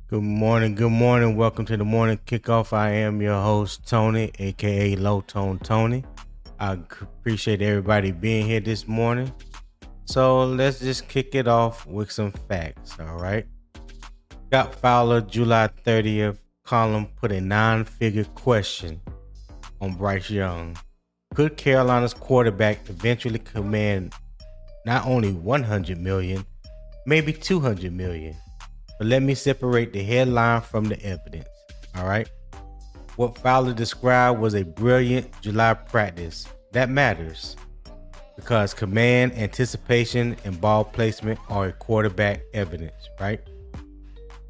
Good morning. Good morning. Welcome to the Morning Kickoff. I am your host, Tony, aka Low Tone Tony. I appreciate everybody being here this morning. So let's just kick it off with some facts. All right. Scott Fowler, July 30th column put a 9-figure question on Bryce Young. Could Carolina's quarterback eventually command not only 100 million, maybe 200 million? But let me separate the headline from the evidence. All right. What Fowler described was a brilliant July practice. That matters because command, anticipation, and ball placement are a quarterback evidence, right?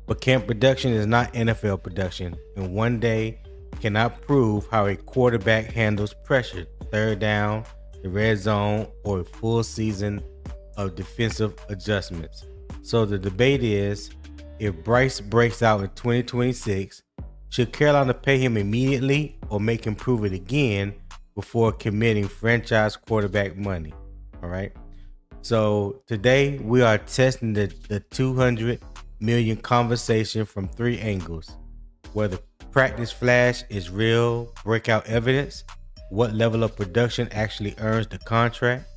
But camp production is not NFL production, and one day cannot prove how a quarterback handles pressure, third down, the red zone, or a full season of defensive adjustments. So the debate is, if Bryce breaks out in 2026, should Carolina pay him immediately or make him prove it again before committing franchise quarterback money? All right. So today we are testing the 200 million conversation from three angles: whether practice flash is real breakout evidence, what level of production actually earns the contract,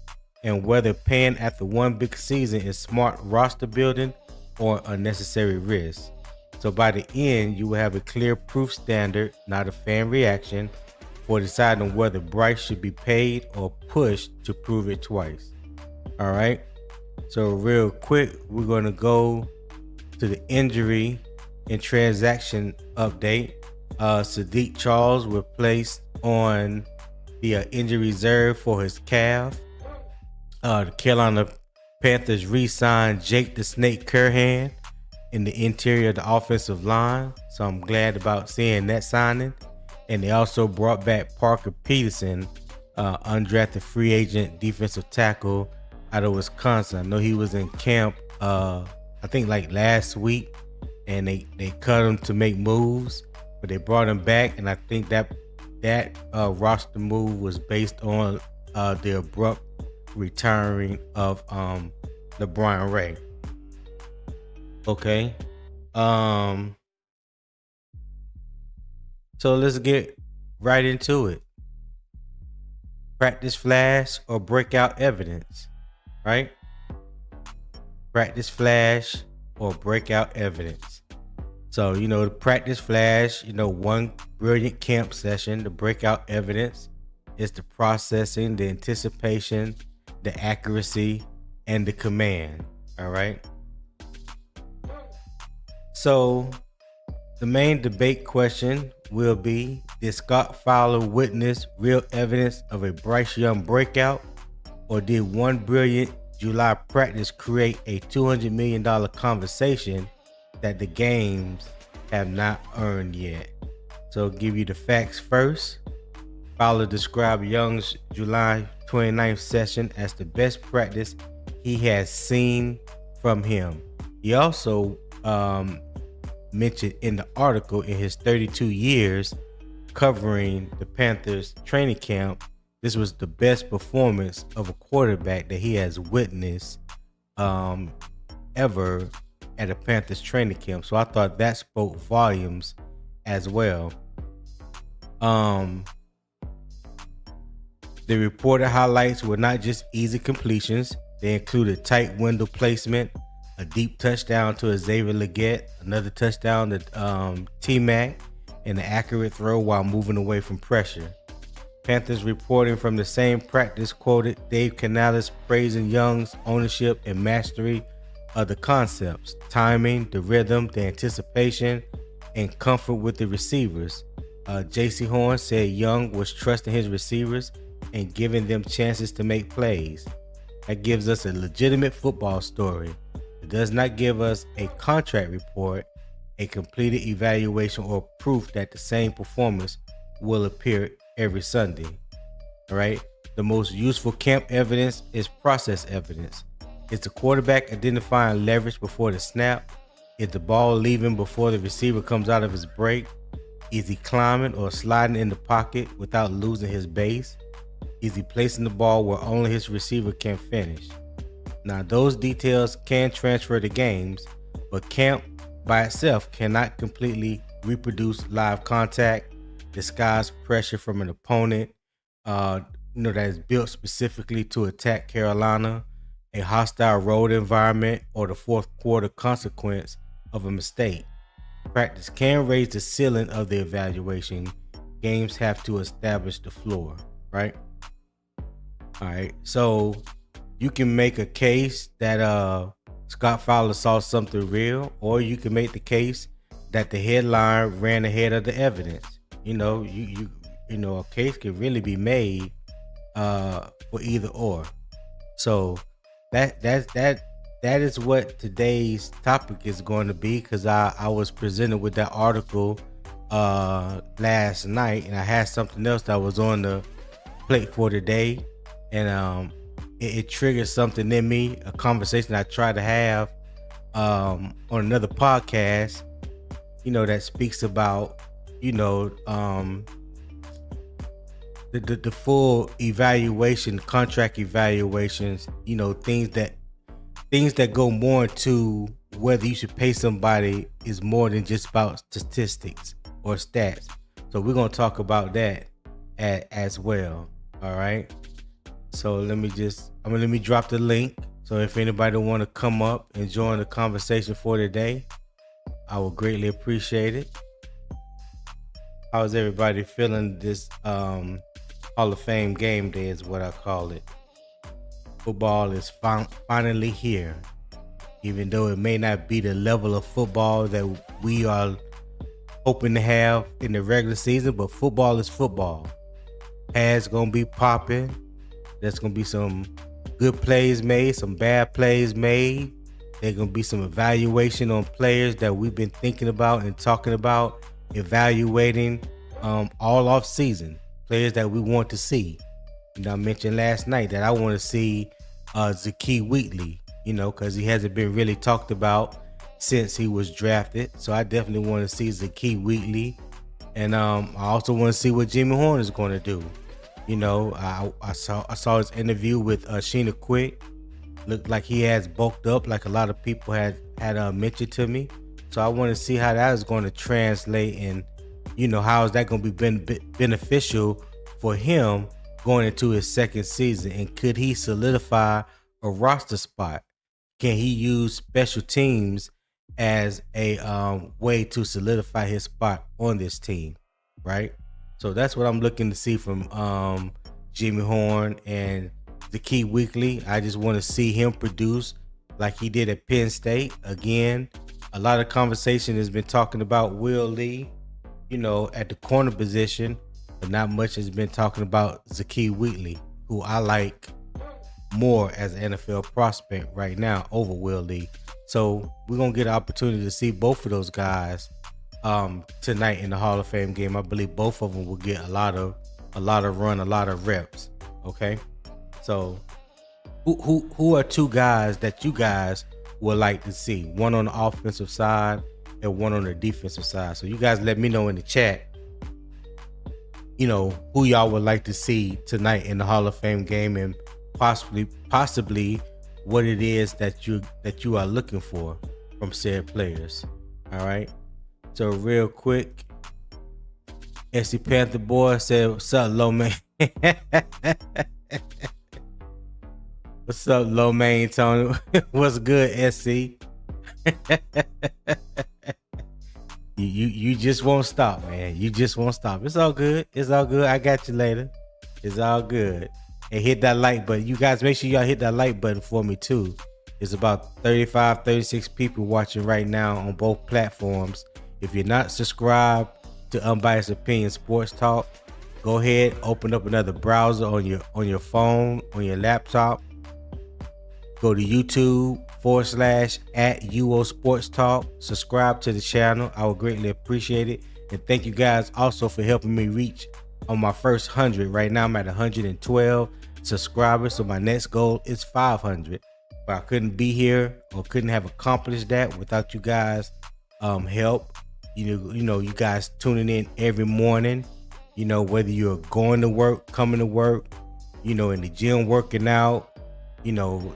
and whether paying after one big season is smart roster building or unnecessary risk. So by the end, you will have a clear proof standard, not a fan reaction, for deciding whether Bryce should be paid or pushed to prove it twice. All right. So real quick, we're going to go to the injury and transaction update. Sadiq Charles was placed on the injury reserve for his calf. The Carolina Panthers re-signed Jake the Snake Curhan in the interior of the offensive line, so I'm glad about seeing that signing. And they also brought back Parker Peterson, undrafted free agent defensive tackle out of Wisconsin. I know he was in camp, I think like last week, and they cut him to make moves, but they brought him back, and I think that roster move was based on the abrupt retiring of LeBron Ray. Okay. So let's get right into it. Practice flash or breakout evidence, right? Practice flash or breakout evidence. So, the practice flash, one brilliant camp session. The breakout evidence is the processing, the anticipation, the accuracy, and the command. All right. So the main debate question will be, did Scott Fowler witness real evidence of a Bryce Young breakout, or did one brilliant July practice create a $200 million conversation that the games have not earned yet? So I'll give you the facts first. Fowler described Young's July 29th session as the best practice he has seen from him. He also mentioned in the article, in his 32 years covering the Panthers training camp, this was the best performance of a quarterback that he has witnessed ever at a Panthers training camp. So I thought that spoke volumes as well. The reported highlights were not just easy completions. They included tight window placement, a deep touchdown to Xavier Legette, another touchdown to T-Mac, and an accurate throw while moving away from pressure. Panthers reporting from the same practice quoted Dave Canales praising Young's ownership and mastery of the concepts, timing, the rhythm, the anticipation, and comfort with the receivers. J.C. Horn said Young was trusting his receivers and giving them chances to make plays. That gives us a legitimate football story. It does not give us a contract report, a completed evaluation, or proof that the same performance will appear every Sunday. All right. The most useful camp evidence is process evidence. Is the quarterback identifying leverage before the snap? Is the ball leaving before the receiver comes out of his break? Is he climbing or sliding in the pocket without losing his base? Is he placing the ball where only his receiver can finish? Now, those details can transfer to games, but camp by itself cannot completely reproduce live contact, disguise pressure from an opponent, that is built specifically to attack Carolina, a hostile road environment, or the fourth quarter consequence of a mistake. Practice can raise the ceiling of the evaluation. Games have to establish the floor, right? All right. So you can make a case that Scott Fowler saw something real, or you can make the case that the headline ran ahead of the evidence. A case can really be made for either or. So that is what today's topic is going to be, because I was presented with that article last night, and I had something else that was on the plate for today, and it triggered something in me, a conversation I tried to have on another podcast, that speaks about the full evaluation, contract evaluations, things that go more into whether you should pay somebody is more than just about statistics or stats. So we're going to talk about that as well. All right. So let me drop the link. So if anybody want to come up and join the conversation for today, I would greatly appreciate it. How's everybody feeling this Hall of Fame game day is what I call it. Football is finally here. Even though it may not be the level of football that we are hoping to have in the regular season, but football is football. Pads gonna be popping. There's gonna be some good plays made, some bad plays made. There's gonna be some evaluation on players that we've been thinking about and talking about, evaluating all off season. Players that we want to see. I mentioned last night that I want to see Zakee Wheatley, because he hasn't been really talked about since he was drafted. So I definitely want to see Zakee Wheatley. And I also want to see what Jimmy Horn is going to do. I saw his interview with Sheena Quick. Looked like he has bulked up, like a lot of people had mentioned to me. So I want to see how that is going to translate, and how is that going to be beneficial for him going into his second season, and could he solidify a roster spot? Can he use special teams as a way to solidify his spot on this team, right? So that's what I'm looking to see from Jimmy Horn and Zakee Wheatley. I just want to see him produce like he did at Penn State. Again, a lot of conversation has been talking about Will Lee, at the corner position, but not much has been talking about Zakee Wheatley, who I like more as an NFL prospect right now over Will Lee. So we're going to get an opportunity to see both of those guys tonight in the Hall of Fame game. I believe both of them will get a lot of run, a lot of reps. Okay. So who are two guys that you guys would like to see? One on the offensive side and one on the defensive side. So you guys let me know in the chat, who y'all would like to see tonight in the Hall of Fame game, and possibly what it is that you are looking for from said players. All right. So real quick, SC Panther Boy said, "What's up, low man?" What's up, low man Tony? What's good, SC? You just won't stop, man. You just won't stop. It's all good. It's all good. I got you later. It's all good. And hit that like button. You guys, make sure y'all hit that like button for me too. It's about 35, 36 people watching right now on both platforms. If you're not subscribed to Unbiased Opinion Sports Talk, go ahead, open up another browser on your phone, on your laptop. Go to YouTube /@UO Sports Talk. Subscribe to the channel. I would greatly appreciate it. And thank you guys also for helping me reach on my first 100. Right now I'm at 112 subscribers. So my next goal is 500. But I couldn't be here or couldn't have accomplished that without you guys help. You guys tuning in every morning, whether you're going to work, coming to work, in the gym working out,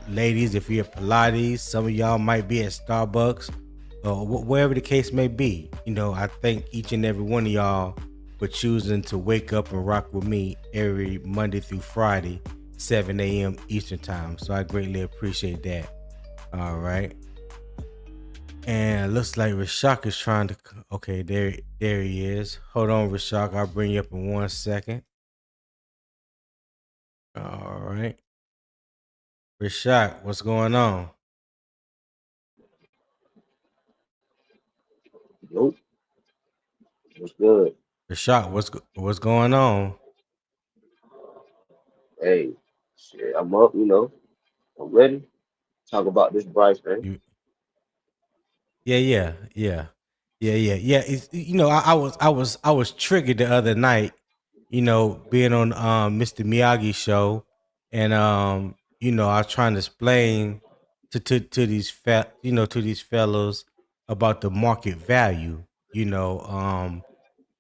ladies, if you're at Pilates, some of y'all might be at Starbucks wherever the case may be. I thank each and every one of y'all for choosing to wake up and rock with me every Monday through Friday, 7 a.m. Eastern time. So I greatly appreciate that. All right. And it looks like Rashak is trying to. Okay, there he is. Hold on, Rashak. I'll bring you up in 1 second. All right, Rashak, what's going on? Nope. What's good? Rashak, what's going on? Hey, shit, I'm up, I'm ready. Talk about this Bryce, man. You, yeah. I was triggered the other night. Being on Mr. Miyagi show, and I was trying to explain to these to these fellows about the market value.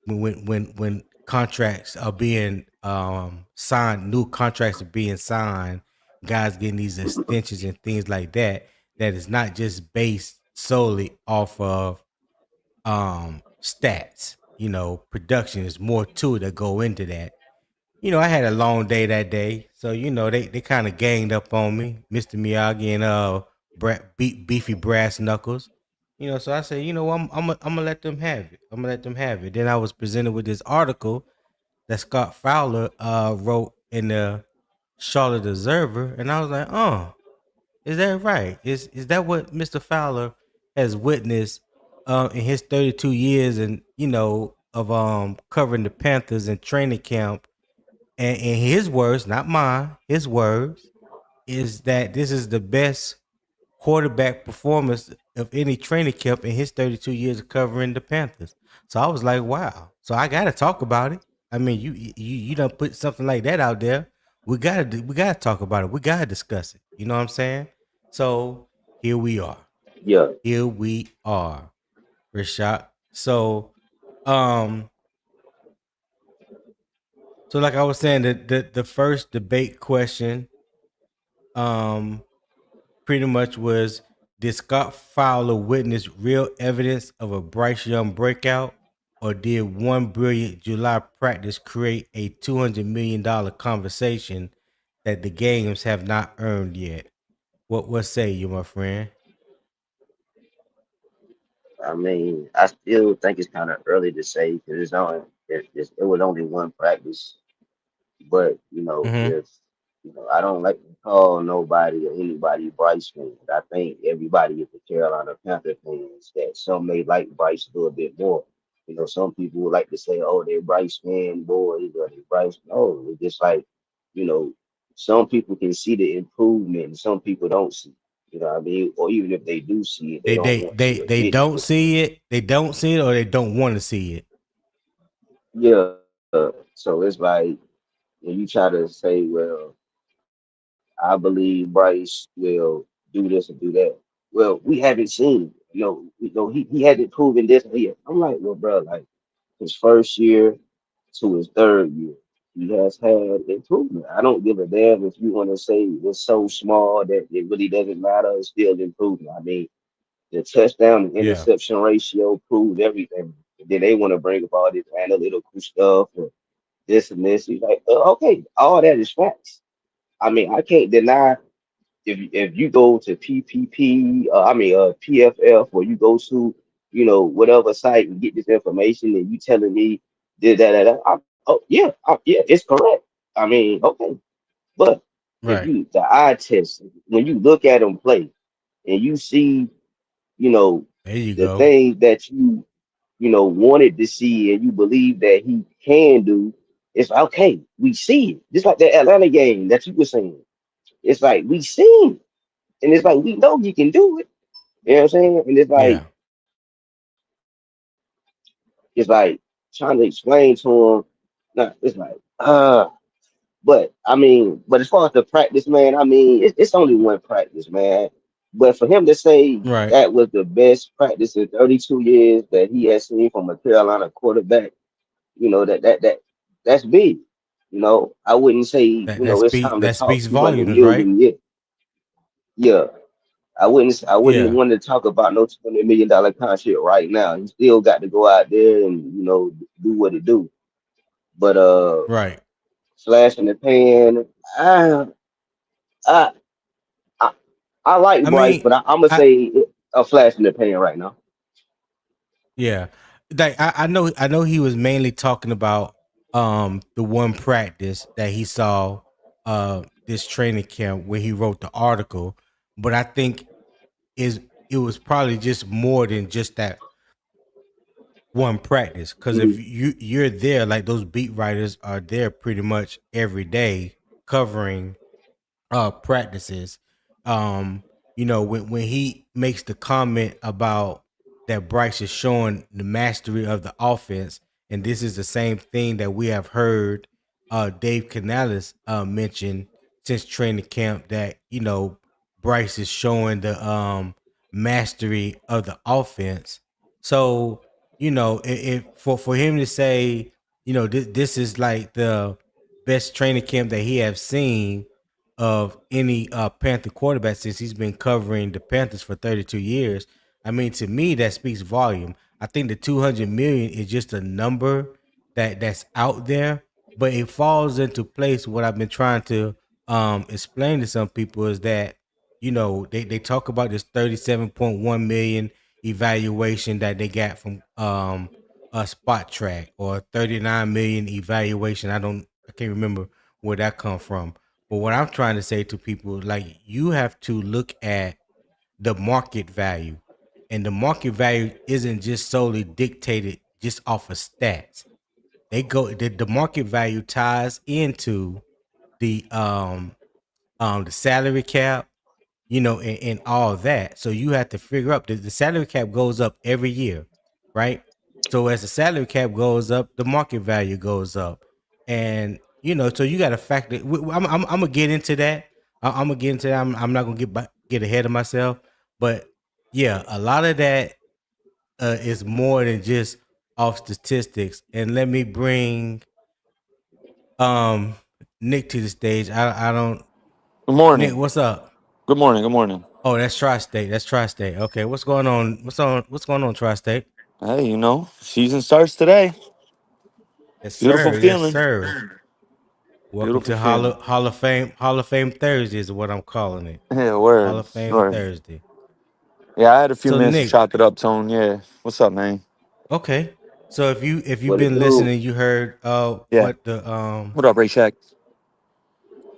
When contracts are being signed, new contracts are being signed, guys getting these extensions and things like that. That is not just based solely off of stats. Production is more to it that go into that. I had a long day that day, so they kind of ganged up on me, Mr. Miyagi and beefy brass knuckles. So I said, I'm gonna let them have it. I'm gonna let them have it. Then I was presented with this article that Scott Fowler wrote in the Charlotte Observer, and I was like, oh, is that right? Is that what Mr. Fowler has witnessed in his 32 years and of covering the Panthers in training camp? And in his words, not mine, his words, is that this is the best quarterback performance of any training camp in his 32 years of covering the Panthers. So I was like, wow. So I got to talk about it. I mean, you don't put something like that out there. We gotta talk about it. We gotta discuss it. You know what I'm saying? So here we are. Yeah, Here we are, Rashad. Um, so like I was saying, the first debate question, um, pretty much was, did Scott Fowler witness real evidence of a Bryce Young breakout, or did one brilliant July practice create a $200 million conversation that the games have not earned yet? What say you, my friend? I mean, I still think it's kind of early to say because it was only one practice. But Mm-hmm. I don't like to call nobody or anybody Bryce fans. I think everybody is the Carolina Panther fans. That some may like Bryce a little bit more. Some people would like to say, "Oh, they're Bryce fan boys," or they Bryce. No, it's just like, you know, some people can see the improvement, and some people don't see. You know what I mean? Or even if they do see it, they They don't they want they to they admit it. don't see it. They don't see it, or they don't want to see it. Yeah. So it's like when you try to say, well, I believe Bryce will do this and do that. Well, we haven't seen, he hasn't proven this yet. I'm like, well, bro, like his first year to his third year, he has had improvement. I don't give a damn if you want to say it's so small that it really doesn't matter. It's still improvement. I mean, the touchdown and Yeah. interception ratio proves everything. And then they want to bring up all this analytical stuff and this and this. He's like, okay, all that is facts. I mean, I can't deny if you go to PPP, PFF, or you go to whatever site and get this information, and you telling me this, that. Oh yeah, it's correct. I mean, okay, but if Right. you the eye test, when you look at him play and you see, you know, There you the go. things that wanted to see and you believe that he can do, it's like, okay. We see it, just like the Atlanta game that you were saying. It's like we seen. And it's like we know he can do it. You know what I'm saying? And Yeah. it's like trying to explain to him. Nah, it's like, but I mean, but as far as the practice, man, I mean, it's only one practice, man. But for him to say Right. that was the best practice in 32 years that he has seen from a Carolina quarterback, that's big. I wouldn't say, That it's time to that talk. speaks He's like a volumes, right? million. Yeah, yeah. I wouldn't Yeah. want to talk about no $20 million contract right now. He still got to go out there and do what it do. But Right. flash in the pan. I I I, I like I Bryce, mean, but I'm gonna I say a flash in the pan right now. yeah. Like I know he was mainly talking about the one practice that he saw this training camp where he wrote the article, but I think is it was probably just more than just that one practice, because if Mhm. you're there, like those beat writers are there pretty much every day covering practices. When he makes the comment about that Bryce is showing the mastery of the offense, and this is the same thing that we have heard Dave Canales mention since training camp, that Bryce is showing the mastery of the offense. So if for him to say, this is like the best training camp that he have seen of any Panther quarterback since he's been covering the Panthers for 32 years. I mean, to me, that speaks volume. I think the 200 million is just a number that's out there, but it falls into place. What I've been trying to explain to some people is that they talk about this 37.1 million evaluation that they got from a spot track, or 39 million evaluation. I can't remember where that come from. But what I'm trying to say to people, like, you have to look at the market value. And the market value isn't just solely dictated just off of stats. The market value ties into the the salary cap, and all that. So you have to figure up the salary cap goes up every year, right? So as the salary cap goes up, the market value goes up, and so you got to factor. I'm gonna get into that. I'm gonna get into that. I'm not gonna get ahead of myself, but yeah, a lot of that is more than just off statistics. And let me bring um Nick to the stage. I don't Good Nick, morning. what's up? Good morning. Good morning. Oh, that's Tri-State. That's Tri-State. Okay, what's going on? What's going on, Tri-State? Hey, season starts today. Yes, Beautiful sir. Yes, feeling. sir. Welcome Beautiful to feeling. Hall of Fame. Hall of Fame Thursday is what I'm calling it. Yeah, Hall word. of Fame Word. Thursday. Yeah, I had a few So minutes to Nick, chop it up, Tone. Yeah. What's up, man? okay. So if you've What it been do? listening, you heard Yeah. What up, Ray Shack?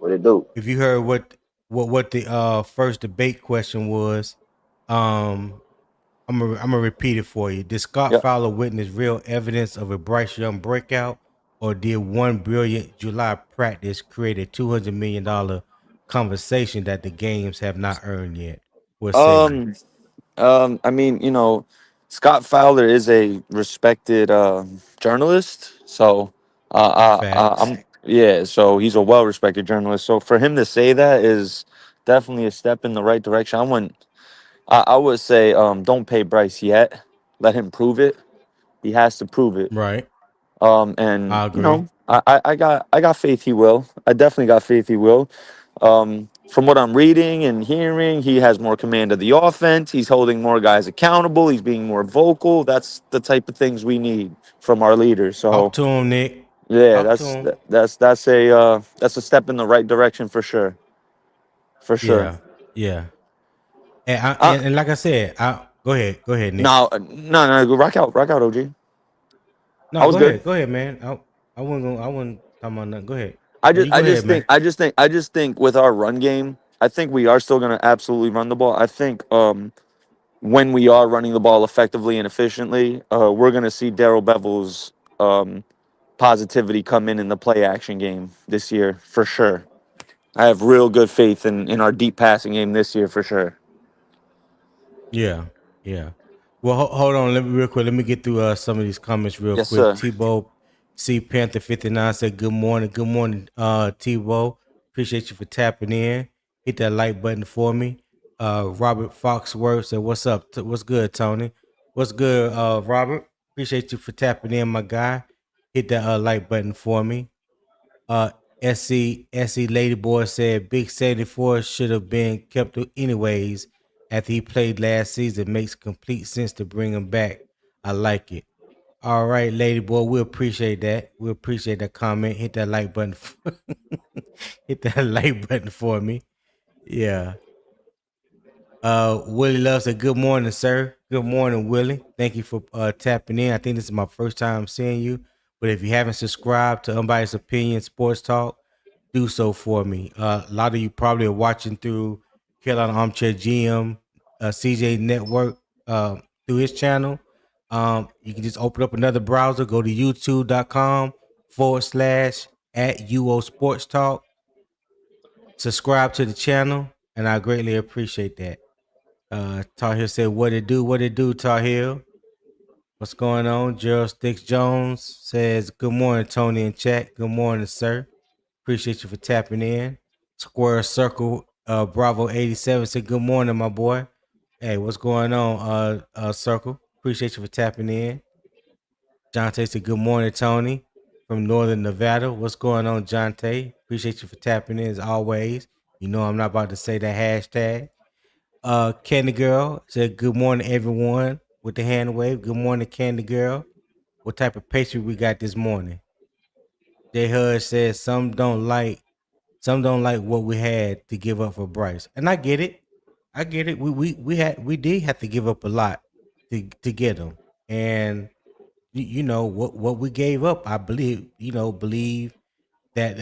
What it do? if you heard what the first debate question was, um I'm gonna repeat it for you. Did Scott Yep. Fowler witness real evidence of a Bryce Young breakout, or did one brilliant July practice create a $200 million conversation that the games have not earned yet? What say you? Um, I mean, Scott Fowler is a respected journalist. So, Facts. yeah, so he's a well respected journalist. So for him to say that is definitely a step in the right direction. I would say don't pay Bryce yet. Let him prove it. He has to prove it. Right. And I agree. I got faith he will. I definitely got faith he will. From what I'm reading and hearing, he has more command of the offense. He's holding more guys accountable. He's being more vocal. That's the type of things we need from our leaders. So Talk to him, Nick. yeah, Talk to him. that's a step in the right direction for sure. For sure. Yeah. Yeah. And, I, Uh, and like I said, go ahead. Go ahead, Nick. no, no, no. Rock out, OG. I No, was go good. ahead. Go ahead, man. I wasn't talking about nothing. Go ahead. I No, just you I go ahead, just think man. with our run game, I think we are still gonna absolutely run the ball. I think when we are running the ball effectively and efficiently, we're gonna see Daryl Bevel's positivity come in the play action game this year for sure. I have real good faith in our deep passing game this year for sure. Yeah, yeah. Well, hold on. Let me real quick. Let me get through some of these comments real Yes, quick. sir. Tebow C Panther 59 said, "Good morning, good morning, Tebow. Appreciate you for tapping in. Hit that like button for me." Robert Foxworth said, "What's up? What's good, Tony? What's good, Robert? Appreciate you for tapping in, my guy. Hit that like button for me." Uh, SC Ladyboy said, "Big 74 should have been kept anyways. after he played last season. Makes complete sense to bring him back. I like it. All right, lady boy, we appreciate that. We appreciate that comment. Hit that like button. Hit that like button for me. Yeah. Willie Love said, "Good morning, sir. Good morning, Willie. Thank you for tapping in. I think this is my first time seeing you. But if you haven't subscribed to Unbiased Opinion Sports Talk, do so for me. A lot of you probably are watching through Carolina Armchair GM, CJ Network, through his channel. You can just open up another browser, go to youtube.com/at UO Sports Talk, subscribe to the channel, and I greatly appreciate that. Tar Heel said, "What it do? What it do, Tar Heel? What's going on?" Gerald Sticks Jones says, "Good morning, Tony and chat. Good morning, sir. Appreciate you for tapping in." Square Circle Bravo 87 said, "Good morning, my boy." Hey, what's going on, Circle? Appreciate you for tapping in. Jonte said, "Good morning, Tony, from Northern Nevada." What's going on, Jonte? Appreciate you for tapping in as always. You know I'm not about to say that hashtag. Candy Girl said, "Good morning, everyone," with the hand wave. Good morning, Candy Girl. What type of pastry we got this morning? J Hud says, some don't like what we had to give up for Bryce. And I get it. I get it. We did have to give up a lot to get him. And you know what we gave up, I believe that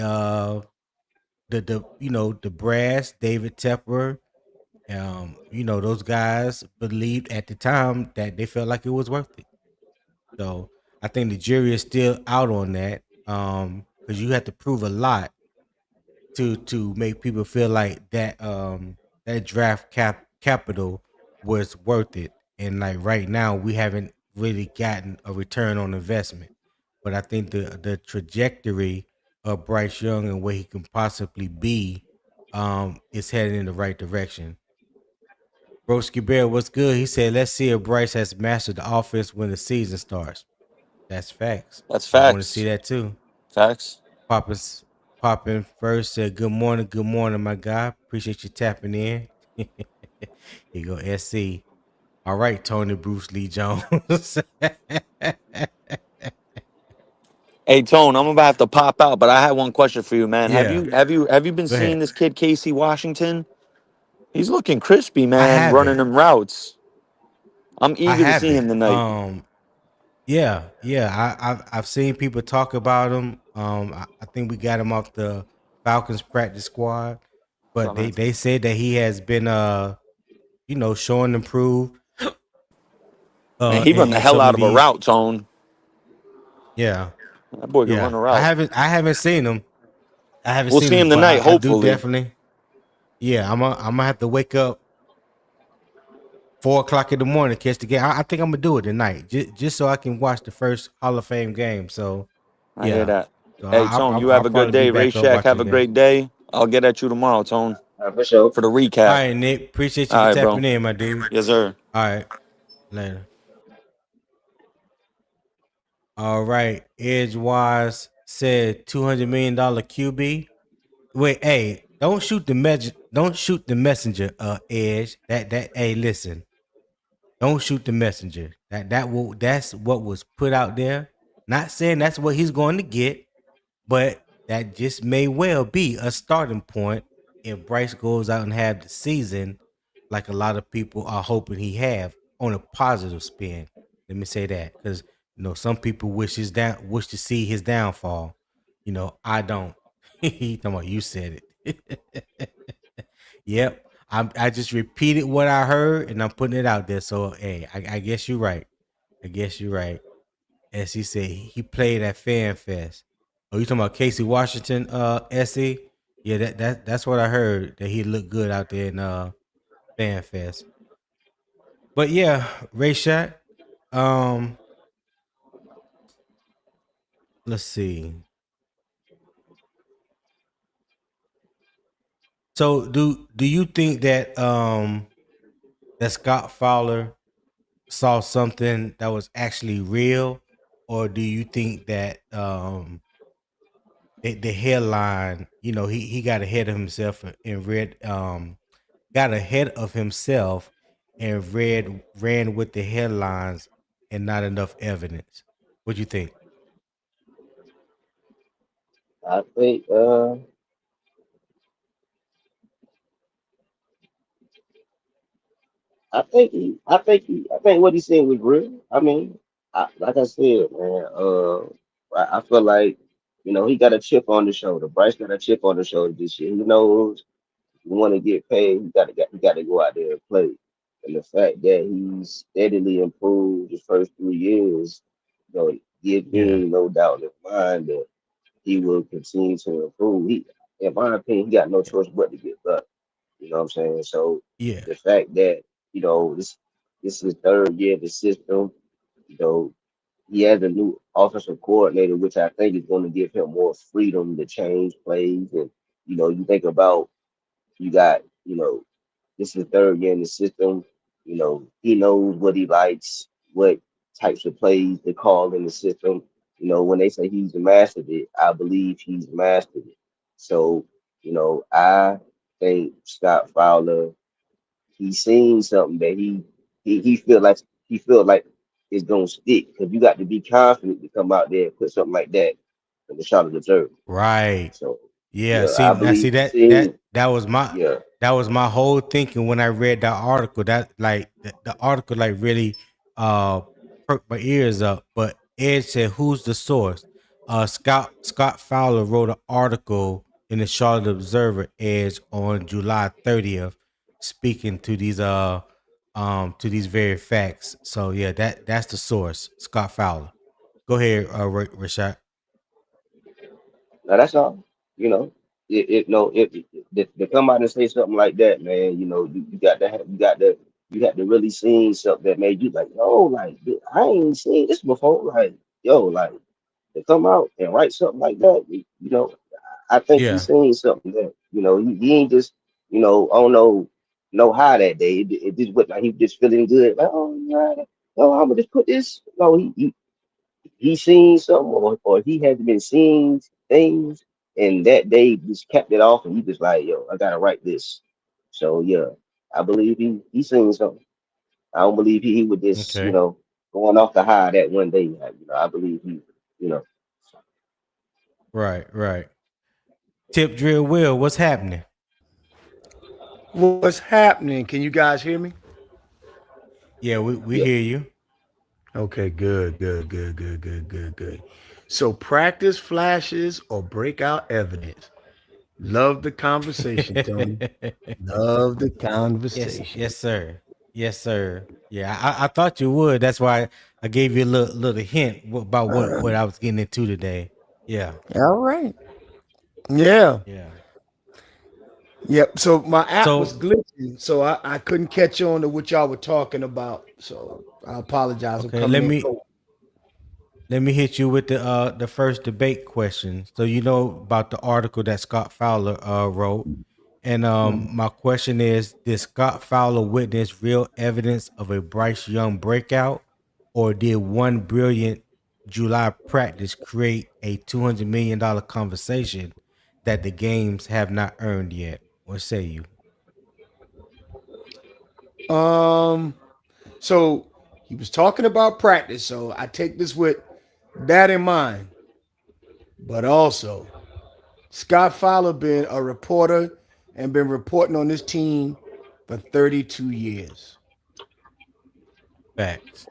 the brass, David Tepper, those guys believed at the time that they felt like it was worth it. So I think the jury is still out on that. Because you have to prove a lot to make people feel like that draft capital was worth it. And like right now, we haven't really gotten a return on investment. But I think the trajectory of Bryce Young and where he can possibly be is heading in the right direction. Broski Bear, what's good? He said, "Let's see if Bryce has mastered the offense when the season starts." That's facts. That's I want to see facts. that too. Facts. Poppin, Poppin first said, good morning, my guy. Appreciate you tapping in." Here you go, SC. All right, Tony Bruce Lee Jones. Hey Tone, I'm about to have to pop out, but I had one question for you, man. Have Yeah, you have you have you been go ahead. seeing this kid Casey Washington? He's looking crispy, I man, running haven't. them routes. I'm I eager to see him haven't. tonight. Yeah. I've seen people talk about him. I think we got him off the Falcons practice squad, but Man, they said that he has been showing improved he run the in hell some out of of a these. route, Tone. Yeah, That boy can yeah. run a I route. haven't I haven't seen him. I haven't We'll seen see him, him but tonight, I do hopefully. definitely. Yeah, I'm gonna have to wake up 4 o'clock in the morning, catch the game. I think I'm gonna do it tonight, just so I can watch the first Hall of Fame game. So I hear yeah, that. so Hey, Tone, you I'll have a good probably be day. Ray back up Shack, watching have the a game. great day. I'll get at you tomorrow, Tone, For sure. for the All recap. right, Nick. Appreciate you for All right, bro. tapping in, my dude. Yes, sir. All right, later. All right, Edgewise said $200 million QB. Wait, hey, don't shoot the messenger, Edge. Hey, listen. Don't shoot the messenger. That's what was put out there. Not saying that's what he's going to get, but that just may well be a starting point if Bryce goes out and have the season like a lot of people are hoping he have on a positive spin. Let me say that because some people wish to see his downfall. I don't. He talking about you said it. Yep. I just repeated what I heard and I'm putting it out there. So hey, I guess you're right. I guess you're right. As he said, he played at Fan Fest. Oh, you talking about Casey Washington, SE? Yeah, that's what I heard. That he looked good out there in Fan Fest. But yeah, Ray Shot. Um, let's see. So do you think that Scott Fowler saw something that was actually real, or do you think that the headline, he got ahead of himself and read got ahead of himself and ran with the headlines and not enough evidence. What do you think? I think I think what he said was real. I mean, like I said, man, I feel like he got a chip on the shoulder. Bryce got a chip on the shoulder this year. He knows you want to get paid, you got to go out there and play. And the fact that he's steadily improved the first 3 years, give Yeah, me no doubt in mind that he will continue to improve. In my opinion, he got no choice but to get better. You know what I'm saying? So yeah, the fact that this is his third year in the system, you know, he has a new offensive coordinator, which I think is going to give him more freedom to change plays. And you think about you got, this is the third year in the system. He knows what he likes, what types of plays to call in the system. When they say he's mastered it, I believe he's mastered it. So, I think Scott Fowler, he's seen something that he feel like it's gonna stick because you got to be confident to come out there and put something like that in the Charlotte Observer. right. So Yeah, yeah, see, I now see believe he's that seen. Yeah, that was my whole thinking when I read that article. That like the article like really uh perked my ears up. But Ed said, "Who's the source?" Scott Fowler wrote an article in the Charlotte Observer Edge on July 30th, speaking to these very facts. So yeah, that's the source, Scott Fowler. Go ahead, Rashad. now that's all. You know, it no, to come out and say something like that, man. You got to have, you got to really seen something that made you like, yo, like I ain't seen this before. Like, yo, like to come out and write something like that, I think he's Yeah. seen something that he ain't just I don't know how that day. It just went like he just feeling good, like oh yeah, oh I'm gonna just put this. No, he seen something or he has been seeing things, and that day just kept it off, and he just like yo, I gotta write this. So yeah, I believe he seen something. I don't believe he would just Okay. going off the high that one day. I believe he you know. Right. Right. Tip drill will. What's happening? What's happening? Can you guys hear me? Yeah, we Yeah. hear you. Okay, good, good, good, good, good, good, good. So practice flashes or breakout evidence. Love the conversation, Tony. Love the Yes, conversation. yes, sir. Yes, sir. Yeah, I thought you would. That's why I gave you a little hint about what I was getting into today. Yeah, All right. Yeah. yeah. Yep. So my app was So glitching, so I couldn't catch on to what y'all were talking about. So I apologize. I'm okay, coming in cold. let me hit you with the first debate question. So you know about the article that Scott Fowler wrote. And my question is, did Scott Fowler witness real evidence of a Bryce Young breakout, or did one brilliant July practice create a $200 million conversation that the games have not earned yet? What say you? Um. So he was talking about practice. So I take this with that in mind. But also, Scott Fowler been a reporter and been reporting on this team for 32 years. Facts.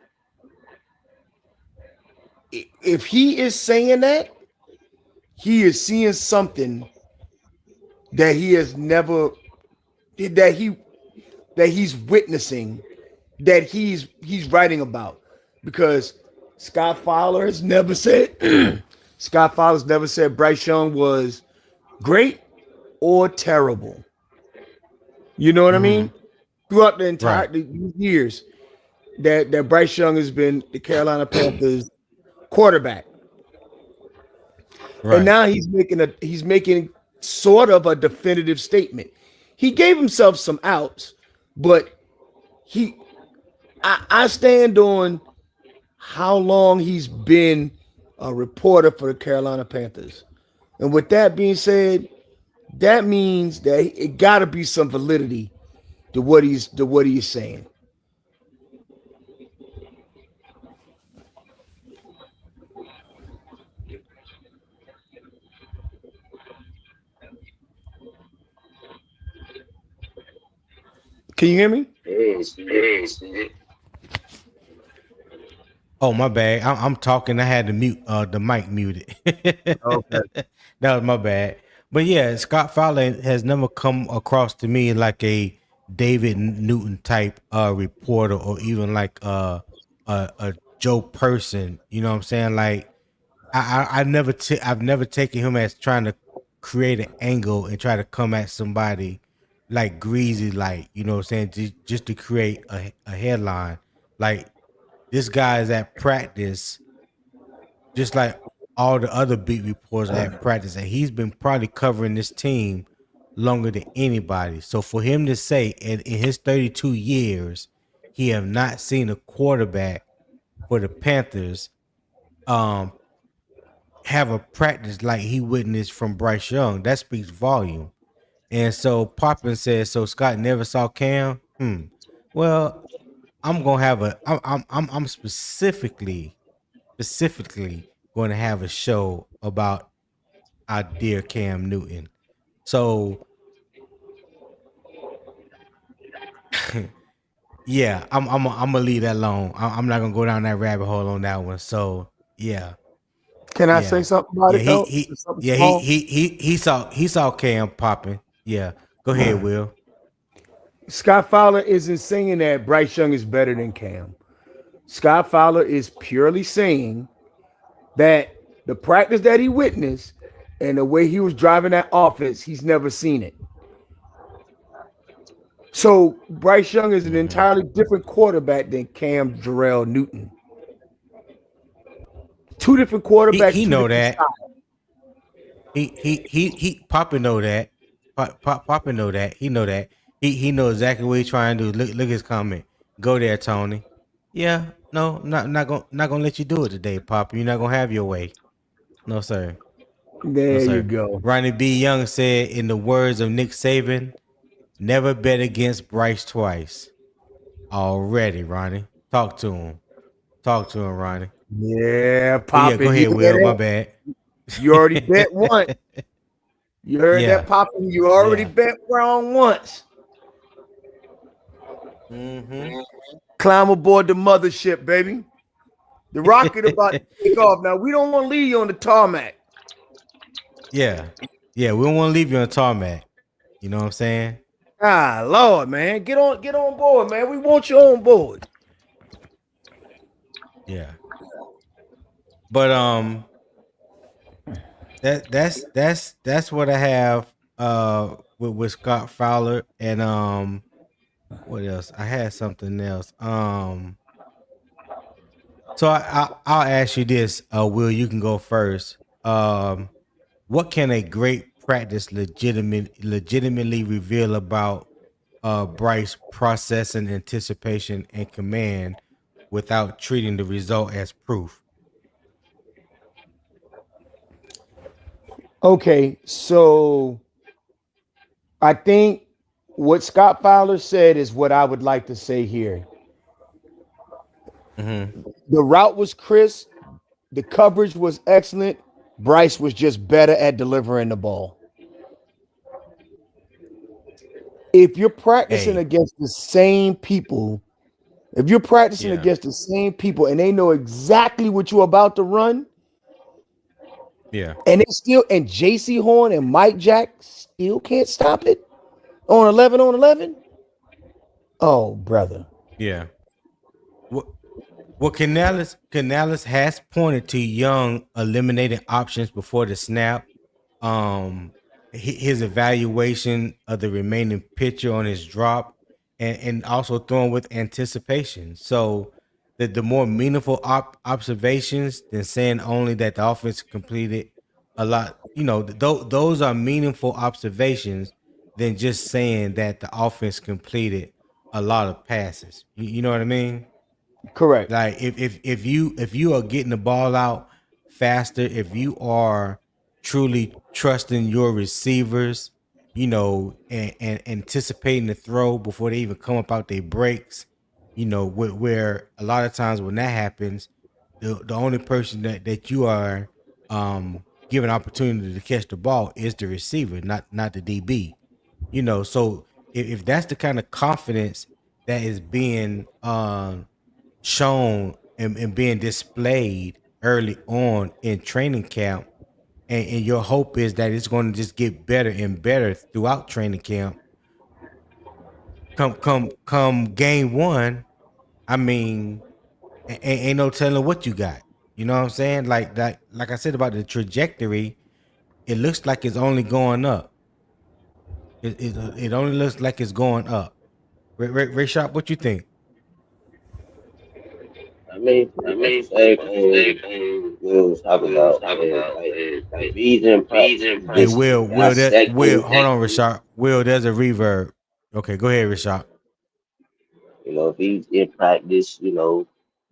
If he is saying that, he is seeing something that he has never that he that he's witnessing that he's writing about because Scott Fowler has never said Scott Fowler's never said Bryce Young was great or terrible. You know what I Mm-hmm. mean? Throughout the entire Right. years that Bryce Young has been the Carolina Panthers quarterback. And Right. now he's making sort of a definitive statement. He gave himself some outs, but he I stand on how long he's been a reporter for the Carolina Panthers. And with that being said, that means that it got to be some validity to what he's saying. Can you hear me? Yes, Oh, my bad. I'm talking. I had the mic muted. Okay. That was my bad. But yeah, Scott Fowler has never come across to me like a David Newton type reporter, or even like a Joe Person. You know what I'm saying? Like I've never taken him as trying to create an angle and try to come at somebody like greasy, like, you know what I'm saying, just to create a headline. Like, this guy is at practice, just like all the other beat reporters are at practice, and he's been probably covering this team longer than anybody. So for him to say in his 32 years, he have not seen a quarterback for the Panthers um have a practice like he witnessed from Bryce Young, that speaks volume. And so Poppin says, so Scott never saw Cam. Well, I'm gonna have a. I'm specifically going to have a show about our dear Cam Newton. So yeah, I'm gonna leave that alone. I'm not gonna go down that rabbit hole on that one. So yeah, Can I say yeah, something about yeah. it though? Just something Yeah small. he saw Cam popping. Yeah, go ahead, Will. Scott Fowler isn't saying that Bryce Young is better than Cam. Scott Fowler is purely saying that the practice that he witnessed and the way he was driving that offense, he's never seen it. So Bryce Young is an Hmm. entirely different quarterback than Cam Jarrell Newton. Two different quarterbacks, He two know different that. styles. He Papa know that. Papa know that. He know that. He know exactly what he's trying to do. Look his comment. Go there, Tony. Yeah, no, not gonna let you do it today, Papa. You're not gonna have your way. No, sir. No, There you sir. go. Ronnie B. Young said, in the words of Nick Saban, never bet against Bryce twice. Already, Ronnie. Talk to him. Talk to him, Ronnie. Yeah, But yeah, go popping. You ahead, hear Will. My that? bad. You already bet once. You heard that Yeah, popping. You already yeah. bet wrong once. Mm-hmm. Climb aboard the mothership, baby. The rocket about to take off. Now we don't want to leave you on the tarmac. Yeah. Yeah, we don't want to leave you on tarmac. You know what I'm saying? Ah, Lord, man, get on board, man. We want you on board. Yeah. But that's what I have with Scott Fowler. And what else? I had something else. So I'll ask you this, Will, you can go first. What can a great practice legitimately reveal about Bryce processing, anticipation, and command without treating the result as proof? Okay, so I think what Scott Fowler said is what I would like to say here. Mm-hmm. The route was crisp, the coverage was excellent. Bryce was just better at delivering the ball. If you're practicing Hey, against the same people, if you're practicing yeah, against the same people and they know exactly what you're about to run, yeah, and they still and JC Horn and Mike Jack still can't stop it on 11 on 11. Oh, brother. yeah. What Well, Canales has pointed to Young eliminating options before the snap. His evaluation of the remaining pitcher on his drop, and also throwing with anticipation. So the more meaningful observations than saying only that the offense completed a lot. You know, those are meaningful observations than just saying that the offense completed a lot of passes. You know what I mean? Correct. Like if you are getting the ball out faster, if you are truly trusting your receivers, you know, and anticipating the throw before they even come up out their breaks, you know, where a lot of times when that happens, the only person that you are given opportunity to catch the ball is the receiver, not the DB. You know, so if that's the kind of confidence that is being shown and being displayed early on in training camp, and your hope is that it's going to just get better and better throughout training camp. Come game one, I mean, ain't no telling what you got. You know what I'm saying? Like that, like I said about the trajectory, it looks like it's only going up. It only looks like it's going up. Ray Sharp, what you think? I mean, that's the same thing we was talking about, man. Like if he's in practice, he Hey, just Will, dissecting. hold on, Rashad. Will, there's a reverb. Okay, go ahead, Rashad. You know, if he's in practice,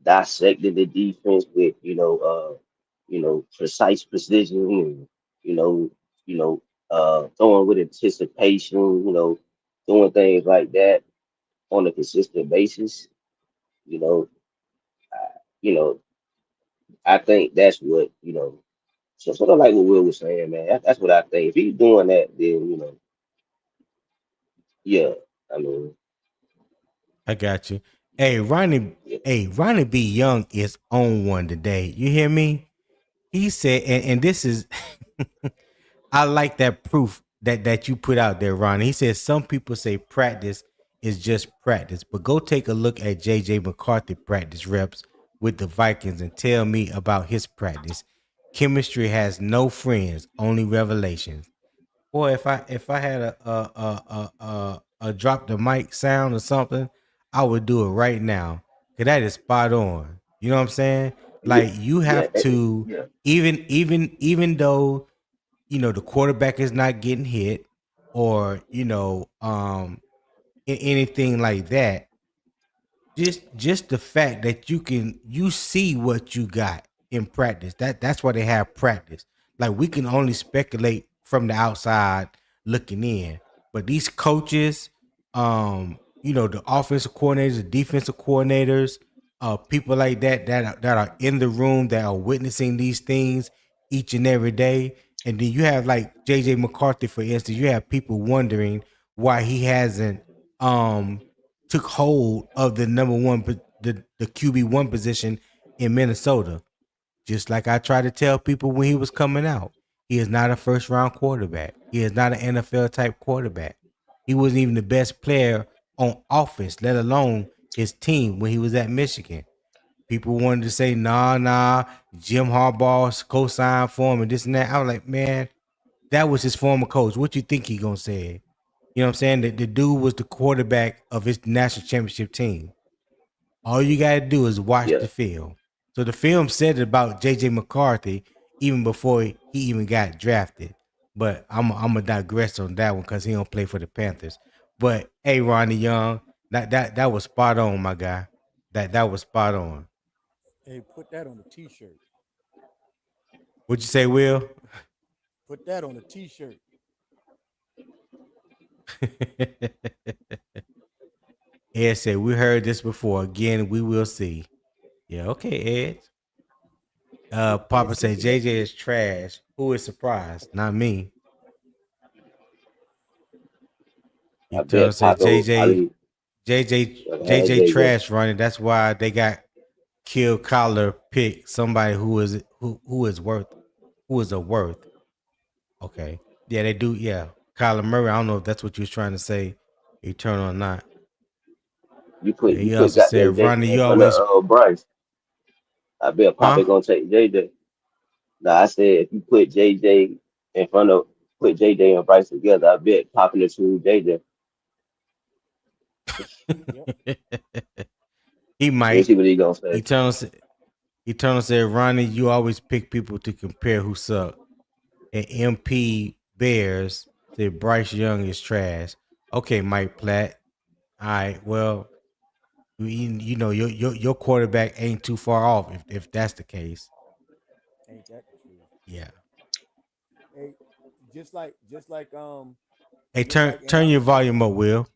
dissecting the defense with, precise precision, and, you know, throwing with anticipation, doing things like that on a consistent basis, you know, I, you know, I think that's what, so sort of like what Will was saying, man. That's what I think. If he's doing that, then, yeah, I mean, I got you. Hey, yeah, Ronnie B. Young is on one today. You hear me? He said, and this is, I like that proof that you put out there, Ronnie. He said some people say practice is just practice, but go take a look at J.J. McCarthy practice reps with the Vikings and tell me about his practice. Chemistry has no friends, only revelations. Boy, if I had a drop the mic sound or something, I would do it right now. Cause that is spot on. You know what I'm saying? yeah, Like you yeah, have to even though the quarterback is not getting hit or anything like that, just the fact that you see what you got in practice. That's why they have practice. Like we can only speculate from the outside looking in, but these coaches, the offensive coordinators, the defensive coordinators, people like that are in the room, that are witnessing these things each and every day. And then you have like JJ McCarthy, for instance. You have people wondering why he hasn't took hold of the number one, the QB1 position in Minnesota. Just like I tried to tell people when he was coming out, he is not a first round quarterback. He is not an NFL type quarterback. He wasn't even the best player on offense, let alone his team when he was at Michigan. People wanted to say, nah, Jim Harbaugh co-signed for him and this and that. I was like, man, that was his former coach. What you think he gonna say? You know what I'm saying? The dude was the quarterback of his national championship team. All you gotta do is watch yeah, the film. So the film said it about JJ McCarthy even before he even got drafted. But I'm gonna digress on that one because he don't play for the Panthers. But hey, Ronnie Young, that was spot on, my guy. That was spot on. Hey, put that on a t-shirt. What'd you say, Will? Put that on a t-shirt. Ed said, we heard this before. Again, we will see. Yeah, okay, Ed. Hey, Papa said speaking of, JJ is trash. Who is surprised? Not me. He I told bet said Paco will JJ, probably have JJ JJ. trash running. That's why they got Kill Collar pick somebody who is a worth. Okay. Yeah, they do. Yeah. Kyler Murray. I don't know if that's what you was trying to say, eternal or not. Yeah, You he put also goddamn said, Ronnie, JJ in you front always of Bryce. I bet huh? Papa gonna take JJ. Now I said if you put JJ in front of put JJ and Bryce together, I bet Papa to choose JJ. yep. He We'll might. see what he gonna say. Eternal Eternal said, Ronnie, you always pick people to compare who suck. And MP Bears said Bryce Young is trash. Okay, Mike Platt. All right. Well, your quarterback ain't too far off if that's the case. Ain't that the truth? Yeah. Hey, just like just like Hey, just turn like, and turn I'm your gonna say, volume up, Will.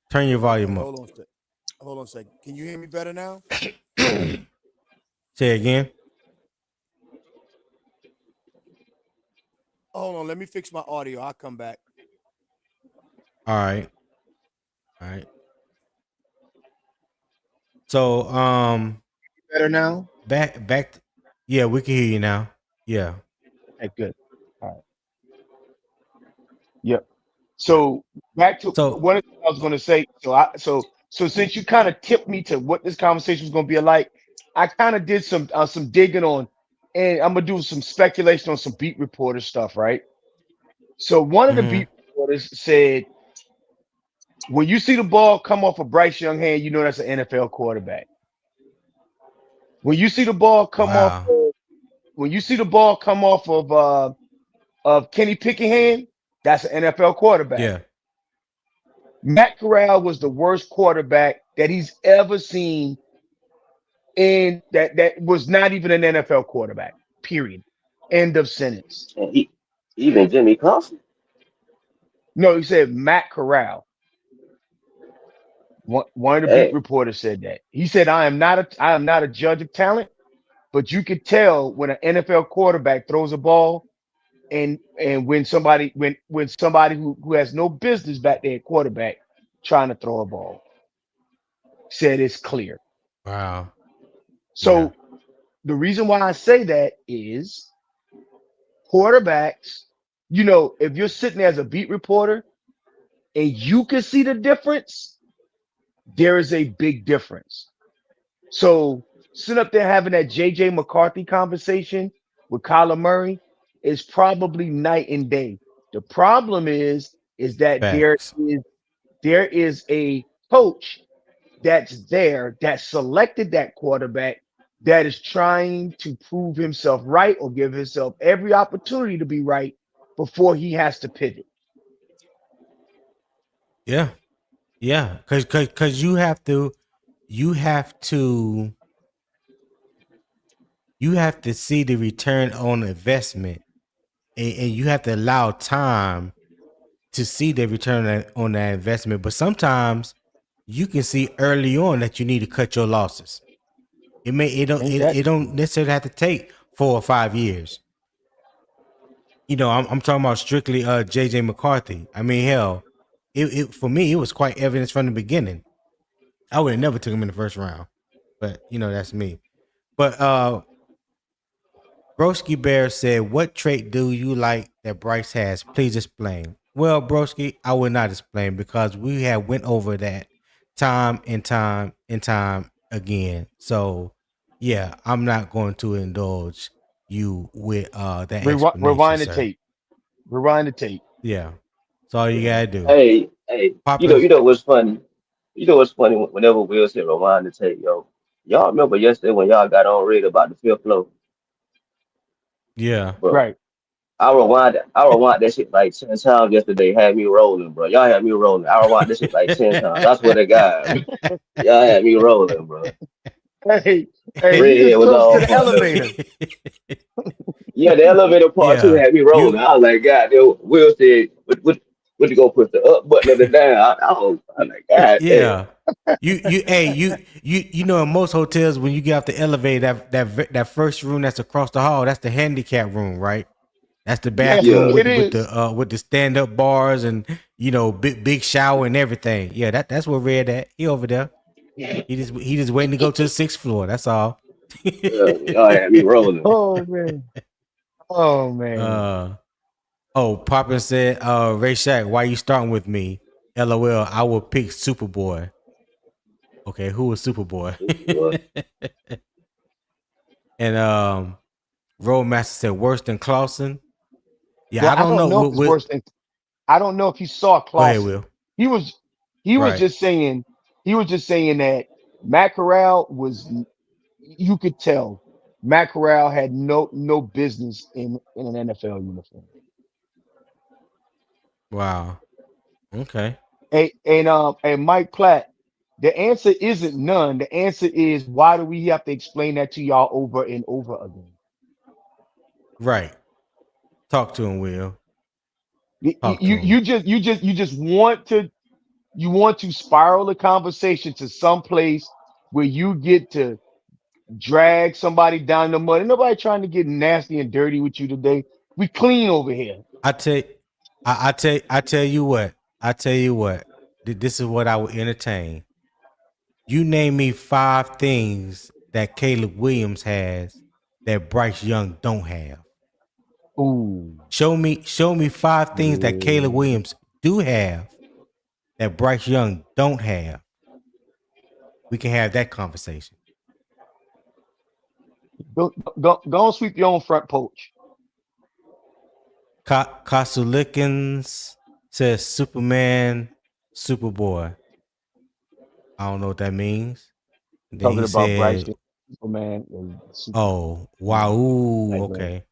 Turn your okay, volume up. hold on a sec. Hold on a second. Can you hear me better now? Say again. Hold on, let me fix my audio. I'll come back. All right. All right. So Better now? yeah, we can hear you now. Yeah. Okay, good. All right. Yep. Yeah. So back to So what I was going to say. So since you kind of tipped me to what this conversation was going to be like, I kind of did some digging on, and I'm gonna do some speculation on some beat reporter stuff, right? So one of the mhm. beat reporters said, when you see the ball come off a Bryce Young hand, you know that's an NFL quarterback. When you see the ball come off, Wow. when you see the ball come off of Kenny Pickett hand, that's an NFL quarterback. Yeah. Matt Corral was the worst quarterback that he's ever seen, and that was not even an NFL quarterback. Period. End of sentence. And even Jimmy Clausen. No, he said Matt Corral. One of the beat Hey, reporters said that. He said, I am not a judge of talent, but you could tell when an NFL quarterback throws a ball and when somebody who has no business back there at quarterback trying to throw a ball. Said it's clear. Wow. Yeah. So the reason why I say that is quarterbacks, if you're sitting there as a beat reporter and you can see the difference, there is a big difference. So sitting up there having that JJ McCarthy conversation with Kyler Murray is probably night and day. The problem is that there Facts. is there is a coach that's there that selected that quarterback that is trying to prove himself right or give himself every opportunity to be right before he has to pivot. Yeah. Yeah. Cause you have to you have to see the return on investment, and you have to allow time to see the return on that investment. But sometimes you can see early on that you need to cut your losses. Ain't that It don't true? necessarily have to take 4 or 5 years. I'm talking about strictly JJ McCarthy. I mean, hell, it for me it was quite evidence from the beginning. I would have never took him in the first round, but that's me. But Broski Bear said, "What trait do you like that Bryce has? Please explain." Well, Broski, I will not explain because we have went over that time and time and time again. So, yeah, I'm not going to indulge you with that explanation, Rewind the sir. tape. Rewind the tape. Yeah, that's all you gotta do. hey, Poppers, you know what's funny? You know what's funny? Whenever Will said rewind the tape, yo, y'all remember yesterday when y'all got on read about the fifth floor, yeah. bro? Right. I rewind that shit like 10 times yesterday. Had me rolling, bro. Y'all had me rolling. I rewind that shit like 10 times. I swear to God, y'all had me rolling, bro. Hey, hey, you Redhead just was close to all the fucked up. elevator. Yeah, the elevator part too Yeah, had me rolling. you. I was like, God, Will said, what you gonna push the up button or the down? I'm like, God damn. Yeah. In most hotels when you get off the elevator, that first room that's across the hall, that's the handicap room, right? That's the Yes, bathroom Yeah, with it with is. the stand up bars and big shower and everything. Yeah, that's where Red at. He over there. He just waiting to go to the sixth floor. That's all. y'all had me rolling. Oh man. Oh man. uh oh, Poppin said, Ray Shack, why you starting with me? LOL, I will pick Superboy. Okay, who was Superboy? Boy. And Roadmaster said worse than Clausen. Yeah, Well, I I don't don't know. know if it's worse than I don't know if he saw Go ahead, Clausen. Will. He was he was Right. just saying he was just saying that Matt Corral was, you could tell Matt Corral had no business in an NFL uniform. Wow. Okay. And Mike Platt, the answer isn't none. The answer is, why do we have to explain that to y'all over and over again? Right. Talk to him, Will. You, Talk to you him. you just you just you just want to spiral the conversation to some place where you get to drag somebody down the mud. And nobody trying to get nasty and dirty with you today. We clean over here. I tell you what. I tell you what. this is what I would entertain. You name me 5 things that Caleb Williams has that Bryce Young don't have. Ooh, Show me 5 things that Caleb yeah. Williams do have that Bryce Young don't have. We can have that conversation. Go and sweep your own front porch. Kasulikins says Superman, Superboy. I don't know what that means. Then Talking he about Bryce said, Young, Superman and Super. "Oh, wow, ooh, Like, man, okay,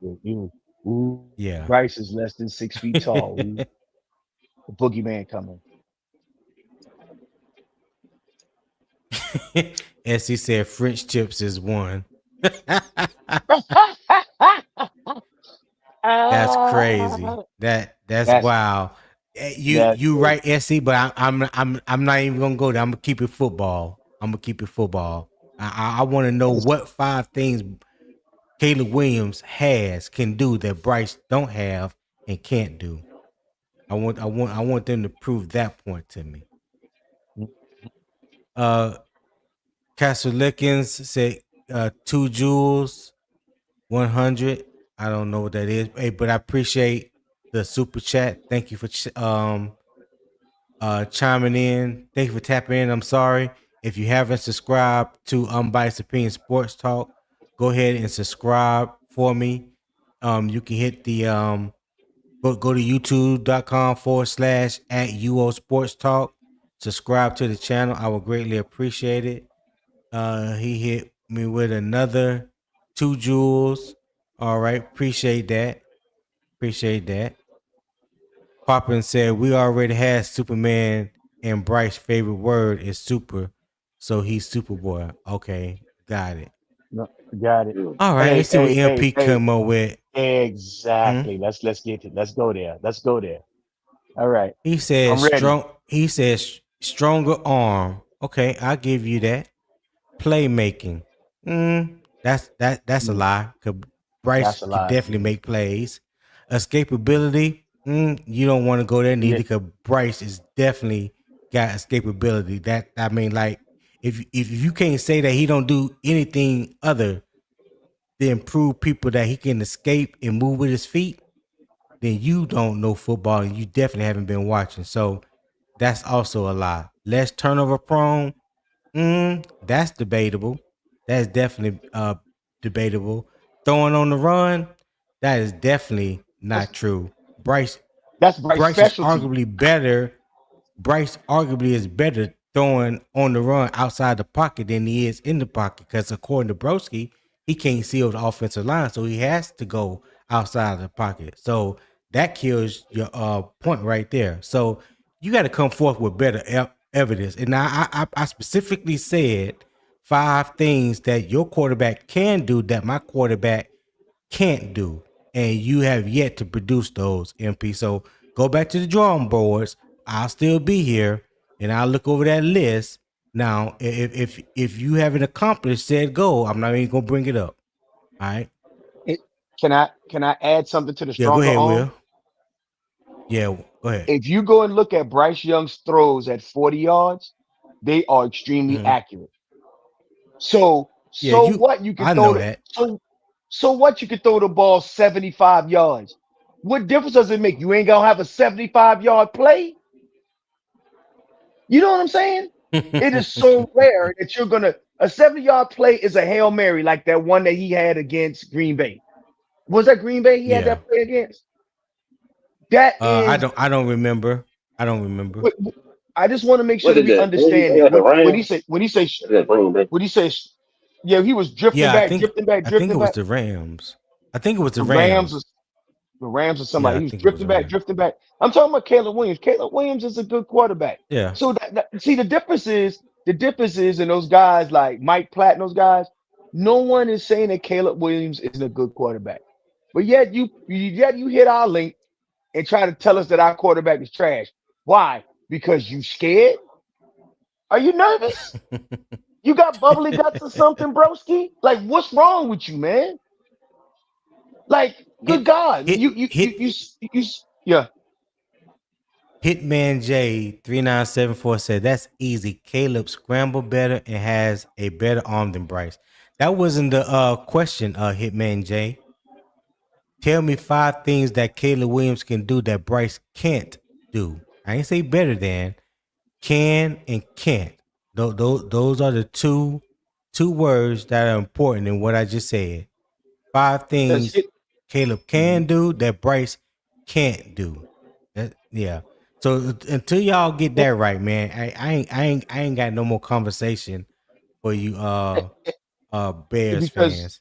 ooh, yeah." Bryce is less than 6 feet tall. Ooh, the boogeyman coming. As he said, French chips is one. That's crazy. Ah, That's that's wow. You that's you crazy. right, SC, but I'm not even gonna go there. I'm gonna keep it football. I'm gonna keep it football. I want to know That's what 5 things Caleb Williams can do that Bryce don't have and can't do. I want them to prove that point to me. Uh Castle Lickens said 2 Joules, 100. I don't know what that is. Hey, but I appreciate the super chat. Thank you for chiming in. Thank you for tapping in. I'm sorry. If you haven't subscribed to Unbiased Opinion Sports Talk, go ahead and subscribe for me. You can hit the go to youtube.com/@UO Sports Talk. Subscribe to the channel. I would greatly appreciate it. He hit me with another 2 Joules. All right. Appreciate that. Appreciate that. Poppin said we already had Superman and Bryce's favorite word is super. So he's Superboy. Okay. Got it. no, got it. Mm. All right. Hey, Let's see what hey, hey, MP hey. come up with. Hmm? Exactly. Let's get it. Let's go there. Let's go there. All right. He says I'm ready. strong. He says stronger arm. Okay, I'll give you that. Playmaking. That's a Mm, lie. 'Cause Bryce that's a can lie definitely too. make plays. Escapability. You don't want to go there neither Yeah, because Bryce is definitely got escapability. That I mean, like if you can't say that he don't do anything other than prove people that he can escape and move with his feet, then you don't know football and you definitely haven't been watching. So that's also a lie. Less turnover prone. That's debatable. That's definitely debatable. Throwing on the run, that is definitely that's not true. Bryce that's Bryce's Bryce is specialty. arguably better. Bryce arguably is better throwing on the run outside the pocket than he is in the pocket because according to Broski, he can't seal the offensive line, so he has to go outside of the pocket. So that kills your point right there. So you got to come forth with better evidence. And I specifically said 5 things that your quarterback can do that my quarterback can't do, and you have yet to produce those, MP. So go back to the drawing boards. I'll still be here, and I'll look over that list. Now, if you haven't accomplished said goal, I'm not even gonna bring it up. All right. It, can I add something to the Yeah, go stronger ahead, arm? Will. Yeah, go ahead. If you go and look at Bryce Young's throws at 40 yards, they are extremely Mhm. accurate. So Yeah, so what you can I throw know the that. so what you can throw the ball 75 yards. What difference does it make? You ain't gonna have a 75-yard play. You know what I'm saying? It is so rare that you're gonna a 70-yard play is a Hail Mary like that one that he had against Green Bay. Was that Green Bay he had Yeah. that play against? That I is don't. I don't remember. I don't remember. I just want to make sure What that did we that? What did he understand say it. at the When he Rams? say when he say What did that bring back? when he says yeah, he was drifting Yeah, I back, think. drifting back, I think it drifting was back. the Rams. I think it was the The Rams Rams. was the Rams or Yeah, somebody. I He was think it was drifting the back, Rams. drifting back. I'm talking about Caleb Williams. Caleb Williams is a good quarterback. Yeah. So see the difference is in those guys like Mike Platt and those guys. No one is saying that Caleb Williams isn't a good quarterback, but yet you hit our link and try to tell us that our quarterback is trash. Why? Because you scared? Are you nervous? You got bubbly guts or something, broski? Like, what's wrong with you, man? Like, good hit God, hit you hit yeah. Hitman J 3974 said that's easy. Caleb scrambled better and has a better arm than Bryce. That wasn't the question, Hitman J. Tell me 5 things that Caleb Williams can do that Bryce can't do. I ain't say better than, can and can't. Those are the two words that are important in what I just said. 5 things Does hit? Caleb can do that Bryce can't do. Yeah. So until y'all get that right, man, I ain't got no more conversation for you Bears Because fans.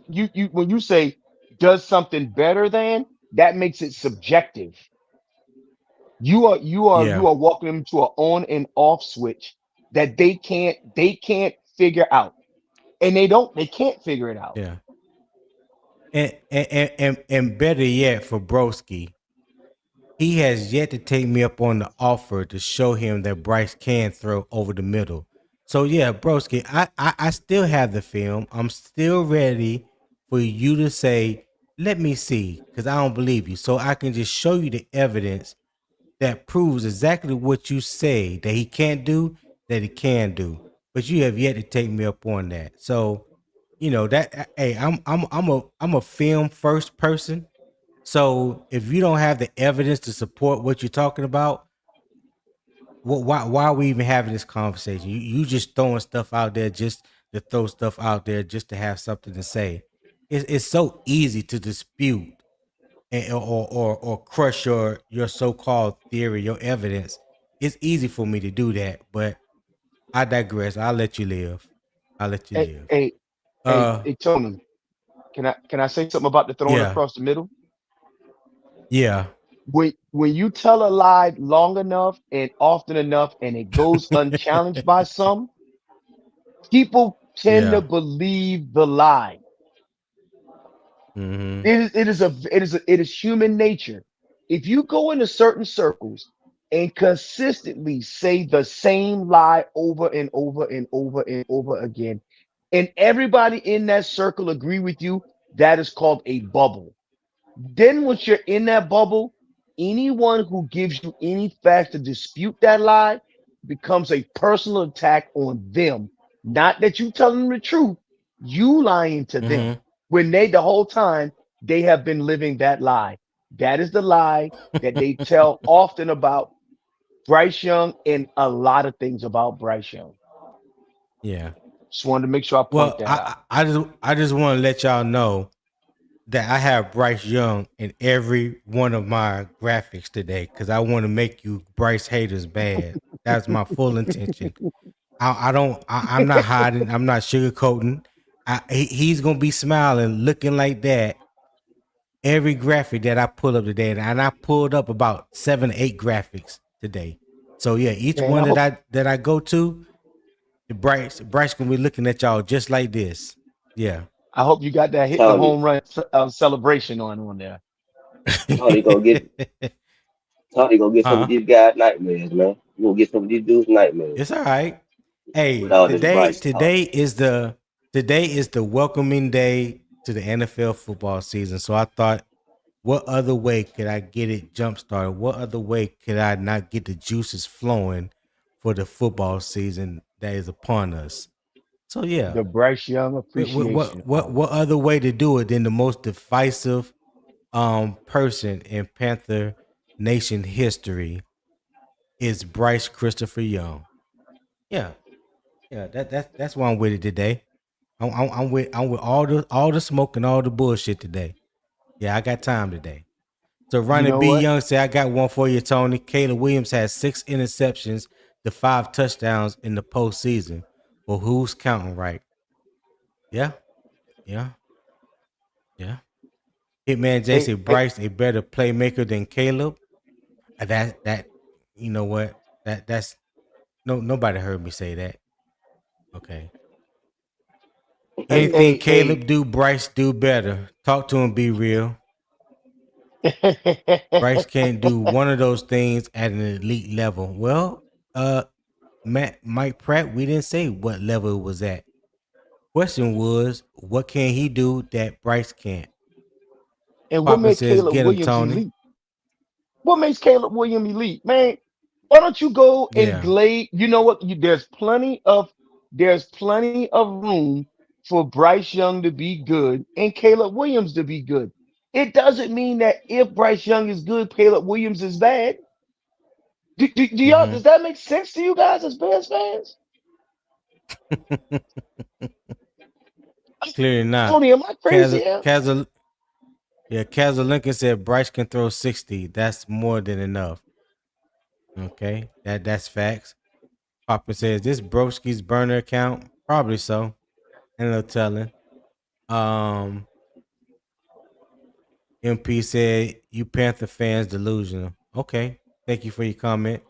you when you say does something better than, that makes it subjective. Yeah. You are walking them to an on and off switch that they can't figure out, and they can't figure it out. Yeah. And better yet for Broski, he has yet to take me up on the offer to show him that Bryce can throw over the middle. So yeah, Broski, I still have the film. I'm still ready for you to say, let me see, because I don't believe you. So I can just show you the evidence that proves exactly what you say that he can't do, that he can do. But you have yet to take me up on that. So, that hey, I'm a film first person. So if you don't have the evidence to support what you're talking about, why are we even having this conversation? You just throwing stuff out there just to throw stuff out there just to have something to say. It's so easy to dispute or crush your so-called theory, your evidence. It's easy for me to do that, but I digress. I'll let you live. I'll let you Hey, live. hey, Uh hey, Tony, can I say something about the throwing yeah. across the middle? Yeah. When you tell a lie long enough and often enough, and it goes unchallenged by some, people tend to Yeah. believe the lie. Mm-hmm. It is human nature. If you go into certain circles and consistently say the same lie over and over and over and over again, and everybody in that circle agree with you, that is called a bubble. Then once you're in that bubble, anyone who gives you any facts to dispute that lie becomes a personal attack on them. Not that you telling them the truth, you lying to them. Mm-hmm. When the whole time they have been living that lie. That is the lie that they tell often about Bryce Young and a lot of things about Bryce Young. Yeah. Just wanted to make sure I point Well, that I out. I I just I just want to let y'all know that I have Bryce Young in every one of my graphics today because I want to make you Bryce haters bad. That's my full intention. I don't. I'm not hiding. I'm not sugarcoating. He's gonna be smiling, looking like that. Every graphic that I pull up today, and I pulled up about 7 or 8 graphics today. So yeah, each Man, one that I go to, Bryce gonna be looking at y'all just like this. Yeah. I hope you got that hitting the Tony, home run celebration on there. Tony gonna get Tony gonna get some of Huh? these guys nightmares, man. You gonna get some of these dudes nightmares It's all right. with Hey, all this today Bryce talk. today is the welcoming day to the NFL football season. So I thought, what other way could I get it jump started? What other way could I not get the juices flowing for the football season that is upon us? So yeah, The Bryce Young Appreciation what Hour. other way to do it than the most divisive person in Panther Nation history is Bryce Christopher Young. Yeah, yeah, that's why I'm with it today. I'm with all the smoke and all the bullshit today. Yeah, I got time today. So You Ronnie know B. what? Young said, I got one for you, Tony. Caleb Williams has 6 interceptions to 5 touchdowns in the postseason. Well, who's counting right? Yeah, yeah, yeah. Hitman J Hey, said hey, Bryce a better playmaker than Caleb. That you know what? That's nobody heard me say that. Okay. hey, Anything hey, Caleb do, Bryce do better. Talk to him, be real. hey. Bryce can't do one of those things at an elite level. Well, Mike Pratt, we didn't say what level it was at. Question was, what can he do that Bryce can't? And what Papa made says, Caleb get him, Williams Tony. elite? What makes Caleb Williams elite, man? Why don't you go and Yeah. glade? You know what? There's plenty of room for Bryce Young to be good and Caleb Williams to be good. It doesn't mean that if Bryce Young is good, Caleb Williams is bad. Do y'all? Mm-hmm. Does that make sense to you guys as Bears fans? Clearly not. Tony, am I crazy Kaz, here? Kaz, yeah, Kaz Lincoln said Bryce can throw 60. That's more than enough. Okay, that's facts. Papa says this Broski's burner account. Probably so. And no telling. Um, MP said you Panther fans delusional. Okay, thank you for your comment.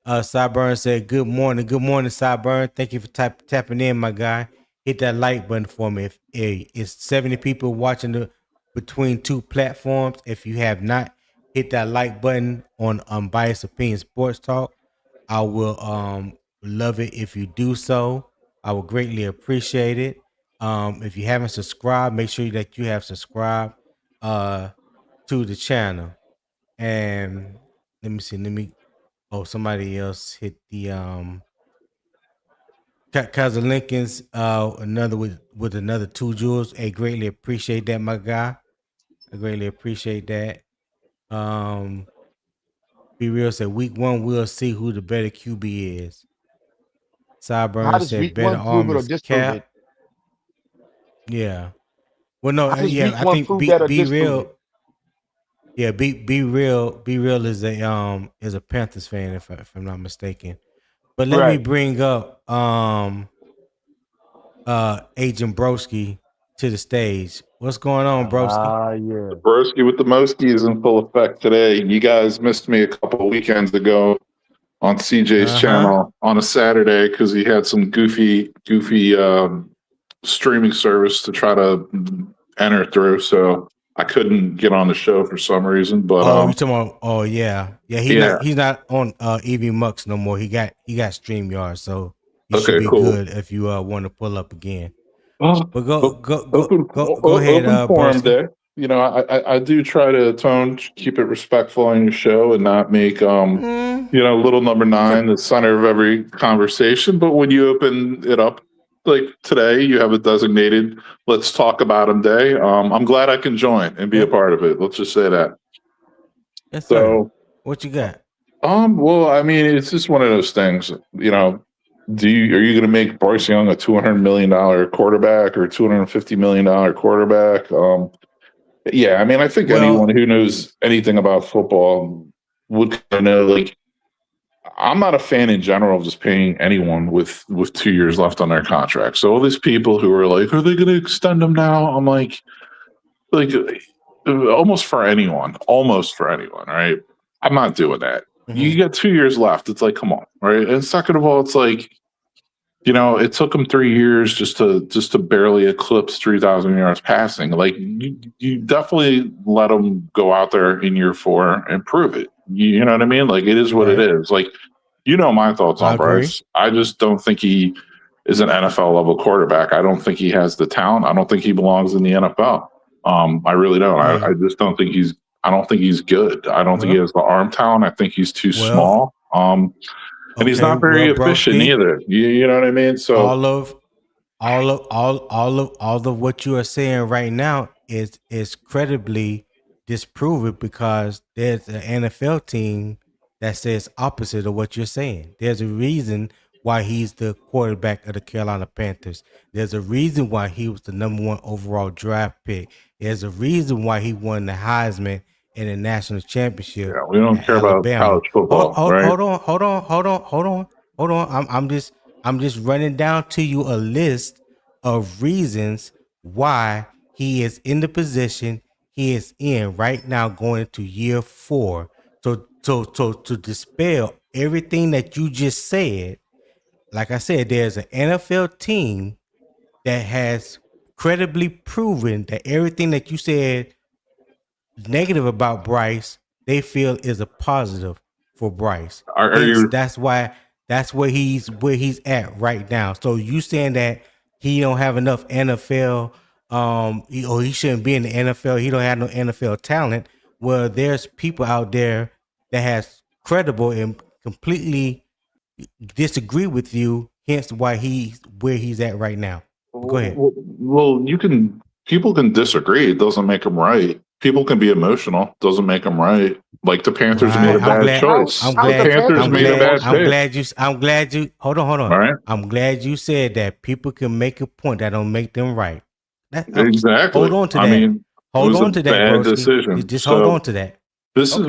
Cyburn said good morning. Good morning, Cyburn. Thank you for tapping in, my guy. Hit that like button for me. If it's 70 people watching between two platforms, if you have not hit that like button on Unbiased Opinion Sports Talk, I will love it if you do so. I would greatly appreciate it. If you haven't subscribed, make sure that you have subscribed to the channel. And let me see. Oh, somebody else hit the Cousin Lincoln's another with another 2 jewels. I greatly appreciate that, my guy. I greatly appreciate that. Um Be real said week 1 we'll see who the better QB is. How Sideburn does said week better one prove arm it or is disprove it? Cap. Yeah. Well, no, How does yeah, week I one think prove that or be disprove real. it? Yeah, be real is a Panthers fan if I'm not mistaken. But let me Right. bring up Agent Broski to the stage. What's going on, Broski? Yeah. Broski with the Moski is in full effect today. You guys missed me a couple of weekends ago on CJ's Uh-huh. channel on a Saturday because he had some goofy streaming service to try to enter through. So I couldn't get on the show for some reason. But Oh, you talking about? Oh, yeah, yeah. yeah, He's not on EV Mux no more. He got StreamYard, so you should okay, be cool. good if you want to pull up again. Well, But go o- go go open go go ahead, open forum Broski. day. You know, I do try to keep it respectful on your show and not make Mm, little number some, nine the center of every conversation. But when you open it up like today, you have a designated "Let's talk about him" day. I'm glad I can join and be a yeah, part of it. Let's just say that. yes, sir. So, What you got? well, I mean, it's just one of those things. Are you going to make Bryce Young a $200 million quarterback or $250 million quarterback? Yeah, I mean, I think anyone Well, who knows anything about football would kind of know. Like, I'm not a fan in general of just paying anyone with 2 years left on their contract. So all these people who are like, are they going to extend them now? I'm like almost for anyone, right? I'm not doing that. You mhm. get 2 years left. It's like, come on, right? And second of all, it's like, it took him 3 years just to barely eclipse 3,000 yards passing. Like you definitely let him go out there in year 4 and prove it. You know what I mean? Like it is what it Right. is. Like my thoughts I on agree. Bryce. I just don't think he is an NFL level quarterback. I don't think he has the talent. I don't think he belongs in the NFL. I really don't. I Mm. just don't think he's. I don't think he's good. I don't think he Well, has the arm talent. I think he's too well, small. And he's okay. not Well, very efficient Broski, either. You know what I mean? So all of all of what you are saying right now is credibly disproven because there's an NFL team that says opposite of what you're saying. There's a reason why he's the quarterback of the Carolina Panthers. There's a reason why he was the number 1 overall draft pick. There's a reason why he won the Heisman in the national championship yeah, we don't at care about Alabama. college football, right? Hold on. I'm just running down to you a list of reasons why he is in the position he is in right now, going into year 4. So to dispel everything that you just said, like I said, there's an NFL team that has credibly proven that everything that you said negative about Bryce, they feel is a positive for Bryce. Are Hence, you? that's where he's at right now. So you saying that he don't have enough NFL, or he shouldn't be in the NFL. He don't have no NFL talent. Well, there's people out there that has credible and completely disagree with you, hence why he's where he's at right now. But go ahead. Well, people can disagree. It doesn't make them right. People can be emotional. Doesn't make them right. Like the Panthers made a bad choice. The Panthers made a bad pick. I'm glad you. Hold on. All right. I'm glad you said that people can make a point that don't make them right. Exactly. Hold on to that. I mean, hold on to that, bad broski. decision. Just hold on to that. This is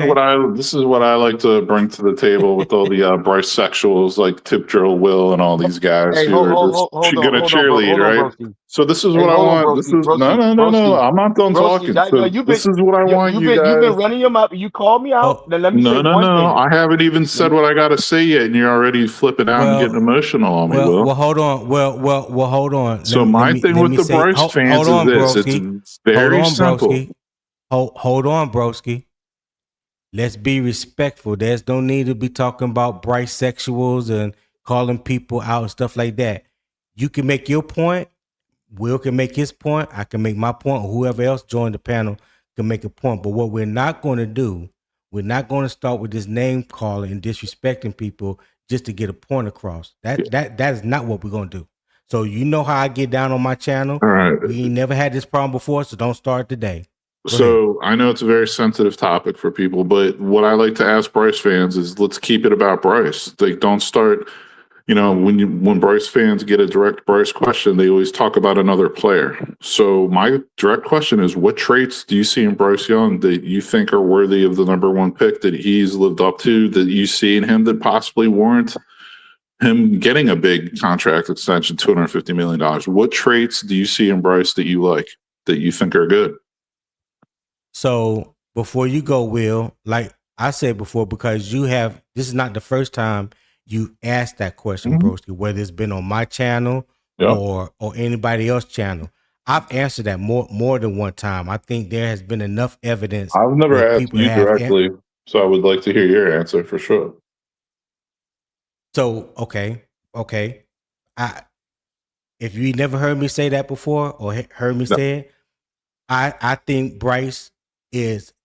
what I like to bring to the table with all the Bryce sexuals like Tip Drill Will and all these guys who are just going to cheerlead, right? So this is what I want. This is no. I'm not done talking. So this is what I want you guys. You've been running your mouth. You called me out. Then let me say one thing. I haven't even said what I got to say yet, and you're already flipping out and getting emotional on me. Well, hold on. Well, hold on. So my thing with the Bryce fans is this: it's very simple. Hold on, broski. Let's be respectful. There's no need to be talking about Bryce sexuals and calling people out and stuff like that. You can make your point. Will can make his point. I can make my point. Or whoever else joined the panel can make a point. But what we're not going to do, we're not going to start with this name calling and disrespecting people just to get a point across. That is not what we're going to do. So you know how I get down on my channel. All right. We ain't never had this problem before, so don't start today. So I know it's a very sensitive topic for people, but what I like to ask Bryce fans is let's keep it about Bryce. Like, don't start, when Bryce fans get a direct Bryce question, they always talk about another player. So my direct question is, what traits do you see in Bryce Young that you think are worthy of the number one pick that he's lived up to, that you see in him that possibly warrant him getting a big contract extension, $250 million? What traits do you see in Bryce that you like, that you think are good? So before you go, Will, like I said before, because this is not the first time you asked that question, broski, whether it's been on my channel or anybody else's channel. I've answered that more than one time. I think there has been enough evidence. I've never asked you directly, so I would like to hear your answer for sure. So, okay. If you never heard me say that before or heard me say it, I think Bryce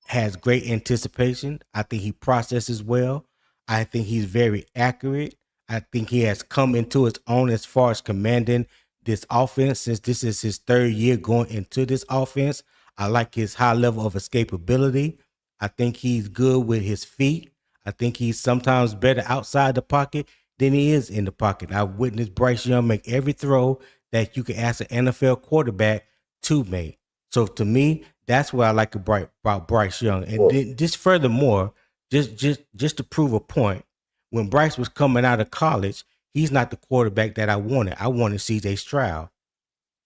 has great anticipation. I think he processes well. I think he's very accurate. I think he has come into his own as far as commanding this offense since this is his third year going into this offense. I like his high level of escapability. I think he's good with his feet. I think he's sometimes better outside the pocket than he is in the pocket. I've witnessed Bryce Young make every throw that you can ask an NFL quarterback to make. So to me, that's what I like about Bryce Young. And then just furthermore, just to prove a point, when Bryce was coming out of college, he's not the quarterback that I wanted. I wanted C.J. Stroud.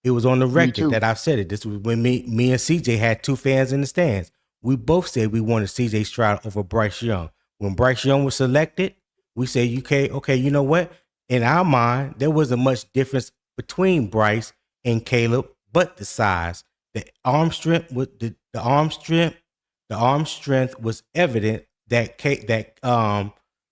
It was on the record that I've said it. This was when me and C.J. had two fans in the stands. We both said we wanted C.J. Stroud over Bryce Young. When Bryce Young was selected, we said, okay, you know what? In our mind, there wasn't much difference between Bryce and Caleb, but the size. The arm strength was evident that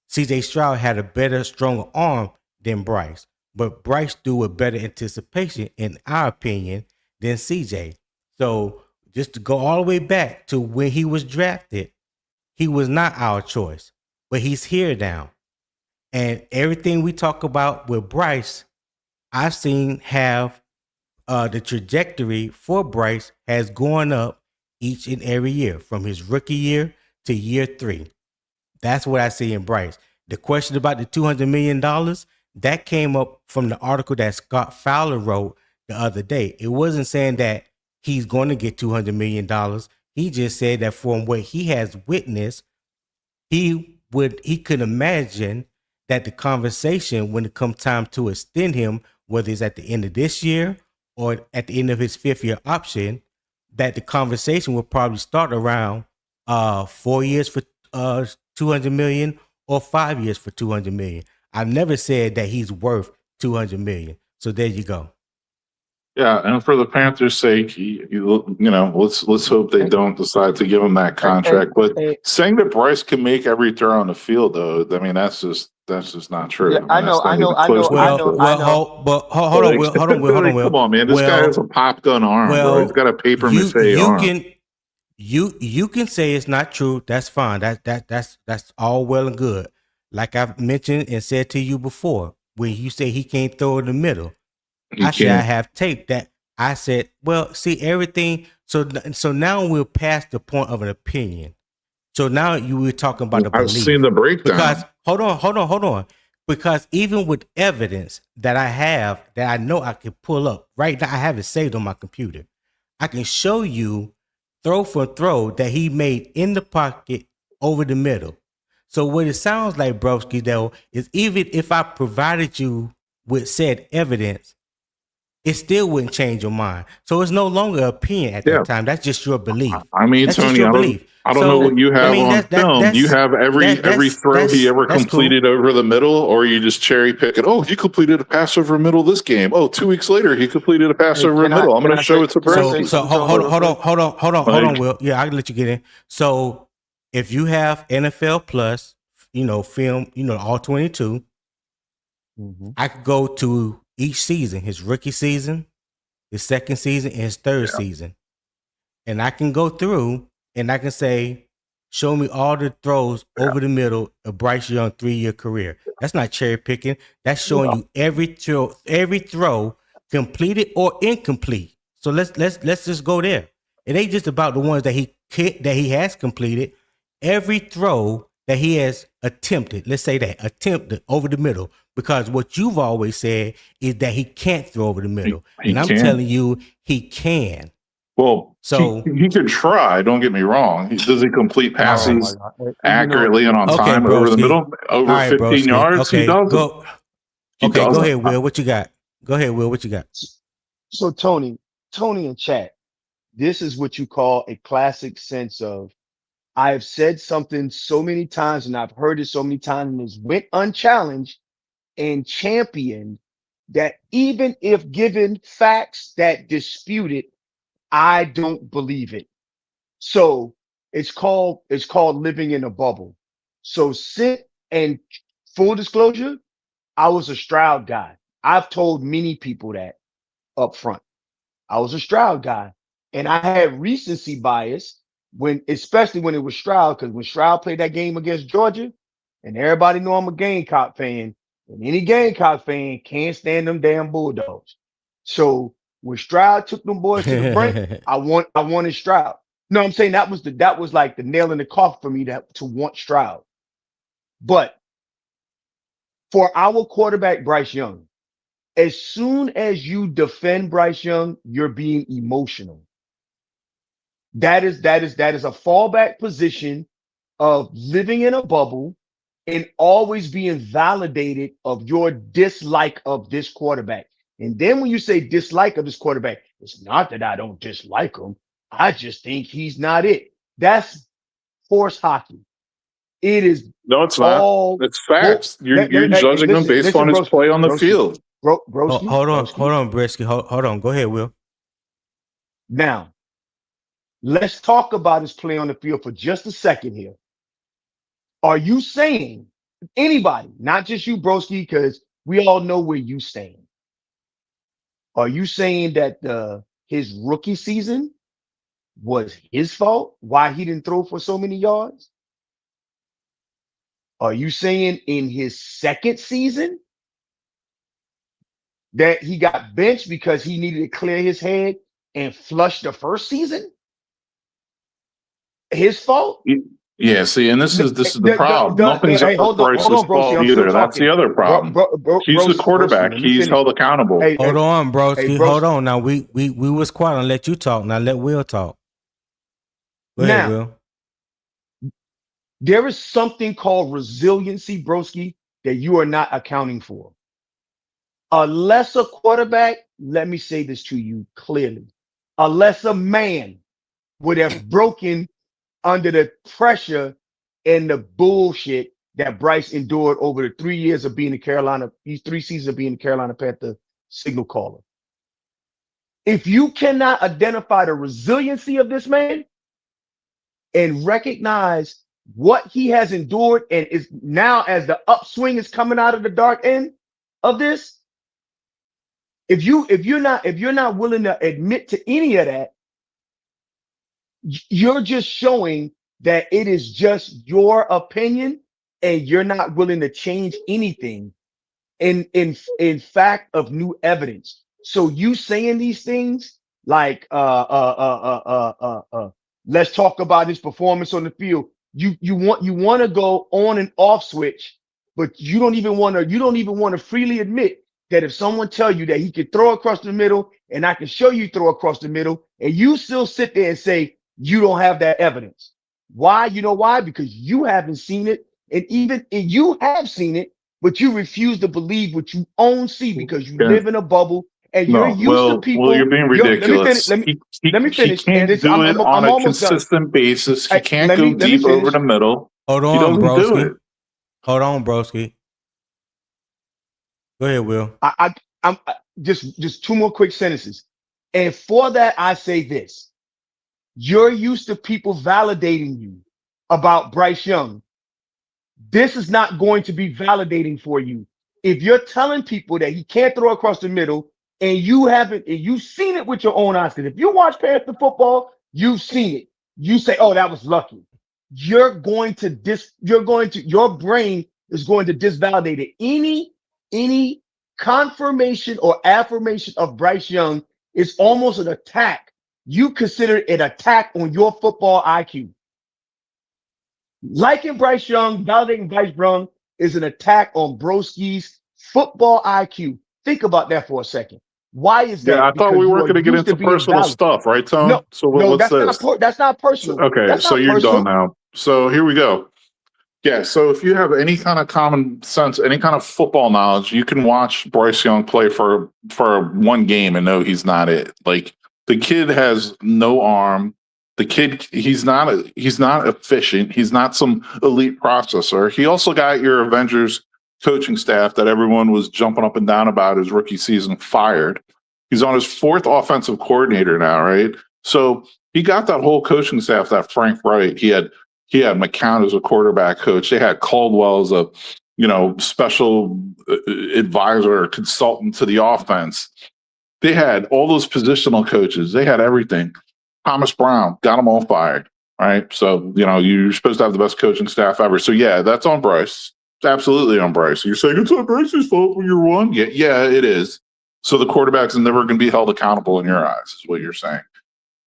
C.J. Stroud had a better, stronger arm than Bryce, but Bryce threw with better anticipation, in our opinion, than C.J. So just to go all the way back to when he was drafted, he was not our choice, but he's here now, and everything we talk about with Bryce, I've seen have. The trajectory for Bryce has gone up each and every year from his rookie year to year 3. That's what I see in Bryce. The question about the $200 million, that came up from the article that Scott Fowler wrote the other day. It wasn't saying that he's going to get $200 million. He just said that from what he has witnessed, he could imagine that the conversation when it comes time to extend him, whether it's at the end of this year or at the end of his 5th year option, that the conversation will probably start around 4 years for $200 million or 5 years for $200 million. I've never said that he's worth $200 million. So there you go. Yeah, and for the Panthers' sake, let's hope they don't decide to give him that contract. But saying that Bryce can make every throw on the field, though, I mean that's just not true. Yeah, I know. But hold on, Will. Come on, man. This guy has a pop gun arm, bro. He's got a paper mache arm. You can say it's not true. That's fine. That's all well and good. Like I've mentioned and said to you before, when you say he can't throw in the middle, He I said I can't. have tape that I said, well, see everything. So now we're past the point of an opinion. So now you were talking about a I've seen belief. the breakdown. Because hold on. Because even with evidence that I have that I know I can pull up right now, I have it saved on my computer. I can show you throw for throw that he made in the pocket over the middle. So what it sounds like, Broski, though, is even if I provided you with said evidence, it still wouldn't change your mind. So it's no longer an opinion at Yeah. that time. That's just your belief. I mean, That's just Tony, your belief. I don't know what So you I have mean on film. You have every throw he ever that's cool. completed over the middle, or you just cherry pick it. Oh, he completed a pass over the middle this game. Oh, 2 weeks later he completed a pass Hey, over the middle. I'm going to show it to can I So say Brisky. so something, Tony, real quick? hold on, Like, Will. Yeah, I'll let you get in. So if you have NFL Plus, film, all 22, I could go to each season, his rookie season, his second season, and his third yeah, season. And I can go through and I can say, show me all the throws over the middle of Bryce Young 3-year career. That's not cherry picking. That's showing no, you every throw, completed or incomplete. So let's just go there. It ain't just about the ones that he has completed. Every throw that he has attempted, let's say that attempted over the middle, because what you've always said is that he can't throw over the middle, he and I'm can. telling you he can. Well, So he could try. Don't get me wrong. Does he complete Oh my passes God. accurately and on okay, time over the broski. middle? All Over right, 15 broski. yards? He Okay, doesn't. go. He Okay, go doesn't. ahead, Will. What you got? Go ahead, Will. What you got? So Tony in chat, this is what you call a classic sense of I have said something so many times and I've heard it so many times and it's went unchallenged and championed that even if given facts that dispute it, I don't believe it. So it's called living in a bubble. So sit and full disclosure, I was a Stroud guy. I've told many people that up front. I was a Stroud guy. And I had recency bias especially when it was Stroud, because when Stroud played that game against Georgia, and everybody know I'm a Gamecock fan, and any Gamecock fan can't stand them damn Bulldogs. So when Stroud took them boys to the brink, I wanted Stroud. No, I'm saying that was like the nail in the coffin for me to want Stroud. But for our quarterback, Bryce Young, as soon as you defend Bryce Young, you're being emotional. That is a fallback position of living in a bubble and always being validated of your dislike of this quarterback. And then when you say dislike of this quarterback, it's not that I don't dislike him. I just think he's not it. That's force hockey. It is No, it's not. all It's well. facts. You're Hey, judging him based on his play on the field. Broski. Hold on, Brisky. Hold on. Go ahead, Will. Now, let's talk about his play on the field for just a second here. Are you saying anybody, not just you, Broski, because we all know where you stand? Are you saying that his rookie season was his fault? Why he didn't throw for so many yards? Are you saying in his second season that he got benched because he needed to clear his head and flush the first season? His fault? Yeah, see, and this is the problem. Nothing's Hey, ever hold Bryce's on, Broski. fault I'm still either. That's the talking. other problem. He's the Broski, quarterback. let me He's finish. held accountable. Hey, Hold on, hey, broski. Hold bros. on. Now we was quiet and let you talk. Now let Will talk. Go ahead, Now, Will. there is something called resiliency, Broski, that you are not accounting for. A lesser quarterback, let me say this to you clearly. A lesser man would have broken under the pressure and the bullshit that Bryce endured over the 3 years of being these 3 seasons of being the Carolina Panther signal caller. If you cannot identify the resiliency of this man and recognize what he has endured and is now as the upswing is coming out of the dark end of this, if you're not willing to admit to any of that, You're just showing that it is just your opinion and you're not willing to change anything in fact of new evidence. So you saying these things like let's talk about his performance on the field. You want to go on and off switch, but you don't even want to freely admit that if someone tell you that he can throw across the middle and I can show you throw across the middle, and you still sit there and say you don't have that evidence. Why? You know why? Because you haven't seen it, and even if you have seen it, but you refuse to believe what you own see because you Yeah. live in a bubble and you're No, used to well, you're people. being Let me finish. ridiculous. Let me He finish. And can't this, do it on I'm a almost done. consistent basis. He Hey, can't let go me deep over finish. the middle. Hold He on, doesn't do broski. it. Hold on, broski. Go ahead, Will. I'm just two more quick sentences. And for that, I say this: you're used to people validating you about Bryce Young. This is not going to be validating for you. If you're telling people that he can't throw across the middle and you haven't, and you've seen it with your own eyes, because if you watch Panther football, you've seen it. You say, oh, that was lucky. Your brain is going to disvalidate it. Any confirmation or affirmation of Bryce Young is almost an attack. You consider it an attack on your football IQ. Liking Bryce Young, validating Bryce Young is an attack on Broski's football IQ. Think about that for a second. Why is Yeah, I that? thought Because we you weren't are going to get used to into being personal valid. stuff, right, Tone? No, So no, what's this? that's not So, personal. okay, That's so not you're done personal. now. So here we go. Yeah, so if you have any kind of common sense, any kind of football knowledge, you can watch Bryce Young play for one game and know he's not it. Like the kid has no arm. The kid, he's not efficient. He's not some elite processor. He also got your Avengers coaching staff that everyone was jumping up and down about his rookie season fired. He's on his fourth offensive coordinator now, right? So he got that whole coaching staff, that Frank Wright. He had McCown as a quarterback coach. They had Caldwell as a, special advisor or consultant to the offense. They had all those positional coaches. They had everything. Thomas Brown got them all fired. Right. So, you're supposed to have the best coaching staff ever. So, yeah, that's on Bryce. It's absolutely on Bryce. You're saying it's on Bryce's fault when you're one? Yeah, it is. So the quarterback's never going to be held accountable in your eyes, is what you're saying.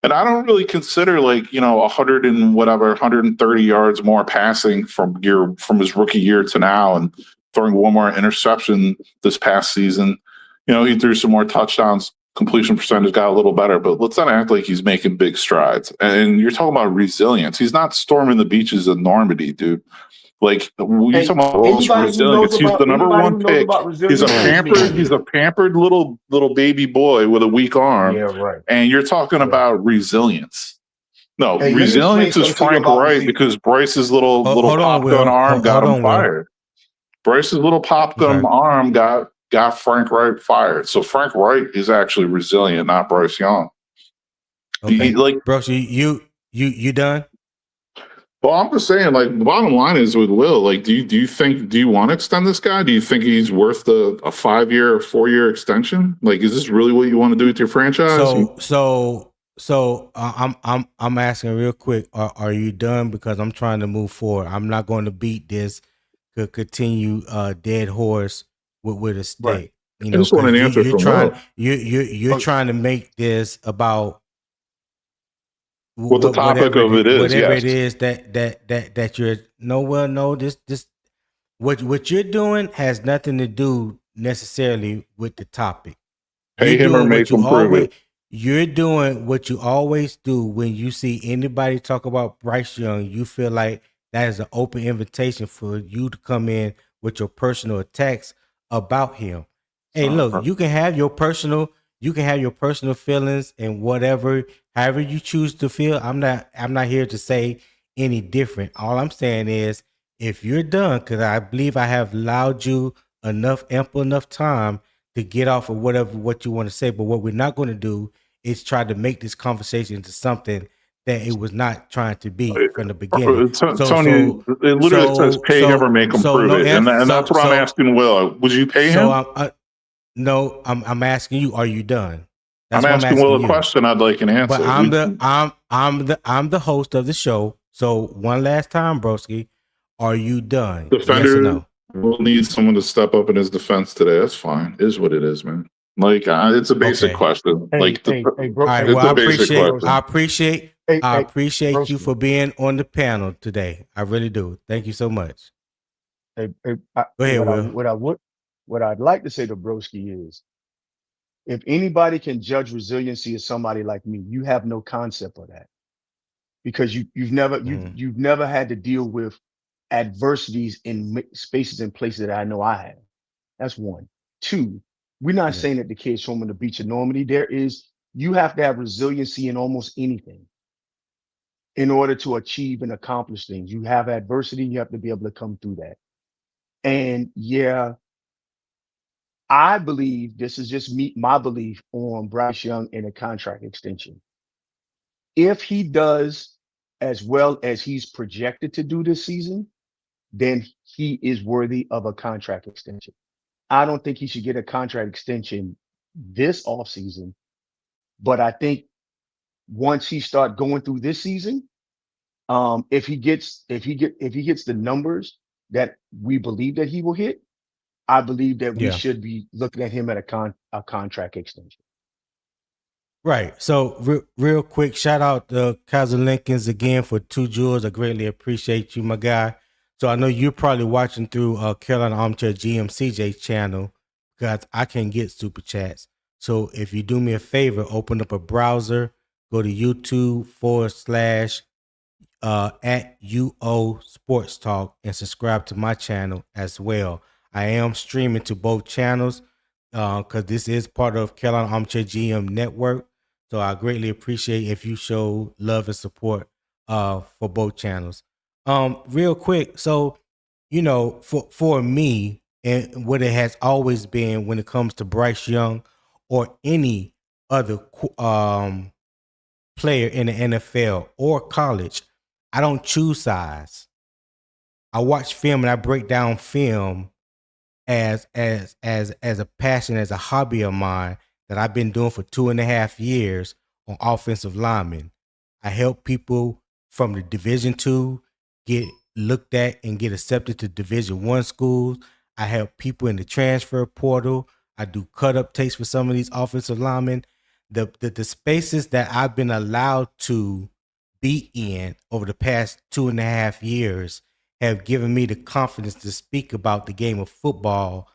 And I don't really consider 100 and whatever, 130 yards more passing from his rookie year to now, and throwing one more interception this past season. He threw some more touchdowns. Completion percentage got a little better, but let's not act like he's making big strides. And you're talking about resilience. He's not storming the beaches of Normandy, dude. Like you're And talking about resilience. He's the number anybody one who knows pick. about He's a resilience is me. pampered little baby boy with a weak arm. Yeah, right. And you're talking Yeah. about resilience. No, Hey, let me explain resilience is something to you Frank about Wright resilience. because Bryce's little Hold on, pop gun Will. arm got Hold him on, Will. fired. Bryce's little pop gun Okay. arm got Frank Wright fired. So Frank Wright is actually resilient, not Bryce Young. Okay. Bro, so you done? Well, I'm just saying, the bottom line is with Will, do you want to extend this guy? Do you think he's worth a 5-year, 4-year extension? Is this really what you want to do with your franchise? So I'm asking real quick, are you done? Because I'm trying to move forward. I'm not going to beat this, could continue dead horse with a stick. I just want an answer from Will. You're trying to make this about what the topic of it is. Whatever yes. it is that you're this what you're doing has nothing to do necessarily with the topic. Pay him or make him prove it. You're doing what you always do when you see anybody talk about Bryce Young. You feel like that is an open invitation for you to come in with your personal attacks about him. Hey, look, you can have your personal feelings and whatever, however you choose to feel. I'm not here to say any different. All I'm saying is, if you're done, because I believe I have allowed you ample enough time to get off of what you want to say. But what we're not going to do is try to make this conversation into something that it was not trying to be from the beginning. Tony, it literally says pay him or make him prove it. And that's what I'm asking Will. Would you pay him? No, I'm asking you, are you done? I'm That's what I'm asking Will asking a you. question. I'd like an answer. But I'm the host of the show. So one last time, broski, are you done? Yes or Defender no? will need someone to step up in his defense today. That's fine. Is what it is, man. Like it's a basic Okay. question. Hey, Like hey, bro, All right. hey, Well, it's a broski, basic hey, question. hey, I hey, appreciate you broski, for being on the panel today. I really do. Thank you so much. Go ahead, Will. what I'd like to say to broski is, if anybody can judge resiliency as somebody like me, you have no concept of that because Mhm. you've never had to deal with adversities in spaces and places that I know I have. That's one. Two, we're not Yeah. saying that the kids home on the beach of Normandy. You have to have resiliency in almost anything in order to achieve and accomplish things. You have adversity, you have to be able to come through that. And yeah, I believe this is just my belief on Bryce Young in a contract extension. If he does as well as he's projected to do this season, then he is worthy of a contract extension. I don't think he should get a contract extension this offseason, but I think once he start going through this season, if he gets the numbers that we believe that he will hit, I believe that we Yeah. should be looking at him at a contract extension. Right. So real quick, shout out to Kaiser Lincolns again for 2 jewels. I greatly appreciate you, my guy. So I know you're probably watching through Carolina Armchair GM channel because I can get super chats. So if you do me a favor, open up a browser, go to YouTube at UO Sports Talk and subscribe to my channel as well. I am streaming to both channels because this is part of Carolina Armchair GM Network. So I greatly appreciate if you show love and support for both channels. Real quick, so for me and what it has always been when it comes to Bryce Young or any other player in the NFL or college, I don't choose size. I watch film and I break down film as a passion, as a hobby of mine that I've been doing for 2.5 years on offensive linemen. I help people from the Division 2 get looked at and get accepted to Division 1 schools. I help people in the transfer portal. I do cut up tapes for some of these offensive linemen. The spaces that I've been allowed to be in over the past 2.5 years have given me the confidence to speak about the game of football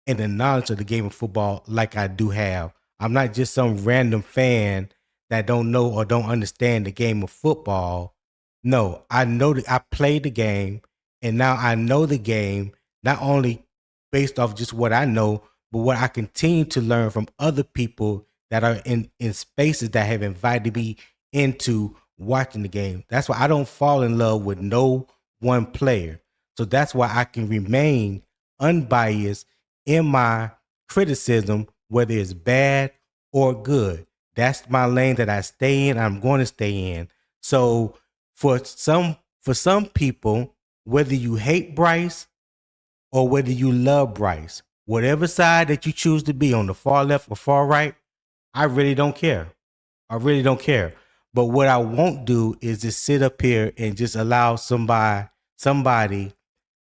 and the knowledge of the game of football like I do have. I'm not just some random fan that don't know or don't understand the game of football. No, I know that I played the game and now I know the game not only based off just what I know, but what I continue to learn from other people that are in spaces that have invited me into watching the game. That's why I don't fall in love with no one player. So that's why I can remain unbiased in my criticism, whether it's bad or good. That's my lane that I stay in. I'm going to stay in. So for some people, whether you hate Bryce or whether you love Bryce, whatever side that you choose to be on, the far left or far right, I really don't care. I really don't care. But what I won't do is just sit up here and just allow somebody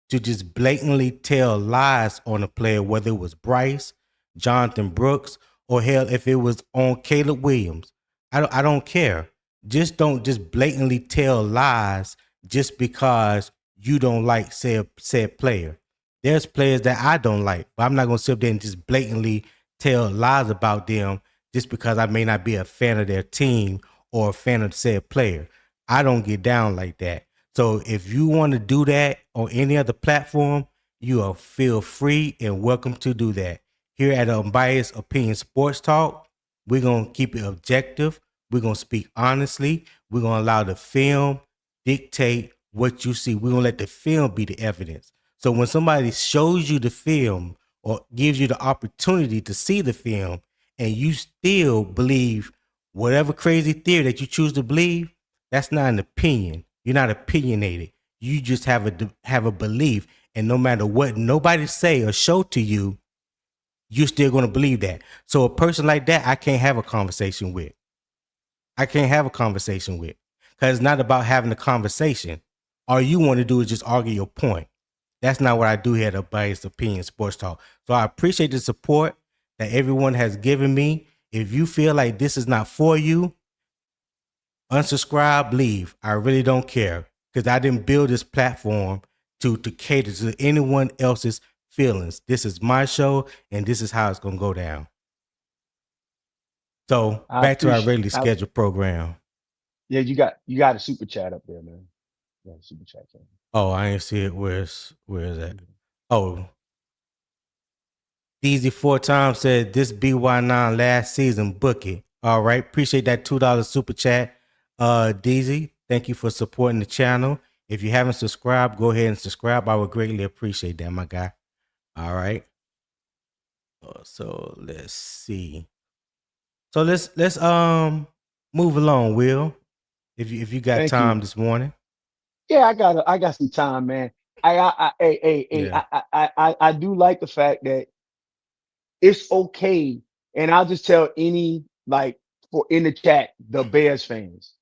to just blatantly tell lies on a player, whether it was Bryce, Jonathan Brooks, or hell, if it was on Caleb Williams. I don't care. Just don't just blatantly tell lies just because you don't like said player. There's players that I don't like, but I'm not gonna sit there and just blatantly tell lies about them just because I may not be a fan of their team or a fan of said player. I don't get down like that. So if you want to do that on any other platform, you are feel free and welcome to do that. Here at Unbiased Opinion Sports Talk, we're gonna keep it objective. We're gonna speak honestly. We're gonna allow the film dictate what you see. We're gonna let the film be the evidence. So when somebody shows you the film or gives you the opportunity to see the film and you still believe whatever crazy theory that you choose to believe, that's not an opinion. You're not opinionated. You just have a belief, and no matter what nobody say or show to you, you're still going to believe that. So a person like that, I can't have a conversation with. Because it's not about having a conversation. All you want to do is just argue your point. That's not what I do here at Biased Opinion Sports Talk. So I appreciate the support that everyone has given me. If you feel like this is not for you, unsubscribe, leave. I really don't care because I didn't build this platform to cater to anyone else's feelings. This is my show, and this is how it's going to go down. So back to our regularly scheduled program. Yeah, you got a super chat up there, man. Yeah, super chat. Oh, I ain't see it. Where is that? Oh, Deezy 4 times said this BY9 last season. Book it. All right. Appreciate that $2 super chat. Deezy, thank you for supporting the channel. If you haven't subscribed, go ahead and subscribe. I would greatly appreciate that, my guy. All right. So let's see. So let's move along, Will. If you got Thank time you. this morning. Yeah, I got some time, man. I do like the fact that it's okay, and I'll just tell any like for in the chat, the Bears fans,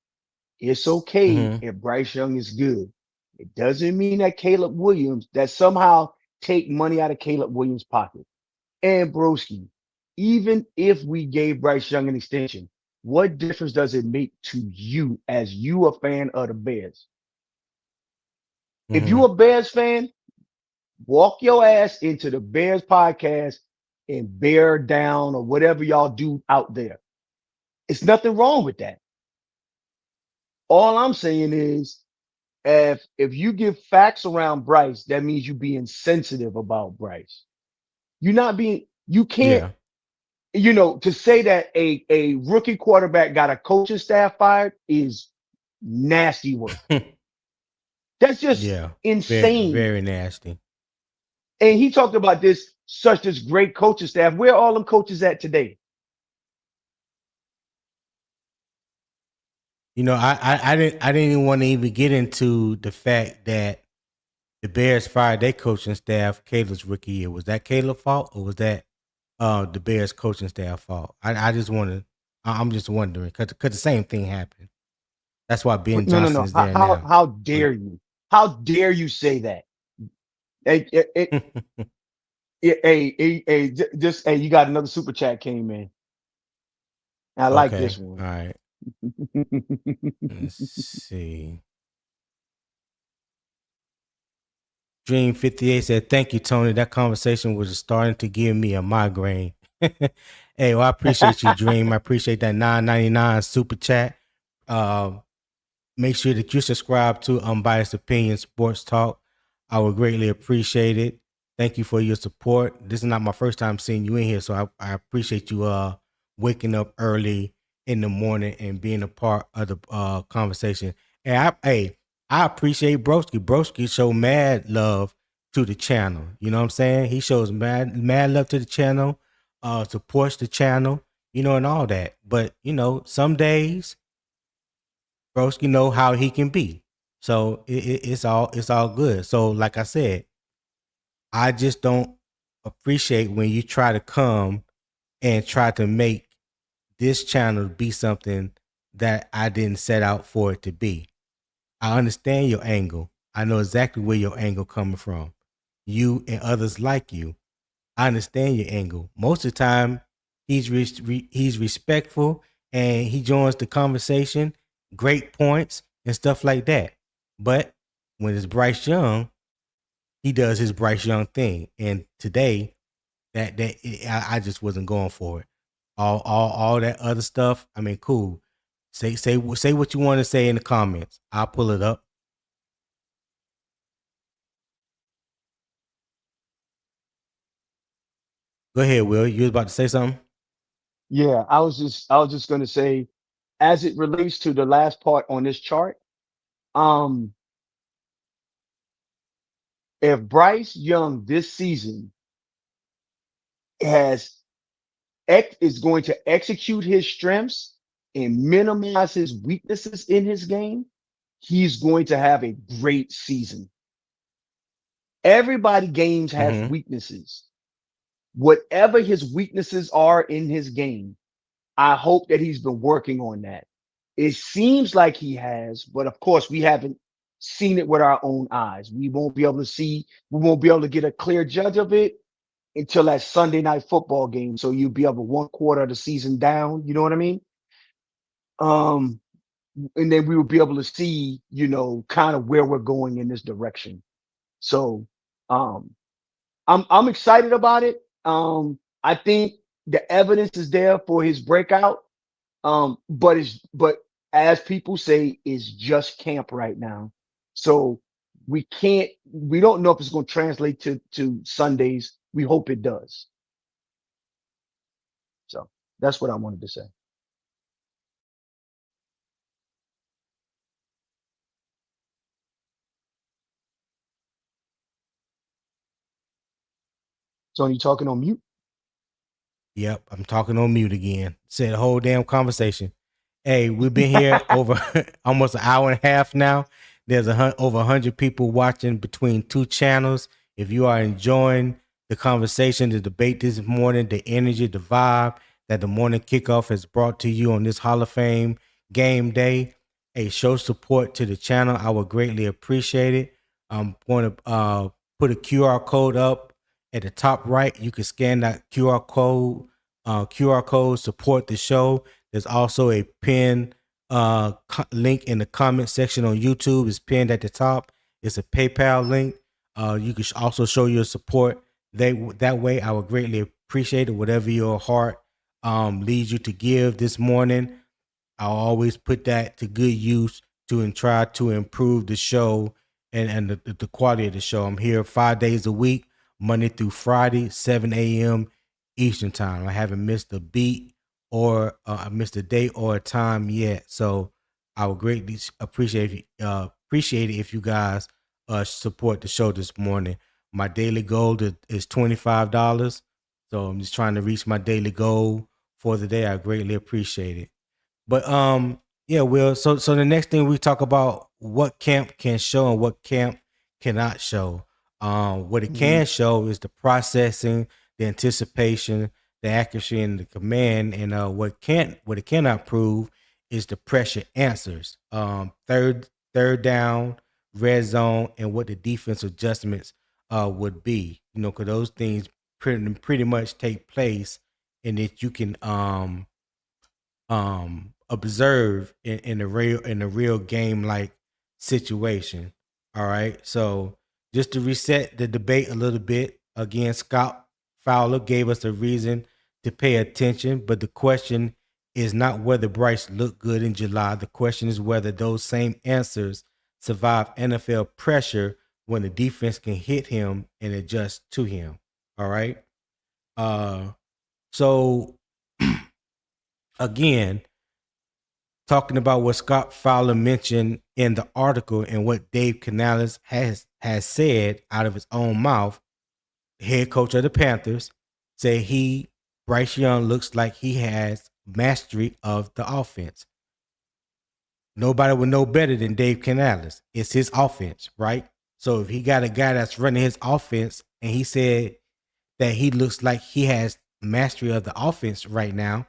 it's okay Mm-hmm. if Bryce Young is good. It doesn't mean that Caleb Williams that somehow take money out of Caleb Williams' pocket. And Broski, even if we gave Bryce Young an extension, what difference does it make to you as you a fan of the Bears? If Mm-hmm. you a Bears fan, walk your ass into the Bears podcast and bear down or whatever y'all do out there. It's nothing wrong with that. All I'm saying is if you give facts around Bryce, that means you being sensitive about Bryce. You're not being you can't, Yeah. to say that a rookie quarterback got a coaching staff fired is nasty work. That's just Yeah. Very, insane. very nasty. And he talked about this great coaching staff. Where are all them coaches at today? I didn't even want to even get into the fact that the Bears fired their coaching staff Caleb's rookie year. Was that Caleb's fault or was that the Bears coaching staff fault? I just want to. I'm just wondering because the same thing happened. That's why Ben No, no, Johnson no. is there now. How But dare you? How dare you say that? Just you got another super chat came in. I like okay, this all one. right. Let's see. Dream 58 said, "Thank you, Tony. That conversation was starting to give me a migraine." Hey, well, I appreciate you, Dream. I appreciate that $9.99 super chat. Uh, Make sure that you subscribe to Unbiased Opinion Sports Talk. I would greatly appreciate it. Thank you for your support. This is not my first time seeing you in here, so I appreciate you waking up early in the morning and being a part of the conversation. And I appreciate Broski. Broski showed mad love to the channel. You know what I'm saying? He shows mad love to the channel, supports the channel, and all that. But some days Broski know how he can be. So it's all good. So like I said, I just don't appreciate when you try to come and try to make this channel be something that I didn't set out for it to be. I understand your angle. I know exactly where your angle coming from. You and others like you. I understand your angle. Most of the time, he's respectful and he joins the conversation, great points and stuff like that. But when it's Bryce Young, he does his Bryce Young thing. And today, I just wasn't going for it. All that other stuff. I mean, cool. Say what you want to say in the comments. I'll pull it up. Go ahead, Will. You was about to say something? Yeah, I was just gonna say, as it relates to the last part on this chart, um, if Bryce Young this season has is going to execute his strengths and minimize his weaknesses in his game, he's going to have a great season. Everybody games has Mm-hmm. weaknesses. whatever his weaknesses are in his game, I hope that he's been working on that. It seems like he has, but of course, we haven't seen it with our own eyes. We won't be able to get a clear judge of it until that Sunday night football game. So you'll be able one quarter of the season down. You know what I mean? Um, and then we will be able to see, kind of where we're going in this direction. So, um, I'm excited about it. I think the evidence is there for his breakout. But as people say, it's just camp right now. So we don't know if it's going to translate to Sundays. We hope it does. So that's what I wanted to say. Tony, you talking on mute? Yep, I'm talking on mute again. Said the whole damn conversation. Hey, we've been here over almost an hour and a half now. There's over 100 people watching between two channels. If you are enjoying the conversation, the debate this morning, the energy, the vibe that the morning kickoff has brought to you on this Hall of Fame game day, show support to the channel. I would greatly appreciate it. I'm going to put a QR code up at the top right. You can scan that QR code, support the show. There's also a pin link in the comment section on YouTube. It's pinned at the top. It's a PayPal link. You can also show your support. That way, I would greatly appreciate it. Whatever your heart leads you to give this morning, I'll always put that to good use and try to improve the show and the quality of the show. I'm here 5 days a week, Monday through Friday, 7 a.m. Eastern time. I haven't missed a beat or I missed a day or a time yet. So I would greatly appreciate it if you guys support the show this morning. My daily goal is $25. So I'm just trying to reach my daily goal for the day. I greatly appreciate it. But yeah, Will. So the next thing we talk about what camp can show and what camp cannot show. What it can show is the processing, the anticipation, the accuracy, and the command. And what it cannot prove is the pressure answers. Third down, red zone, and what the defense adjustments would be. Because those things pretty much take place, and that you can observe in a real game like situation. All right. So just to reset the debate a little bit, again, Scott Fowler gave us a reason to pay attention, but the question is not whether Bryce looked good in July. The question is whether those same answers survive NFL pressure when the defense can hit him and adjust to him. All right. So again, talking about what Scott Fowler mentioned in the article and what Dave Canales has said out of his own mouth, head coach of the Panthers, said Bryce Young looks like he has mastery of the offense. Nobody would know better than Dave Canales. It's his offense, right? So if he got a guy that's running his offense and he said that he looks like he has mastery of the offense right now,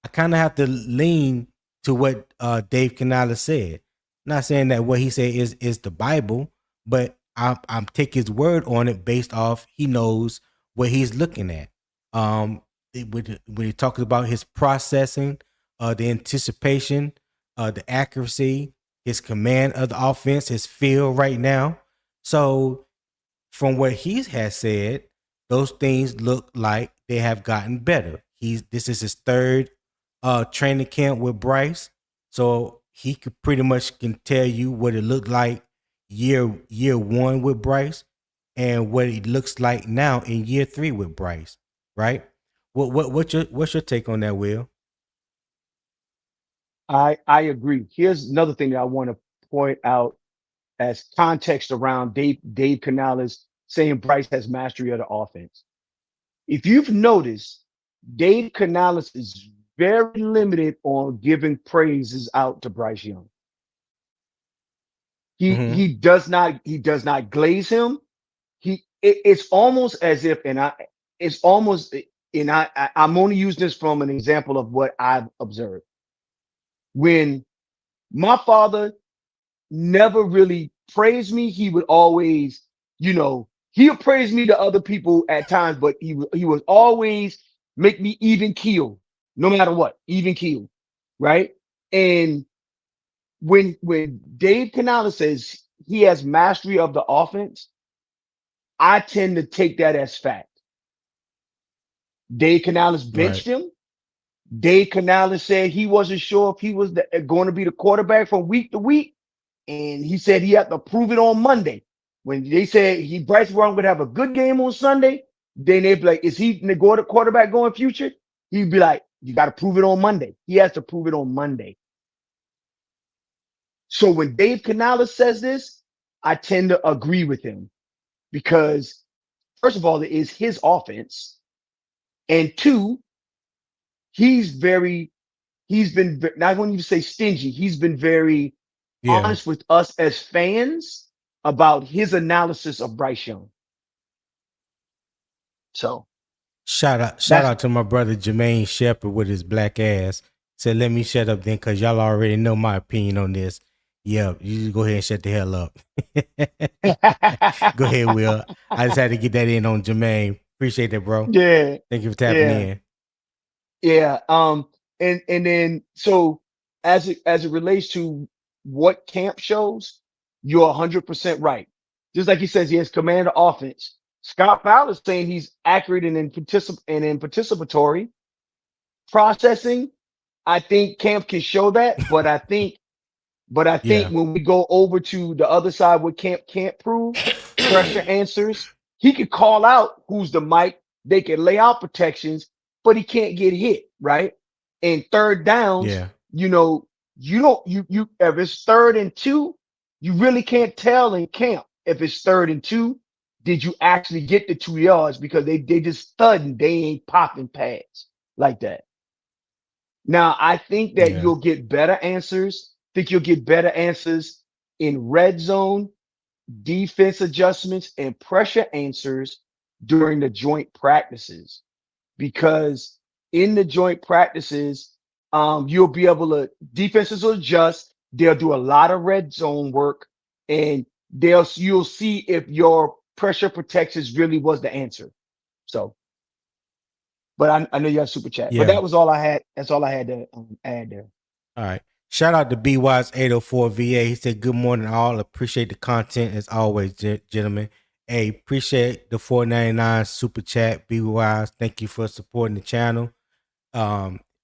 I kind of have to lean to what Dave Canales said. Not saying that what he said is the Bible, but I'm take his word on it based off he knows what he's looking at. When he talks about his processing, the anticipation, the accuracy, his command of the offense, his feel right now. So from what he has said, those things look like they have gotten better. This is his third training camp with Bryce, so he could pretty much can tell you what it looked like year one with Bryce and what it looks like now in year 3 with Bryce, right? What's your take on that, Will? I agree. Here's another thing that I want to point out as context around Dave Canales saying Bryce has mastery of the offense. If you've noticed, Dave Canales is very limited on giving praises out to Bryce Young. He does not glaze him. It's almost as if, and it's almost, and I'm only using this from an example of what I've observed. When my father never really praised me, he would always, he would praise me to other people at times, but he was always make me even keel, no matter what, even keel, right? And when Dave Canales says he has mastery of the offense, I tend to take that as fact. Dave Canales Right. benched him. Dave Canales said he wasn't sure if he was going to be the quarterback from week to week, and he said he had to prove it on Monday. When they said Bryce Young would have a good game on Sunday, then they'd be like, "Is he the quarterback going future?" He'd be like, "You got to prove it on Monday." He has to prove it on Monday. So when Dave Canales says this, I tend to agree with him because, first of all, it is his offense, and two, he's been not going to say stingy. He's been very Yeah. honest with us as fans about his analysis of Bryce Young. So Shout that's out to my brother Jermaine Shepherd with his black ass. Said, let me shut up then, because y'all already know my opinion on this. Yeah, you just go ahead and shut the hell up. Go ahead, Will. I just had to get that in on Jermaine. Appreciate that, bro. yeah, Thank you for tapping yeah, in. yeah. And then so as it relates to what camp shows, you're 100% right. Just like he says, he has command of offense. Scott Fowler is saying he's accurate and in participatory processing. I think camp can show that, but I think Yeah. when we go over to the other side, what camp can't prove, pressure answers, he could call out who's the mic. They can lay out protections, but he can't get hit, right? And third downs, Yeah. you don't you if it's 3rd and 2, you really can't tell in camp if it's 3rd and 2. Did you actually get the 2 yards? Because they just thudding, they ain't popping pads like that. Now, I think that Yeah. you'll get better answers. Think you'll get better answers in red zone, defense adjustments, and pressure answers during the joint practices. Because in the joint practices, you'll be able to defenses will adjust. They'll do a lot of red zone work, and you'll see if your pressure protections really was the answer. So, but I know you have super chat, but Yeah. that was all I had. That's all I had to add there. All right. Shout out to BY's 804 VA. He said, good morning, all. Appreciate the content as always, gentlemen. Hey, appreciate the 499 super chat. BY's, thank you for supporting the channel.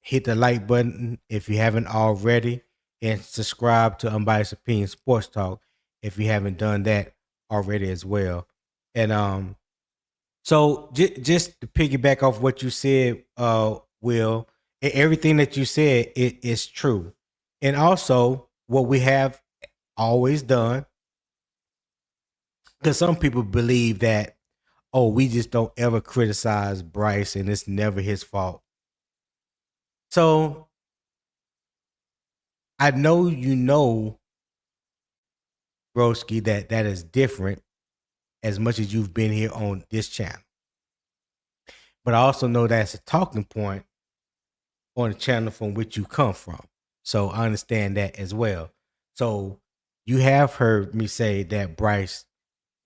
Hit the like button if you haven't already, and subscribe to Unbiased Opinion Sports Talk if you haven't done that already as well. And so just to piggyback off what you said, Will, everything that you said is true. And also what we have always done, because some people believe that, oh, we just don't ever criticize Bryce and it's never his fault. So I know Broski, that is different as much as you've been here on this channel. But I also know that's a talking point on the channel from which you come from. So I understand that as well. So you have heard me say that Bryce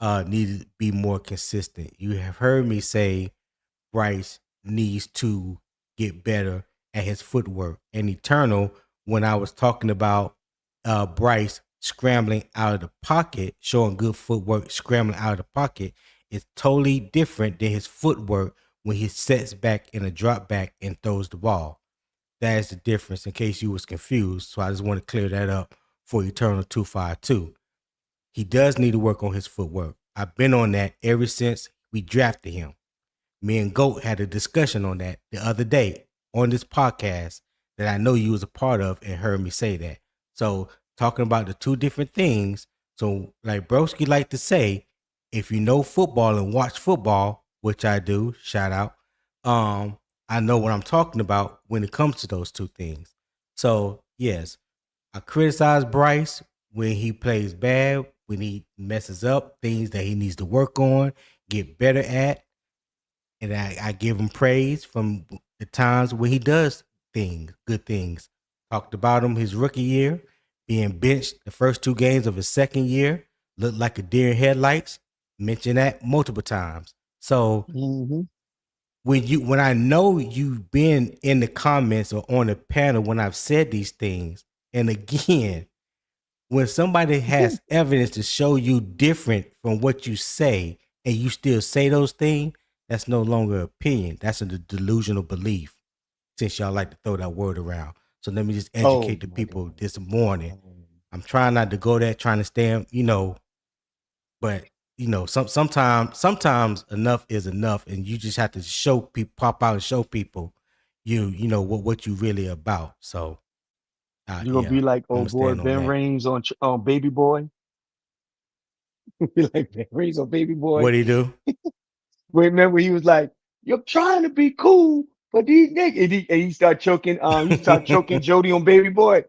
needed to be more consistent. You have heard me say Bryce needs to get better at his footwork. And Eternal, when I was talking about Bryce scrambling out of the pocket, showing good footwork, scrambling out of the pocket, is totally different than his footwork when he sets back in a drop back and throws the ball. That is the difference, in case you was confused. So I just want to clear that up for Eternal 252. He does need to work on his footwork. I've been on that ever since we drafted him. Me and Goat had a discussion on that the other day on this podcast that I know you was a part of and heard me say that. So talking about the two different things. So like Broski like to say, if you know football and watch football, which I do, shout out, I know what I'm talking about when it comes to those two things. So yes, I criticize Bryce when he plays bad, when he messes up things that he needs to work on, get better at. and I give him praise from the times when he does things, good things. Talked about him his rookie year, being benched the first 2 games of his second year, looked like a deer in headlights. Mentioned that multiple times. So Mm-hmm. when I know you've been in the comments or on the panel when I've said these things, and again, when somebody has evidence to show you different from what you say and you still say those things, that's no longer opinion. That's a delusional belief. Since y'all like to throw that word around, so let me just Oh educate the my people God. this morning. I'm trying not to go there, trying to stay, but sometimes enough is enough, and you just have to show people, pop out and show people, what you really about. So, You're gonna yeah, be like I'm old gonna boy stand on Ben that. Raines on Baby Boy. Be like Ben Raines on Baby Boy. What do you do? Remember he was like, "You're trying to be cool, but these niggas," and he started choking. He started choking Jody on Baby Boy.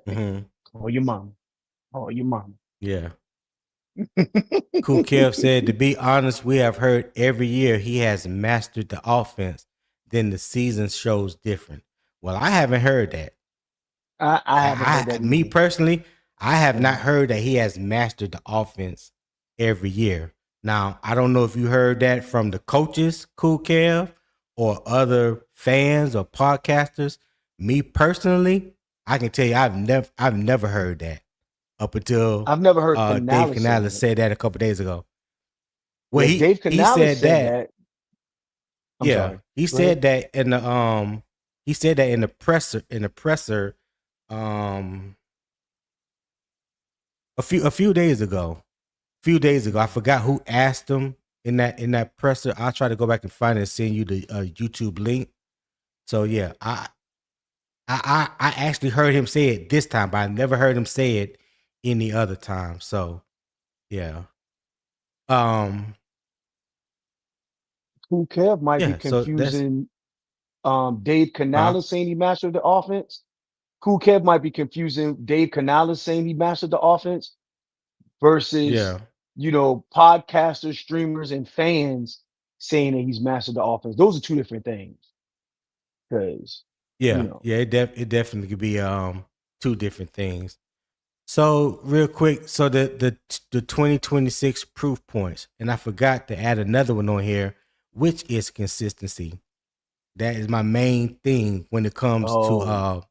Hmm. Call your mom. Call your mom. Yeah. Cool Kev said, to be honest, we have heard every year he has mastered the offense. Then the season shows different. Well, I haven't heard that. I haven't heard that Me either. personally, I have Yeah. not heard that he has mastered the offense every year. Now, I don't know if you heard that from the coaches, Cool Kev, or other fans or podcasters. Me personally, I can tell you I've never heard that up until I've never heard Dave Canales say Canales that. said that a couple days ago. Well, Yeah, he Dave he Canales said said that. that. I'm Yeah, sorry. he Go ahead. said that in the presser um a few days ago. I forgot who asked him in that presser. I'll try to go back and find it and send you the YouTube link. So yeah, I actually heard him say it this time, but I never heard him say it any other time. So yeah. Um Cool Kev might be yeah, so that's confusing Dave huh? Canales saying he mastered the offense. Cool Kev might be confusing Dave Canales saying he mastered the offense versus, Yeah. podcasters, streamers, and fans saying that he's mastered the offense. Those are two different things. Because, you Yeah. know, Yeah, it definitely could be two different things. So real quick, so the 2026 proof points, and I forgot to add another one on here, which is consistency. That is my main thing when it comes to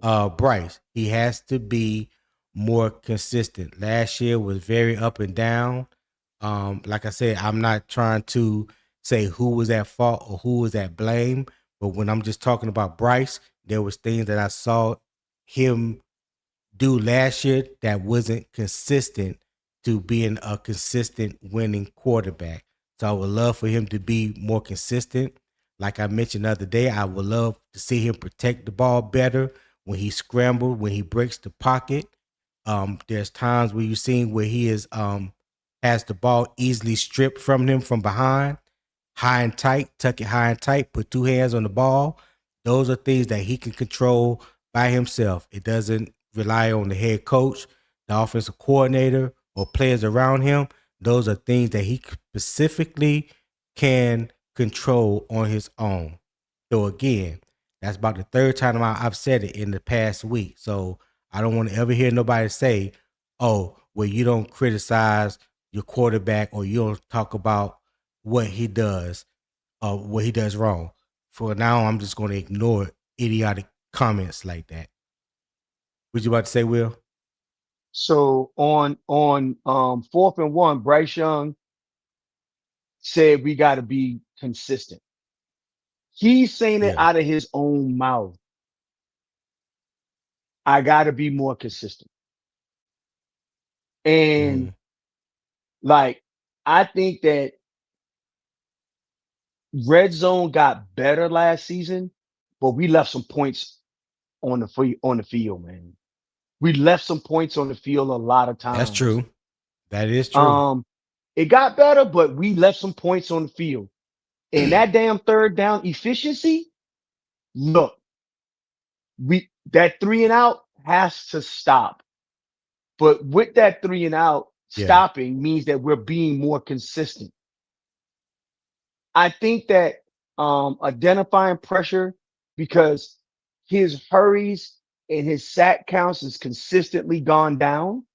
oh, Bryce. He has to be more consistent. Last year was very up and down. Like I said, I'm not trying to say who was at fault or who was at blame, but when I'm just talking about Bryce, there was things that I saw him do last year that wasn't consistent to being a consistent winning quarterback. So I would love for him to be more consistent. Like I mentioned the other day, I would love to see him protect the ball better when he scrambles, when he breaks the pocket. There's times where you've seen where he has the ball easily stripped from him from behind, high and tight, tuck it high and tight, put two hands on the ball. Those are things that he can control by himself. It doesn't rely on the head coach, the offensive coordinator, or players around him. Those are things that he specifically can control on his own. So again, that's about the third time I've said it in the past week. So I don't want to ever hear nobody say, "Oh, well, you don't criticize your quarterback or you don't talk about what he does or what he does wrong." For now, I'm just going to ignore idiotic comments like that. What you about to say, Will? so on 4th and 1, Bryce Young said we got to be consistent. He's saying it Yeah. out of his own mouth. I got to be more consistent. And Hmm. like, I think that red zone got better last season, but we left some points on the field, man. We left some points on the field a lot of That's times. true. That is true. Um, it got better, but we left some points on the field. And that damn third down efficiency, look, that 3 and out has to stop. But with that 3 and out, stopping means that we're being more consistent. I think that identifying pressure, because his hurries and his sack counts has consistently gone down.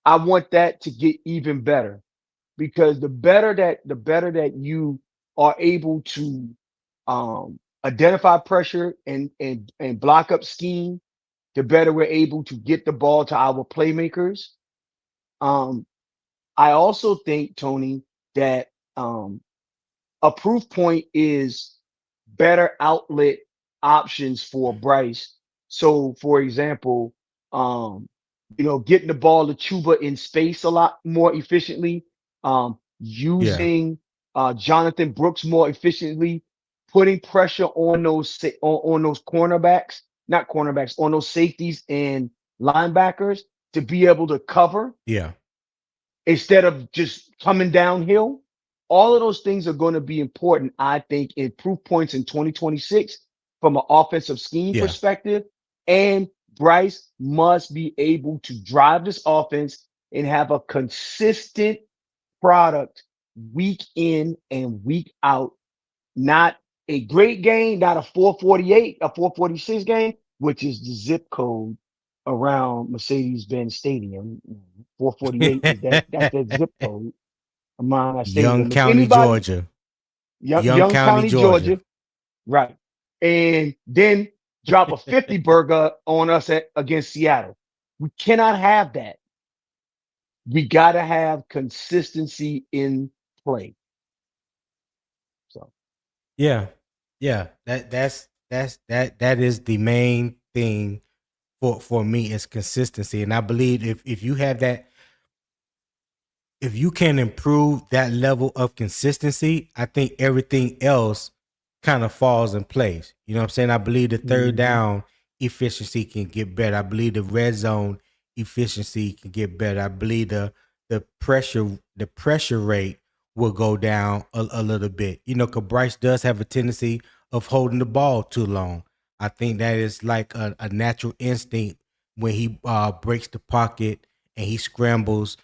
I want that to get even better, because the better that you are able to identify pressure and block up scheme, the better we're able to get the ball to our playmakers. Um, I also think, Tony, that a proof point is better outlet options for Bryce. So, for example, um, getting the ball to Chuba in space a lot more efficiently, Yeah. using Jonathan Brooks more efficiently, putting pressure on on those cornerbacks, not cornerbacks, on those safeties and linebackers to be able to cover Yeah. instead of just coming downhill. All of those things are going to be important, I think, in proof points in 2026 from an offensive scheme Yeah. perspective. And Bryce must be able to drive this offense and have a consistent product week in and week out. Not a great game, not a 448, a 446 game, which is the zip code around Mercedes-Benz Stadium. 448 is that's the zip code around that Young stadium. If County, anybody, Georgia. Young Young County, County, Georgia. Georgia, right, and then drop a 50 burger on us against Seattle. We cannot have that. We got to have consistency in play. So, Yeah. Yeah. That is the main thing for me is consistency. And I believe if you have that, if you can improve that level of consistency, I think everything else kind of falls in place. You know what I'm saying? I believe the third mhm. down efficiency can get better. I believe the red zone efficiency can get better. I believe the pressure rate will go down a little bit. You know, because Bryce does have a tendency of holding the ball too long. I think that is like a natural instinct when he breaks the pocket and he scrambles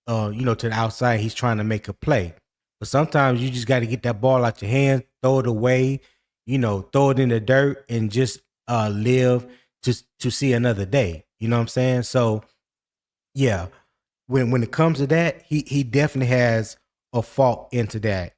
to the outside. He's trying to make a play. But sometimes you just got to get that ball out your hand, throw it away, throw it in the dirt and just live to see another day. You know what I'm saying? So yeah, when it comes to that, he definitely has a fault into that.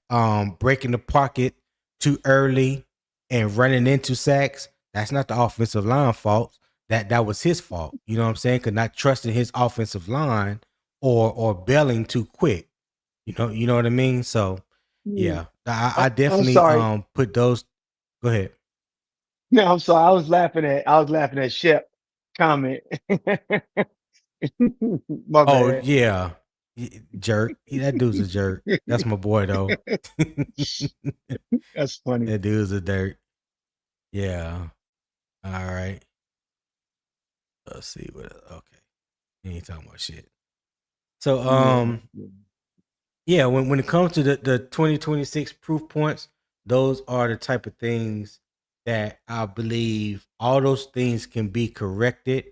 Breaking the pocket too early and running into sacks, that's not the offensive line fault. That was his fault. You know what I'm saying? Cause not trusting his offensive line or bailing too quick. You know what I mean? So Mm, yeah, I I'm definitely sorry. put those. Go ahead. No, I'm sorry. I was laughing at Shep comment. My Oh bad. yeah, jerk. That dude's a jerk. That's my boy though. That's funny. That dude's a dirt. Yeah. All right. Let's see what. Okay. You ain't talking about shit. So Yeah. yeah, when it comes to the 2026 proof points, those are the type of things that I believe all those things can be corrected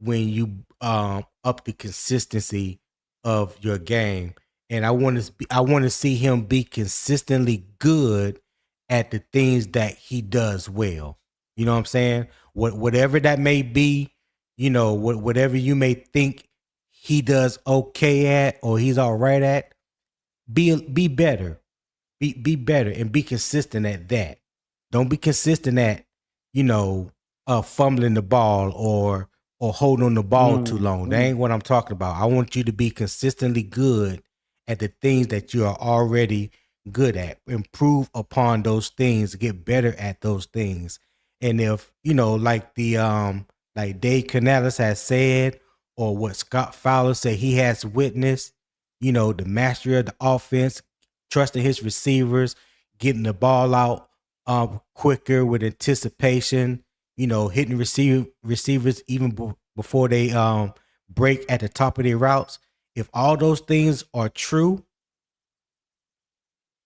when you up the consistency of your game. And I want to see him be consistently good at the things that he does well. You know what I'm saying? Whatever that may be, whatever you may think he does okay at or he's all right at, be better. Be better and be consistent at that. Don't be consistent at, you know, fumbling the ball or holding on the ball too Mm, long. That mm, ain't what I'm talking about. I want you to be consistently good at the things that you are already good at. Improve upon those things, get better at those things. And if, like Dave Canales has said, or what Scott Fowler said he has witnessed, the mastery of the offense, trusting his receivers, getting the ball out quicker with anticipation, hitting receivers even before they break at the top of their routes. If all those things are true,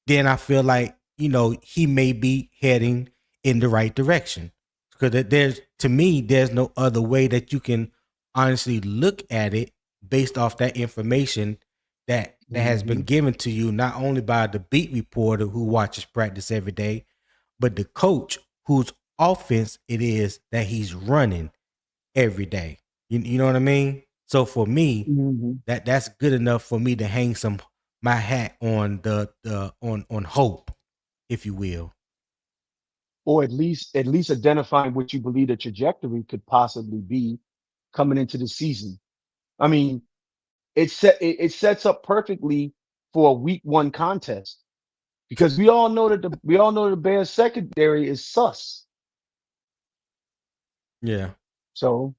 then I feel like, he may be heading in the right direction. Because to me, there's no other way that you can honestly look at it based off that information that has been given to you, not only by the beat reporter who watches practice every day, but the coach whose offense it is that he's running every day. You know what I mean? So for me, that's good enough for me to hang my hat on the on hope, if you will. Or at least identifying what you believe the trajectory could possibly be coming into the season. I mean, it sets up perfectly for a week 1 contest because we all know that the Bears secondary is sus. Yeah. So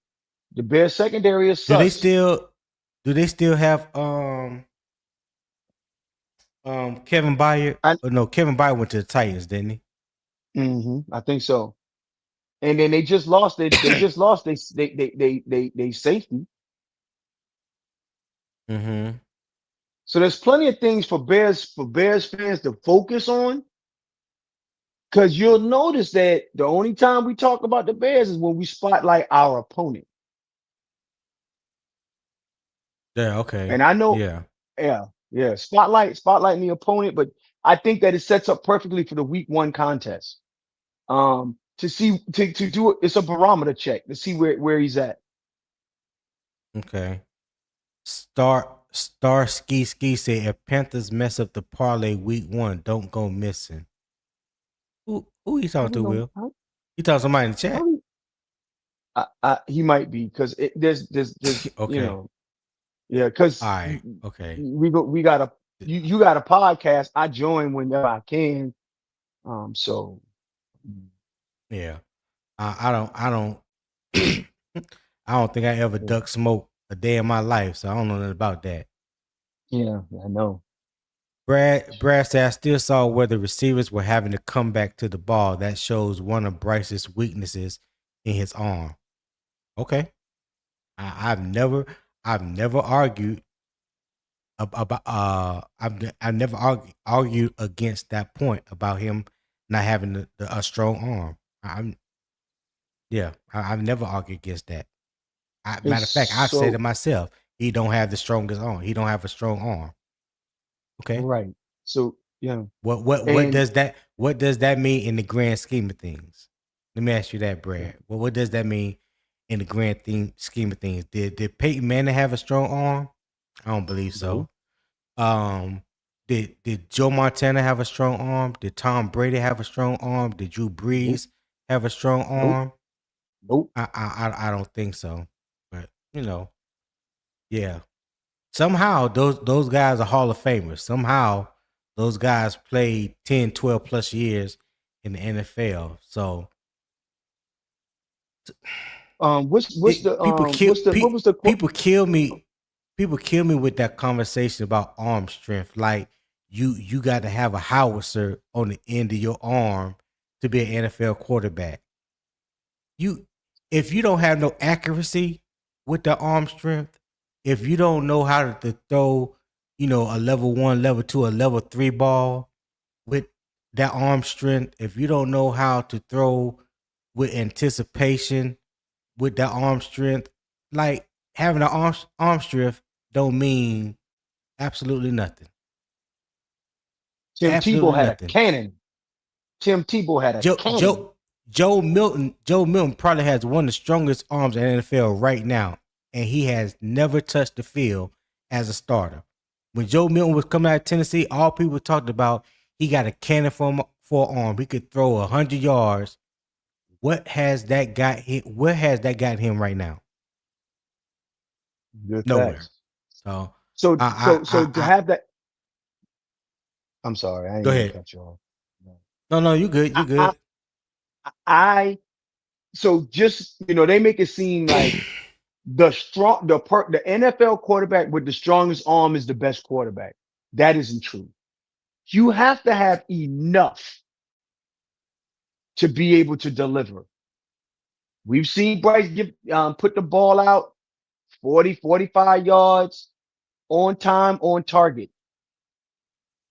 the Bears secondary is Do they sus. still have Kevin Byard? I Oh, no, Kevin Byard went to the Titans, didn't I think so. And then they just lost it. They he? just lost they safety. Mm-hmm. So there's plenty of things for Bears fans to focus on. Because you'll notice that the only time we talk about the Bears is when we spotlight our opponent. Yeah, okay. And I know, Yeah. spotlighting the opponent, but I think that it sets up perfectly for the week 1 contest. To see to do it, it's a barometer check to see where he's at. Okay. Star Ski said if Panthers mess up the parlay week 1, don't go missing. Who you I talking don't to, know. Will? You talking to somebody in the How chat? he might be because there's Okay. All because right. Okay. we got a you got a podcast. I join whenever I can. So Yeah. I don't I don't think I ever yeah, duck smoke a day in my life, so I don't know nothing about that. yeah, I know. Brad said I still saw where the receivers were having to come back to the ball. That shows one of Bryce's weaknesses in his arm. Okay. I've never argued about I've never argued against that point about him not having a strong arm. I've never argued against that. It's Matter of fact, I've said it so myself. He don't have the strongest arm. He don't have a strong arm. Okay. right. So yeah, What and does that mean in the grand scheme of things? Let me ask you that, Brad. Well, what does that mean in the scheme of things? Did Peyton Manning have a strong arm? I don't believe no, so. Um, did Joe Montana have a strong arm? Did Tom Brady have a strong arm? Did Drew nope, Brees have a strong nope, arm? nope. I don't think so. But yeah. Somehow those guys are Hall of Famers. Somehow those guys played 10, 12 plus years in the NFL. So What's the what was the quote? people kill me. People kill me with that conversation about arm strength. Like you got to have a howitzer on the end of your arm to be an NFL quarterback. You if you don't have no accuracy with the arm strength, if you don't know how to throw, a level 1, level 2, a level 3 ball with that arm strength, if you don't know how to throw with anticipation with that arm strength, like having an arm strength don't mean absolutely nothing. Tim Tebow Absolutely had a nothing. cannon. Tim Tebow had a Joe cannon. Joe Joe Milton probably has one of the strongest arms in the NFL right now, and he has never touched the field as a starter. When Joe Milton was coming out of Tennessee, all people talked about he got a cannon for an arm. He could throw 100 yards. What has that got him? Where has that got him right now? Good Nowhere. facts. So So to I have that, I'm sorry, I didn't go mean to ahead. cut you off. No, you good. You I, I, good. I so just they make it seem like the NFL quarterback with the strongest arm is the best quarterback. That isn't true. You have to have enough to be able to deliver. We've seen Bryce put the ball out 40, 45 yards on time, on target.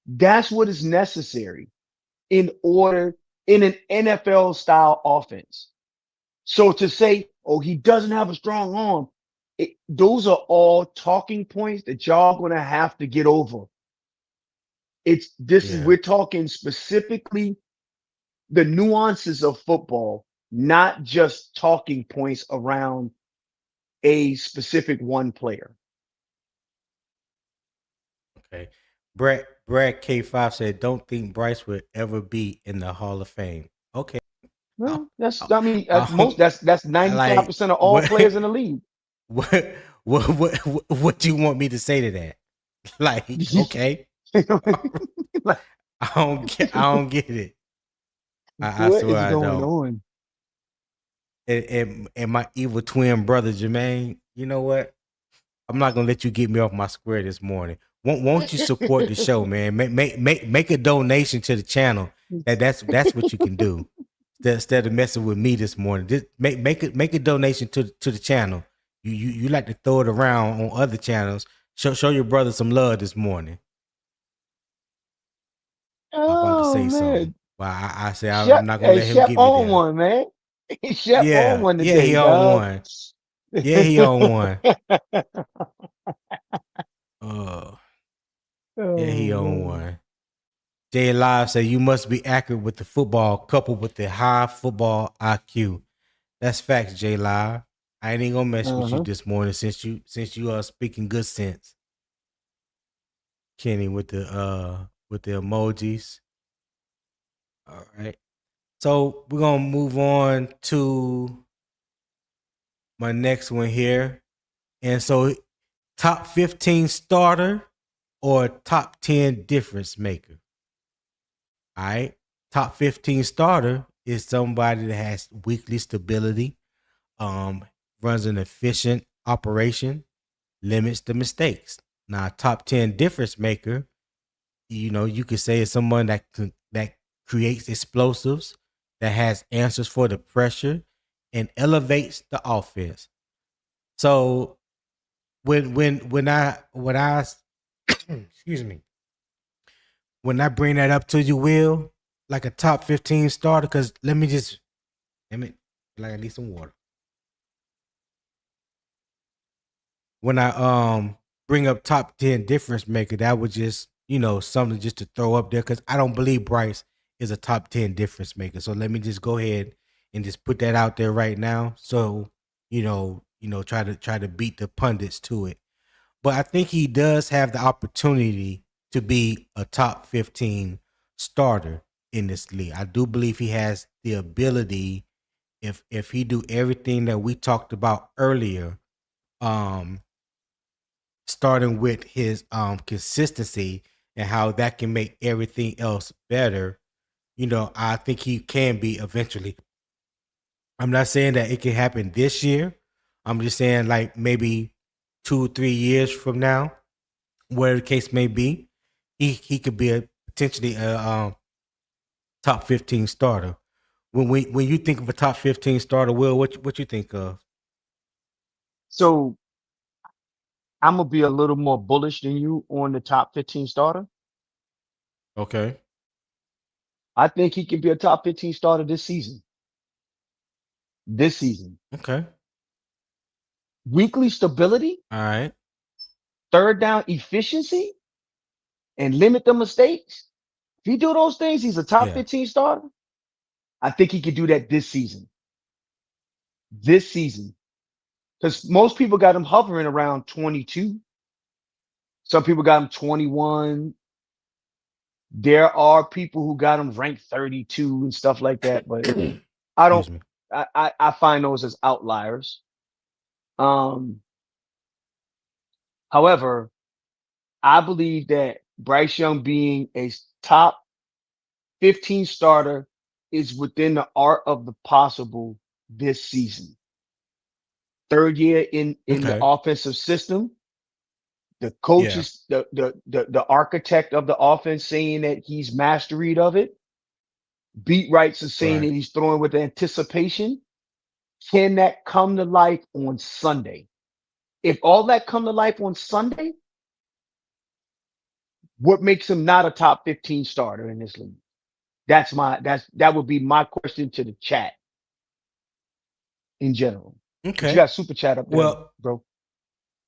That's what is necessary in an NFL style offense. So to say, oh, he doesn't have a strong arm, those are all talking points that y'all gonna have to get over. Yeah. We're talking specifically the nuances of football, not just talking points around a specific one player. Okay. Brad K5 said, "Don't think Bryce would ever be in the Hall of Fame." Okay. I, Well, that's I, I mean I that's like 95% of all what players in the league. what what do you want me to say to that? Like, okay, Like, I don't get it. I what swear is I going don't. on? And my evil twin brother Jermaine, you know what? I'm not gonna let you get me off my square this morning. Won't you support the show, man? Make a donation to the channel. That's what you can do. Instead of messing with me this morning, just make a donation to the channel. You like to throw it around on other channels. Show your brother some love this morning. I'm about to Oh say something. man, Well, I say Shep, I'm not gonna hey, let him Shep get me on there. one, man. Shep on Yeah, one yeah, today, he on dog. one. Yeah, he on one. Uh, yeah, he Oh on man. one. Jay Live said you must be accurate with the football coupled with the high football IQ. That's facts, Jay Live. I ain't gonna mess with you Uh-huh. this morning since you are speaking good sense. Kenny with the emojis. All right. So we're gonna move on to my next one here. And so top 15 starter or top 10 difference maker. All right. Top 15 starter is somebody that has weekly stability, um, runs an efficient operation, limits the mistakes. Now, top 10 difference maker, you could say is someone that creates explosives, that has answers for the pressure, and elevates the offense. So when I excuse me, when I bring that up to you, Will, like a top 15 starter, because let me like I need some water. When I bring up top 10 difference maker, that was just, something just to throw up there because I don't believe Bryce is a top 10 difference maker. So let me just go ahead and just put that out there right now. So, try to beat the pundits to it. But I think he does have the opportunity to be a top 15 starter in this league. I do believe he has the ability if he do everything that we talked about earlier, um, starting with his consistency and how that can make everything else better. I think he can be eventually. I'm not saying that it can happen this year. I'm just saying like maybe 2 3 years from now, whatever the case may be, he could be a potentially a top 15 starter. When you think of a top 15 starter, Will, what you think of? So I'm gonna be a little more bullish than you on the top 15 starter. Okay. I think he can be a top 15 starter this season. This season. Okay. Weekly stability, All right. third down efficiency, and limit the mistakes. If he do those things, he's a top Yeah. 15 starter. I think he could do that this season. This season. Because most people got him hovering around 22. Some people got him 21. There are people who got him ranked 32 and stuff like that, but I don't Excuse me. I find those as outliers. Um, However, I believe that Bryce Young being a top 15 starter is within the art of the possible this season. Third year in the Okay. offensive system, the Yeah. coaches, the architect of the offense saying that he's mastery of it. Beat writes are saying that Right. he's throwing with anticipation. Can that come to life on Sunday? If all that come to life on Sunday, what makes him not a top 15 starter in this league? That would be my question to the chat in general. But you Okay. got super chat up there, Well, bro.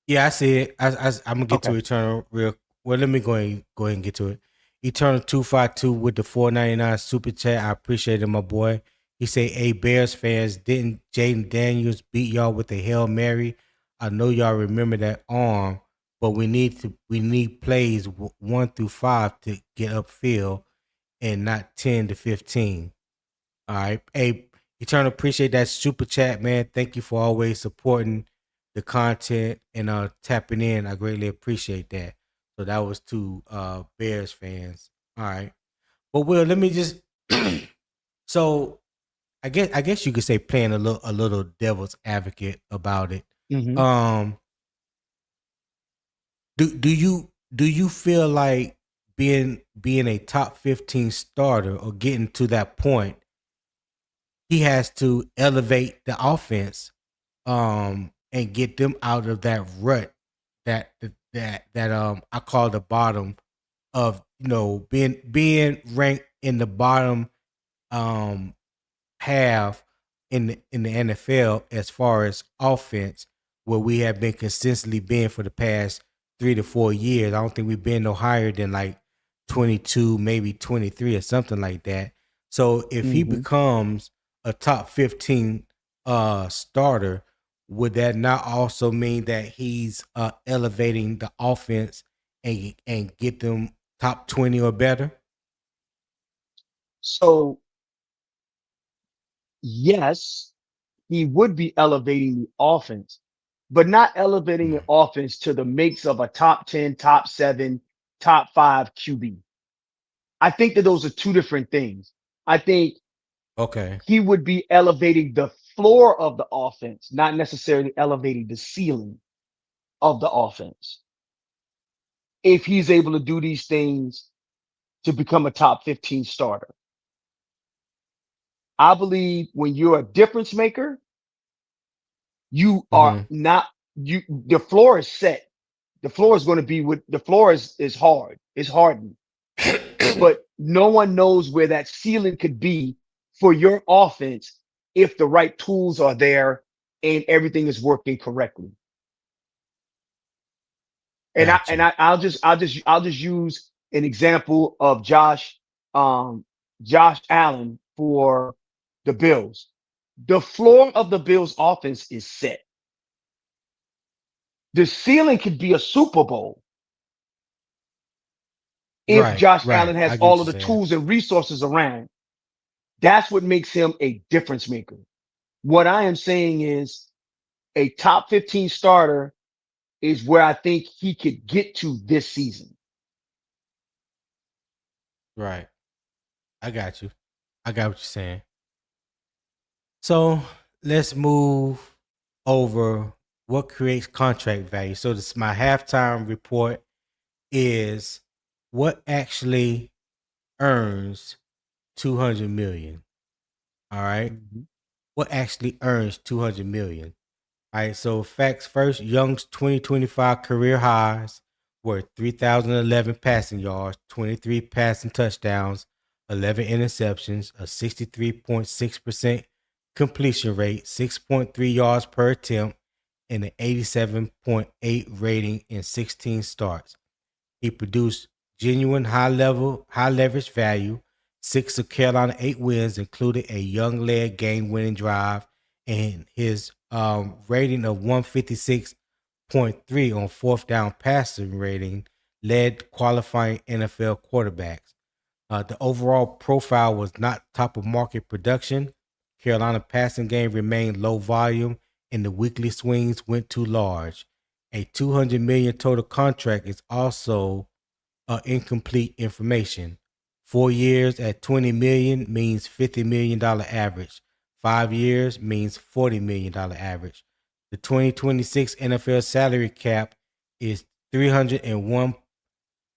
Yeah, I see it. I'm gonna get Okay. to Eternal real. Well, let me go ahead and get to it. Eternal 252 with the 4.99 super chat. I appreciate it, my boy. He say, "Hey Bears fans, didn't Jaden Daniels beat y'all with a Hail Mary? I know y'all remember that arm, but we need plays 1 through 5 to get upfield, and not 10 to 15." All right. Hey, Eternal, appreciate that super chat, man. Thank you for always supporting the content and tapping in. I greatly appreciate that. So that was to Bears fans. All right. But Will, let me just so I guess you could say playing a little devil's advocate about it. Mm-hmm. Um do you feel like being a top 15 starter or getting to that point, he has to elevate the offense and get them out of that rut that I call the bottom of being ranked in the bottom um have in the NFL as far as offense, where we have been consistently being for the past 3 to 4 years. I don't think we've been no higher than like 22, maybe 23 or something like that. So if he Mm-hmm. becomes a top 15 starter, would that not also mean that he's elevating the offense and get them top 20 or better? So yes, he would be elevating the offense, but not elevating the offense to the makes of a top 10, top 7, top 5 QB. I think that those are two different things. I think Okay. he would be elevating the floor of the offense, not necessarily elevating the ceiling of the offense. If he's able to do these things to become a top 15 starter, I believe when you're a difference maker, you are Mm-hmm. not, the floor is set. The floor is going to be with the floor is hard. It's hardened, but no one knows where that ceiling could be for your offense if the right tools are there and everything is working correctly. And I Got and you. I, I'll just use an example of um Josh Allen for the Bills. The floor of the Bills offense is set. The ceiling could be a Super Bowl if Right, Josh right. Allen I has get what all you're of the saying. tools and resources around. That's what makes him a difference maker. What I am saying is a top 15 starter is where I think he could get to this season. Right. I got you. I got what you're saying. So let's move over what creates contract value. So this my halftime report is what actually earns 200 million. All right. Mhm. What actually earns 200 million? All right, so facts first. Young's 2025 career highs were 3,011 passing yards, 23 passing touchdowns, 11 interceptions, a 63.6% completion rate, 6.3 yards per attempt, and an 87.8 rating in 16 starts. He produced genuine high leverage value. 6 of Carolina 8 wins included a young leg game winning drive, and his rating of 156.3 on fourth down passing rating led qualifying NFL quarterbacks. The overall profile was not top of market production. Carolina passing game remained low volume, and the weekly swings went too large. A 200 million total contract is also incomplete information. 4 years at 20 million means $50 million average. 5 years means $40 million average. The 2026 NFL salary cap is 301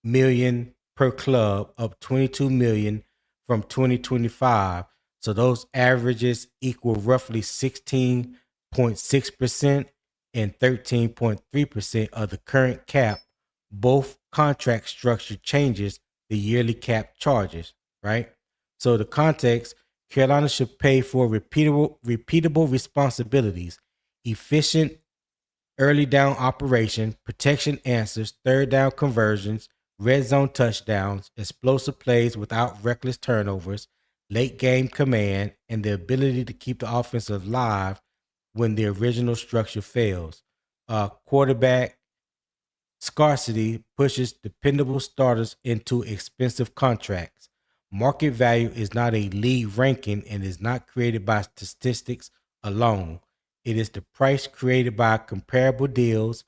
million per club, up 22 million from 2025. So those averages equal roughly 16.6% and 13.3% of the current cap. Both contract structure changes the yearly cap charges, right? So the context, Carolina should pay for repeatable responsibilities, efficient early down operation, protection answers, third down conversions, red zone touchdowns, explosive plays without reckless turnovers, late game command, and the ability to keep the offense alive when the original structure fails. Quarterback scarcity pushes dependable starters into expensive contracts. Market value is not a league ranking and is not created by statistics alone. It is the price created by comparable deals,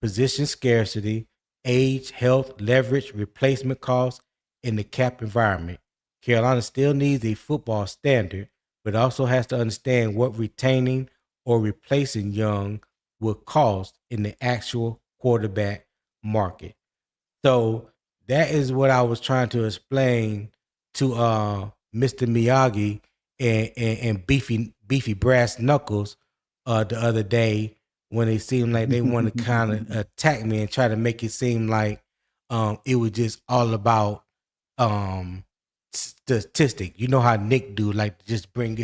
position scarcity, age, health, leverage, replacement costs, in the cap environment. Carolina still needs a football standard, but also has to understand what retaining or replacing Young will cost in the actual quarterback market. So that is what I was trying to explain to Mr. Miyagi and beefy brass knuckles the other day when it seemed like they want to kind of attack me and try to make it seem like it was just all about statistic. You know how Nick do, like to just bring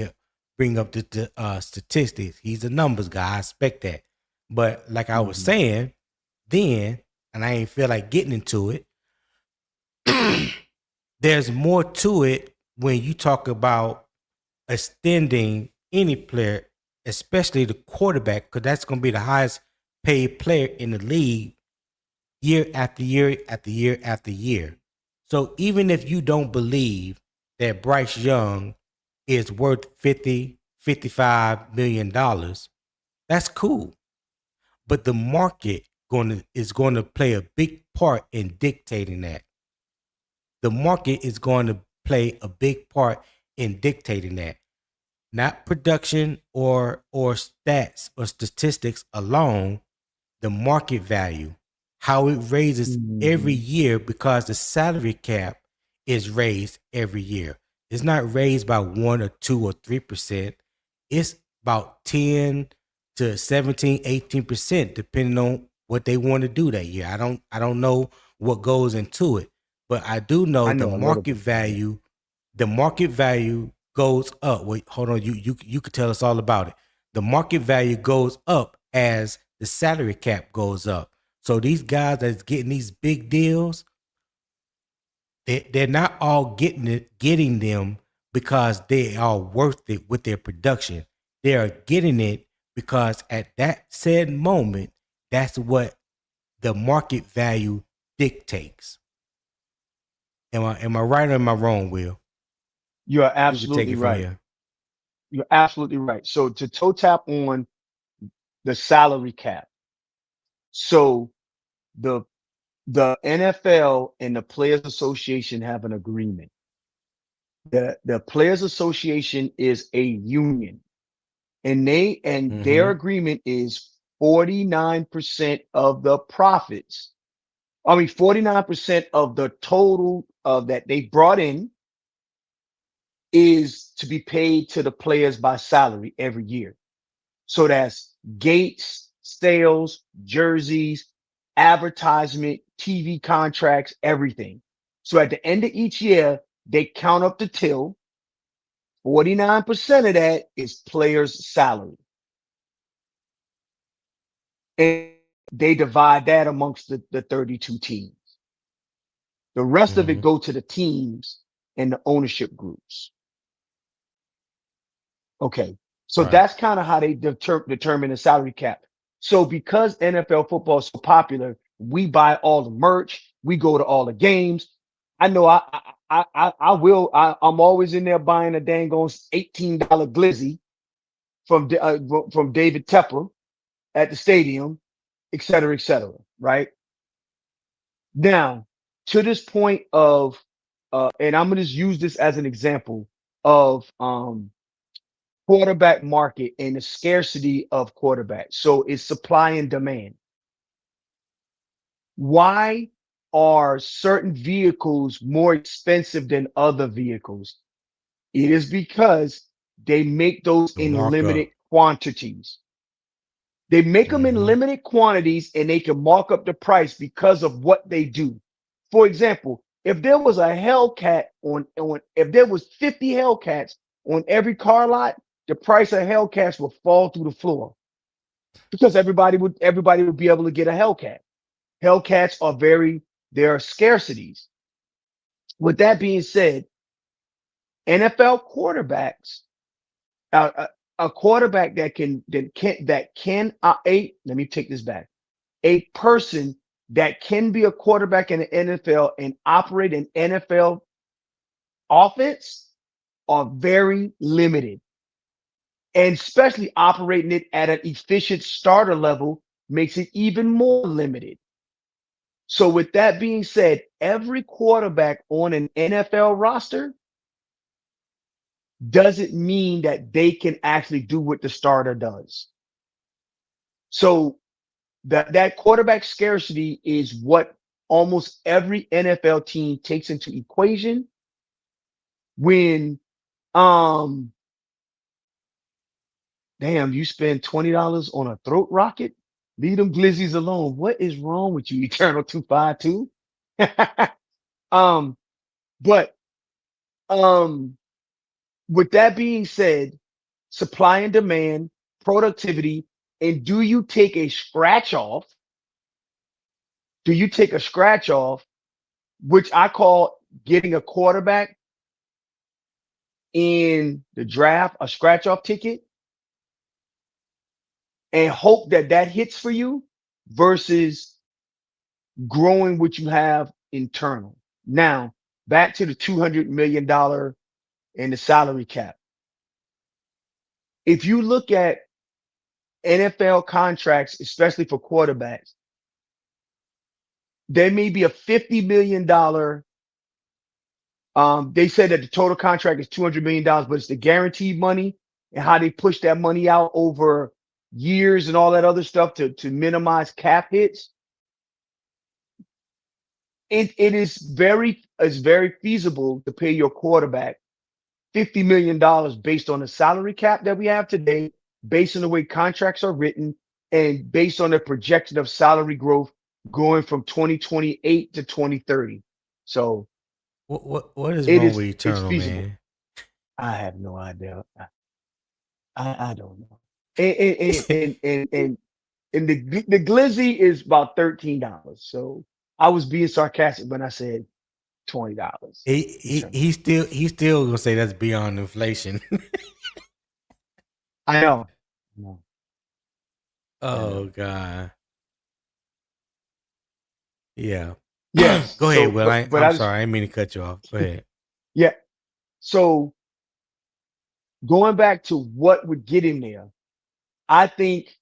up the statistics. He's a numbers guy. I expect that. But like I was saying, then, and I ain't feel like getting into it, there's more to it when you talk about extending any player, especially the quarterback, because that's going to be the highest paid player in the league year after year after year after year. So even if you don't believe that Bryce Young is worth 50, $55 million, that's cool. But the market is going to play a big part in dictating that. The market is going to play a big part in dictating that. Not production or stats or statistics alone, the market value, how it raises every year because the salary cap is raised every year. It's not raised by 1 or 2 or 3%. It's about 10 to 17, 18%, depending on what they want to do that year. I don't know what goes into it, but I do know I know a little bit. the market value goes up. Wait, hold on. You could tell us all about it. The market value goes up as the salary cap goes up. So these guys that's getting these big deals, they're not all getting them because they are worth it with their production. They are getting it because at that said moment, that's what the market value dictates. Am I right or am I wrong, Will? You are You can take absolutely it from right. here. You're absolutely right. So to toe tap on the salary cap. So the the NFL and the Players Association have an agreement. The Players Association is a union, and their Mm-hmm. agreement is 49% of the profits. I mean, 49% of the total of that they brought in is to be paid to the players by salary every year. So that's gates, sales, jerseys, advertisement, TV contracts, everything. So at the end of each year, they count up the till. 49% of that is players' salary. And they divide that amongst the 32 teams. The rest of it Mm-hmm. go to the teams and the ownership groups. Okay. So Right. that's kind of how they determine the salary cap. So because NFL football is so popular, we buy all the merch, we go to all the games. I know I'm always in there buying a dang on $18 glizzy from David Tepper at the stadium, et cetera, right? Now, to this point of and I'm gonna just use this as an example of quarterback market and the scarcity of quarterbacks. So it's supply and demand. Why are certain vehicles more expensive than other vehicles? It is because they make those The in limited markup. quantities. They make them in Mm-hmm. limited quantities and they can mark up the price because of what they do. For example, if there was a Hellcat on if there was 50 Hellcats on every car lot, the price of Hellcats will fall through the floor. because everybody would be able to get a Hellcat. Hellcats are there are scarcities. With that being said, NFL quarterbacks, a quarterback let me take this back. A person that can be a quarterback in the NFL and operate an NFL offense are very limited. And especially operating it at an efficient starter level makes it even more limited. So with that being said, every quarterback on an NFL roster doesn't mean that they can actually do what the starter does. So that quarterback scarcity is what almost every NFL team takes into equation when damn, you spend $20 on a throat rocket? Leave them glizzies alone. What is wrong with you, Eternal 252? um, but um, with that being said, supply and demand, productivity, and do you take a scratch off? Do you take a scratch off, which I call getting a quarterback in the draft, a scratch off ticket, and hope that hits for you versus growing what you have internal. Now, back to the $200 million and the salary cap. If you look at NFL contracts, especially for quarterbacks, there may be a $50 million. They said that the total contract is $200 million, but it's the guaranteed money and how they push that money out over years and all that other stuff to minimize cap hits. It is very feasible to pay your quarterback $50 million based on the salary cap that we have today, based on the way contracts are written, and based on the projection of salary growth going from 2028 to 2030. So what is wrong with it's Eternal, feasible. man? I have no idea. I don't know. And the glizzy is about $13. So I was being sarcastic when I said $20. He still gonna say that's beyond inflation. I know. No, I Oh know. God. Yeah. Yes. Go So, ahead, Will. but I'm I just, sorry, I didn't mean to cut you off. Go ahead. yeah. So going back to what would get him there, I think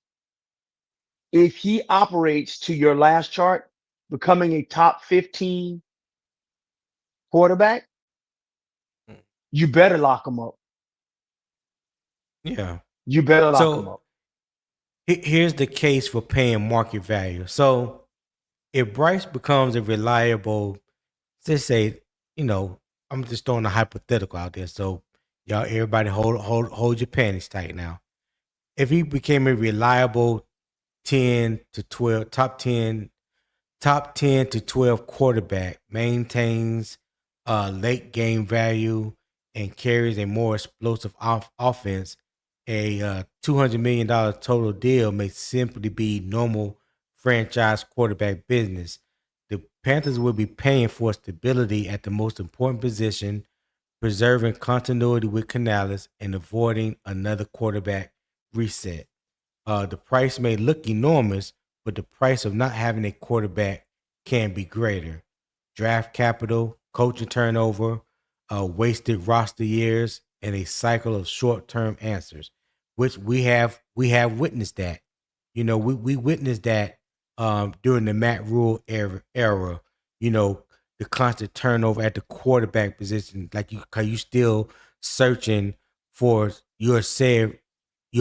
if he operates to your last chart, becoming a top 15 quarterback, you better lock him up. Yeah. You better lock him So up. here's the case for paying market value. So if Bryce becomes a reliable, let's say, I'm just throwing a hypothetical out there. So y'all, everybody, hold your panties tight now. If he became a reliable 10 to 12, top 10 to 12 quarterback, maintains late game value, and carries a more explosive offense, a $200 million total deal may simply be normal franchise quarterback business. The Panthers will be paying for stability at the most important position, preserving continuity with Canales, and avoiding another quarterback reset. The price may look enormous, but the price of not having a quarterback can be greater. Draft capital, coaching turnover, wasted roster years, and a cycle of short-term answers, which we have witnessed that. We witnessed that during the Matt Rule era. The constant turnover at the quarterback position, like you still searching for your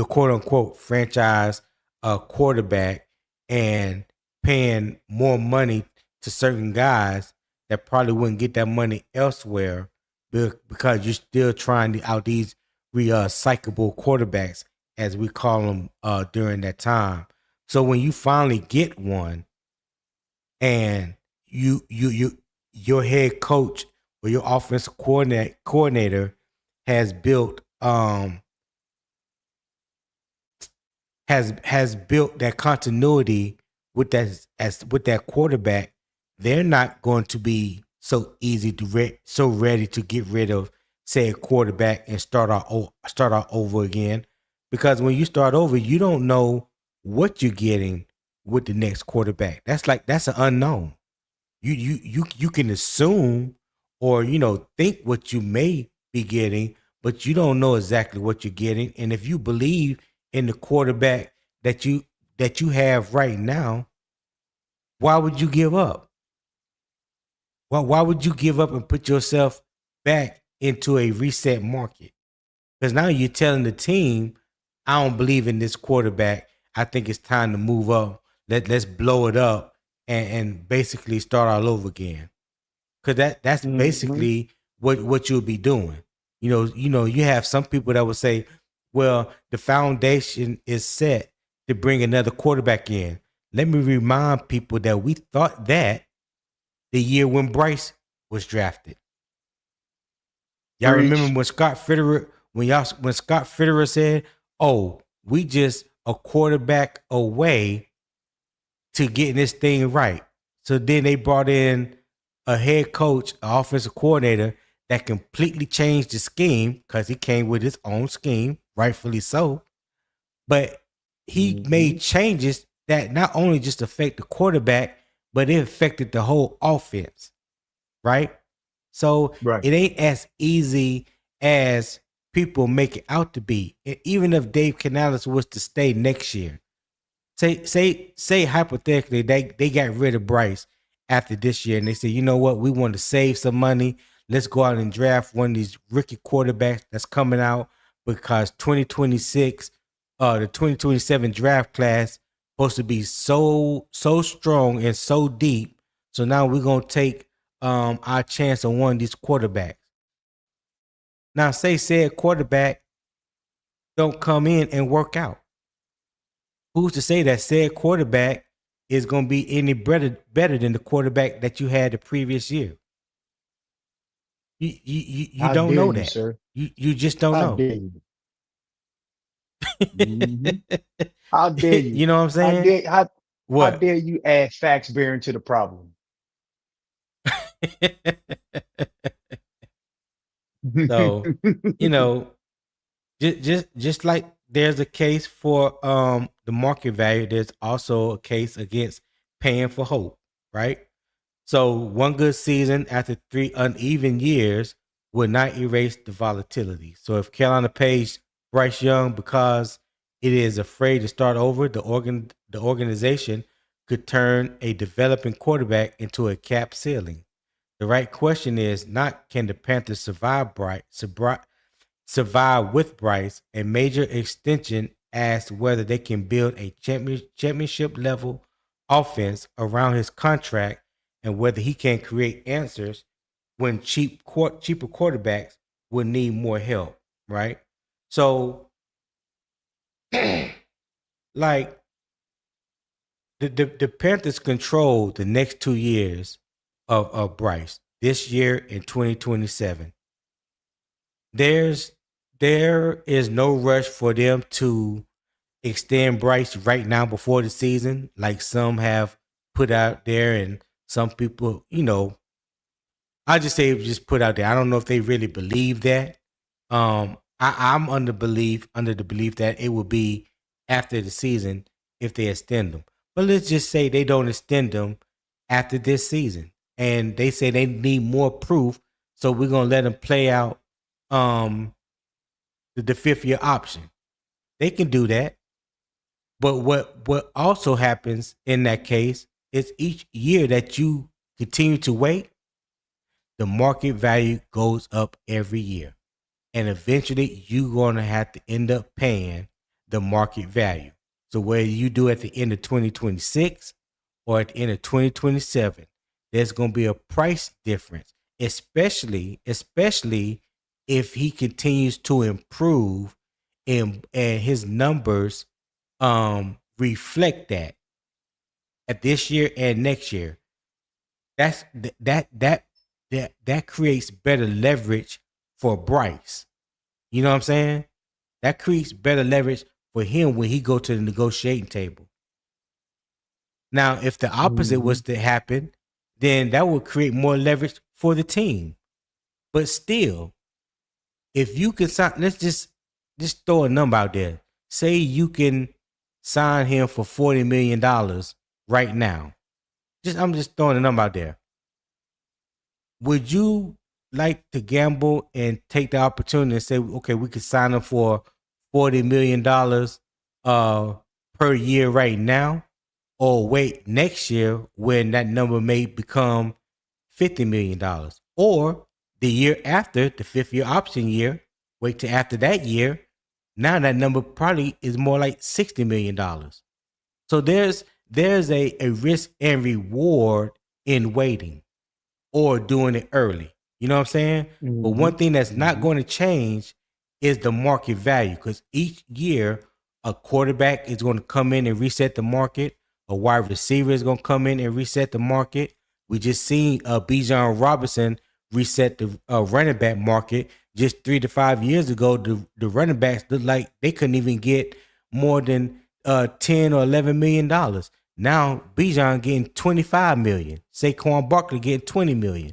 quote unquote franchise quarterback and paying more money to certain guys that probably wouldn't get that money elsewhere because you're still trying to out these recyclable quarterbacks, as we call them during that time. So when you finally get one and your head coach or your offensive coordinator has built has built that continuity with that quarterback, they're not going to be so easy to so ready to get rid of, say, a quarterback and start out over again. Because when you start over, you don't know what you're getting with the next quarterback. That's an unknown. You can assume or think what you may be getting, but you don't know exactly what you're getting. And if you believe in the quarterback that you have right now, why would you give up? Why would you give up and put yourself back into a reset market? Because now you're telling the team, I don't believe in this quarterback. I think it's time to move up. Let's blow it up and basically start all over again. Because that's basically what you'll be doing. You have some people that would say, well, the foundation is set to bring another quarterback in. Let me remind people that we thought that the year when Bryce was drafted. Y'all remember when Scott Fitterer said, "Oh, we just a quarterback away to getting this thing right." So then they brought in a head coach, an offensive coordinator that completely changed the scheme because he came with his own scheme, rightfully so. But he made changes that not only just affect the quarterback, but it affected the whole offense, right? So it ain't as easy as people make it out to be. And even if Dave Canales was to stay next year, say hypothetically they got rid of Bryce after this year and they say, you know what, we want to save some money. Let's go out and draft one of these rookie quarterbacks that's coming out because 2026, the 2027 draft class supposed to be so strong and so deep. So now we're gonna take our chance on one of these quarterbacks. Now, say said quarterback don't come in and work out. Who's to say that said quarterback is going to be any better than the quarterback that you had the previous year? You don't know that, sir. You just don't How know. dare you? How dare you? You know what I'm saying? How What? dare you add facts bearing to the problem? So, just like there's a case for the market value, there's also a case against paying for hope, right? So one good season after 3 uneven years would not erase the volatility. So if Carolina pays Bryce Young because it is afraid to start over, the organization could turn a developing quarterback into a cap ceiling. The right question is not can the Panthers survive with Bryce. A major extension asks whether they can build a championship level offense around his contract and whether he can create answers when cheaper quarterbacks will need more help, right? So, like the Panthers control the next 2 years of Bryce, this year and 2027. There is no rush for them to extend Bryce right now before the season, like some have put out there, and some people, I just say just put out there. I don't know if they really believe that. I'm under the belief that it will be after the season if they extend them. But let's just say they don't extend them after this season, and they say they need more proof, so we're gonna let them play out the 5th-year option. They can do that. But what also happens in that case is each year that you continue to wait, the market value goes up every year. And eventually you're going to have to end up paying the market value. So whether you do at the end of 2026 or at the end of 2027, there's going to be a price difference, especially if he continues to improve and his numbers reflect that at this year and next year. That creates better leverage for Bryce. You know what I'm saying? That creates better leverage for him when he go to the negotiating table. Now, if the opposite was to happen, then that would create more leverage for the team. But still, if you can sign, let's just throw a number out there. Say you can sign him for $40 million right now. I'm just throwing a number out there. Would you like to gamble and take the opportunity and say, okay, we could sign him for $40 million per year right now, or wait next year when that number may become $50 million, or the year after, the 5th-year option year, wait till after that year, now that number probably is more like $60 million. So there's a risk and reward in waiting or doing it early. You know what I'm saying? But one thing that's not going to change is the market value, because each year a quarterback is going to come in and reset the market. A wide receiver is going to come in and reset the market. We just seen Bijan Robinson reset the running back market. Just 3 to 5 years ago, the running backs looked like they couldn't even get more than 10 or $11 million. Now Bijan getting 25 million. Saquon Barkley getting 20 million.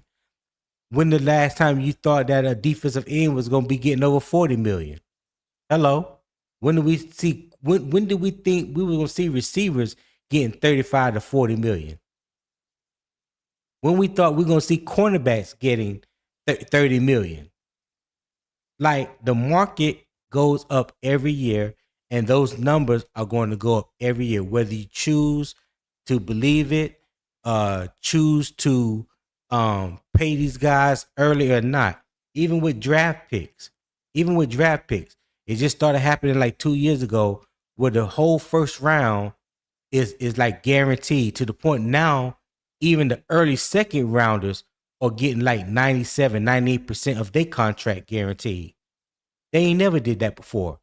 When the last time you thought that a defensive end was going to be getting over 40 million? Hello. When did we see? When did we think we were going to see receivers getting 35 to 40 million? When we thought we were going to see cornerbacks getting 30 million? Like, the market goes up every year, and those numbers are going to go up every year, whether you choose to believe it, choose to pay these guys early or not. Even with draft picks, it just started happening like 2 years ago, where the whole first round is like guaranteed, to the point now even the early second rounders are getting like 97, 98% of their contract guaranteed. They ain't never did that before.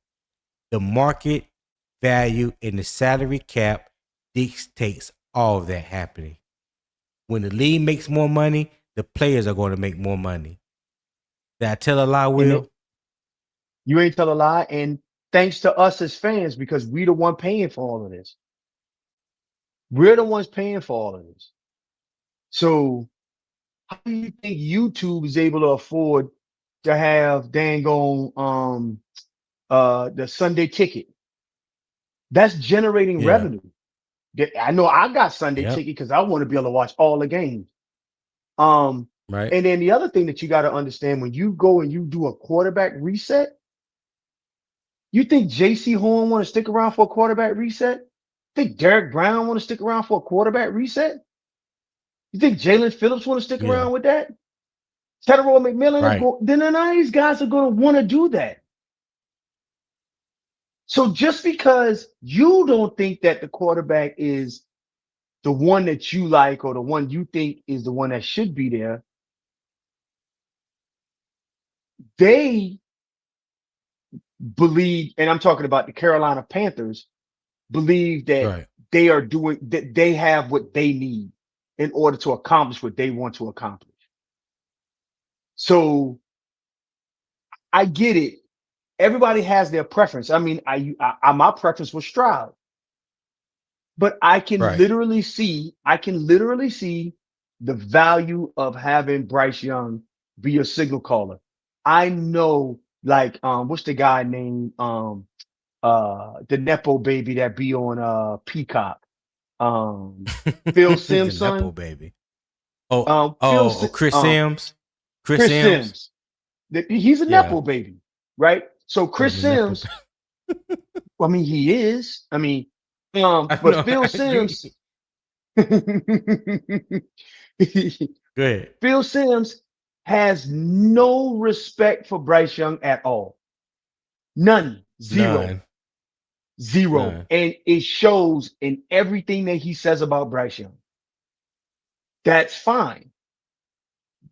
The market value and the salary cap dictates all of that happening. When the league makes more money, the players are going to make more money. Did I tell a lie, Will? You ain't tell a lie. And thanks to us as fans, because we the one paying for all of this. We're the ones paying for all of this. So how do you think YouTube is able to afford to have dang the Sunday ticket? That's generating revenue. I know I got Sunday ticket because I want to be able to watch all the games. Right. And then the other thing that you got to understand, when you go and you do a quarterback reset, you think J.C. Horn want to stick around for a quarterback reset? Think Derek Brown want to stick around for a quarterback reset? You think Jalen Phillips want to stick around with that? Tedroy McMillan, Right. then none of these guys are going to want to do that. So just because you don't think that the quarterback is the one that you like, or the one you think is the one that should be there, they believe, and I'm talking about the Carolina Panthers, believe that they are doing, that they have what they need in order to accomplish what they want to accomplish. So I get it. Everybody has their preference. I mean, my preference was Stroud, but I can literally see the value of having Bryce Young be a signal caller. I know, like, what's the guy named, the Nepo baby that be on, Peacock, Phil Sims' The Nepo son. baby. Chris Um, Sims. Chris Sims. He's a Nepo baby, right? So Chris Sims, I mean, he is. I mean, but Phil Sims, Go ahead. Phil Sims has no respect for Bryce Young at all. None. Zero. None. And it shows in everything that he says about Bryce Young. That's fine.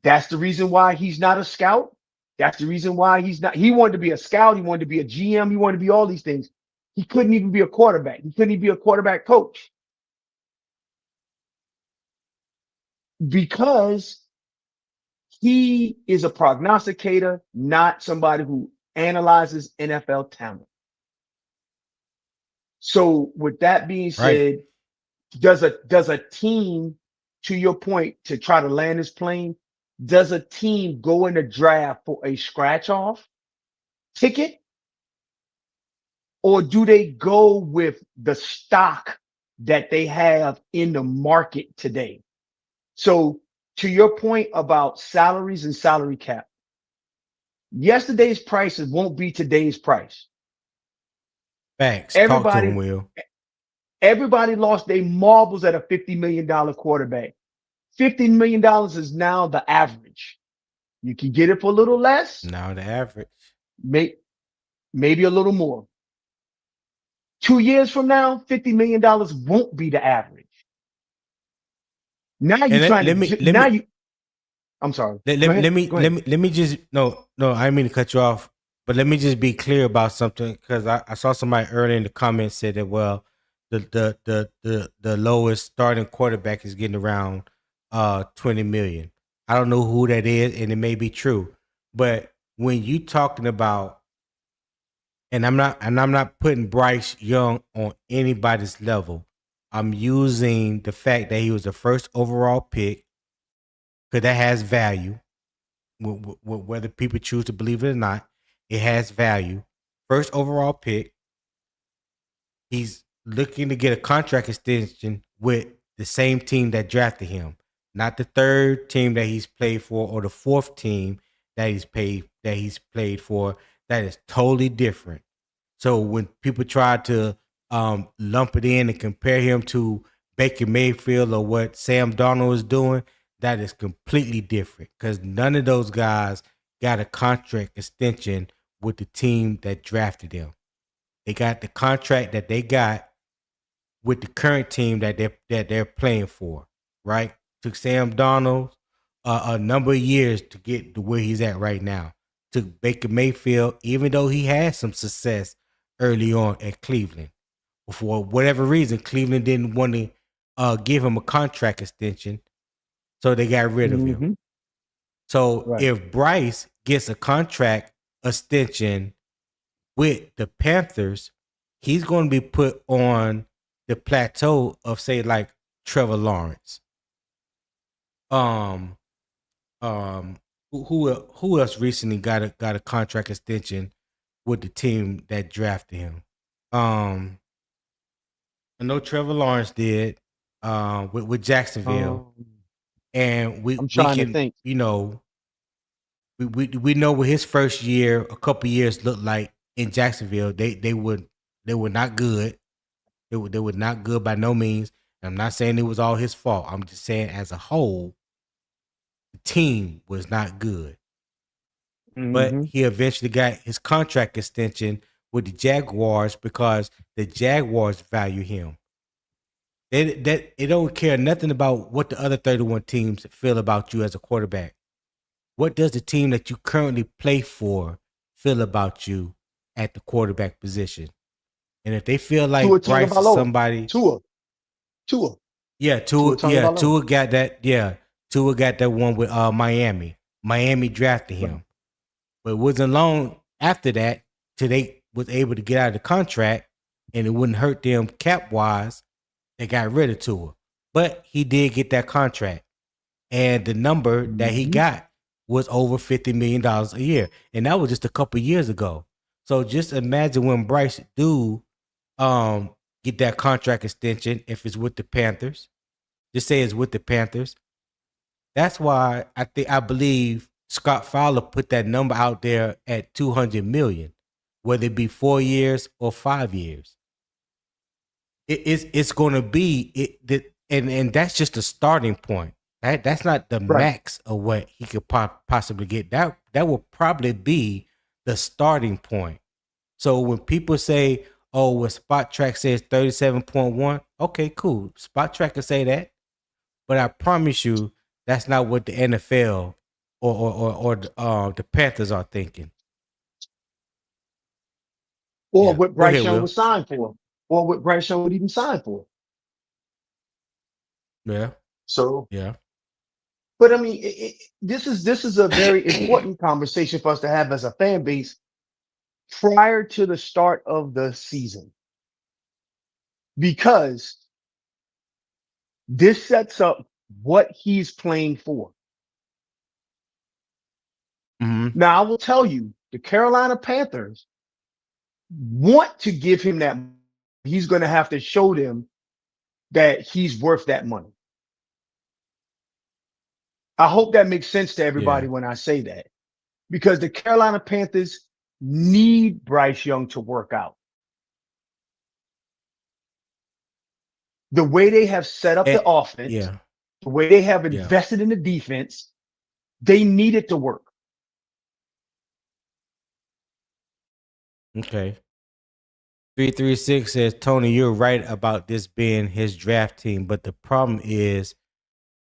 That's the reason why he's not a scout. That's the reason why he wanted to be a scout. He wanted to be a GM. He wanted to be all these things. He couldn't even be a quarterback. He couldn't even be a quarterback coach. Because he is a prognosticator, not somebody who analyzes NFL talent. So with that being Right. said, does a team, to your point, to try to land this plane, does a team go in the draft for a scratch off ticket, or do they go with the stock that they have in the market today? So to your point about salaries and salary cap, yesterday's prices won't be today's price. Facts. Talk to him, Everybody, Will. everybody lost their marbles at a $50 million quarterback. $50 million is now the average. You can get it for a little less, Now the average. may, maybe a little more. 2 years from now, $50 million won't be the average. Now you're And trying let me I'm sorry. let, Go let, ahead. let me Go let ahead. me let me just no, I didn't mean to cut you off, but let me just be clear about something because I saw somebody earlier in the comments said that well the lowest starting quarterback is getting around 20 million. I don't know who that is, and it may be true, but when you talking about I'm not putting Bryce Young on anybody's level. I'm using the fact that he was the first overall pick because that has value. Whether people choose to believe it or not, it has value. First overall pick. He's looking to get a contract extension with the same team that drafted him, not the third team that he's played for or the fourth team that he's played for. That is totally different. So when people try to lump it in and compare him to Baker Mayfield or what Sam Darnold is doing, that is completely different because none of those guys got a contract extension with the team that drafted them. They got the contract that they got with the current team that they're playing for. Right? Took Sam Darnold a number of years to get to where he's at right now. Took Baker Mayfield, even though he had some success early on at Cleveland. For whatever reason, Cleveland didn't want to give him a contract extension, so they got rid of him. Mm-hmm. So Right. if Bryce gets a contract extension with the Panthers, he's going to be put on the plateau of say like Trevor Lawrence. Um, who else recently got a contract extension with the team that drafted him? Um, I know Trevor Lawrence did with Jacksonville, Um, and we I'm we trying to can think. we know what his first year, a couple years looked like in Jacksonville. They were not good. They were not good by no means. I'm not saying it was all his fault. I'm just saying as a whole, the team was not good. But Mm-hmm. he eventually got his contract extension with the Jaguars because the Jaguars value him. They don't care nothing about what the other 31 teams feel about you as a quarterback. What does the team that you currently play for feel about you at the quarterback position? And if they feel Tua like Bryce is Tagovailoa. somebody, Tua. Tua. yeah, Tua Tagovailoa. Tua got that, yeah, Tua got that one with Miami. Miami drafted Right. him, but it wasn't long after that till they was able to get out of the contract, and it wouldn't hurt them cap wise. They got rid of Tua, but he did get that contract, and the number that he Mm-hmm. got was over $50 million a year, and that was just a couple years ago. So just imagine when Bryce do um, get that contract extension if it's with the Panthers. Just say it's with the Panthers. That's why I believe Scott Fowler put that number out there at 200 million, whether it be 4 years or 5 years. It's going to be and that's just a starting point. That's not the Right. max of what he could possibly get. That will probably be the starting point. So when people say, "Oh, well, Spot Track says 37.1," okay, cool. Spot Track can say that, but I promise you, that's not what the NFL or the Panthers are thinking. Or Yeah, what go Bryce ahead, Young Will. was signed for. Or what Bryce Young would even sign for. Yeah, So, yeah. but I mean, this is a very important conversation for us to have as a fan base prior to the start of the season. because this sets up what he's playing for. Hmm. Now, I will tell you, the Carolina Panthers want to give him that. He's going to have to show them that he's worth that money. I hope that makes sense to everybody Yeah. when I say that, because the Carolina Panthers need Bryce Young to work out. The way they have set up the offense, Yeah. the way they have Yeah. invested in the defense, they need it to work. Okay. 336 says, Tony, you're right about this being his draft team, but the problem is,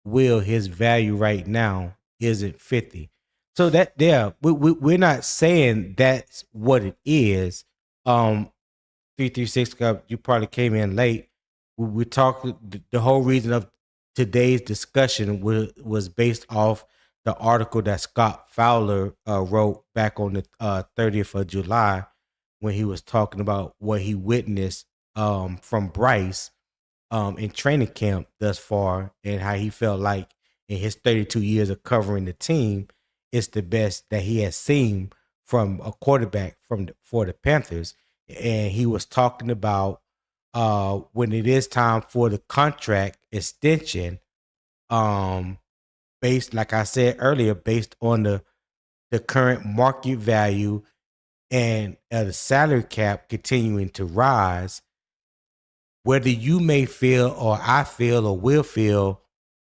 Will, his value right now isn't 50. So that we're not saying that's what it is. 336, you probably came in late. We talked, the whole reason of today's discussion was based off the article that Scott Fowler wrote back on the 30th of July, when he was talking about what he witnessed from Bryce in training camp thus far, and how he felt like in his 32 years of covering the team, it's the best that he has seen from a quarterback for the Panthers. And he was talking about when it is time for the contract extension, based, like I said earlier, based on the current market value and the salary cap continuing to rise, whether you may feel or I feel or will feel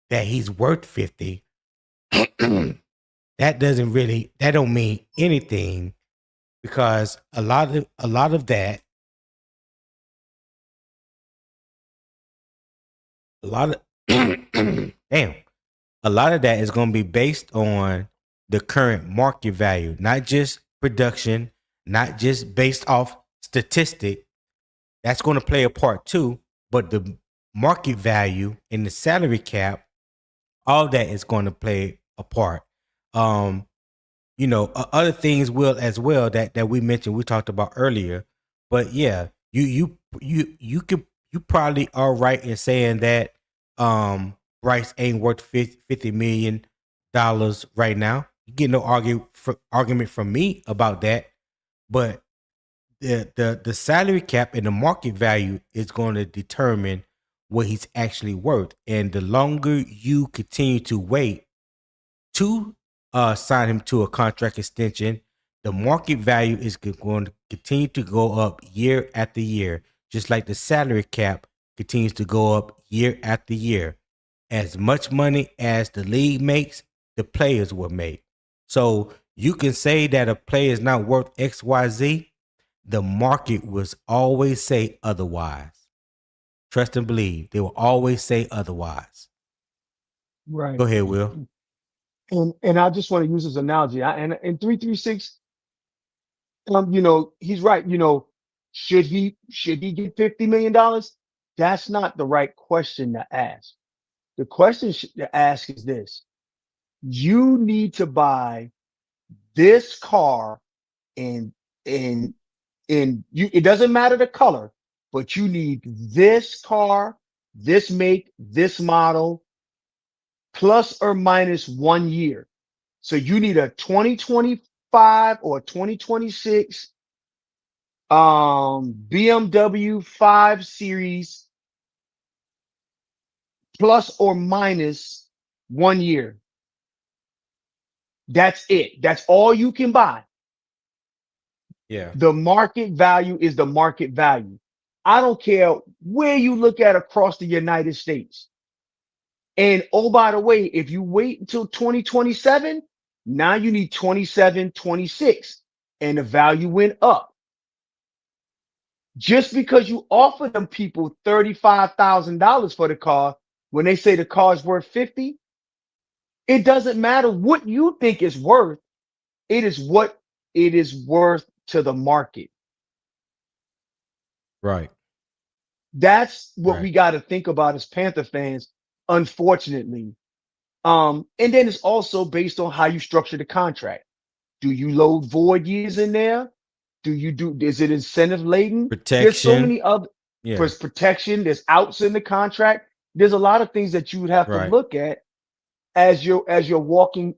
that he's worth 50, that don't mean anything, because a lot of that, a lot of damn, a lot of that is going to be based on the current market value, not just production, not just based off statistic. That's going to play a part too, but the market value and the salary cap, all that is going to play a part. Um, other things will as well that we mentioned, we talked about earlier. But yeah, you probably are right in saying that Bryce ain't worth $50 million right now. You get no argument from me about that. But the salary cap and the market value is going to determine what he's actually worth. And the longer you continue to wait to sign him to a contract extension, the market value is going to continue to go up year after year, just like the salary cap continues to go up year after year. As much money as the league makes, the players will make. So you can say that a player is not worth XYZ. The market will always say otherwise. Trust and believe. They will always say otherwise. Right. Go ahead, Will. And I just want to use this analogy. And 336, he's right. Should he get $50 million? That's not the right question to ask. The question to ask is this: you need to buy this car, and and it doesn't matter the color, but you need this car, this make, this model, plus or minus 1 year. So you need a 2025 or 2026 BMW 5 Series, plus or minus 1 year. That's it. That's all you can buy. Yeah. The market value is the market value. I don't care where you look at across the United States. And oh, by the way, if you wait until 2027, now you need 27, 26, and the value went up. Just because you offer them people $35,000 for the car, when they say the car is worth 50, it doesn't matter what you think it's worth. It is what it is worth to the market. Right. That's what Right. we got to think about as Panther fans, unfortunately. And then it's also based on how you structure the contract. Do you load void years in there? Is it incentive laden? There's so Protection. many other, Yeah. for his protection. There's outs in the contract. There's a lot of things that you would have to Right. look at as you're walking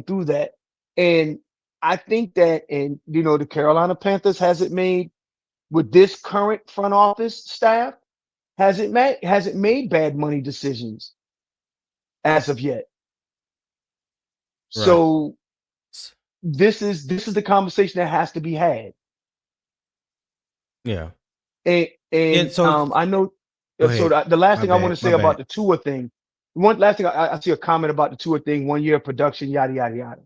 through that. And I think that, and the Carolina Panthers hasn't made, with this current front office staff, hasn't made bad money decisions as of yet. Right. So this is the conversation that has to be had. Yeah. And And so I know. go So ahead. the last My thing I want to bad. My say about bad. the Tua thing, one last thing, I see a comment about the Tua thing, 1 year of production, yada yada yada.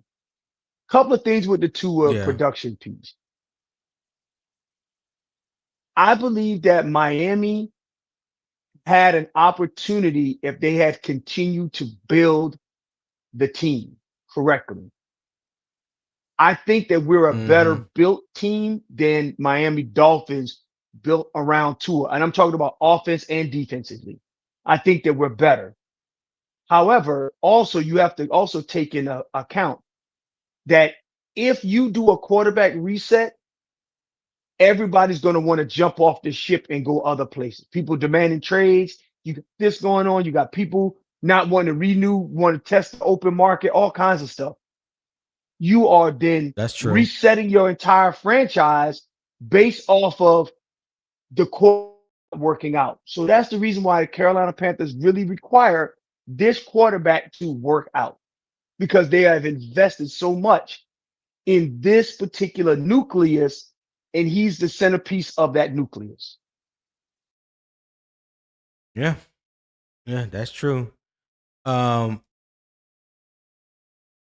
Couple of things with the Tua Yeah. production piece. I believe that Miami had an opportunity if they had continued to build the team correctly. I think that we're a better Mm-hmm. built team than Miami Dolphins built around Tua. And I'm talking about offense and defensively. I think that we're better. However, also you have to also take into account that if you do a quarterback reset, everybody's going to want to jump off the ship and go other places. People demanding trades. You got this going on. You got people not wanting to renew, want to test the open market, all kinds of stuff. You are then That's true. resetting your entire franchise based off of the core working out. So that's the reason why the Carolina Panthers really require this quarterback to work out, because they have invested so much in this particular nucleus, and he's the centerpiece of that nucleus. Yeah. Yeah, that's true. Um,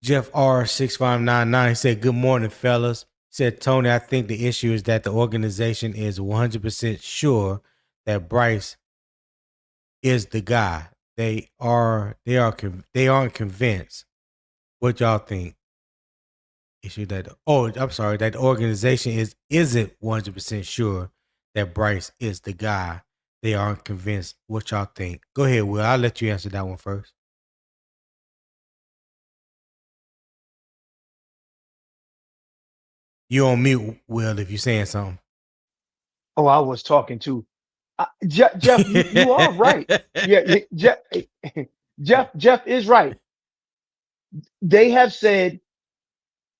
Jeff R6599 said, "Good morning, fellas." Said Tony, I think the issue is that the organization is 100% sure that Bryce is the guy. They aren't convinced. What y'all think? Issue that I'm sorry, that the organization isn't 100% sure that Bryce is the guy. They aren't convinced. What y'all think? Go ahead, Will. I'll let you answer that one first. You on mute, Will, if you're saying something. Oh, I was talking to Jeff. You are right. Yeah, Jeff is right. They have said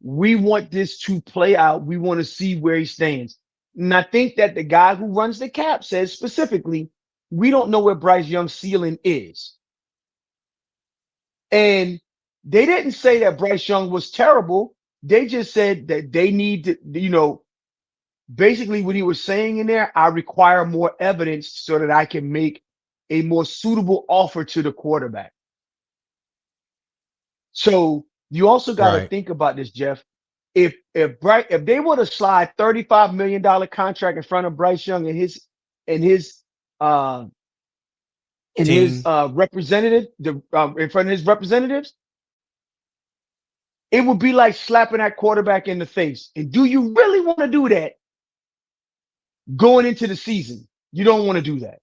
we want this to play out. We want to see where he stands. And I think that the guy who runs the cap says specifically, we don't know where Bryce Young's ceiling is. And they didn't say that Bryce Young was terrible. They just said that they need to, basically what he was saying in there, I require more evidence so that I can make a more suitable offer to the quarterback. So you also got to Right. think about this, Jeff. If they were to slide $35 million contract in front of Bryce Young and his uh Team. representative, in front of his representatives, it would be like slapping that quarterback in the face. And do you really want to do that going into the season? You don't want to do that.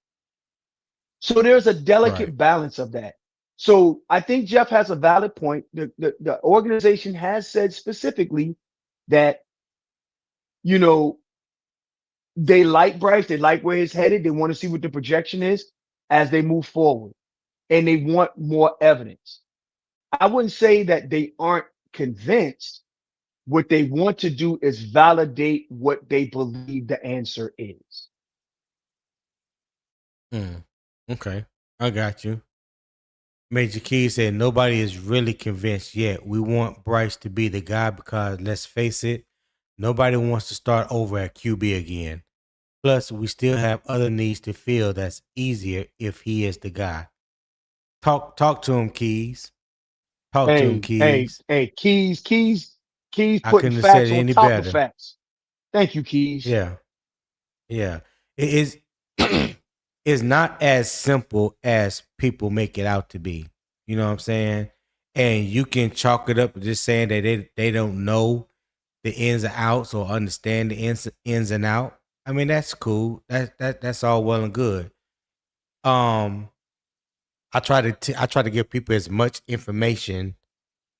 So there's a Right. delicate balance of that. So I think Jeff has a valid point. The organization has said specifically that, you know, they like Bryce, they like where he's headed, they want to see what the projection is as they move forward, and they want more evidence. I wouldn't say that they aren't convinced. What they want to do is validate what they believe the answer is. Okay. I got you. Major Key said nobody is really convinced yet. We want Bryce to be the guy because let's face it, nobody wants to start over at QB again. Plus, we still have other needs to fill that's easier if he is the guy. Talk to him, Keys. Talk to him, Keys. Keys I putting couldn't have said facts it on any top of better. facts. Thank you, Keys. Yeah. Yeah. It is it's not as simple as people make it out to be. You know what I'm saying? And you can chalk it up to just saying that they don't know the ins and outs or understand the ins and out. I mean, that's cool. That's all well and good. Um, I try to give people as much information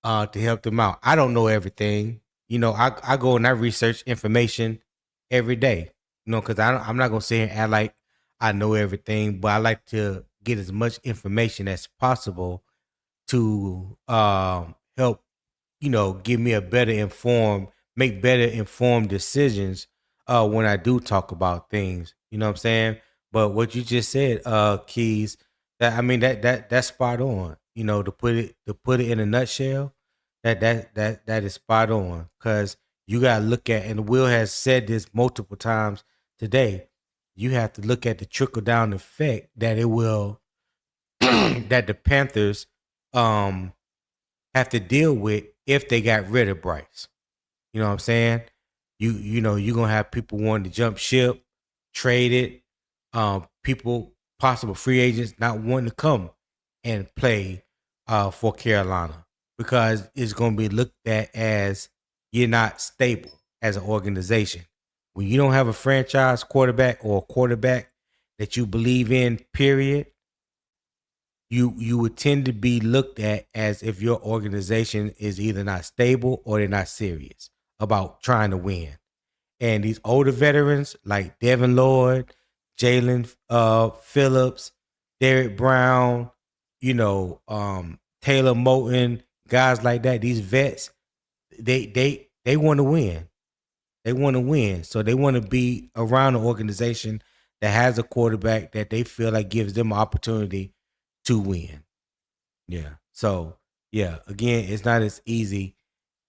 to help them out. I don't know everything. I go and I research information every day. Because I'm not gonna sit here and act like I know everything, but I like to get as much information as possible to help, give me a make better informed decisions when I do talk about things. You know what I'm saying? But what you just said, Keys, that I mean that's spot on. To put it in a nutshell, that is spot on. Cause you gotta look at, and Will has said this multiple times today. You have to look at the trickle down effect that it will that the Panthers um have to deal with if they got rid of Bryce. You know what I'm saying? You're gonna have people wanting to jump ship, trade it, people, possible free agents not wanting to come and play for Carolina because it's gonna be looked at as you're not stable as an organization. When you don't have a franchise quarterback or a quarterback that you believe in, period, you would tend to be looked at as if your organization is either not stable or they're not serious about trying to win. And these older veterans like Devin Lloyd, Jalen Phillips, Derek Brown, Taylor Moton, guys like that, these vets, they want to win. They want to win. So they want to be around an organization that has a quarterback that they feel like gives them an opportunity to win. Yeah. So yeah, again, it's not as easy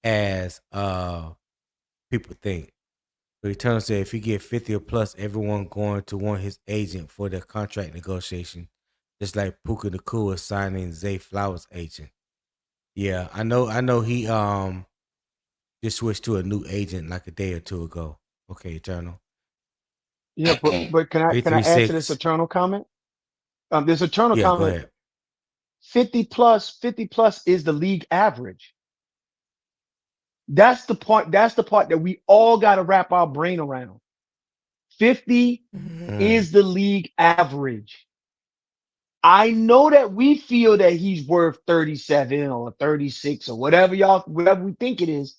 as people think. But Eternal said if he get 50 or plus, everyone going to want his agent for their contract negotiation. Just like Puka Nakua signing Zay Flowers' agent. Yeah, I know he just switched to a new agent like a day or two ago. Okay, Eternal. Yeah, but can I add to this 336. eternal comment? This eternal Yeah, go comment, ahead. 50 plus is the league average. That's the point. That's the part that we all got to wrap our brain around. 50 Mhm. is the league average. I know that we feel that he's worth 37 or 36 or whatever we think it is.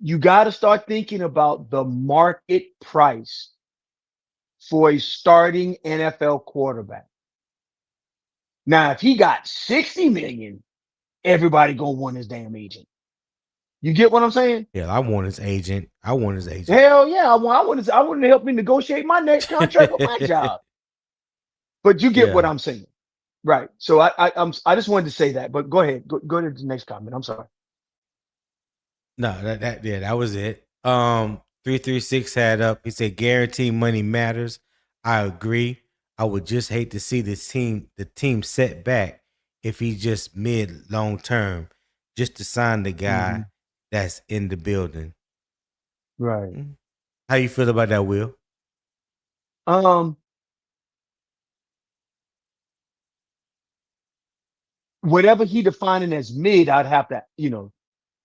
You got to start thinking about the market price for a starting NFL quarterback. Now, if he got 60 million, everybody gonna want his damn agent. You get what I'm saying? Yeah, I want his agent. I want his agent. Hell yeah, I want to help me negotiate my next contract with my job. But you get what Yeah. I'm saying, right? So I just wanted to say that. But go ahead, go to the next comment. I'm sorry. No, that was it. 336 had up. He said guarantee money matters. I agree. I would just hate to see the team set back if he just mid long term, just to sign the Hmm. guy that's in the building. Right. Mm. How you feel about that, Will? Um, whatever he defining as mid, I'd have to,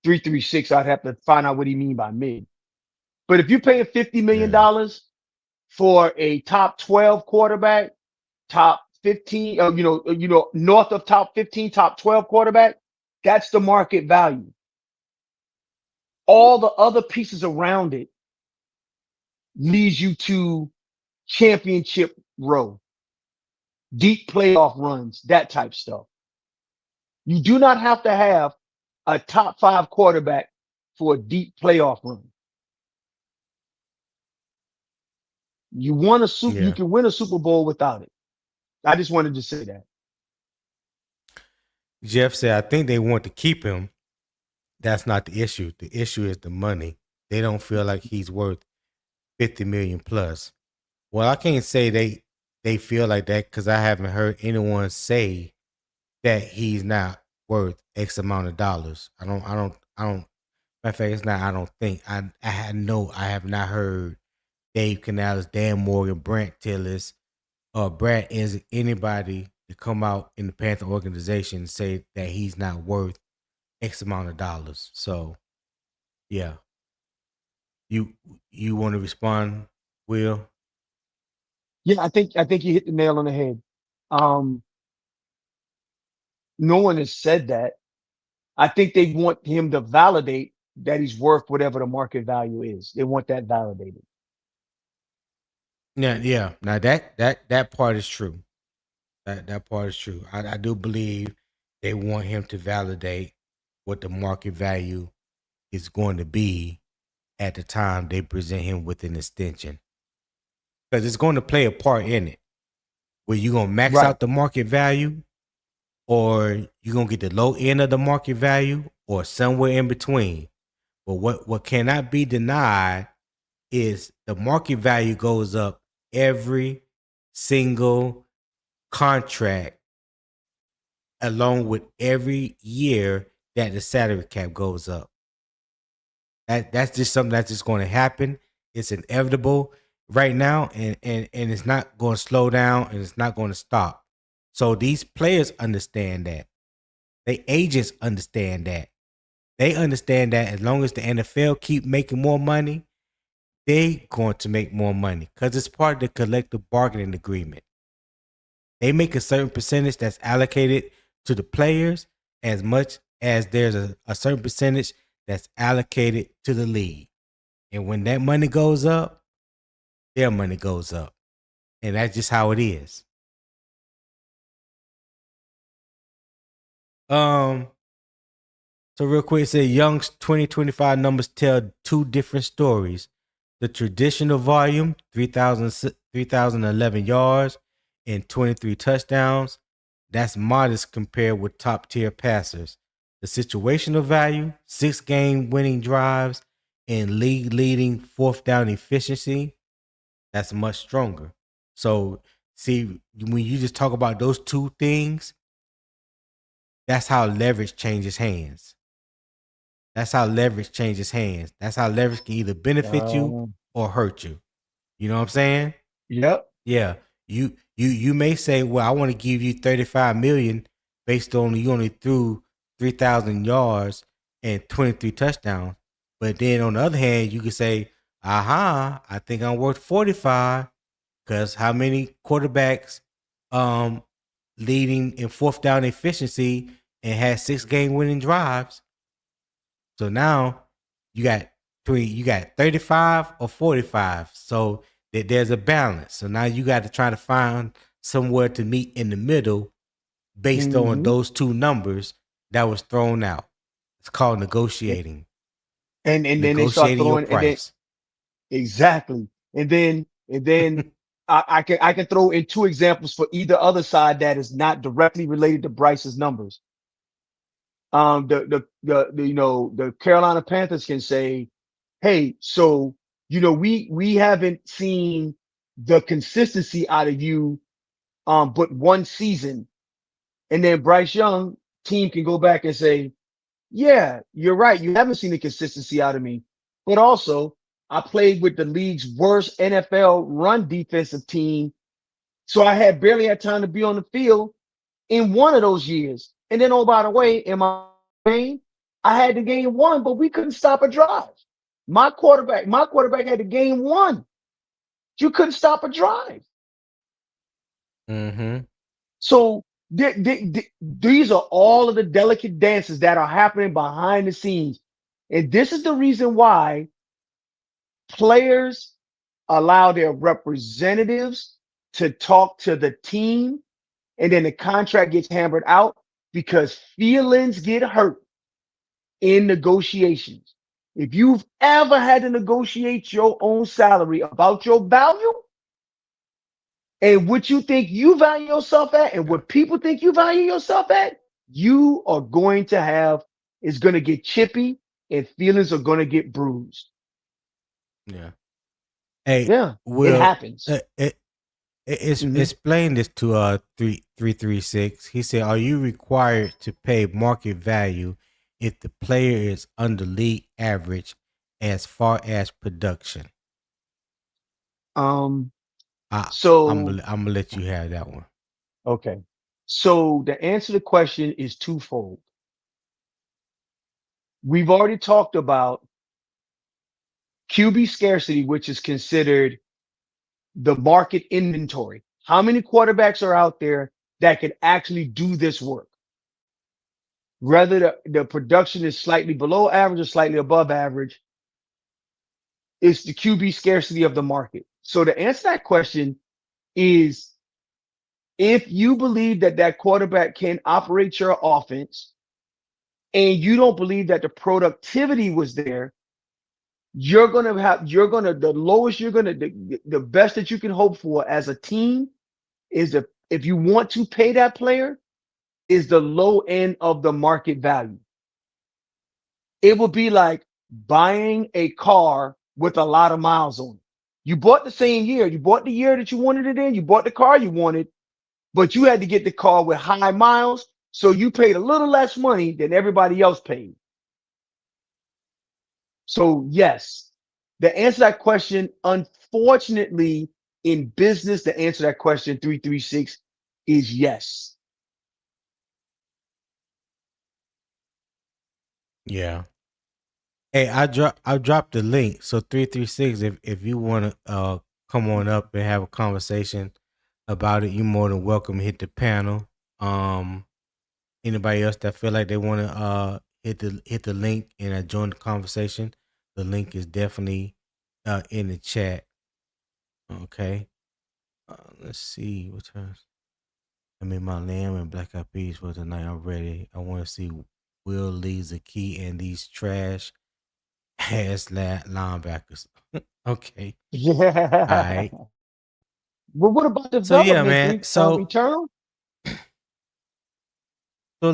336. I'd have to find out what he mean by mid. But if you're paying $50 million Yeah. for a top 12 quarterback, top 15, north of top 15, top 12 quarterback, that's the market value. All the other pieces around it leads you to championship row, deep playoff runs, that type stuff. You do not have to have a top five quarterback for a deep playoff run. You Yeah. can win a Super Bowl without it. I just wanted to say that. Jeff said I think they want to keep him. That's not the issue. The issue is the money. They don't feel like he's worth 50 million plus. Well, I can't say they feel like that because I haven't heard anyone say that he's not worth X amount of dollars. I don't. Matter of fact, it's not. I don't think. I have not heard Dave Canales, Dan Morgan, Brent Tillis, or Brad is anybody to come out in the Panther organization and say that he's not worth X amount of dollars. So yeah, you you want to respond, Will? Yeah, I think you hit the nail on the head. Um, no one has said that. I think they want him to validate that he's worth whatever the market value is. They want that validated. Yeah. Now that part is true. That part is true. I do believe they want him to validate what the market value is going to be at the time they present him with an extension, because it's going to play a part in it. Where you gonna max Right. out the market value, or you gonna get the low end of the market value, or somewhere in between. But what cannot be denied is the market value goes up every single contract, along with every year that the salary cap goes up. That's just something that's just going to happen. It's inevitable right now, and it's not going to slow down, and it's not going to stop. So these players understand that. They agents understand that. They understand that as long as the NFL keep making more money, they going to make more money because it's part of the collective bargaining agreement. They make a certain percentage that's allocated to the players, as much as there's a certain percentage that's allocated to the league. And when that money goes up, their money goes up. And that's just how it is. Um, so real quick, it said Young's 2025 numbers tell two different stories. The traditional volume, 3,011 yards and 23 touchdowns. That's modest compared with top tier passers. The situational value, 6 game winning drives and league leading fourth down efficiency. That's much stronger. So, see, when you just talk about those two things, that's how leverage changes hands. That's how leverage changes hands. That's how leverage can either benefit you Um, or hurt you. You know what I'm saying? yep. Yeah. You may say, well, I want to give you 35 million based on you only threw 3,000 yards and 23 touchdowns. But then on the other hand, you could say, aha, I think I'm worth 45, because how many quarterbacks um leading in fourth down efficiency and had 6 game winning drives? So now you got 35 or 45. So that there's a balance. So now you got to try to find somewhere to meet in the middle based on Hmm. those two numbers that was thrown out. It's called negotiating. And then they start Negotiating your throwing, and then price. exactly, and then I can throw in two examples for either other side that is not directly related to Bryce's numbers. The Carolina Panthers can say, hey, so we haven't seen the consistency out of you, but one season, and then Bryce Young team can go back and say, yeah, you're right, you haven't seen the consistency out of me, but also I played with the league's worst NFL run defensive team, so I had barely had time to be on the field in one of those years. And then, oh, by the way, in my game, I had to gain one, but we couldn't stop a drive. My quarterback had to gain one. You couldn't stop a drive. Mm-hmm. So these are all of the delicate dances that are happening behind the scenes. And this is the reason why players allow their representatives to talk to the team, and then the contract gets hammered out because feelings get hurt in negotiations. If you've ever had to negotiate your own salary about your value and what you think you value yourself at and Yeah. what people think you value yourself at, you are going to have, it's going to get chippy and feelings are going to get bruised. Yeah. Hey, Yeah, it Will, happens. Hmm. explain this to 3336. He said, "Are you required to pay market value if the player is under league average as far as production?" Um, I so, I'm gonna let you have that one. okay. So the answer to the question is twofold. We've already talked about QB scarcity, which is considered the market inventory. How many quarterbacks are out there that can actually do this work? Whether the production is slightly below average or slightly above average, it's the QB scarcity of the market. So to answer that question is, if you believe that that quarterback can operate your offense and you don't believe that the productivity was there, the lowest the best that you can hope for as a team is if you want to pay that player, is the low end of the market value. It would be like buying a car with a lot of miles on it. You bought the same year. You bought the year that you wanted it in. You bought the car you wanted, but you had to get the car with high miles. So you paid a little less money than everybody else paid. So yes, the answer to that question, unfortunately, in business, the answer to that question, 336, is yes. Yeah. Hey, I dropped the link. So 336, if you want to come on up and have a conversation about it, you're more than welcome to hit the panel. Anybody else that feel like they want to hit the link and join the conversation, the link is definitely in the chat. Okay. Let's see what time. I mean, my lamb and black eyed peas for tonight. I'm ready. I want to see Will leads the key and these trash ass linebackers. Okay. All Yeah. right. But what about So yeah, development, man. Eternal? So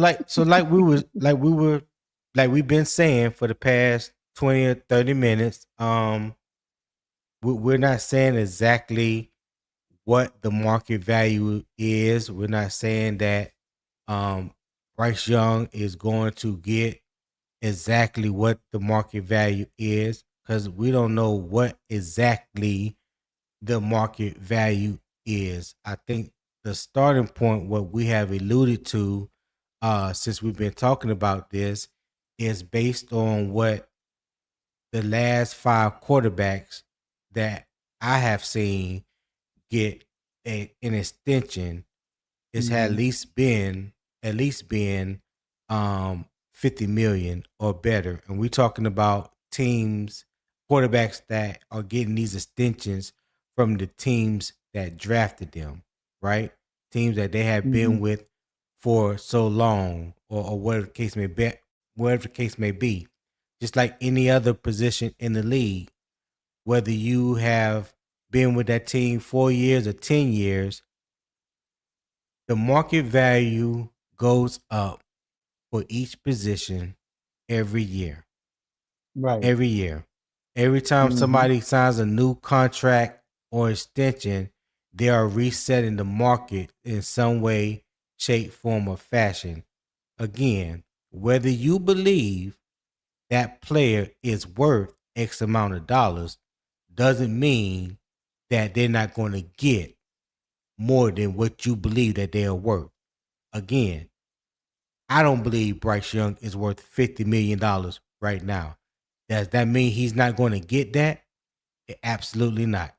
we've been saying for the past 20 or 30 minutes, we're not saying exactly what the market value is. We're not saying that Bryce Young is going to get exactly what the market value is, because we don't know what exactly the market value is. I think the starting point, what we have alluded to since we've been talking about this, is based on what the last 5 quarterbacks that I have seen get an extension. It's had Mhm. at least been 50 million or better. And we're talking about teams, quarterbacks that are getting these extensions from the teams that drafted them, right? Teams that they have been Mhm. with for so long, or whatever the case may be, whatever the case may be. Just like any other position in the league, whether you have been with that team 4 years or 10 years, the market value goes up for each position every year. Right. Every year. Every time Mhm. somebody signs a new contract or extension, they are resetting the market in some way, shape, form, or fashion. Again, whether you believe that player is worth X amount of dollars doesn't mean that they're not going to get more than what you believe that they are worth. Again, I don't believe Bryce Young is worth $50 million right now. Does that mean he's not going to get that? Absolutely not.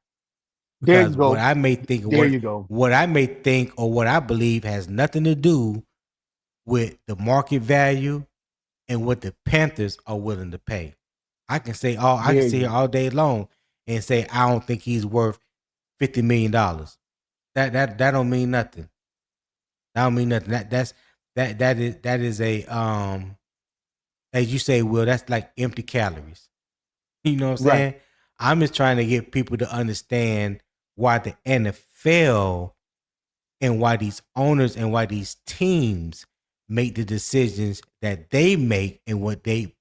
There you Because what go. I may think, There you go. what I may think, or what I believe has nothing to do with the market value and what the Panthers are willing to pay. I can There sit here you all day long and say I don't think he's worth $50 million. That don't mean nothing. That don't mean nothing. That is a as you say, Will, that's like empty calories. You know what I'm right. saying? I'm just trying to get people to understand why the NFL and why these owners and why these teams make the decisions that they make and what they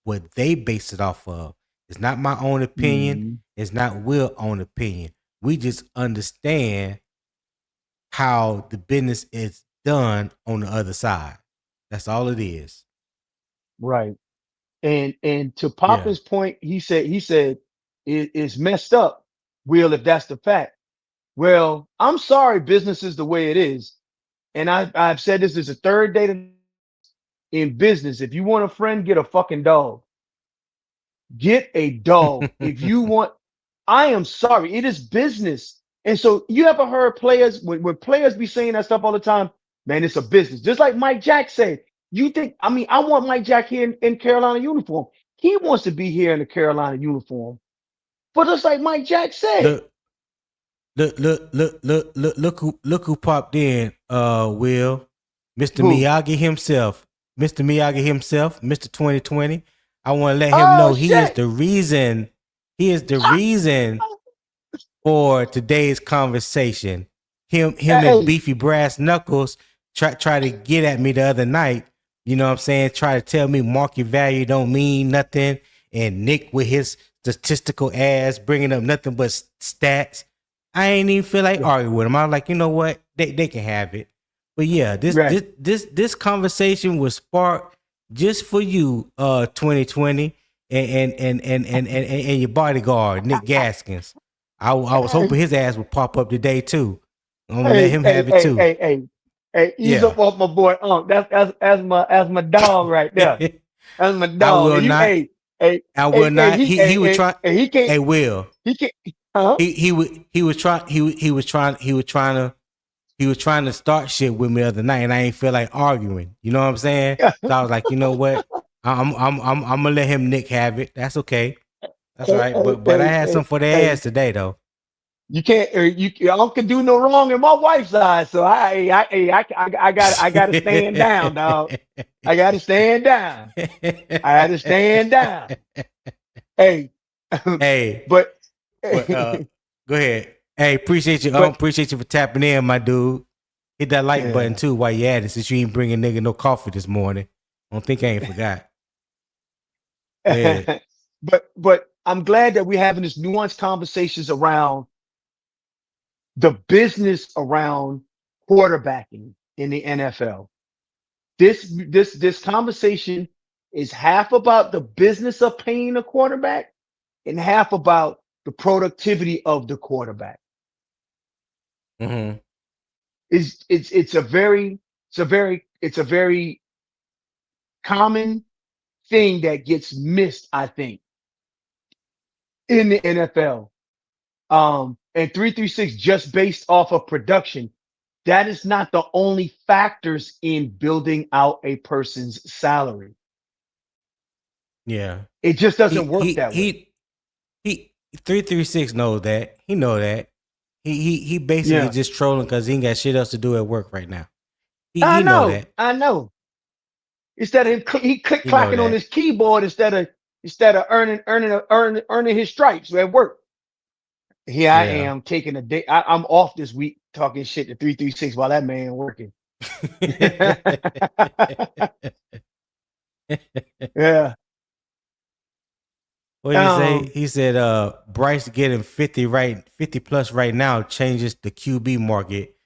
base it off of. It's not my own opinion. Mhm. It's not Will's own opinion. We just understand how the business is done on the other side. That's all it is. Right. And to Yeah. Papa's point, he said it's messed up, Will, if that's the fact. Well, I'm sorry, business is the way it is. And I've said this is the third day in business. If you want a friend, get a fucking dog. Get a dog. If you want, I am sorry, it is business. And so you ever heard players when players be saying that stuff all the time, man, it's a business. Just like Mike Jack said, you think, I mean, I want Mike Jack here in Carolina uniform. He wants to be here in the Carolina uniform. But just like Mike Jack said, Look. look who popped in. Will, Mr. Who? Miyagi himself, Mr. 2020. I want to let him Oh know he is shit! the reason. He is the reason for today's conversation. Him and Hey, Beefy Brass Knuckles try to get at me the other night. You know what I'm saying? Try to tell me market value don't mean nothing. And Nick with his statistical ass bringing up nothing but stats. I ain't even feel like arguing with him. I was like, you know what? They can have it. But yeah, right. this conversation was sparked just for you, 2020, and your bodyguard, Nick Gaskins. I was hoping his ass would pop up today too. I'm gonna let Hey, him hey, have it hey, too. hey, hey, hey, ease Yeah. up off my boy Unc. That's my dog right there. That's my I dog. will And you, not. hey, I will not. He was hey, trying. hey, he can't, Hey, Will. he can't, huh? He was trying to start shit with me the other night, and I ain't feel like arguing. You know what I'm saying? So I was like, you know what? I'm gonna let him Nick have it. That's okay. That's all Hey, right. hey, But I hey, had hey, something for their hey, ass today though. you can't, Unc can do no wrong in my wife's eyes. So I got to stand down, dog. I got to stand down. I had to stand down. Hey, Hey, but, but go ahead. Hey, appreciate you. but, Appreciate you for tapping in, my dude. Hit that like button yeah. too while you at it, since you ain't bringing nigga no coffee this morning. Don't think I ain't forgot. Go ahead. But I'm glad that we're having this nuanced conversations around the business around quarterbacking in the NFL. This conversation is half about the business of paying a quarterback and half about the productivity of the quarterback. Mm-hmm. It's a very it's a very common thing that gets missed, I think, in the NFL. And 336 just based off of production, that is not the only factors in building out a person's salary. Yeah. It just doesn't He work he that way. he he 336 knows that. He know that. He basically Yeah. just trolling because he ain't got shit else to do at work right now. I He know know. that. I know. Instead of him, he click He know clacking on that. his keyboard instead of earning his stripes at work. Here I Yeah. am taking a day. I'm off this week talking shit to 336 while that man working. Yeah. What did he say? Um. He said Bryce getting 50 plus right now changes the QB market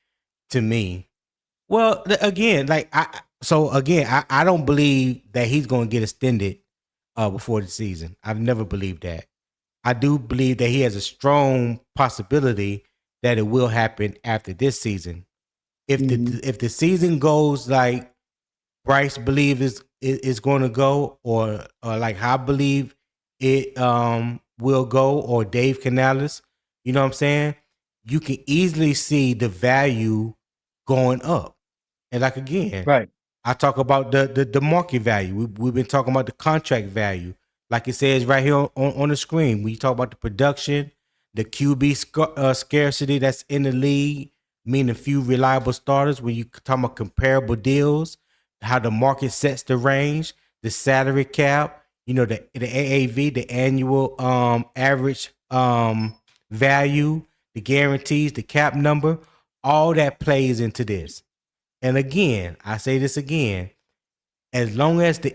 to me. Well, again, I don't believe that he's going to get extended before the season. I've never believed that. I do believe that he has a strong possibility that it will happen after this season. Mhm. If the season goes like Bryce believe is going to go, or like I believe it will go, or Dave Canales, you know what I'm saying? You can easily see the value going up. And like again, Right. I talk about the market value. We've been talking about the contract value, like it says right here on the screen. When you talk about the production, the QB scarcity that's in the league, meaning few reliable starters. When you talk about comparable deals, how the market sets the range, the salary cap, the AAV, the annual average value, the guarantees, the cap number, all that plays into this. And again, I say this again, as long as the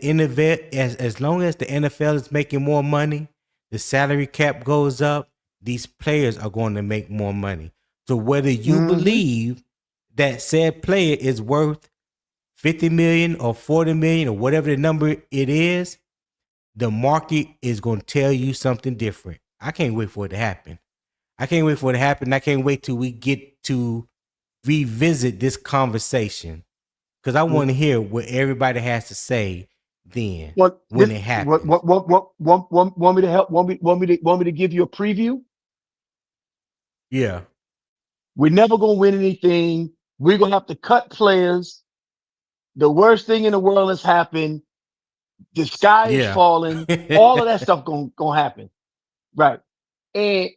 as long as the NFL is making more money, the salary cap goes up, these players are going to make more money. So whether you Hmm. believe that said player is worth 50 million or 40 million or whatever the number it is, the market is going to tell you something different. I can't wait for it to happen. I can't wait for it to happen. I can't wait till we get to revisit this conversation, because I want to hear what everybody has to say then What when this it happens. want me to help want me to give you a preview? Yeah, We're never gonna win anything. We're gonna have to cut players. The worst thing in the world has happened. The sky is yeah. falling. All of that stuff gonna happen. Right. And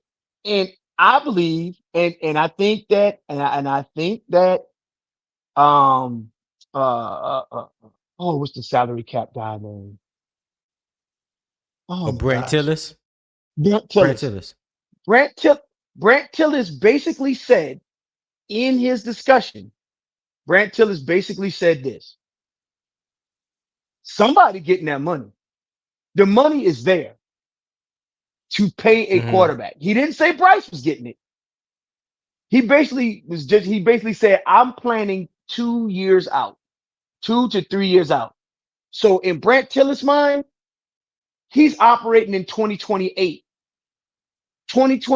and I believe, and I think that, and I think that, um, oh, what's the salary cap guy name? Oh Or my Brent gosh, Tillis? Brent Brent Tillis. Tillis. Brent Till Brent Tillis basically said in his discussion, Brent Tillis basically said this: somebody getting that money. The money is there to pay a Mm-hmm. quarterback. He didn't say Bryce was getting it. He basically said, I'm planning 2 years out, 2 to 3 years out. So in Brent Tillis' mind, he's operating in 2028.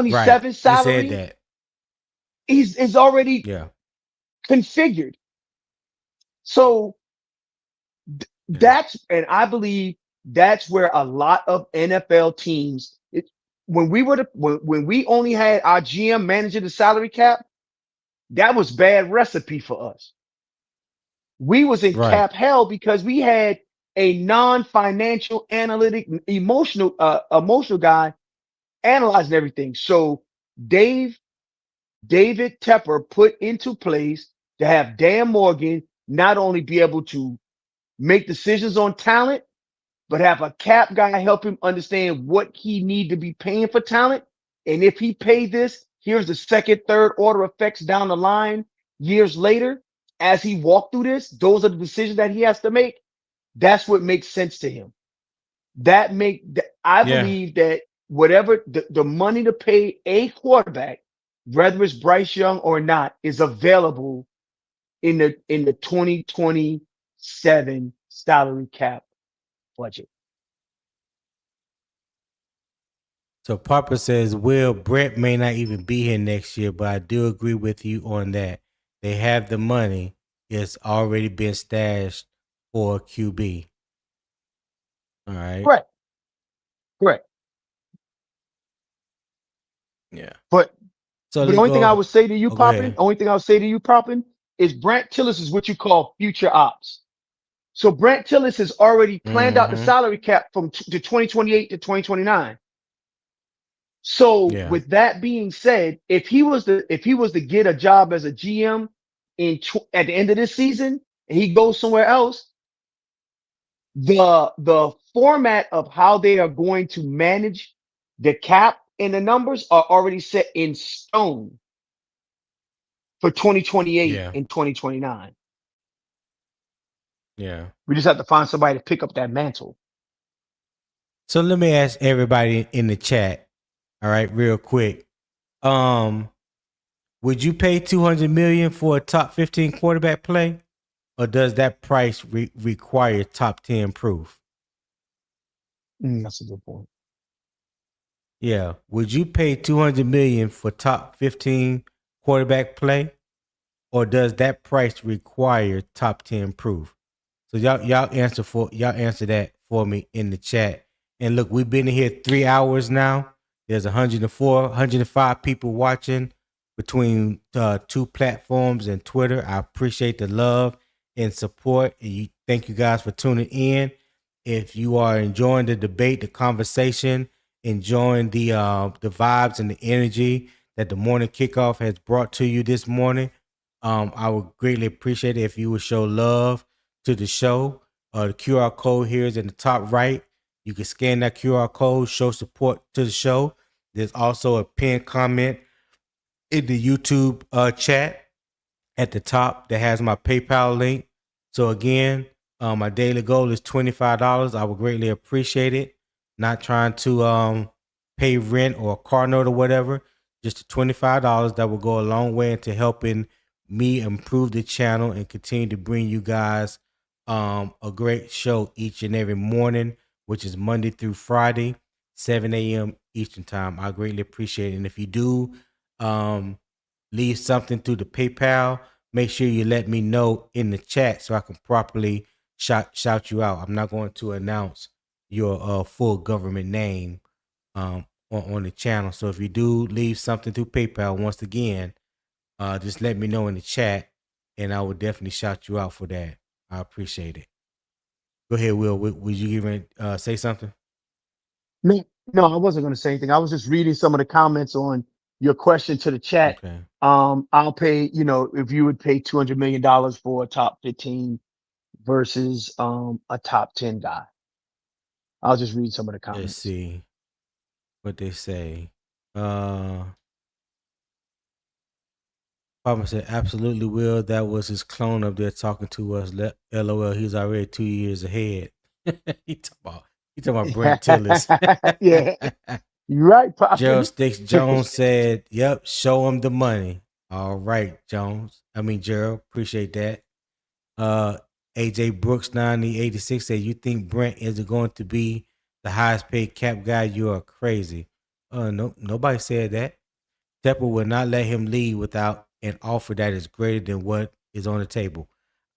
Right. 2027 He said salary that. is already Yeah. configured. So Yeah. and I believe that's where a lot of NFL teams, when when we only had our GM managing the salary cap, that was bad recipe for us. We was in Right. cap hell because we had a non-financial analytic emotional guy analyzing everything. So Dave David Tepper put into place to have Dan Morgan not only be able to make decisions on talent, but have a cap guy help him understand what he need to be paying for talent. And if he pay this, here's the second, third order effects down the line years later. As he walked through this, those are the decisions that he has to make. That's what makes sense to him. I Yeah. believe that whatever the money to pay a quarterback, whether it's Bryce Young or not, is available in the 2027 salary cap budget. So Papa says, Will, Brett may not even be here next year, but I do agree with you on that. They have the money. It's already been stashed for QB. All right. Correct, correct. Yeah. But So but the let's only thing I go. would say to you, Oh, go Poppin, ahead. only thing I'll say to you, Poppin, is Brent Tillis is what you call future ops. So Brent Tillis has already planned out the Mm-hmm. salary cap from to 2028 to 2029. So Yeah. with that being said, if he was to get a job as a GM at the end of this season and he goes somewhere else, the format of how they are going to manage the cap and the numbers are already set in stone for 2028 Yeah. and 2029. Yeah. We just have to find somebody to pick up that mantle. So let me ask everybody in the chat. All right, real quick. Um, would you pay 200 million for a top 15 quarterback play, or does that price require top 10 proof? That's a good point. Yeah. Would you pay 200 million for top 15 quarterback play, or does that price require top 10 proof? So y'all answer that for me in the chat. And look, we've been here 3 hours now. There's 104, 105 people watching between two platforms and Twitter. I appreciate the love and support. And thank you guys for tuning in. If you are enjoying the debate, the conversation, enjoying the vibes and the energy that the morning kickoff has brought to you this morning, I would greatly appreciate it if you would show love to the show. The QR code here is in the top right. You can scan that QR code, show support to the show. There's also a pinned comment in the YouTube chat at the top that has my PayPal link. So again, my daily goal is $25. I would greatly appreciate it. Not trying to pay rent or a car note or whatever. Just the $25 that will go a long way into helping me improve the channel and continue to bring you guys a great show each and every morning, which is Monday through Friday, 7 a.m. Eastern time. I greatly appreciate it. And if you do leave something through the PayPal, make sure you let me know in the chat so I can properly shout you out. I'm not going to announce your full government name on the channel. So if you do leave something through PayPal, once again, just let me know in the chat, and I will definitely shout you out for that. I appreciate it. Go ahead, Will. Would you even say something? No, no, I wasn't going to say anything. I was just reading some of the comments on your question to the chat. Okay. I'll pay, if you would pay $200 million for a top 15 versus a top 10 guy. I'll just read some of the Let's comments. see what they say. Uh, Papa said, absolutely will. That was his clone up there talking to us. LOL, he's already 2 years ahead. he talking about Brent Tillis. Yeah, you're right, Gerald Poppy. Sticks Jones said, yep, show him the money. All right, Jones. I mean, Gerald, appreciate that. Uh, AJ Brooks 9086 said, you think Brent is going to be the highest paid cap guy? You are crazy. No, nobody said that. Tepper will not let him leave without an offer that is greater than what is on the table.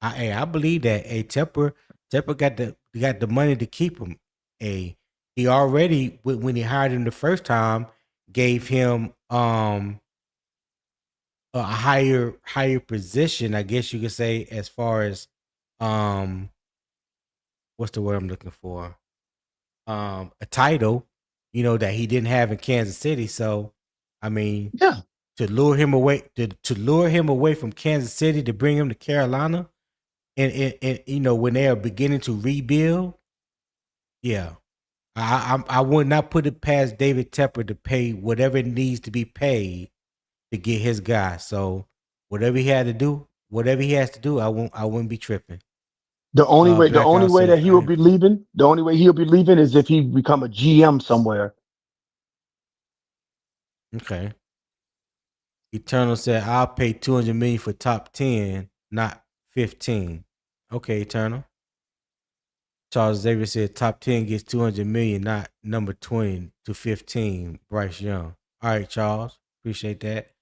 I believe that. Tepper got the money to keep him. He already, when he hired him the first time, gave him a higher position, I guess you could say, as far as um what's the word I'm looking for? A title, that he didn't have in Kansas City. So, I mean, Yeah, to lure him away from Kansas City to bring him to Carolina, and when they are beginning to rebuild, yeah, I would not put it past David Tepper to pay whatever it needs to be paid to get his guy. So whatever he has to do, I wouldn't be tripping. the only Blackout way said, that the only way he'll be leaving is if he become a GM somewhere. okay. Eternal said, I'll pay 200 million for top 10, not 15. Okay, Eternal. Charles Xavier said top 10 gets 200 million, not number 20 to 15. Bryce Young. All right, Charles. Appreciate that.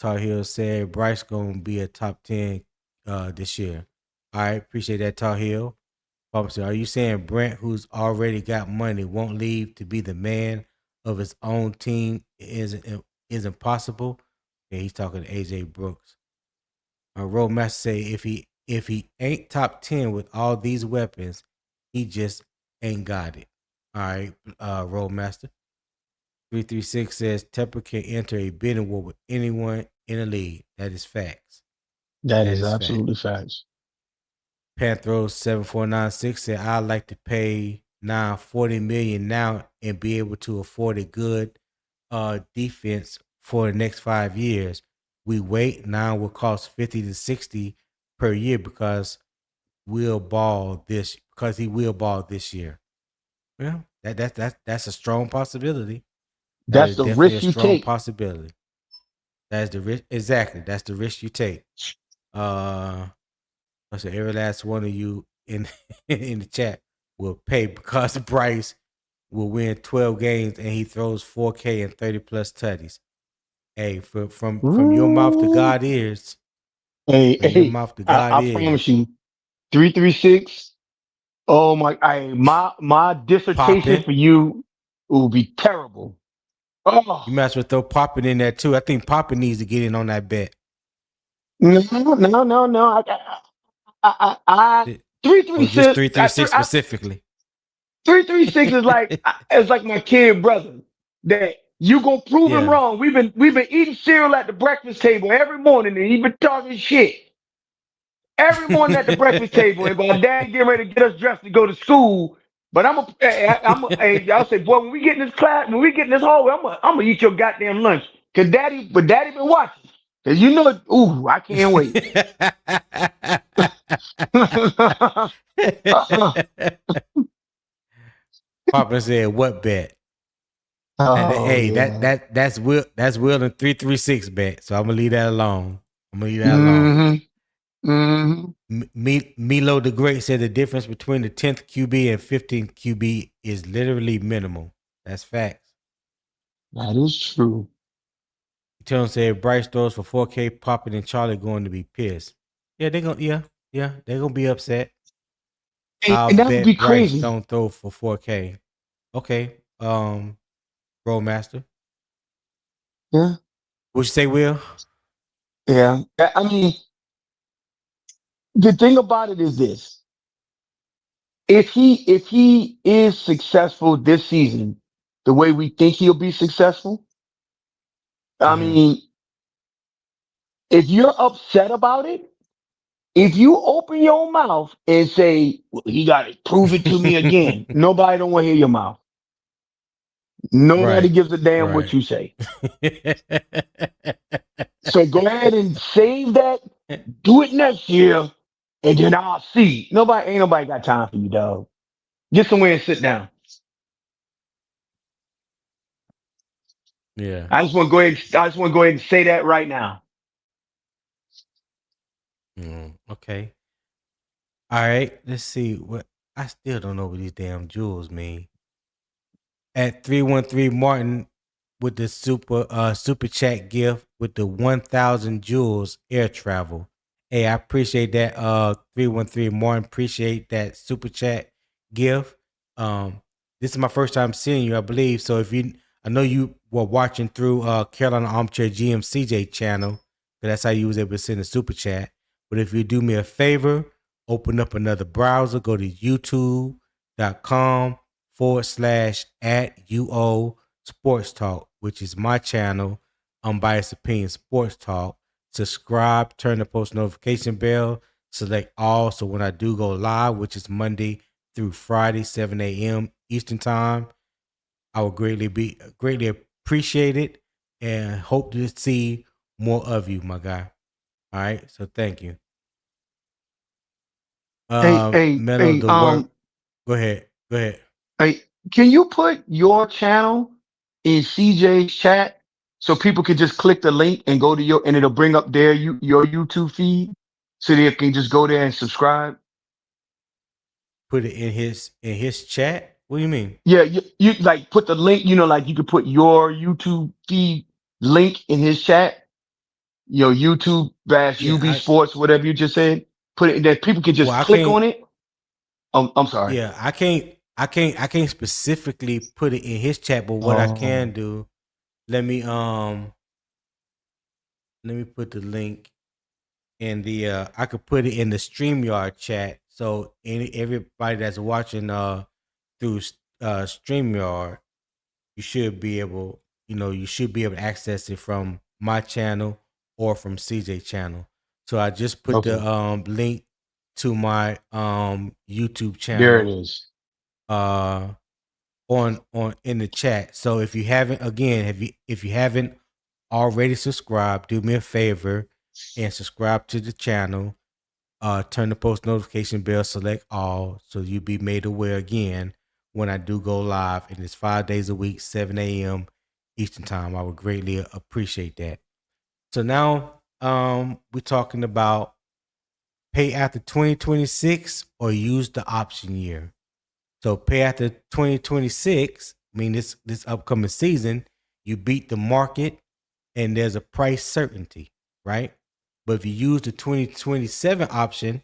Tar Heel said Bryce gonna be a top 10 this year. All right, appreciate that, Tar Heel. Papa said, are you saying Brent, who's already got money, won't leave to be the man of his own team? Is impossible? Yeah, he's talking to AJ Brooks. Roadmaster say if he ain't top 10 with all these weapons, he just ain't got it. All right, Roadmaster. 336 says Tepper can enter a bidding war with anyone in the league. That is facts. That That is is fact. absolutely facts. Panthros 7496 said I'd like to pay 940 million now and be able to afford a good defense for the next 5 years. We wait now will cost 50 to 60 per year because he will ball this year. Well, that's a strong possibility. That That's is the definitely a risk you strong take. possibility. That's the risk. Exactly. That's the risk you take. Uh, I said every last one of you in in the chat will pay because Bryce will win 12 games and he throws 4K and 30 plus tutties. Hey, from your mouth to Ooh. God ears. Hey, From your hey, mouth to God I promise ears. you, 336. Oh my dissertation Popping. for you will be terrible. You Oh, might as well throw Popping in there too. I think Popping needs to get in on that bet. no, no, no, no. I three three Or just six. 336 specifically. 336 is like my kid brother. That you gonna prove him Yeah. wrong. We've been eating cereal at the breakfast table every morning, and he been talking shit every morning at the breakfast table. And my dad getting ready to get us dressed to go to school. But I'll say, boy, when we get in this class, when we get in this hallway, I'm gonna eat your goddamn lunch. But daddy been watching. Cause you know, ooh, I can't wait. Papa said, "What bet?" Oh Hey, yeah. that's Will and 336 bet. So I'm gonna leave that alone. I'm gonna leave that alone. Hmm. Hmm. Milo the Great said the difference between the 10th QB and 15th QB is literally minimal. That's facts. That is true. Eternal said Bryce throws for 4K, Poppin and Charlie going to be pissed. Yeah, they're gonna be upset. I'll And that would be bet Bryce crazy. don't throw for 4K. Okay, Rollmaster. Yeah. What you say, Will? Yeah. I mean, the thing about it is this. If he is successful this season, the way we think he'll be successful, I mean, if you're upset about it, if you open your mouth and say, well, he got to prove it to me again, nobody don't want to hear your mouth. Nobody Right. gives a damn what Right. you say. So go ahead and save that. Do it next year, and then I'll see. Ain't nobody got time for you, dog. Get somewhere and sit down. Yeah. I just want to go ahead. I just want to go ahead and say that right now. Okay. All right. Let's see what I still don't know what these damn jewels mean. At 313 Martin with the super chat gift with the 1,000 jewels air travel. Hey, I appreciate that. 313 Martin, appreciate that super chat gift. This is my first time seeing you, I believe. So I know you were watching through Carolina Armchair GM CJ channel. That's how you was able to send a super chat. But if you do me a favor, open up another browser, go to youtube.com/@UO Sports Talk, which is my channel, Unbiased Opinion Sports Talk. Subscribe, turn the post notification bell, select all. So when I do go live, which is Monday through Friday, 7 a.m. Eastern Time, I would greatly appreciate it and hope to see more of you, my guy. All right. So thank you. Hey, hey, Mellow hey, the work. Go ahead. Go ahead. hey, can you put your channel in CJ's chat so people can just click the link and go to and it'll bring up your YouTube feed so they can just go there and subscribe? Put it in his chat. What do you mean? Yeah, you like put the link, like you could put your YouTube feed link in his chat, YouTube Yeah, UB Sports, whatever you just said. Put it that people can just I click can't. on it. I'm sorry. Yeah, I can't specifically put it in his chat, but what I can Oh, do, let me put the link in the I could put it in the StreamYard chat. So everybody that's watching through StreamYard, you should be able to access it from my channel or from CJ channel. So I just put the okay. link to my YouTube There it channel is. uh on in the chat. So if you haven't, again, if you haven't already subscribed, do me a favor and subscribe to the channel. Turn the post notification bell, select all, so you'll be made aware again when I do go live. And it's 5 days a week, 7 a.m. Eastern time. I would greatly appreciate that. So now we're talking about pay after 2026 or use the option year. So pay after 2026, I mean this upcoming season, you beat the market and there's a price certainty, right? But if you use the 2027 option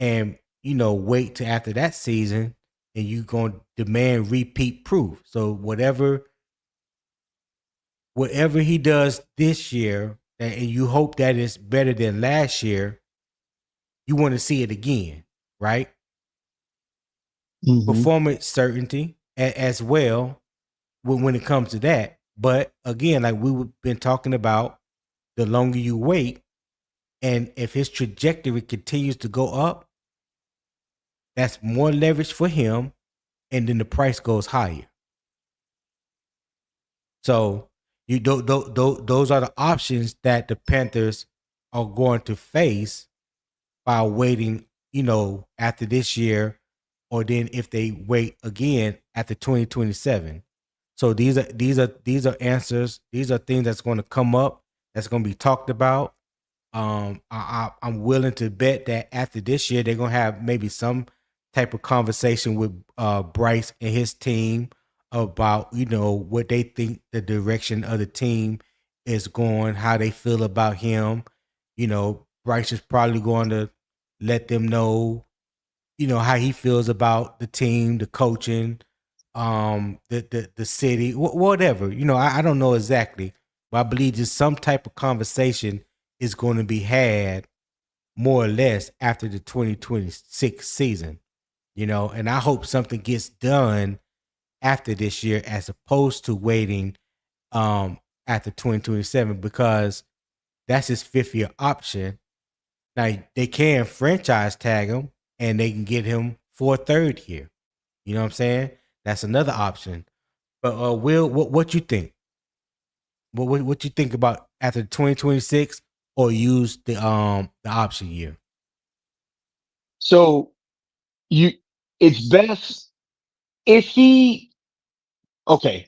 and wait till after that season and you going to demand repeat proof. So whatever he does this year and you hope that it's better than last year, you want to see it again, right? Hmm. Performance certainty as well when it comes to that. But again, like we've been talking about, the longer you wait, and if his trajectory continues to go up, that's more leverage for him, and then the price goes higher. So those are the options that the Panthers are going to face by waiting, after this year, or then if they wait again after 2027. So these are answers. These are things that's going to come up. That's going to be talked about. I'm willing to bet that after this year, they're gonna have maybe some type of conversation with Bryce and his team about what they think the direction of the team is going, how they feel about him. Bryce is probably going to let them know, how he feels about the team, the coaching, the city, whatever. I don't know exactly, but I believe just some type of conversation is going to be had more or less after the 2026 season. And I hope something gets done after this year as opposed to waiting after 2027 because that's his 5th-year option. Now they can franchise tag him and they can get him for a 3rd year. You know what I'm saying? That's another option. But Will, what you think? What you think about after 2026 or use the option year? So it's best if he okay.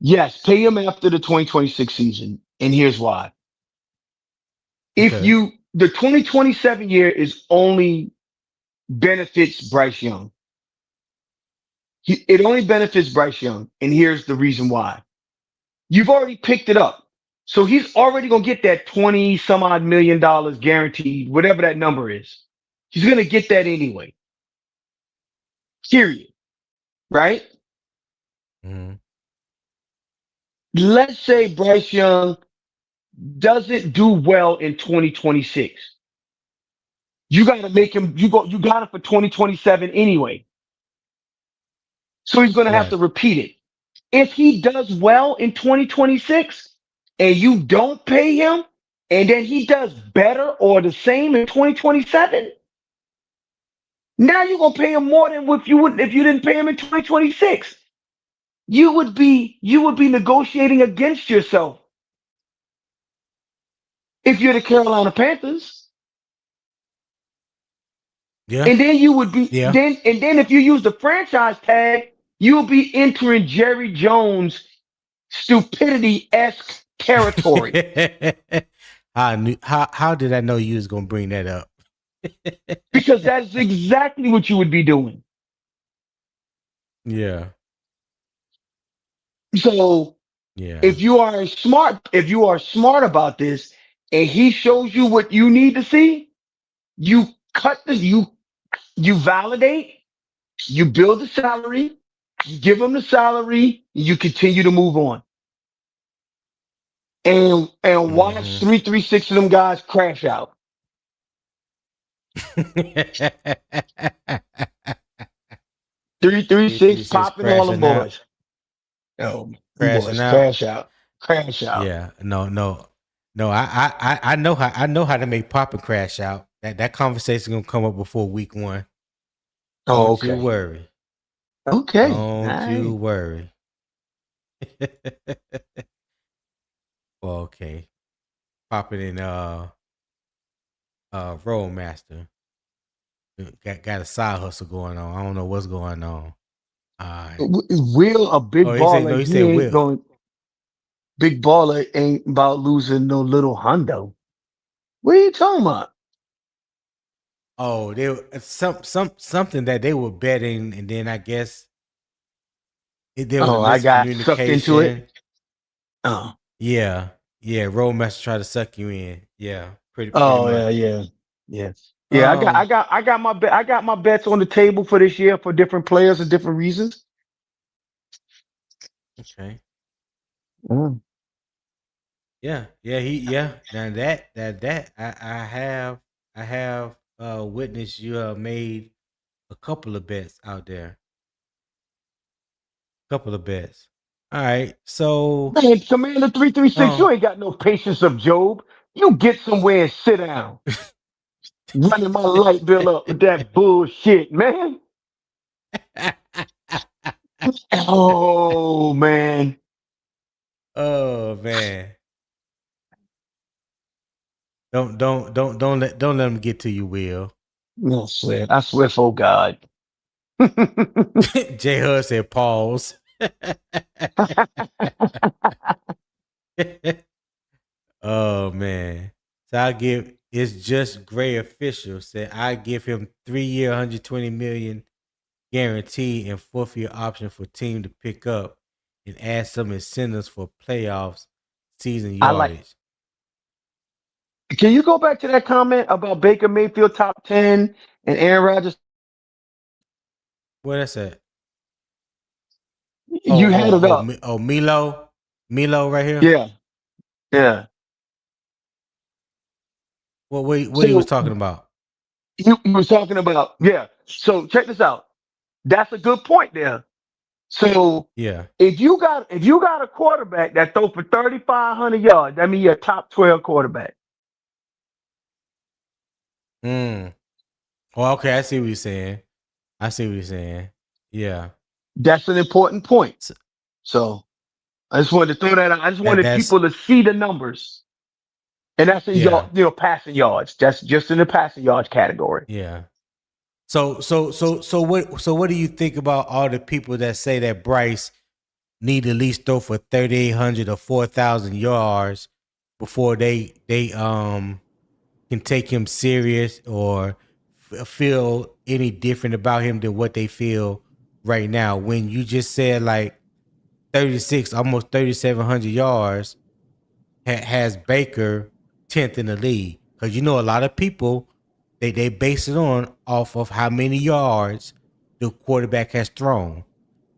Yes, pay him after the 2026 season, and here's why. If Okay. the 2027 year is only benefits Bryce Young. It only benefits Bryce Young, and here's the reason why. You've already picked it up. So he's already gonna get that 20 some odd $1 million guaranteed, whatever that number is. He's gonna get that anyway. Period. Right? Mm-hmm. Let's say Bryce Young doesn't do well in 2026. You gotta make him you got it for 2027 anyway. So he's gonna have to Right. repeat it. If he does well in 2026 and you don't pay him, and then he does better or the same in 2027, now you're gonna pay him more than if you didn't pay him in 2026. You would be negotiating against yourself if you're the Carolina Panthers. Yeah. And then you would be Yeah. then if you use the franchise tag, you'll be entering Jerry Jones stupidity-esque territory. How did I know you was gonna bring that up? Because that's exactly what you would be doing. Yeah. So Yeah. if you are smart about this and he shows you what you need to see, you cut the you validate, you build the salary, you give him the salary, you continue to move on. And watch Mm-hmm. 336 of them guys crash out. 336 336 popping all them crashing out. boys. Oh, them Crashing boys out. crash out. Crash out. Yeah. No. I know how to make Papa crash out. That conversation gonna come up before week 1. Oh, Don't you okay. worry. Okay. All Don't you right. worry. Well, okay. Popping in Roadmaster. Got a side hustle going on. I don't know what's going on. Alright. Will a Oh, big baller? he He said ain't Will. going. Big baller ain't about losing no little hundo. What are you talking about? Oh, something that they were betting, and then I guess there was a Oh, I got sucked into it. miscommunication. Oh, Yeah, yeah. Roadmaster tried to suck you in. Yeah, pretty oh yeah, much. yeah, yeah, yeah. I got, I Um. got, I got my, I got my bets on the table for this year for different players and different reasons. Okay. Mm. Yeah. Yeah. Now that I have witnessed you made a couple of bets out there. Couple of bets. All right. So Man, Commander 336, um. you ain't got no patience of Job. You get somewhere and sit down. Running my light bill up with that bullshit, man. Oh man. Oh man. Don't let them get to you, Will. No, I swear for God. J Hud said pause. Oh man. So I give it's just Gray official said I give him 3-year 120 million guarantee and 4th-year option for team to pick up and add some incentives for playoffs season I like. yardage. Can you go back to that comment about Baker Mayfield top 10 and Aaron Rodgers? Where that's at? You had it up. Milo right here. Yeah, yeah. What he was So talking about? you was talking about, yeah. So check this out. That's a good point there. So Yeah. if you got a quarterback that throw for 3,500 yards, that means you're a top 12 quarterback. Mm. Well, okay, I see what you're saying. Yeah. That's an important point. S- So I just wanted to throw that out. I just wanted that's people to see the numbers. And that's in yeah. your passing yards. That's just in the passing yards category. Yeah. So what do you think about all the people that say that Bryce need to at least throw for 3,800 or 4,000 yards before they can take him serious or feel any different about him than what they feel right now? When you just said like 36, almost 3,700 yards has Baker 10th in the league, because a lot of people they base it on off of how many yards the quarterback has thrown.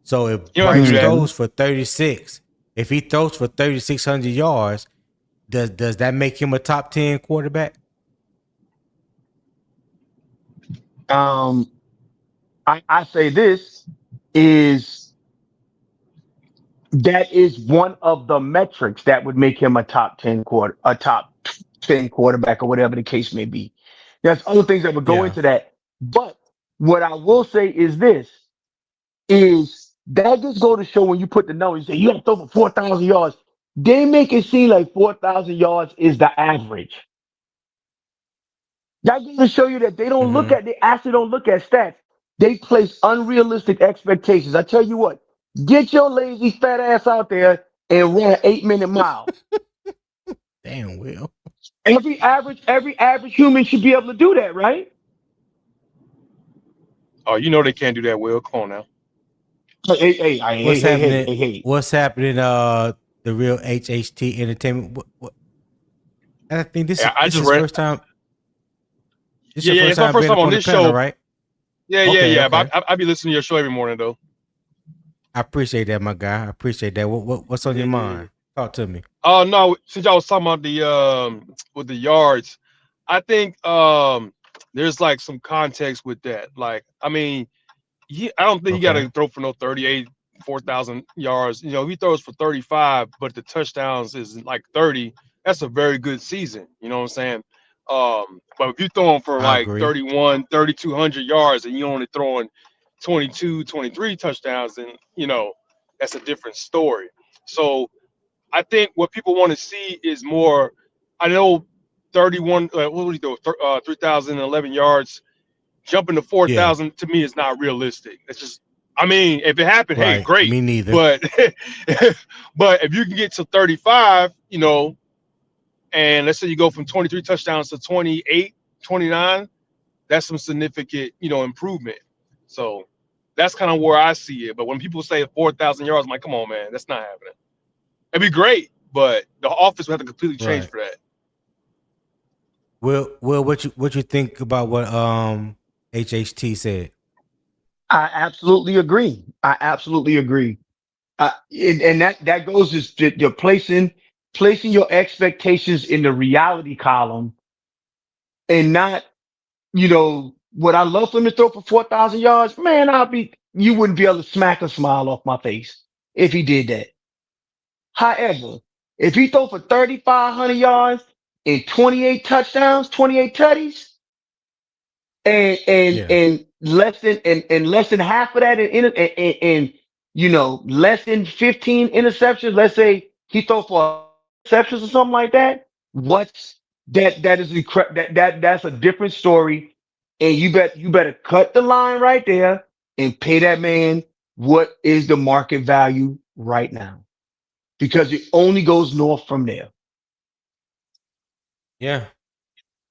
So if You don't have to Bryce do that. Hmm. throws for 36, if he throws for 3,600 yards, does that make him a top 10 quarterback? Um, I say this is that is one of the metrics that would make him a top 10 quarterback or whatever the case may be. There's other things that would go Yeah. into that. But what I will say is this is that just go to show when you put the numbers, you say you have to throw for 4,000 yards. They make it seem like 4,000 yards is the average. That goes to show you that Mm-hmm. they actually don't look at stats. They place unrealistic expectations. I tell you what, get your lazy fat ass out there and run an 8-minute mile. Damn, Will. Every average human should be able to do that, right? Oh, you know they can't do that, Will. Come on now. What's happening? Hey. What's happening? The real HHT Entertainment. I think this is Yeah, I this just is read. first time. This Yeah, your yeah, first it's my time first being time up on on the this panel, show. right? Yeah, yeah, Okay, yeah. But okay. I be listening to your show every morning though. I appreciate that, my guy. I appreciate that. What's on Yeah, your yeah, yeah. mind? Talk to me. Oh no, since y'all was talking about the with the yards, I think there's like some context with that. Like, I mean, I don't think he got Okay. to throw for no 38, 4,000 yards. You know, if he throws for 35, but the touchdowns is like 30, that's a very good season. You know what I'm saying? But if you're throwing for I like agree. 31, 3,200 yards and you only throwing 22, 23 touchdowns, then, you know, that's a different story. So I think what people want to see is more. I know 31, what would he do? 3,011 yards. Jumping to Yeah. 4,000 to me is not realistic. It's just, I mean, if it happened, hey, Right. great. Me neither. But but if you can get to 35, you know, and let's say you go from 23 touchdowns to 28, 29, that's some significant, you know, improvement. So that's kind of where I see it. But when people say 4,000 yards, I'm like, come on, man, that's not happening. It'd be great, but the offense would have to completely change Right. for that. Will, what you think about what HHT said? I absolutely agree. I absolutely agree. And that goes is to you're placing your expectations in the reality column and not, what I love for him to throw for 4,000 yards, man, you wouldn't be able to smack a smile off my face if he did that. However, if he throw for 3,500 yards and 28 touchdowns, 28 tutties, Yeah. and less than half of that less than 15 interceptions, let's say he throw for interceptions or something like that, what's that is that's a different story. And you better cut the line right there and pay that man what is the market value right now, because it only goes north from there. Yeah.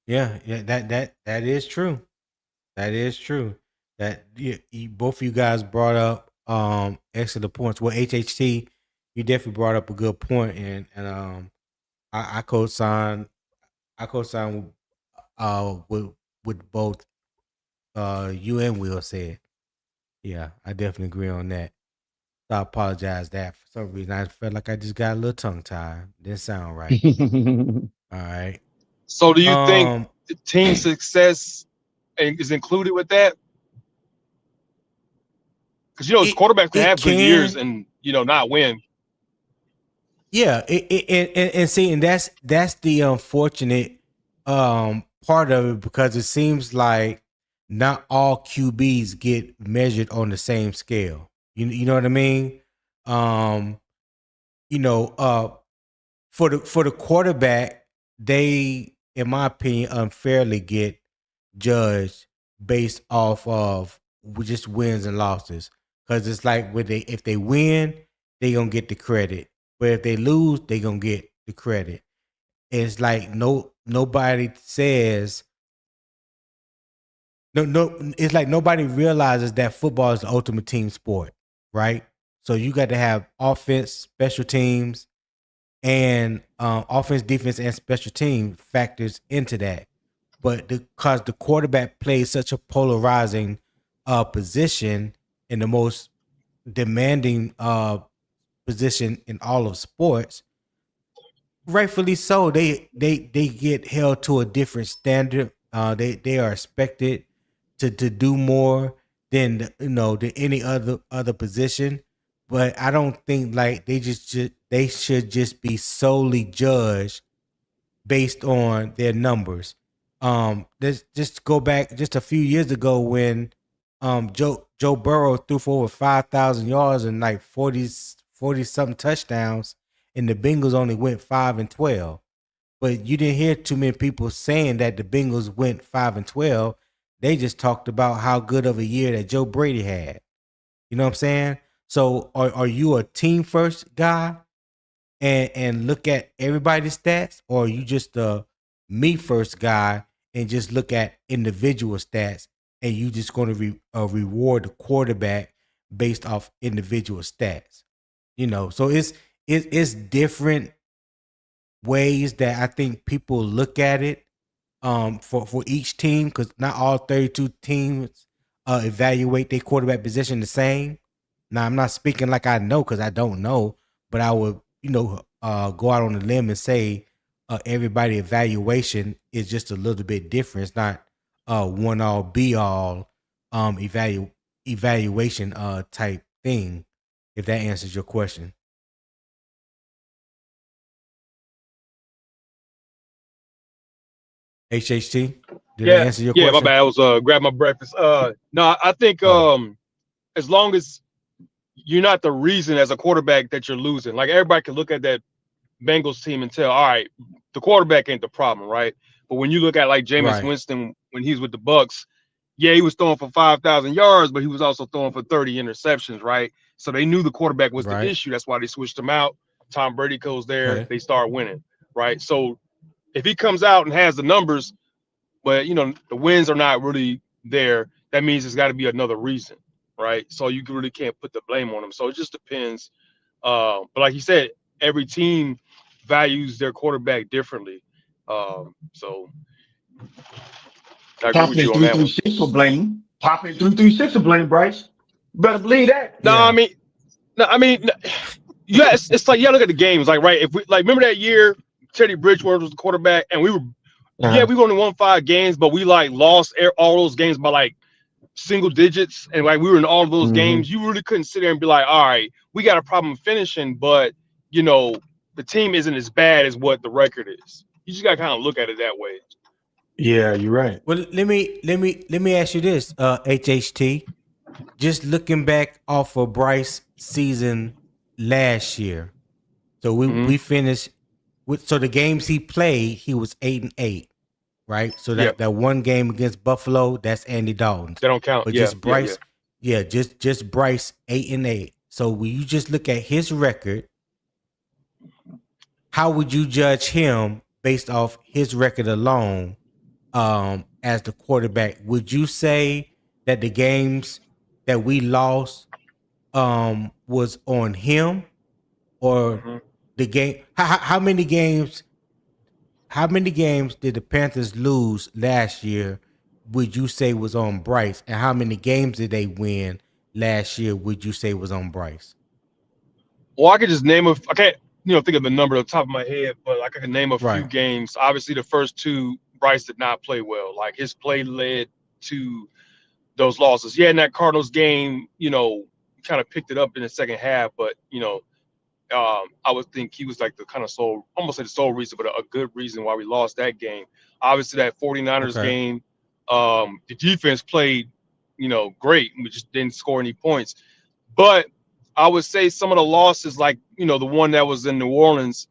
Yeah. That is true. That is true. That both of you guys brought up excellent points. Well, HHT, you definitely brought up a good point, and I co-sign with both you and Will said. Yeah, I definitely agree on that. So I apologize that for some reason I felt like I just got a little tongue tied. Didn't sound right. All right. So do you think Um team success is included with that? Because quarterbacks can it have good years can. and not win. Yeah, and see, and that's the unfortunate part of it, because it seems like not all QBs get measured on the same scale. You know what I mean? Um, you know, for the quarterback, they, in my opinion, unfairly get judged based off of just wins and losses. Because it's like if they win, they gonna get the credit, but if they lose, they gonna get the credit. It's like nobody says no. It's like nobody realizes that football is the ultimate team sport, right? So you got to have offense, special teams, and offense, defense, and special team factors into that. But because the quarterback plays such a polarizing position, in the most demanding position in all of sports, rightfully so, they get held to a different standard. They are expected to do more than than any other position. But I don't think like they should just be solely judged based on their numbers. Let's just go back just a few years ago when Joe Burrow threw for over 5,000 yards and like 40 something touchdowns, and the Bengals only went 5-12. But you didn't hear too many people saying that the Bengals went 5-12. They just talked about how good of a year that Joe Brady had. You know what I'm saying? So are you a team first guy and look at everybody's stats, or are you just a me first guy and just look at individual stats, and you just going to reward the quarterback based off individual stats? So it's different ways that I think people look at it for each team, because not all 32 teams evaluate their quarterback position the same. Now I'm not speaking like I know, because I don't know, but I would go out on a limb and say everybody evaluation is just a little bit different. It's not one all be all evaluation type thing, if that answers your question. HHT, did that Yeah, answer your yeah. My question? bad. I was grab my breakfast. No, I think Oh, as long as you're not the reason as a quarterback that you're losing, like everybody can look at that Bengals team and tell, all right, the quarterback ain't the problem, right? But when you look at like Jameis right, Winston when he's with the Bucks, yeah, he was throwing for 5,000 yards, but he was also throwing for 30 interceptions, right? So they knew the quarterback was the right. issue. That's why they switched him out. Tom Brady goes there, Okay. they start winning, right? So if he comes out and has the numbers, but the wins are not really there, that means there's got to be another reason, right? So you really can't put the blame on him. So it just depends. But like you said, every team values their quarterback differently. So I agree with Popping you on that one. 336 for blame. Popping 336 for blame, Bryce. Better believe that. No, I Yeah. mean, no, I mean, yeah, it's like, yeah, look at the games, like, right? If we like remember that year Teddy Bridgewater was the quarterback, and Uh-huh. we only won 5 games, but we like lost all those games by like single digits, and like we were in all of those Mm-hmm. games. You really couldn't sit there and be like, all right, we got a problem finishing, but you know the team isn't as bad as what the record is. You just got to kind of look at it that way. Yeah, you're right. Well, let me ask you this, HHT. Just looking back off of Bryce season last year. So we Hmm. finished with, so the games he played, he was 8-8, right? So Yeah, that one game against Buffalo, that's Andy Dalton's. they don't count. But Yeah, just yeah, yeah. Bryce, yeah, just Bryce 8-8. So when you just look at his record, how would you judge him based off his record alone as the quarterback? Would you say that the games that we lost was on him, or Hmm. the game? How many games did the Panthers lose last year? Would you say was on Bryce, and how many games did they win last year? Would you say was on Bryce? Well, I could just name I can't think of the number off the top of my head, but like I can name a few Right, games. Obviously, the first two, Bryce did not play well. Like his play led to those losses. Yeah, in that Cardinals game, kind of picked it up in the second half, but I would think he was like the kind of sole, almost like the sole reason, but a good reason why we lost that game. Obviously, that 49ers Okay. game, the defense played, great. We just didn't score any points. But I would say some of the losses, like, the one that was in New Orleans,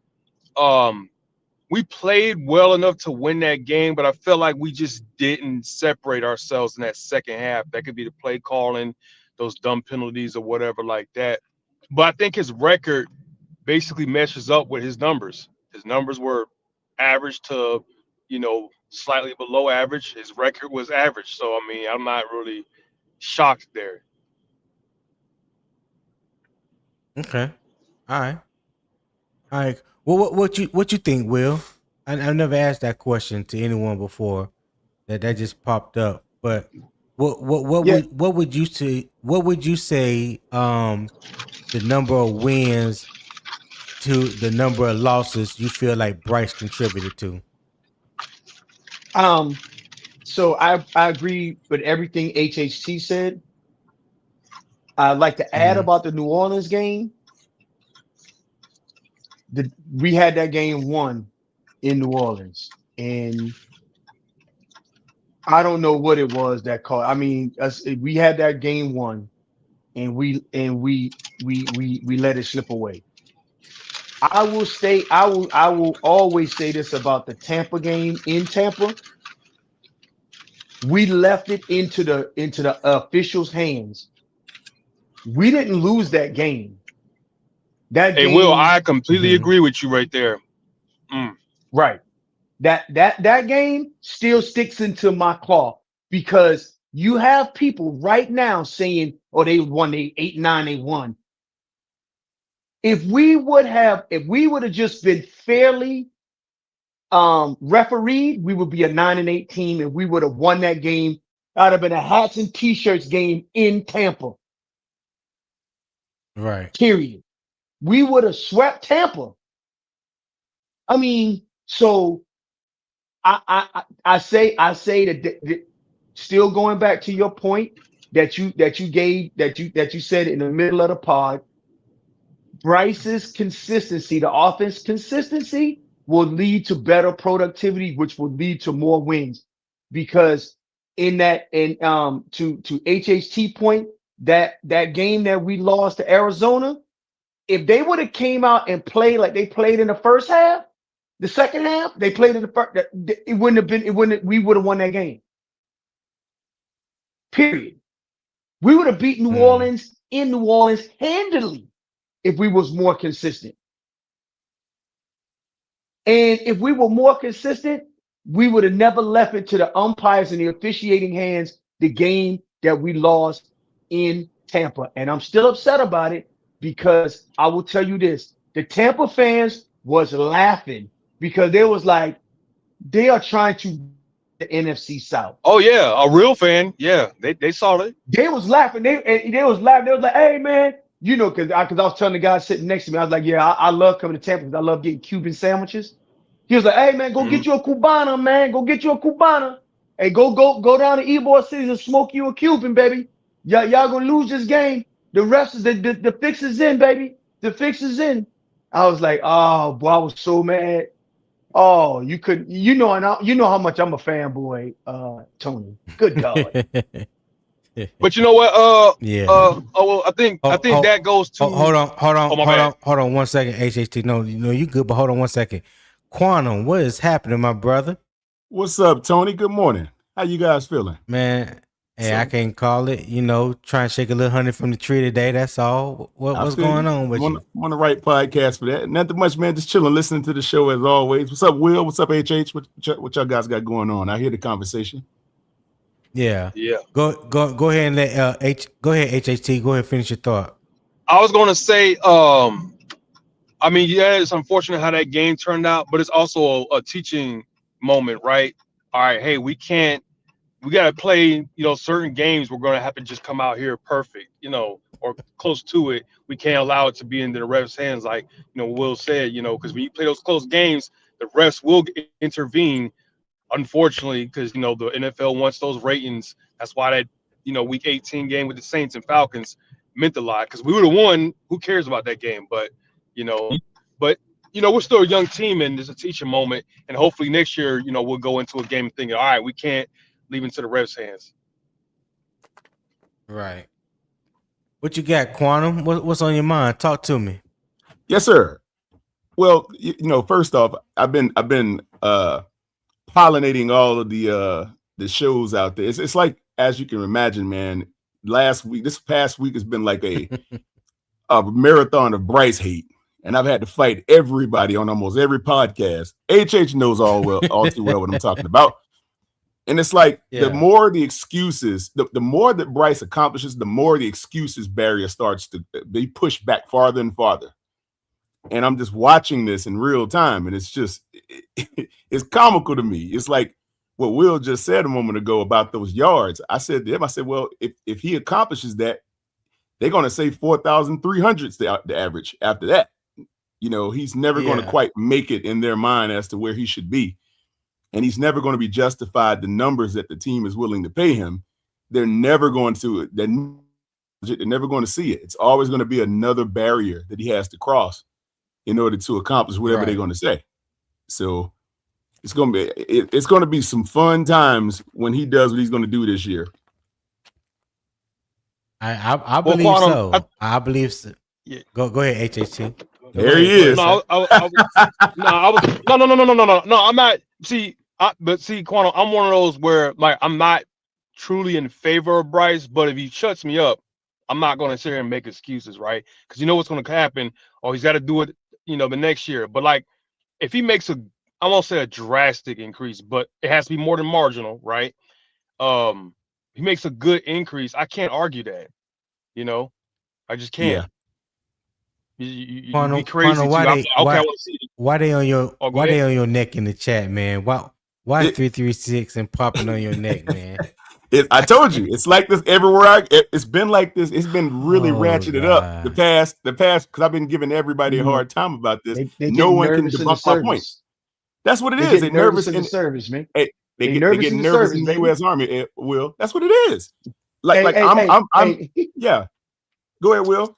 we played well enough to win that game, but I felt like we just didn't separate ourselves in that second half. That could be the play calling, those dumb penalties or whatever like that. But I think his record basically meshes up with his numbers. His numbers were average to, slightly below average. His record was average. So, I mean, I'm not really shocked there. Okay. All right. All right. Well, what you think, Will? I never asked that question to anyone before. That just popped up. But Yeah. what would you say? What would you say? The number of wins to the number of losses you feel like Bryce contributed to. So I agree with everything HHT said. I'd like to add Mm-hmm. about the New Orleans game. We had that game won in New Orleans, and I don't know what it was that called. I mean, we had that game won, and we let it slip away. I will always say this about the Tampa game in Tampa. We left it into the officials' hands. We didn't lose that game. That Hey, Will, game, I completely Mm-hmm. agree with you right there. Mm. right? That game still sticks into my claw because you have people right now saying, "Oh, they won, they 8-9, they won." If we would have just been fairly refereed, we would be a 9-8 team, and we would have won that game. I'd have been a hats and t-shirts game in Tampa. Right. Period. We would have swept Tampa. I mean, so I say that still going back to your point that you said in the middle of the pod, Bryce's consistency, the offense consistency will lead to better productivity, which will lead to more wins. Because to HHT point, that game that we lost to Arizona, if they would have came out and played like they played in the first half, the second half, they played in the first, it wouldn't have been, we would have won that game. Period. We would have beat New Mm. Orleans in New Orleans handily if we was more consistent. And if we were more consistent, we would have never left it to the umpires and the officiating hands the game that we lost in Tampa. And I'm still upset about it because I will tell you this, the Tampa fans was laughing because they was like, they are trying to the NFC South. Oh yeah, a real fan. Yeah, they saw it. They was laughing. They was laughing. They was like, "Hey man, because I was telling the guy sitting next to me, I was like, yeah, I love coming to Tampa because I love getting Cuban sandwiches." He was like, "Hey man, go Mm. get you a Cubana, man. Go get you a Cubana. Hey, go down to Ybor Cities and smoke you a Cuban, baby. Y'all gonna lose this game. The rest is the fix is in, baby. The fix is in." I was like, "Oh boy, I was so mad." Oh, you couldn't, you know how much I'm a fanboy, Tony. Good God. But you know what? Yeah. Oh well, I think that goes Hold to. on, hold on, Oh my hold bad. on, hold on 1 second, HHT. No, you good, but hold on 1 second. Quantum, what is happening, my brother? What's up, Tony? Good morning. How you guys feeling? Man, hey, I So can't call it. Trying to shake a little honey from the tree today. That's all. I What's feel going you. on with you? I'm on the right podcast for that. Nothing much, man. Just chilling, listening to the show as always. What's up, Will? What's up, HH? What y'all guys got going on? I hear the conversation. Yeah. Yeah, Go ahead and let go ahead, HHT. Go ahead and finish your thought. I was gonna say. I mean, yeah, it's unfortunate how that game turned out, but it's also a teaching moment, right? All right, hey, we got to play, certain games. We're going to have to just come out here perfect, or close to it. We can't allow it to be in the refs' hands, like, Will said, because when you play those close games, the refs will intervene, unfortunately, because, the NFL wants those ratings. That's why that, week 18 game with the Saints and Falcons, meant a lot because we would have won. Who cares about that game? But we're still a young team, and it's a teaching moment. And hopefully next year, we'll go into a game thinking, all right, we can't leave into the refs' hands. Right. What you got, Quantum? What's on your mind? Talk to me. Yes, sir. Well, first off, I've been pollinating all of the shows out there. It's like, as you can imagine, man. This past week has been like a marathon of Bryce hate, and I've had to fight everybody on almost every podcast. HH knows all too well what I'm talking about. And it's like the more the excuses, the more that Bryce accomplishes, the more the excuses barrier starts to be pushed back farther and farther. And I'm just watching this in real time, and it's just it's comical to me. It's like what Will just said a moment ago about those yards. I said to him, well, if he accomplishes that, they're going to say 4,300 the average after that. He's never going to quite make it in their mind as to where he should be. And he's never going to be justified the numbers that the team is willing to pay him. They're never going to see it. It's always going to be another barrier that he has to cross in order to accomplish whatever they're going to say. So it's going to be some fun times when he does what he's going to do this year. I believe so. I believe so. Yeah. Go ahead, HHT. There he is. No, I'm not. See, Quantum, I'm one of those where I'm not truly in favor of Bryce, but if he shuts me up, I'm not going to sit here and make excuses, right? Because what's going to happen. Oh, he's got to do it, the next year. But if he makes I won't say a drastic increase, but it has to be more than marginal, right? He makes a good increase. I can't argue that, I just can't. Yeah. You be crazy. Why they on your neck in the chat, man? Why 336 and popping on your neck, man? I told you, it's like this everywhere. It's been like this. It's been really ratcheted up the past because I've been giving everybody a hard time about this. No one can debunk my point. That's what it is. They're nervous in the service, man. Hey, they get nervous in the U.S. Army. Will, that's what it is. Yeah. Go ahead, Will.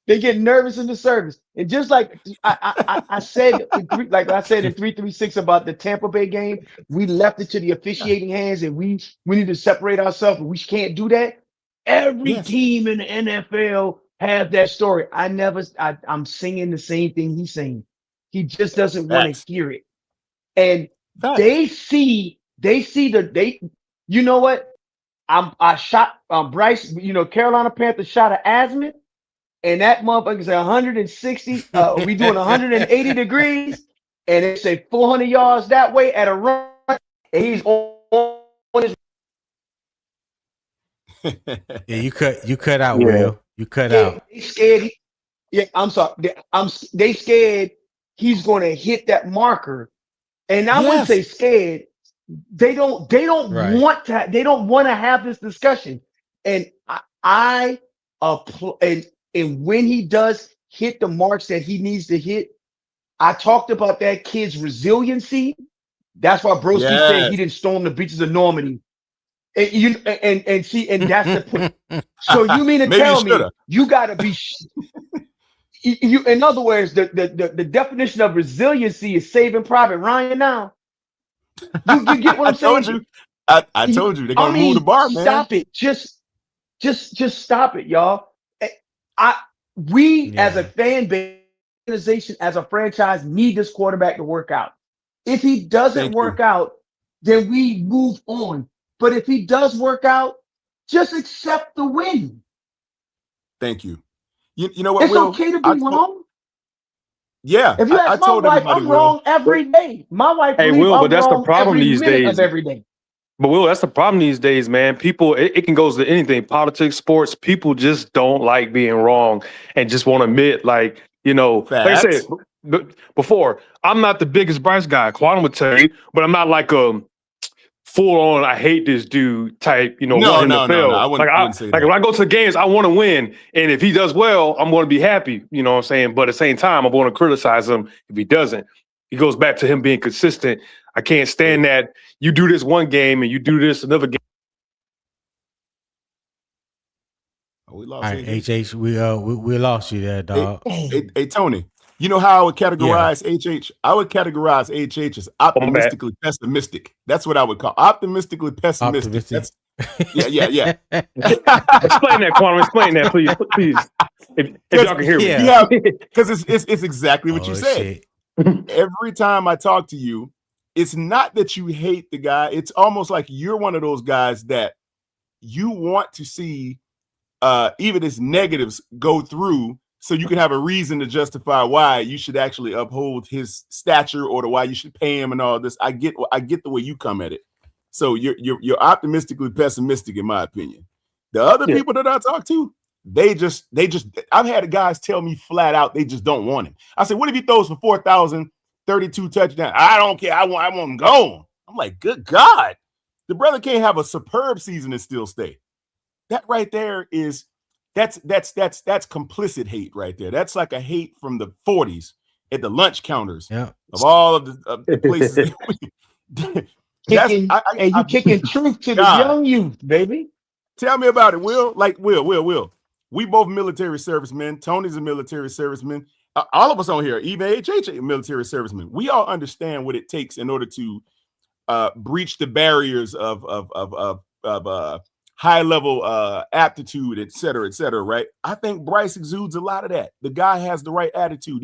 They get nervous in the service, and just like I said, in 336 about the Tampa Bay game, we left it to the officiating hands, and we need to separate ourselves. And we can't do that. Every team in the NFL has that story. I'm singing the same thing he's saying. He just doesn't want to hear it, and they see. You know what? I shot Bryce. Carolina Panthers shot an azimuth, and that motherfucker's 160. We doing 180 degrees, and they say 400 yards that way at a run, and he's on his. Yeah, you cut out, Will. You cut out. They scared. I'm sorry. They scared he's going to hit that marker, and I wouldn't say scared. They don't want to have this discussion. And and when he does hit the marks that he needs to hit, I talked about that kid's resiliency. That's why Broski said he didn't storm the beaches of Normandy. And that's the point. So you mean to tell me you got to be in other words, the definition of resiliency is Saving Private Ryan now. You get what I'm saying? I told you they're gonna move the bar, man. Stop it. Just stop it, y'all. As a fan base, organization, as a franchise, need this quarterback to work out. If he doesn't work out, then we move on. But if he does work out, just accept the win. Thank you. You know what? It's okay to be wrong. Yeah, if you ask my wife, I'm wrong every day. My wife, Will, but that's the problem these days. Every day. But Will, that's the problem these days, man. People, it can go to anything, politics, sports. People just don't like being wrong and just won't admit, like I said before, I'm not the biggest Bryce guy. Quantum would tell you, but I'm not like a full on, I hate this dude type, No, I wouldn't say that. Like when I go to the games, I want to win. And if he does well, I'm going to be happy, you know what I'm saying? But at the same time, I'm going to criticize him if he doesn't. He goes back to him being consistent. I can't stand that you do this one game and you do this another game. we All lost right, AJ. HH, we lost you there, Hey, dog. hey, Tony. You know how I would Yeah. categorize HH? I would categorize HH as Oh, my bad. optimistically pessimistic. That's what I would call optimistically pessimistic. Optimistic. That's yeah. Explain that, Quantum. Explain that, please. If y'all can hear me. Yeah. Because it's exactly what you said. Shit. Every time I talk to you, it's not that you hate the guy. It's almost like you're one of those guys that you want to see even his negatives go through so you can have a reason to justify why you should actually uphold his stature or why you should pay him and all this. I get the way you come at it. So you're optimistically pessimistic, in my opinion. The other people that I talk to, they just I've had guys tell me flat out they just don't want him. I said, what if he throws for 4,032 touchdowns? I don't care. I want him gone. I'm like, good God. The brother can't have a superb season and still stay. That right there is that's complicit hate right there. That's like a hate from the 40s at the lunch counters of all of the places. Kicking truth to the young youth, baby. Tell me about it, Will. Like Will. We both military servicemen. Tony's a military serviceman. All of us on here, even HH, military servicemen. We all understand what it takes in order to breach the barriers of high level aptitude, et cetera, right? I think Bryce exudes a lot of that. The guy has the right attitude.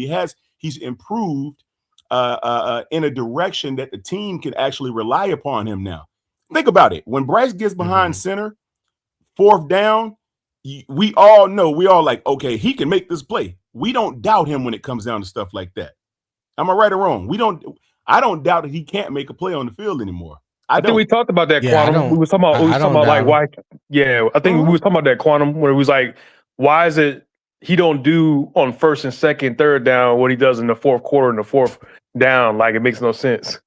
He's improved in a direction that the team can actually rely upon him now. Think about it. When Bryce gets behind center, fourth down, we all know, like, okay, he can make this play. We don't doubt him when it comes down to stuff like that. Am I right or wrong? I don't doubt that he can't make a play on the field anymore. I think we talked about that, Quantum. We was talking about like why. Yeah, I think we was talking about that, Quantum, where it was like, why is it he don't do on first and second, third down what he does in the fourth quarter and the fourth down? Like, it makes no sense.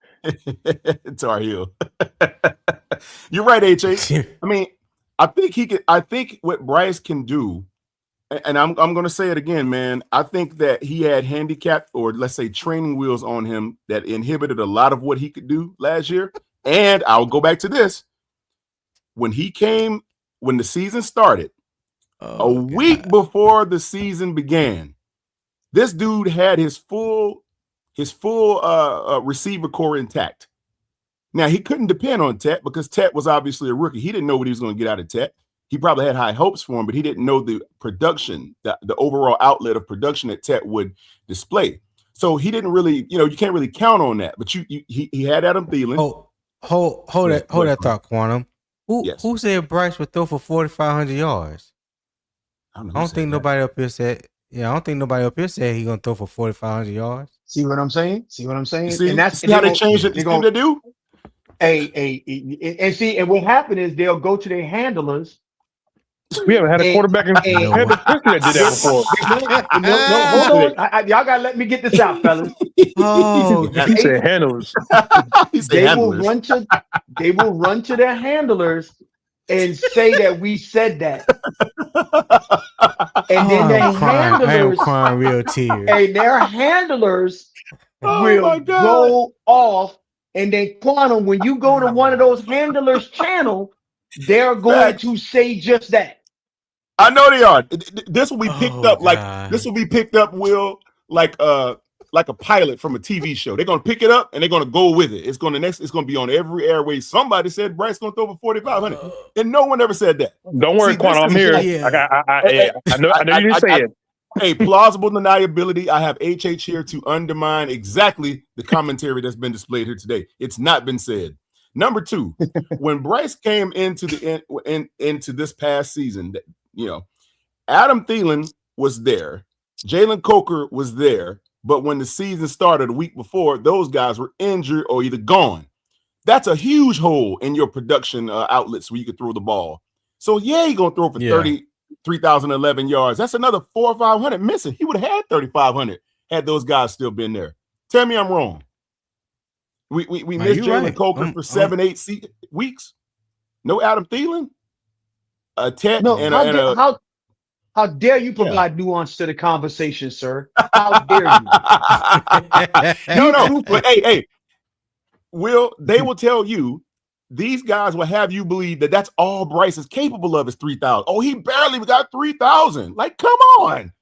Tar Heel. You're right, HH. I mean, I think what Bryce can do, and I'm going to say it again, man. I think that he had handicapped, or let's say training wheels on him that inhibited a lot of what he could do last year. And I'll go back to this. When the season started, a week before the season began, this dude had his full receiver core intact. Now, he couldn't depend on Tet because Tet was obviously a rookie. He didn't know what he was going to get out of Tet. He probably had high hopes for him, but he didn't know the production, the overall outlet of production that Tet would display. So he didn't really, you can't really count on that. But he had Adam Thielen. Hold that thought, Quantum. Who said Bryce would throw for 4,500 yards? I don't think nobody up here said. Yeah, I don't think nobody up here said he's gonna throw for 4,500 yards. See what I'm saying? See and that's how they change it. They're going to do. And what happened is they'll go to their handlers. We haven't had a quarterback in Panthers history that did that before. No, hold on. Y'all gotta let me get this out, fellas. He said handlers. They will run to their handlers and say that we said that. And then I am crying real tears. And their handlers will go off. And then Quantum, when you go to one of those handlers' channel, they're going to say just that. I know they are. This will be picked up this will be picked up, Will, like a pilot from a TV show. They're gonna pick it up and they're gonna go with it. It's gonna be on every airway. Somebody said Bryce gonna throw for 4,500, and no one ever said that. Don't worry, Quantum, I'm here. I know you didn't say it. Hey, plausible deniability. I have HH here to undermine exactly the commentary that's been displayed here today. It's not been said. Number two, when Bryce came into this past season, Adam Thielen was there, Jalen Coker was there, but when the season started a week before, those guys were injured or either gone. That's a huge hole in your production outlets where you could throw the ball. So you're gonna throw for 3,011 yards. That's another 400 or 500 missing. He would have had 3,500 had those guys still been there. Tell me I'm wrong. We missed Jalen Coker for 7-8 weeks. No Adam Thielen. How dare you provide nuance to the conversation, sir? How dare you? No. But hey, Will, they will tell you these guys will have you believe that that's all Bryce is capable of is 3,000. Oh, he barely got 3,000. Like, come on.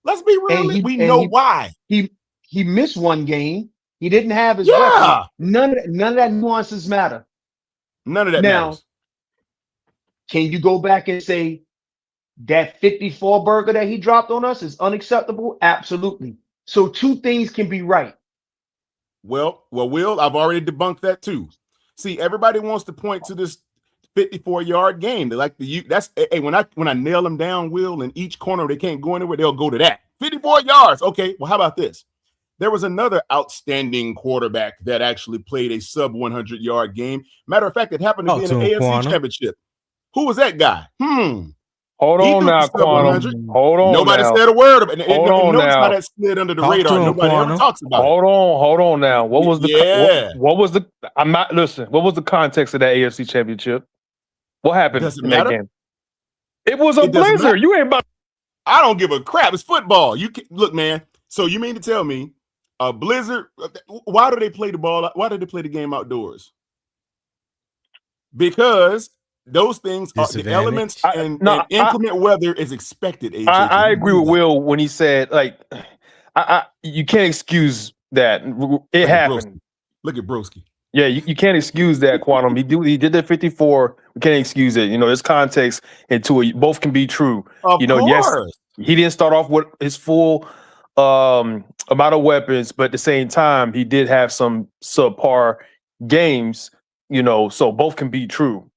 Let's be real. We know why. He missed one game. He didn't have his weapon. Yeah. None of that nuances matter. None of that Now, matters. can you go back and say that 54 burger that he dropped on us is unacceptable? Absolutely. So two things can be right. Well, Will, I've already debunked that too. See, everybody wants to point to this 54-yard game. They like that's when I nail them down, Will, in each corner they can't go anywhere, they'll go to that. 54 yards. Okay, well, how about this? There was another outstanding quarterback that actually played a sub 100-yard game. Matter of fact, it happened to be in the AFC Championship. Who was that guy? Hold on now, Quantum. Hold on. Nobody now. said a word of it. Hold on notice now. how that slid under the radar. Nobody ever talks about it. Hold on now. What was the? Yeah. What was the? I'm not listen. What was the context of that AFC Championship? What happened in that game? It was a blizzard. You ain't about. I don't give a crap. It's football. You can, look, man. So you mean to tell me a blizzard? Why do they play the ball? Why do they play the game outdoors? Because those things are the elements and inclement weather is expected. I agree with Will when he said, like, you can't excuse that. It happened. Look at Broski. Yeah, you can't excuse that, Quantum. He did that 54. We can't excuse it. There's context into it. Both can be true. Of course. Yes, he didn't start off with his full amount of weapons, but at the same time, he did have some subpar games. So both can be true.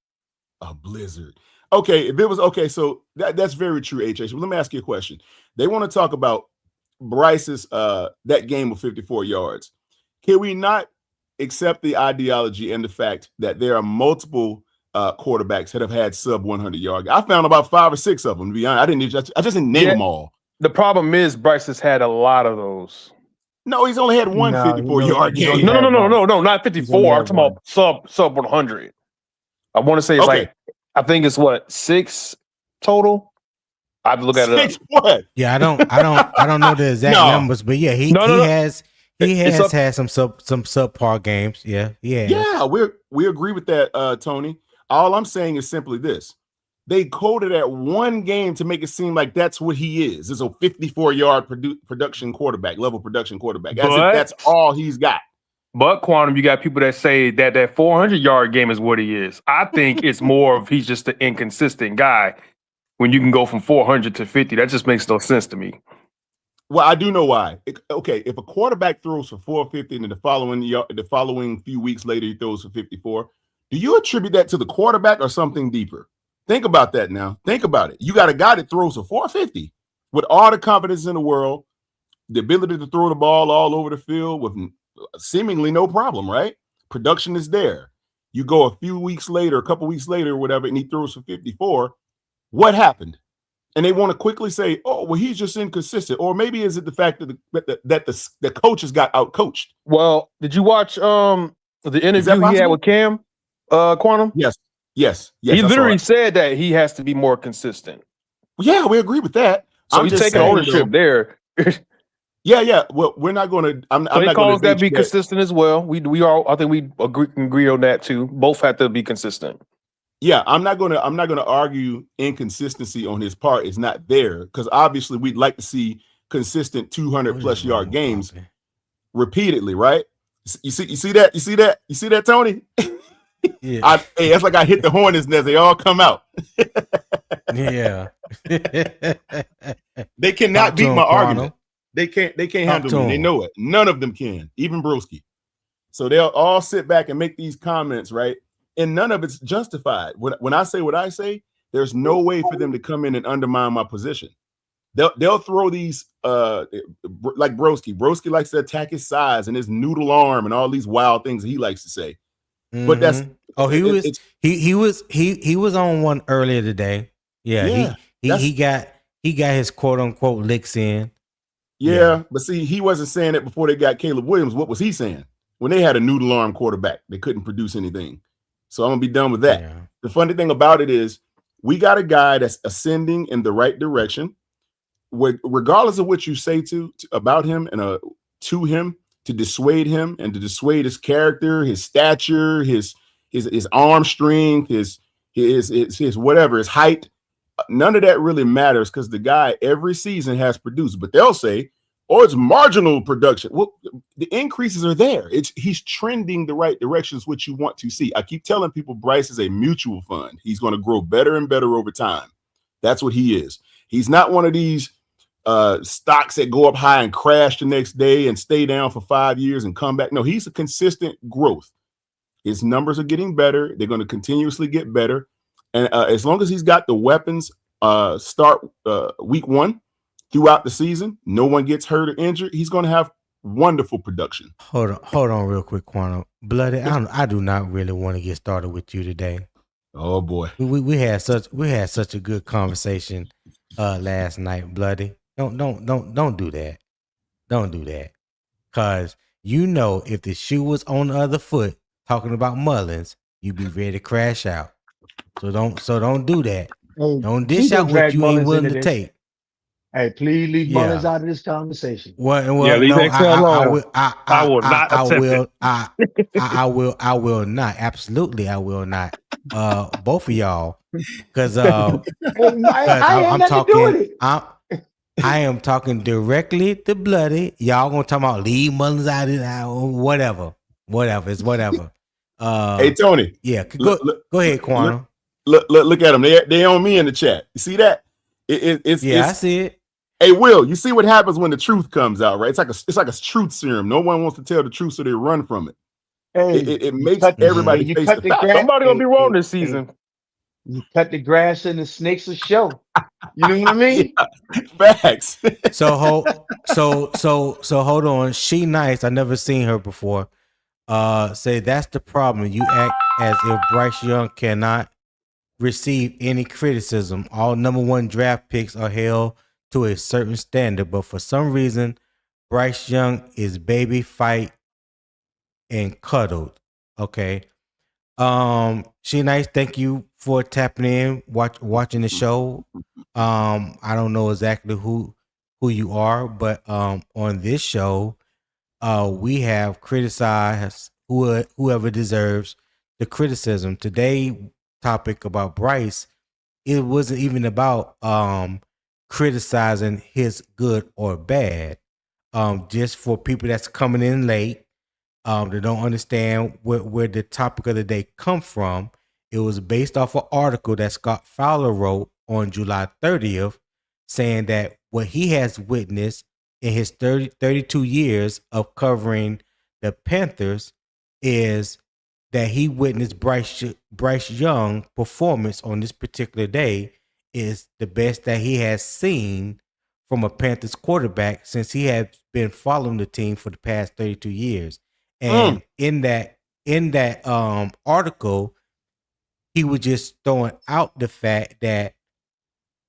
A blizzard. Okay, if it was okay, so that's very true, HH. Well, let me ask you a question. They want to talk about Bryce's that game of 54 yards. Can we not accept the ideology and the fact that there are multiple quarterbacks that have had sub 100-yard? I found about 5 or 6 of them. To be honest, I just didn't name them all. The problem is Bryce has had a lot of those. No, he's only had one 54-yard game. No, not 54. I'm talking about sub 100. I want to say it's I think it's 6 total. I have to look at it. 6 what? Yeah, I don't know the exact numbers, but yeah, he has had some subpar games. Yeah. Yeah, we agree with that, Tony. All I'm saying is simply this. They quoted at one game to make it seem like that's what he is. It's a 54-yard production quarterback, level production quarterback. That's all he's got. But Quantum, you got people that say that 400-yard game is what he is. I think it's more of he's just an inconsistent guy. When you can go from 400 to 50, that just makes no sense to me. Well, I do know why. If a quarterback throws for 450 and the following few weeks later he throws for 54, do you attribute that to the quarterback or something deeper? Think about that now. Think about it. You got a guy that throws for 450 with all the confidence in the world, the ability to throw the ball all over the field with seemingly no problem, right? Production is there. You go a few weeks later, a couple weeks later, whatever, and he throws for 54. What happened? And they want to quickly say, "Oh, well, he's just inconsistent," or maybe is it the fact that the coaches got out coached? Well, did you watch the interview he had with Cam Quantum? Yes. He literally said that he has to be more consistent. Yeah, we agree with that. So he's taking ownership there. Yeah. Well, we're not going to. I'm not going to be consistent as well. We all. I think we agree on that too. Both have to be consistent. Yeah, I'm not going to argue inconsistency on his part is not there, because obviously we'd like to see consistent 200+ yard games repeatedly, right? You see that, Tony? Yeah. That's like I hit the Hornets nest. They all come out. Yeah. They cannot beat my argument. They can't handle me. They know it. None of them can, even Broski. So they'll all sit back and make these comments, right? And none of it's justified. When I say what I say, there's no way for them to come in and undermine my position. They'll throw these like Broski. Broski likes to attack his size and his noodle arm and all these wild things he likes to say. Mm-hmm. But that's he was on one earlier today. Yeah. He got his quote unquote licks in. Yeah, but see, he wasn't saying it before they got Caleb Williams. What was he saying? When they had a noodle arm quarterback, they couldn't produce anything. So I'm gonna be done with that. Yeah. The funny thing about it is we got a guy that's ascending in the right direction. Regardless of what you say about him and to him, to dissuade him and to dissuade his character, his stature, his his arm strength, his whatever, his height. None of that really matters because the guy every season has produced. But they'll say, "Oh, it's marginal production." Well, the increases are there. He's trending the right direction. Is what you want to see. I keep telling people Bryce is a mutual fund. He's going to grow better and better over time. That's what he is. He's not one of these stocks that go up high and crash the next day and stay down for 5 years and come back. No, he's a consistent growth. His numbers are getting better. They're going to continuously get better. And as long as he's got the weapons, start week 1 throughout the season, no one gets hurt or injured, he's going to have wonderful production. Hold on real quick, Quantum. Bloody, I do not really want to get started with you today. Oh boy. We had such a good conversation last night, Bloody. Don't do that. Don't do that. Cause if the shoe was on the other foot talking about Mullins, you'd be ready to crash out. So don't do that. Hey, don't dish out what you ain't willing to take. Hey, please leave Mullins out of this conversation. I will not. Absolutely, I will not. Both of y'all, because I'm talking. I am talking directly to Bloody. Y'all gonna talk about leave Mullins out of it, whatever. It's whatever. Hey Tony. Yeah, go ahead, Quantum. Look at them. They on me in the chat. You see that? I see it. Hey, Will, you see what happens when the truth comes out, right? It's like a truth serum. No one wants to tell the truth, so they run from it. Hey, it makes everybody face the fact. Somebody gonna be wrong this season. You cut the grass and the snakes will show. You know what I mean? Facts. So hold on. She nice. I never seen her before. Say that's the problem. You act as if Bryce Young cannot receive any criticism. All number 1 draft picks are held to a certain standard, but for some reason, Bryce Young is baby fight and cuddled. Okay. She nice. Thank you for tapping in, watching the show. I don't know exactly who you are, but on this show, we have criticized whoever deserves the criticism. Today topic about Bryce, it wasn't even about criticizing his good or bad. Just for people that's coming in late, they don't understand where the topic of the day come from. It was based off an article that Scott Fowler wrote on July 30th, saying that what he has witnessed in his 32 years of covering the Panthers is that he witnessed Bryce Young performance on this particular day is the best that he has seen from a Panthers quarterback since he has been following the team for the past 32 years. And in that article, he was just throwing out the fact that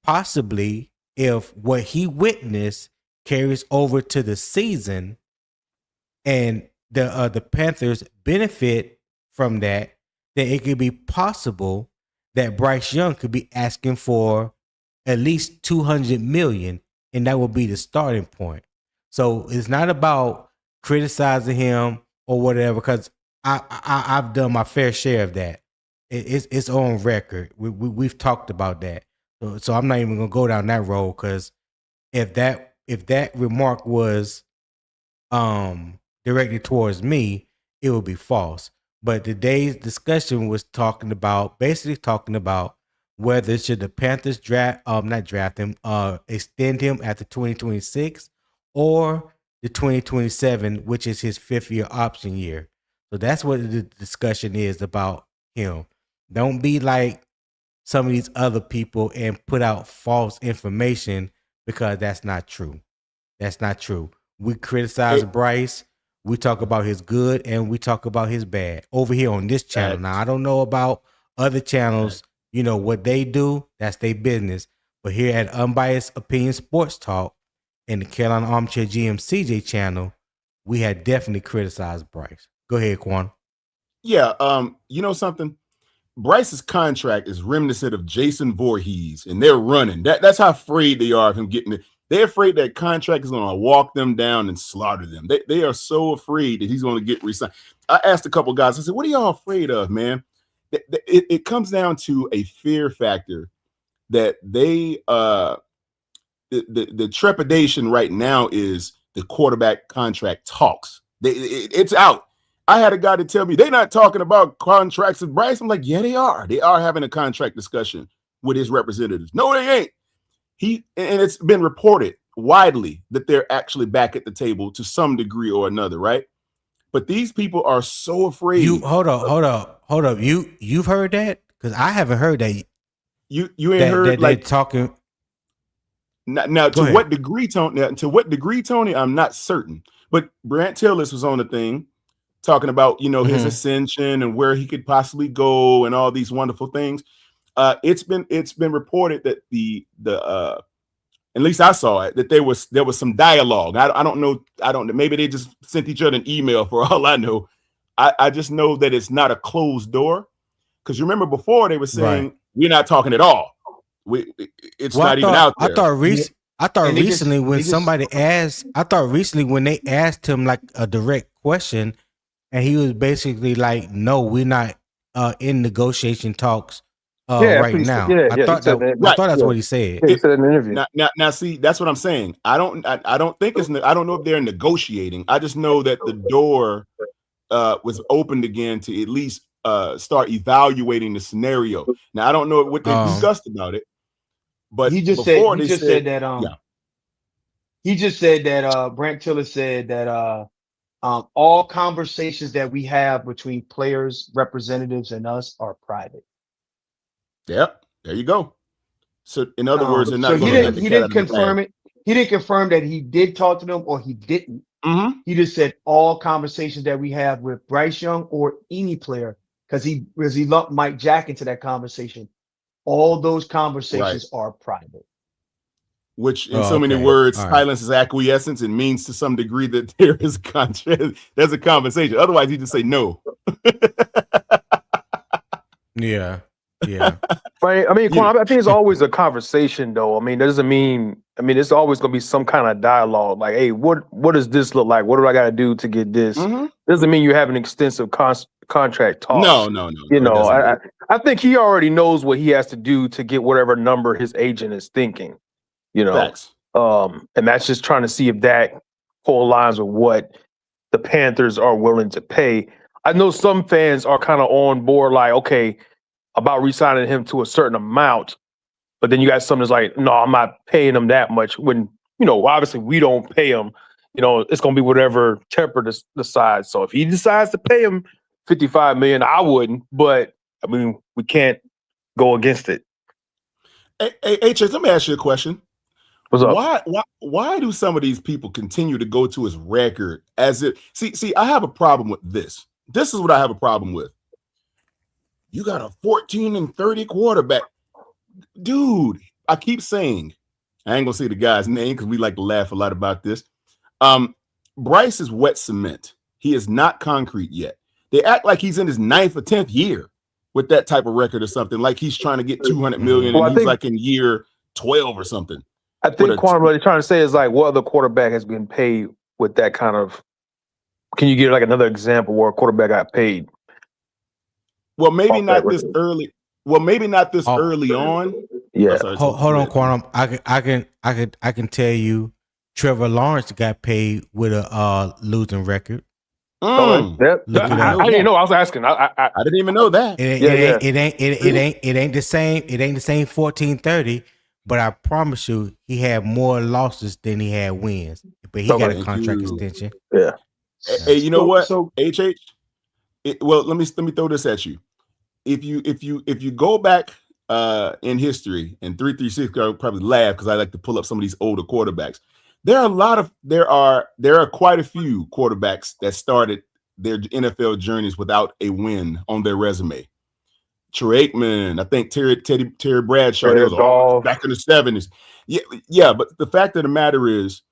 possibly if what he witnessed carries over to the season and the Panthers benefit from that, then it could be possible that Bryce Young could be asking for at least $200 million, and that would be the starting point. So it's not about criticizing him or whatever, because I've done my fair share of that. It's on record. We've talked about that. So I'm not even gonna go down that road, because if that remark was directed towards me, it would be false. But today's discussion was basically talking about whether should the Panthers extend him after 2026 or the 2027, which is his 5th-year option year. So that's what the discussion is about him. Don't be like some of these other people and put out false information, because that's not true. That's not true. We criticize Bryce. We talk about his good and we talk about his bad over here on this channel. Now, I don't know about other channels, what they do, that's their business. But here at Unbiased Opinion Sports Talk and the Carolina Armchair GM CJ channel, we had definitely criticized Bryce. Go ahead, Quan. Yeah, you know something? Bryce's contract is reminiscent of Jason Voorhees, and they're running. That's how afraid they are of him getting it. They're afraid that contract is going to walk them down and slaughter them. They are so afraid that he's going to get re-signed. I asked a couple guys, I said, what are y'all afraid of, man? it comes down to a fear factor that they the trepidation right now is the quarterback contract talks. It's out. I had a guy to tell me they're not talking about contracts with Bryce. I'm like, yeah, they are. They are having a contract discussion with his representatives. No, they ain't. And it's been reported widely that they're actually back at the table to some degree or another, right? But these people are so afraid. Hold up. You've heard that? Because I haven't heard that. You ain't heard that like talking. Now to what degree, Tony? I'm not certain. But Brant Tillis was on the thing talking about, his ascension and where he could possibly go and all these wonderful things. It's been reported that the at least I saw it, that there was some dialogue. I don't know. Maybe they just sent each other an email for all I know. I just know that it's not a closed door. Because you remember before they were saying we're not talking at all. It's not even out there. I thought recently when they asked him like a direct question, and he was basically like, "No, we're not in negotiation talks right now." I thought that's what he said. He said in an interview. Now, see, that's what I'm saying. I don't know if they're negotiating. I just know that the door was opened again to at least start evaluating the scenario. Now, I don't know what they discussed about it. But he just said that Brant Tillis said that all conversations that we have between players, representatives, and us are private. Yep, there you go. So in other words, they're not. So he didn't confirm it. He didn't confirm that he did talk to them or he didn't. Mm-hmm. He just said all conversations that we have with Bryce Young or any player, because he lumped Mike Jack into that conversation. All those conversations are private. Which, in so many words, silence is acquiescence. It means to some degree that there is there's a conversation. Otherwise, you just say no. Yeah. Right. I mean, I think it's always a conversation, though. I mean, that doesn't mean. I mean, it's always going to be some kind of dialogue. Like, hey, what does this look like? What do I got to do to get this? Mm-hmm. Doesn't mean you have an extensive contract talks. No. I think he already knows what he has to do to get whatever number his agent is thinking. Facts. And that's just trying to see if that aligns with what the Panthers are willing to pay. I know some fans are kind of on board, like, okay, about re-signing him to a certain amount, but then you got some that's like, no, I'm not paying him that much. When obviously we don't pay him. It's going to be whatever Tepper decides. So if he decides to pay him $55 million, I wouldn't. But I mean, we can't go against it. Hey, Chase, let me ask you a question. What's up? Why do some of these people continue to go to his record as if see? I have a problem with this. This is what I have a problem with. You got a 14-30 quarterback, dude. I keep saying, I ain't gonna say the guy's name because we like to laugh a lot about this. Bryce is wet cement. He is not concrete yet. They act like he's in his 9th or 10th year with that type of record or something. Like he's trying to get $200 million and he's like in year 12 or something. I think Quantum, what they're trying to say is like, what other quarterback has been paid with that kind of? Can you give like another example where a quarterback got paid? Well, maybe not this early. Well, maybe not this early on. Yeah. Hold on, Quantum. I can tell you, Trevor Lawrence got paid with a losing record. Yep. I didn't know. I was asking. I didn't even know that. It ain't the same. It ain't the same 14-30. But I promise you, he had more losses than he had wins. But he got a contract extension. Yeah. Hey, you know what? HH. Well, let me throw this at you. If you go back in history, and 336 will probably laugh because I like to pull up some of these older quarterbacks. There are quite a few quarterbacks that started their NFL journeys without a win on their resume. Troy Aikman, I think Terry Bradshaw, that was all back in the 70s. Yeah, but the fact of the matter is,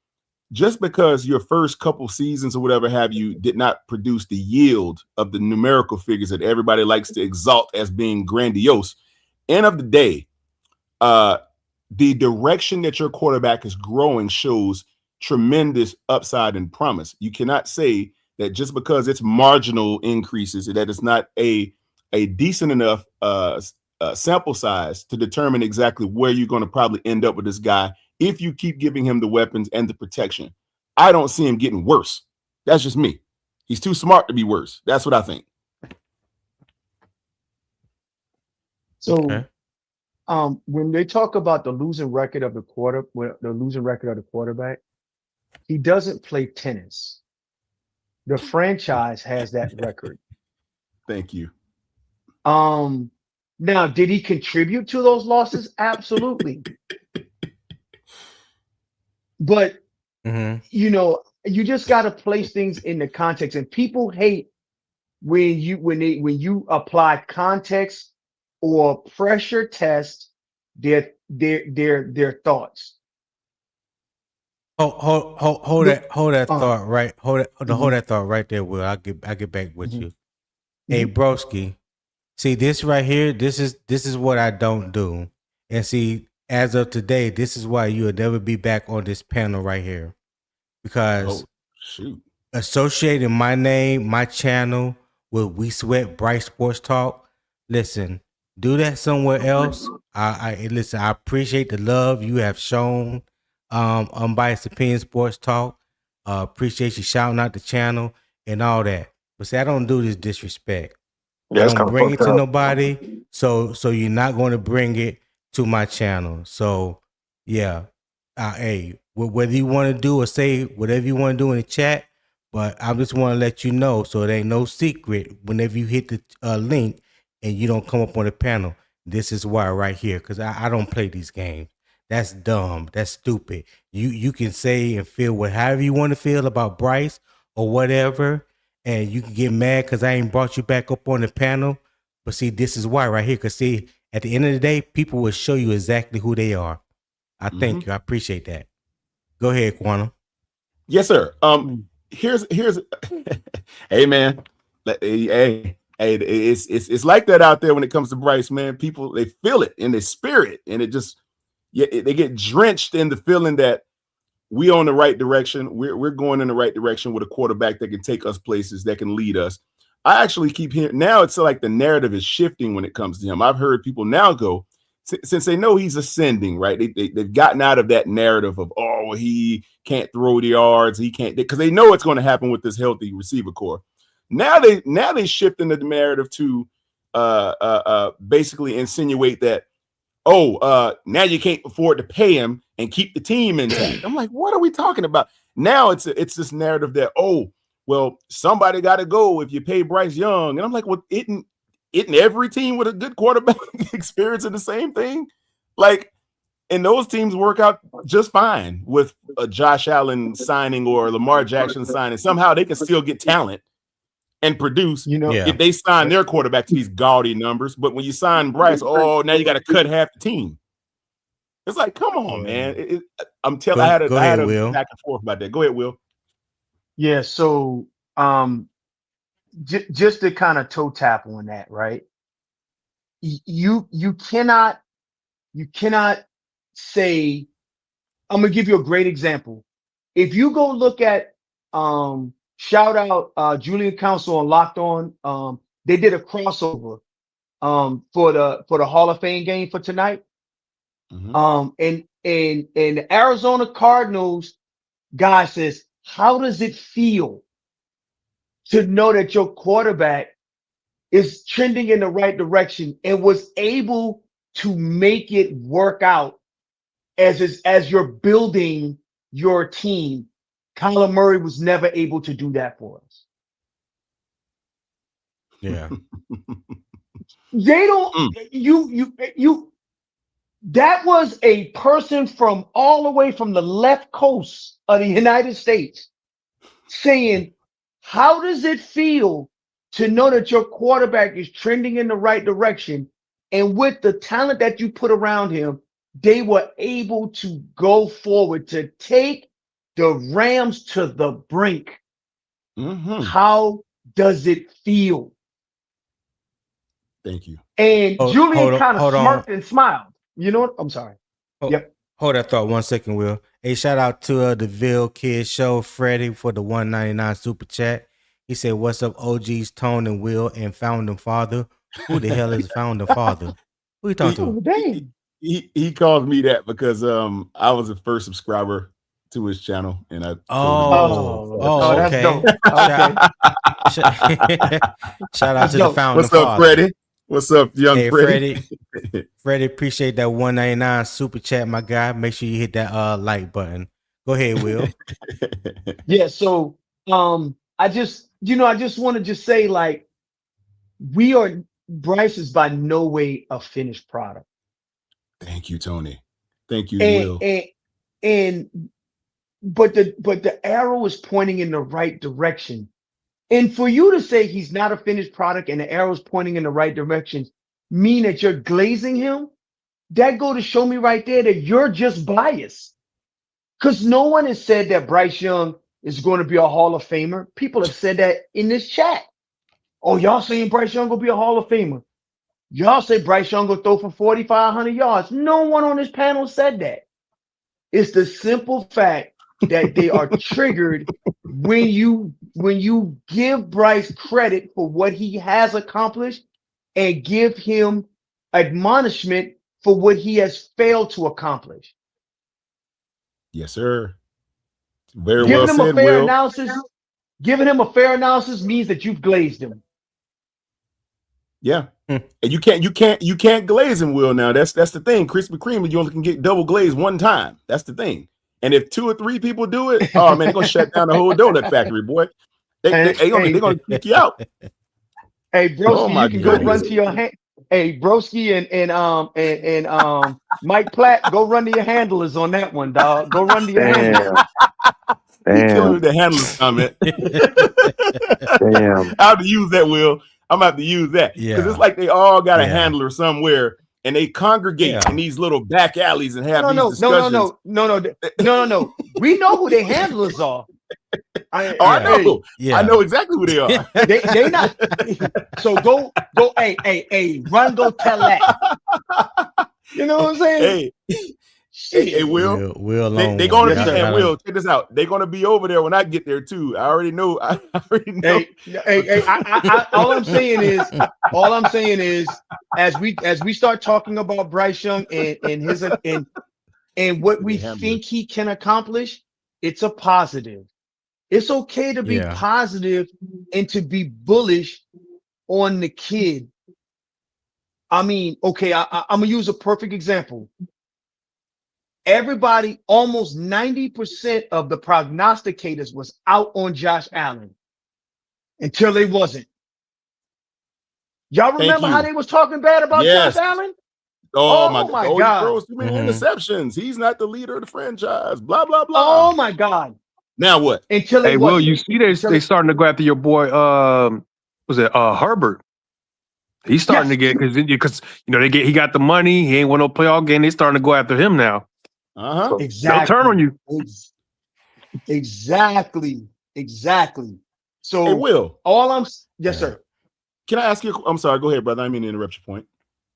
just because your first couple seasons or whatever have you did not produce the yield of the numerical figures that everybody likes to exalt as being grandiose, end of the day, the direction that your quarterback is growing shows tremendous upside and promise. You cannot say that just because it's marginal increases, that it's not a a decent enough sample size to determine exactly where you're going to probably end up with this guy if you keep giving him the weapons and the protection. I don't see him getting worse. That's just me. He's too smart to be worse. That's what I think. So, Okay. when they talk about the losing record of the quarterback, he doesn't play tennis. The franchise has that record. Thank you. Now, did he contribute to those losses? Absolutely. But you just got to place things in the context, and people hate when you apply context or pressure test their thoughts. Hold that thought right. Hold that thought right there, Will. I'll get back with you. Hey, broski. See this right here. This is what I don't do. And see, as of today, this is why you'll never be back on this panel right here, because associating my name, my channel with We Sweat Bryce Sports Talk. Listen, do that somewhere else. I listen. I appreciate the love you have shown. Unbiased Opinion Sports Talk. Appreciate you shouting out the channel and all that. But see, I don't do this disrespect. Yeah, I don't bring it to nobody. So you're not going to bring it to my channel. So yeah, hey, whether you want to do or say whatever you want to do in the chat, but I just want to let you know so it ain't no secret. Whenever you hit the link and you don't come up on the panel, this is why right here, because I don't play these games. That's dumb. That's stupid. You can say and feel however you want to feel about Bryce or whatever, and you can get mad because I ain't brought you back up on the panel. But see, this is why right here. Because see, at the end of the day, people will show you exactly who they are. I thank you. I appreciate that. Go ahead, Quantum. Yes, sir. Here's hey man. Hey, it's like that out there when it comes to Bryce, man. People, they feel it in their spirit, and it just they get drenched in the feeling that we on the right direction. We're going in the right direction with a quarterback that can take us places, that can lead us. I actually keep hearing now, it's like the narrative is shifting when it comes to him. I've heard people now go, since they know he's ascending, right? They've gotten out of that narrative of, oh, he can't throw the yards, he can't, because they know it's going to happen with this healthy receiver core. Now they shift into the narrative to basically insinuate that, now you can't afford to pay him and keep the team intact. I'm like, what are we talking about? Now it's this narrative that, well, somebody got to go if you pay Bryce Young. And I'm like, well, isn't every team with a good quarterback experiencing the same thing? Like, and those teams work out just fine with a Josh Allen signing or Lamar Jackson signing. Somehow they can still get talent and produce, if they sign their quarterback to these gaudy numbers. But when you sign Bryce, now you got to cut half the team. It's like, come on, man. I'm telling. I had a back and forth about that. Go ahead, Will. Yeah. So, just to kind of toe tap on that, right? You cannot say. I'm gonna give you a great example. If you go look at shout out Julian Council on Locked On. They did a crossover for the Hall of Fame game for tonight. And the Arizona Cardinals guy says, how does it feel to know that your quarterback is trending in the right direction and was able to make it work out as you're building your team? Kyler Murray was never able to do that for us. Yeah. They don't, that was a person from all the way from the left coast of the United States saying, how does it feel to know that your quarterback is trending in the right direction? And with the talent that you put around him, they were able to go forward to take the Rams to the brink. How does it feel? Thank you. And Julian kind of smirked and smiled. You know what? I'm sorry. Yep. Hold that thought 1 second, Will. Hey, shout out to the Ville Kids Show, Freddie, for the $1.99 super chat. He said, "What's up, OGs, Tone and Will, and founding father? Who the hell is founding father? Who you talking to? Oh, dang. He called me that because I was the first subscriber to his channel, and I That's okay. dope. Okay. Shout out That's to the dope. founding What's up, father. Freddie? What's up, young Hey, Freddie? Freddie, appreciate that $1.99 super chat, my guy. Make sure you hit that like button. Go ahead, Will. Yeah, so I just want to just say, like, Bryce is by no way a finished product. Thank you, Tony. Thank you, Will. But the arrow is pointing in the right direction. And for you to say he's not a finished product and the arrow is pointing in the right direction mean that you're glazing him? That go to show me right there that you're just biased. Because no one has said that Bryce Young is going to be a Hall of Famer. People have said that in this chat. Oh, y'all saying Bryce Young will be a Hall of Famer. Y'all say Bryce Young will throw for 4,500 yards. No one on this panel said that. It's the simple fact that they are triggered when you give Bryce credit for what he has accomplished and give him admonishment for what he has failed to accomplish. Yes, sir. Very Giving well him said, a fair Will. analysis, giving him a fair analysis means that you've glazed him. Yeah. And you can't glaze him, Will. Now that's the thing. Krispy Kreme, you only can get double glazed one time. That's the thing. And if 2 or 3 people do it, oh man, they're gonna shut down the whole donut factory, boy. They're gonna kick you out. Hey, Broski, you can go run goodness. to your hand. Hey, Broski and Mike Platt, go run to your handlers on that one, dog. Go run to your handlers. He killing with the handlers comment. Damn. I have to use that, Will. I'm gonna have to use that because it's like they all got a handler somewhere, and they congregate in these little back alleys and have these discussions. No. We know who their handlers are. I know. I know exactly who they are. They not. So go. Hey, run, go tell that. You know what I'm saying? Hey, Will. They're gonna be. And Will, check this out. They're gonna be over there when I get there too. I already know. Hey, all I'm saying is, as we start talking about Bryce Young and what we think he can accomplish, it's a positive. It's okay to be positive and to be bullish on the kid. I mean, okay, I'm gonna use a perfect example. Everybody, almost 90% of the prognosticators was out on Josh Allen until they wasn't. Y'all remember how they was talking bad about Josh Allen? Oh my God. God. He throws too many interceptions. He's not the leader of the franchise. Blah, blah, blah. Oh my God. Now what? Until hey, Will, you see they starting to go after your boy, was it Herbert? He's starting to get, because he got the money, he ain't won no playoff game. They starting to go after him now. So exactly. They'll turn on you. Exactly. So hey, Will. Yes, sir. Can I ask you? I'm sorry. Go ahead, brother. I didn't mean to interrupt your point.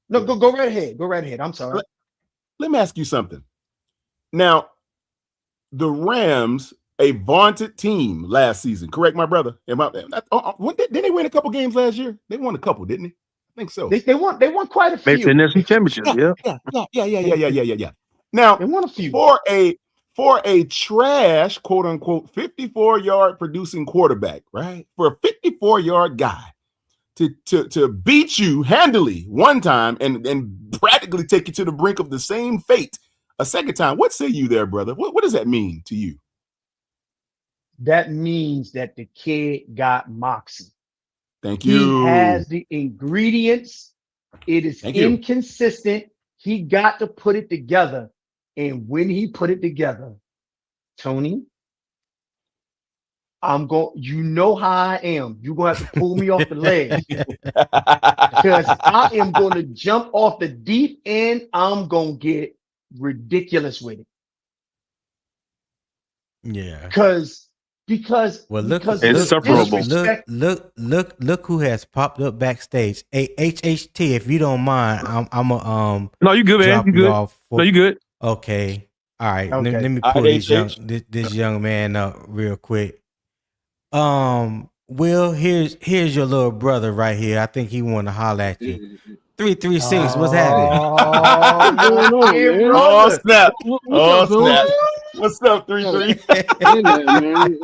No, go right ahead. Go right ahead. I'm sorry. Let me ask you something. Now, the Rams, a vaunted team last season, correct, my brother? Didn't they win a couple games last year? They won a couple, didn't they? I think so. They won quite a few. Maybe the NFC Championship. Yeah. Now, they won a few. For a trash, quote unquote, 54-yard producing quarterback, right? For a 54-yard guy to beat you handily one time and practically take you to the brink of the same fate a second time. What say you there, brother? What does that mean to you? That means that the kid got moxie. Thank you. He has the ingredients. It is inconsistent. He got to put it together. And when he put it together, Tony, you know how I am. You're going to have to pull me off the ledge. Because I am going to jump off the deep end. I'm going to get ridiculous with it. Yeah. Because insufferable. Look who has popped up backstage. Hey, HHT, if you don't mind, I'm a No, you good, man. You good. No, you good. Okay. All right. Okay. Let me pull this young man up real quick. Will, here's your little brother right here. I think he want to holler at you. 336, what's happening? What's going on, man? Oh snap! What's up, fellas? What's up, 3-3? Man.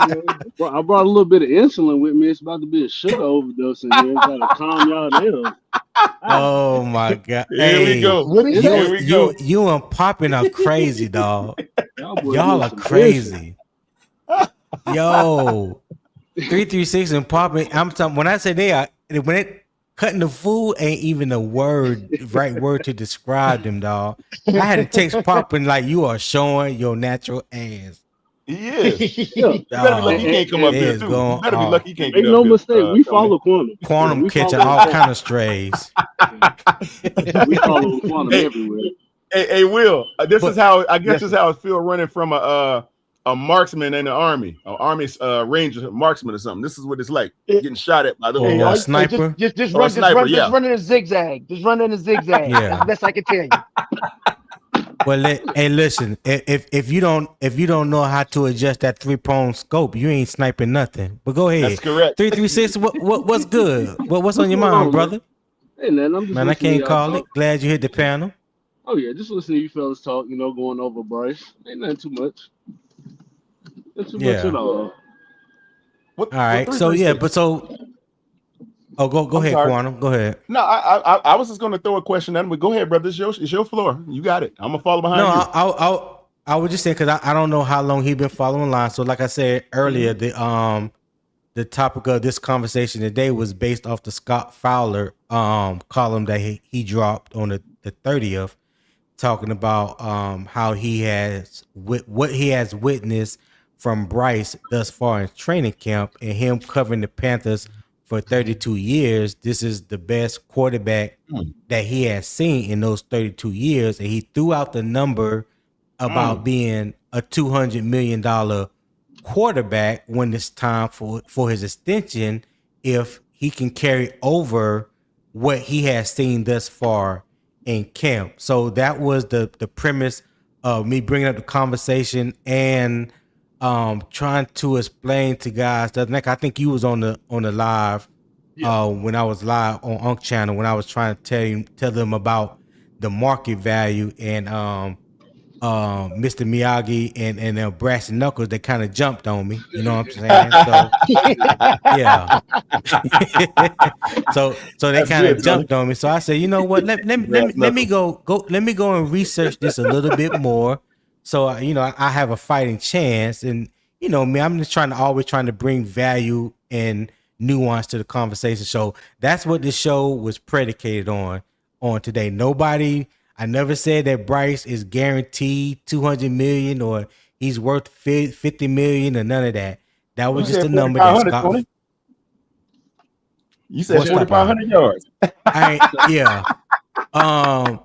I brought a little bit of insulin with me. It's about to be a sugar overdose in here. Gotta calm y'all down. Oh my God! Here we go. What is Here that? we go. You and Poppin are crazy, dog. Y'all Y'all are crazy. Yo, 336 and Poppin. I'm talking. When I say they are, when it cutting the food ain't even the right word to describe them, dog. I had to text Poppin like you are showing your natural ass. He is. Yeah. You better be lucky he can't come up here too. You better be lucky he can't Make get no up mistake, here, we follow Quantum. Quantum We catching follow all kind of strays. We follow Quantum everywhere. Hey, Will. This is how I guess this is how it feels running from a marksman in the army, an army ranger marksman or something. This is what it's like getting shot at by the Or a sniper. Just Or a run, sniper, just run in a zigzag. Just run in a zigzag. Yeah. That's the best I can tell you. Well, hey, listen. If you don't know how to adjust that 3-prong scope, you ain't sniping nothing. But go ahead. That's correct. 336. What's good? What's on your mind, brother? Hey, man, I'm just Man, I listening to can't y'all call talk. it. Glad you hit the panel. Oh yeah, just listening to you fellas talk. Going over Bryce. Ain't nothing too much. Not too much at all. All right. So yeah, but so. Oh, go ahead, sorry. Quantum. Go ahead. No, I was just going to throw a question at him, but go ahead, brother. It's your floor. You got it. I'm gonna follow behind you. No, I was just saying because I don't know how long he been following line. So like I said earlier, the topic of this conversation today was based off the Scott Fowler column that he dropped on the 30th, talking about how he has what he has witnessed from Bryce thus far in training camp and him covering the Panthers for 32 years. This is the best quarterback that he has seen in those 32 years. And he threw out the number about being a $200 million quarterback when it's time for his extension, if he can carry over what he has seen thus far in camp. So that was the premise of me bringing up the conversation and trying to explain to guys that, like, I think you was on the live when I was live on Unk channel, when I was trying to tell them about the market value and Mr. Miyagi and Brass and Knuckles, they kind of jumped on me. You know what I'm saying? So yeah. so they kind of jumped on me. So I said, you know what? Let me go and research this a little bit more. So I have a fighting chance. And me, I'm just always trying to bring value and nuance to the conversation. So that's what this show was predicated on today. I never said that Bryce is guaranteed 200 million or he's worth 50 million or none of that. That was just a number that Scott. You said 4,500 yards. Yeah.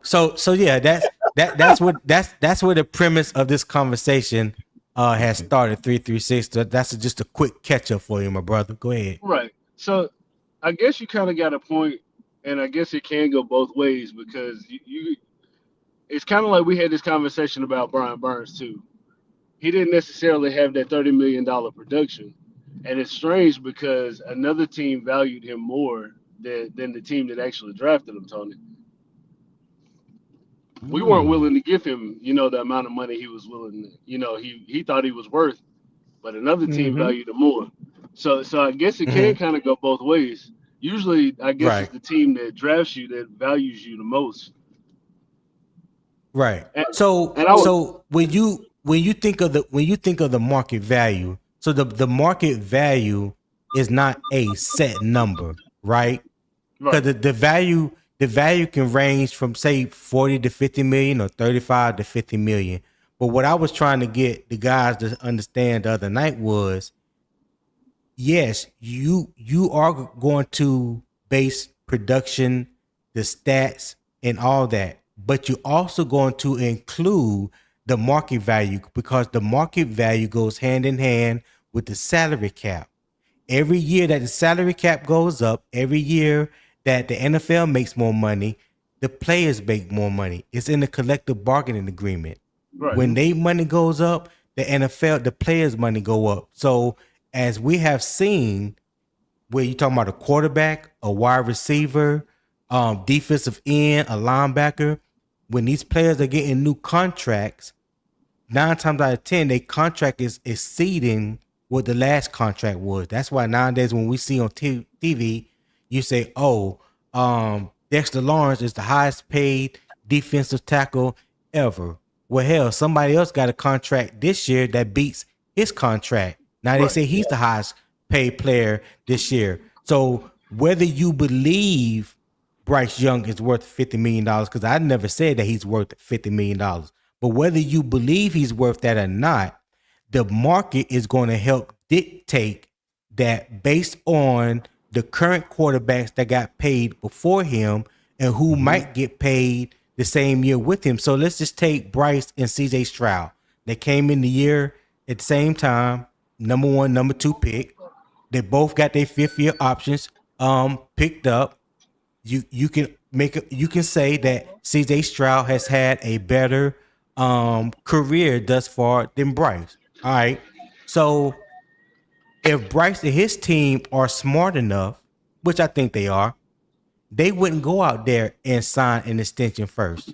So yeah, that's where the premise of this conversation has started. 336. That's just a quick catch up for you, my brother. Go ahead. Right. So I guess you kind of got a point, and I guess it can go both ways because you it's kind of like we had this conversation about Brian Burns too. He didn't necessarily have that $30 million production. And it's strange because another team valued him more than the team that actually drafted him, Tony. We weren't willing to give him, the amount of money he was willing to, he thought he was worth, but another team valued him more. So I guess it can kind of go both ways. Usually, I guess it's the team that drafts you that values you the most. Right. So when you think of the market value, so the market value is not a set number, right? Because the value can range from say 40 to 50 million or 35 to 50 million. But what I was trying to get the guys to understand the other night was, yes, you are going to base production, the stats, and all that, but you're also going to include the market value because the market value goes hand in hand with the salary cap. Every year that the salary cap goes up, every year that the NFL makes more money, the players make more money. It's in the collective bargaining agreement. Right. When their money goes up, the players' money go up. So as we have seen, where you talking about a quarterback, a wide receiver, defensive end, a linebacker, when these players are getting new contracts, 9 times out of 10, their contract is exceeding what the last contract was. That's why nowadays when we see on TV, you say, "Oh, Dexter Lawrence is the highest paid defensive tackle ever." Well, hell, somebody else got a contract this year that beats his contract. Now they say he's the highest paid player this year. So whether you believe Bryce Young is worth $50 million, because I never said that he's worth $50 million. But whether you believe he's worth that or not, the market is going to help dictate that based on the current quarterbacks that got paid before him and who might get paid the same year with him. So let's just take Bryce and CJ Stroud. They came in the year at the same time, number 1, number 2 pick. They both got their 5th year options picked up. You can say that CJ Stroud has had a better career thus far than Bryce. All right. So if Bryce and his team are smart enough, which I think they are, they wouldn't go out there and sign an extension first.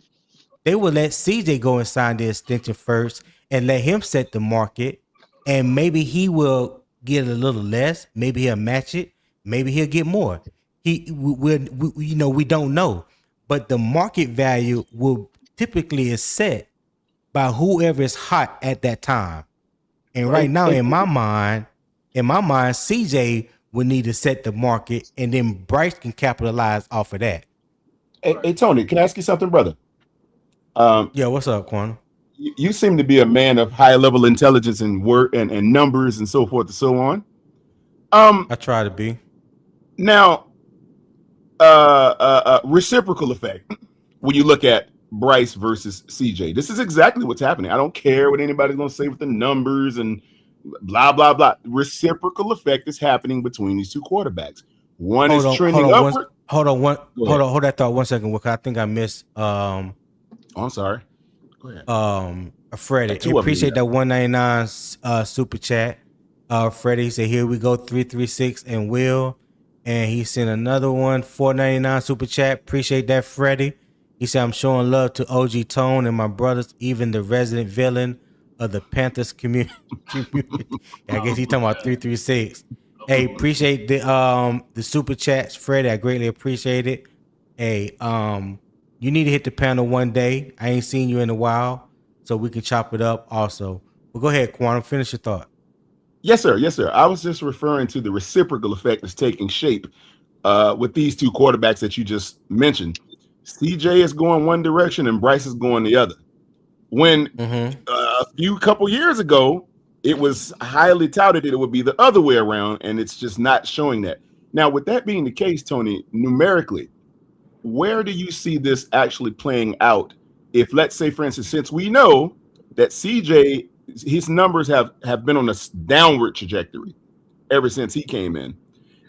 They would let CJ go and sign the extension first and let him set the market. And maybe he will get a little less. Maybe he'll match it. Maybe he'll get more. We don't know. But the market value will typically is set by whoever is hot at that time. And right now, in my mind, CJ would need to set the market, and then Bryce can capitalize off of that. Hey, Tony, can I ask you something, brother? Yeah, what's up, Quantum? You seem to be a man of high level intelligence and work and numbers and so forth and so on. I try to be. Now, reciprocal effect. When you look at Bryce versus CJ, this is exactly what's happening. I don't care what anybody's going to say with the numbers and blah blah blah. Reciprocal effect is happening between these two quarterbacks. One is trending upward. Hold that thought 1 second, Wick. I think I missed. I'm sorry. Go ahead. Freddie, appreciate that 199 super chat. Freddie said, "Here we go, 336 and Will," and he sent another one, 499 super chat. Appreciate that, Freddie. He said, "I'm showing love to OG Tone and my brothers, even the resident villain of the Panthers community." I guess he's talking about 336. Hey, appreciate the super chats, Freddie. I greatly appreciate it. Hey, you need to hit the panel one day. I ain't seen you in a while, so we can chop it up also. But go ahead, Quantum, finish your thought. Yes, sir. Yes, sir. I was just referring to the reciprocal effect that's taking shape with these two quarterbacks that you just mentioned. CJ is going one direction and Bryce is going the other. When a couple years ago, it was highly touted that it would be the other way around, and it's just not showing that. Now, with that being the case, Tony, numerically, where do you see this actually playing out? If, let's say, for instance, since we know that CJ, his numbers have been on a downward trajectory ever since he came in.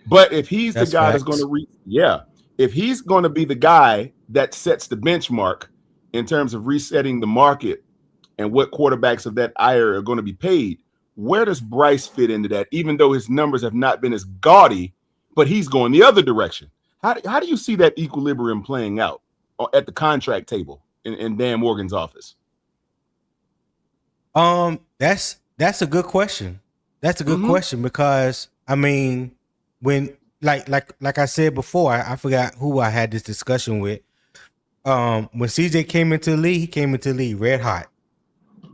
But if he's the guy that's going to if he's going to be the guy that sets the benchmark in terms of resetting the market and what quarterbacks of that ire are going to be paid, where does Bryce fit into that? Even though his numbers have not been as gaudy, but he's going the other direction. How do you see that equilibrium playing out at the contract table in Dan Morgan's office? That's a good question. That's a good question because I mean, when like I said before, I forgot who I had this discussion with. When CJ came into the league, he came into the league red hot.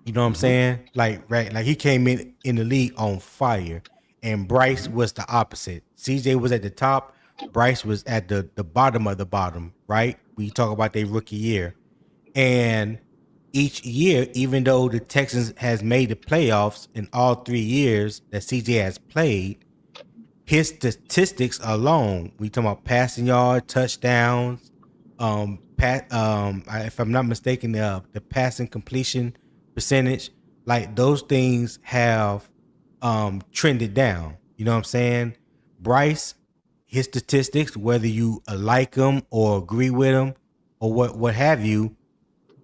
You know what I'm saying? Like he came in the league on fire, and Bryce was the opposite. CJ was at the top, Bryce was at the bottom of the bottom. Right? We talk about their rookie year, and each year, even though the Texans has made the playoffs in all 3 years that CJ has played, his statistics alone, we talking about passing yard, touchdowns, if I'm not mistaken, the passing completion percentage, like those things have trended down. You know what I'm saying? Bryce, his statistics, whether you like him or agree with him or what have you,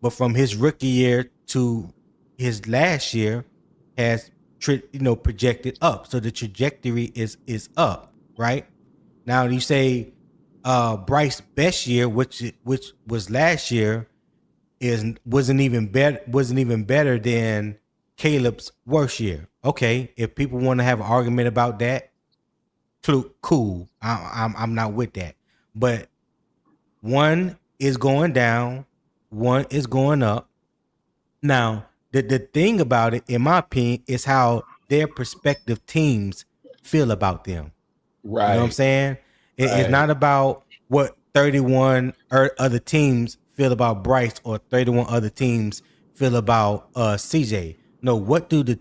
but from his rookie year to his last year has projected up. So the trajectory is up, right? Now you say Bryce's best year, which was last year, wasn't even better than Caleb's worst year. Okay, if people want to have an argument about that, cool. I'm not with that. But one is going down, one is going up. Now, the thing about it, in my opinion, is how their prospective teams feel about them. Right. You know what I'm saying? It's not about what 31 other teams feel about Bryce or 31 other teams feel about CJ. No, what do the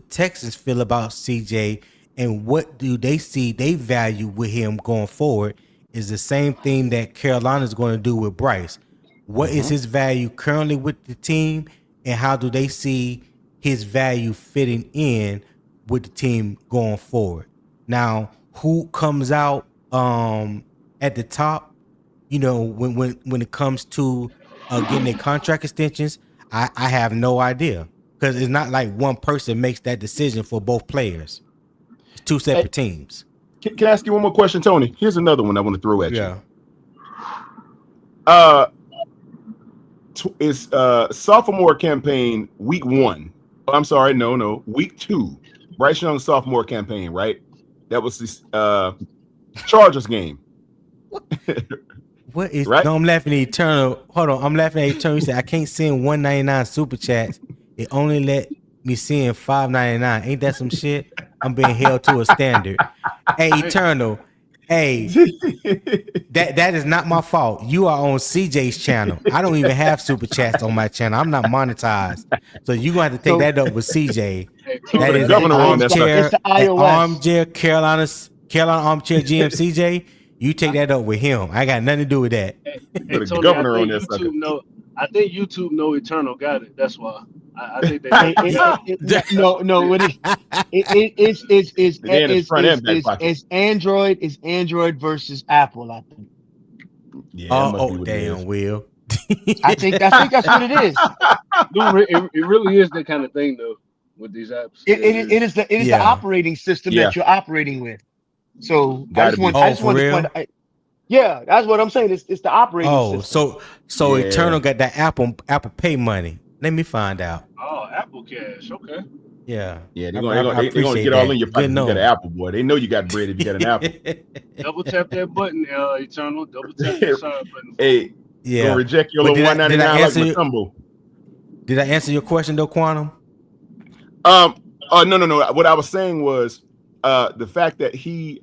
Texans feel about CJ, and what do they see they value with him going forward is the same thing that Carolina's going to do with Bryce. What is his value currently with the team, and how do they see his value fitting in with the team going forward? Now, who comes out at the top, when it comes to getting their contract extensions, I have no idea, because it's not like one person makes that decision for both players. It's two separate teams. Can I ask you one more question, Tony? Here's another one I want to throw at you. Is sophomore campaign week 1? I'm sorry, no, week 2. Bryce Young sophomore campaign, right? That was the Chargers game. What is right? No, I'm laughing at Eternal. Hold on, I'm laughing at Eternal. You said I can't send $1.99 super chats. It only let me send $5.99. Ain't that some shit? I'm being held to a standard. Hey, Eternal. Hey, that is not my fault. You are on CJ's channel. I don't even have super chats on my channel. I'm not monetized. So you're gonna have to take that up with CJ. That is armchair Carolina armchair GM CJ. You take that up with him. I got nothing to do with that. Hey, Tony, governor on this. I think YouTube know Eternal got it. That's why. I think they it's Android versus Apple, I think. Yeah, damn, Will. I think that's what it is. It really is that kind of thing though with these apps. It is the operating system that you're operating with. So I just want to point out. Yeah, that's what I'm saying. It's the operating system. So Eternal got that Apple Pay money. Let me find out. Oh, Apple Cash. Okay. Yeah. Yeah, they're gonna get all in your pocket. You got an Apple, boy. They know you got bread if you got an Apple. Double tap that button, Eternal. Double tap that side button. Hey, gonna reject your little $1.99 like Matumbo. Did I answer your question though, Quantum? No. What I was saying was the fact that he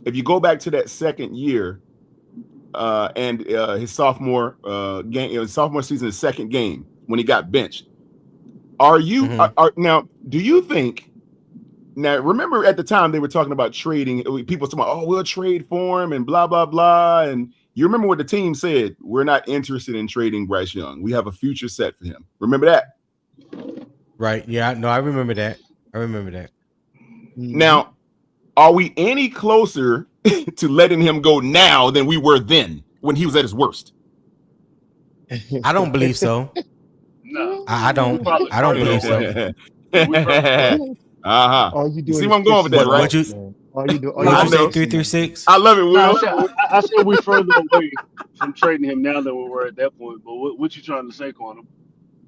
if you go back to that second year and his sophomore game, sophomore season, his second game when he got benched, now do you think? Now remember at the time they were talking about trading. People talking about, we'll trade for him and blah blah blah. And you remember what the team said? We're not interested in trading Bryce Young. We have a future set for him. Remember that? Right. Yeah. No, I remember that. Now, are we any closer to letting him go now than we were then when he was at his worst? I don't believe so. No, I don't believe so. You see where I'm going with that, right? What you say, 336? I love it, Will. I said we're further away from trading him now than we were at that point. But what you trying to say, Quantum?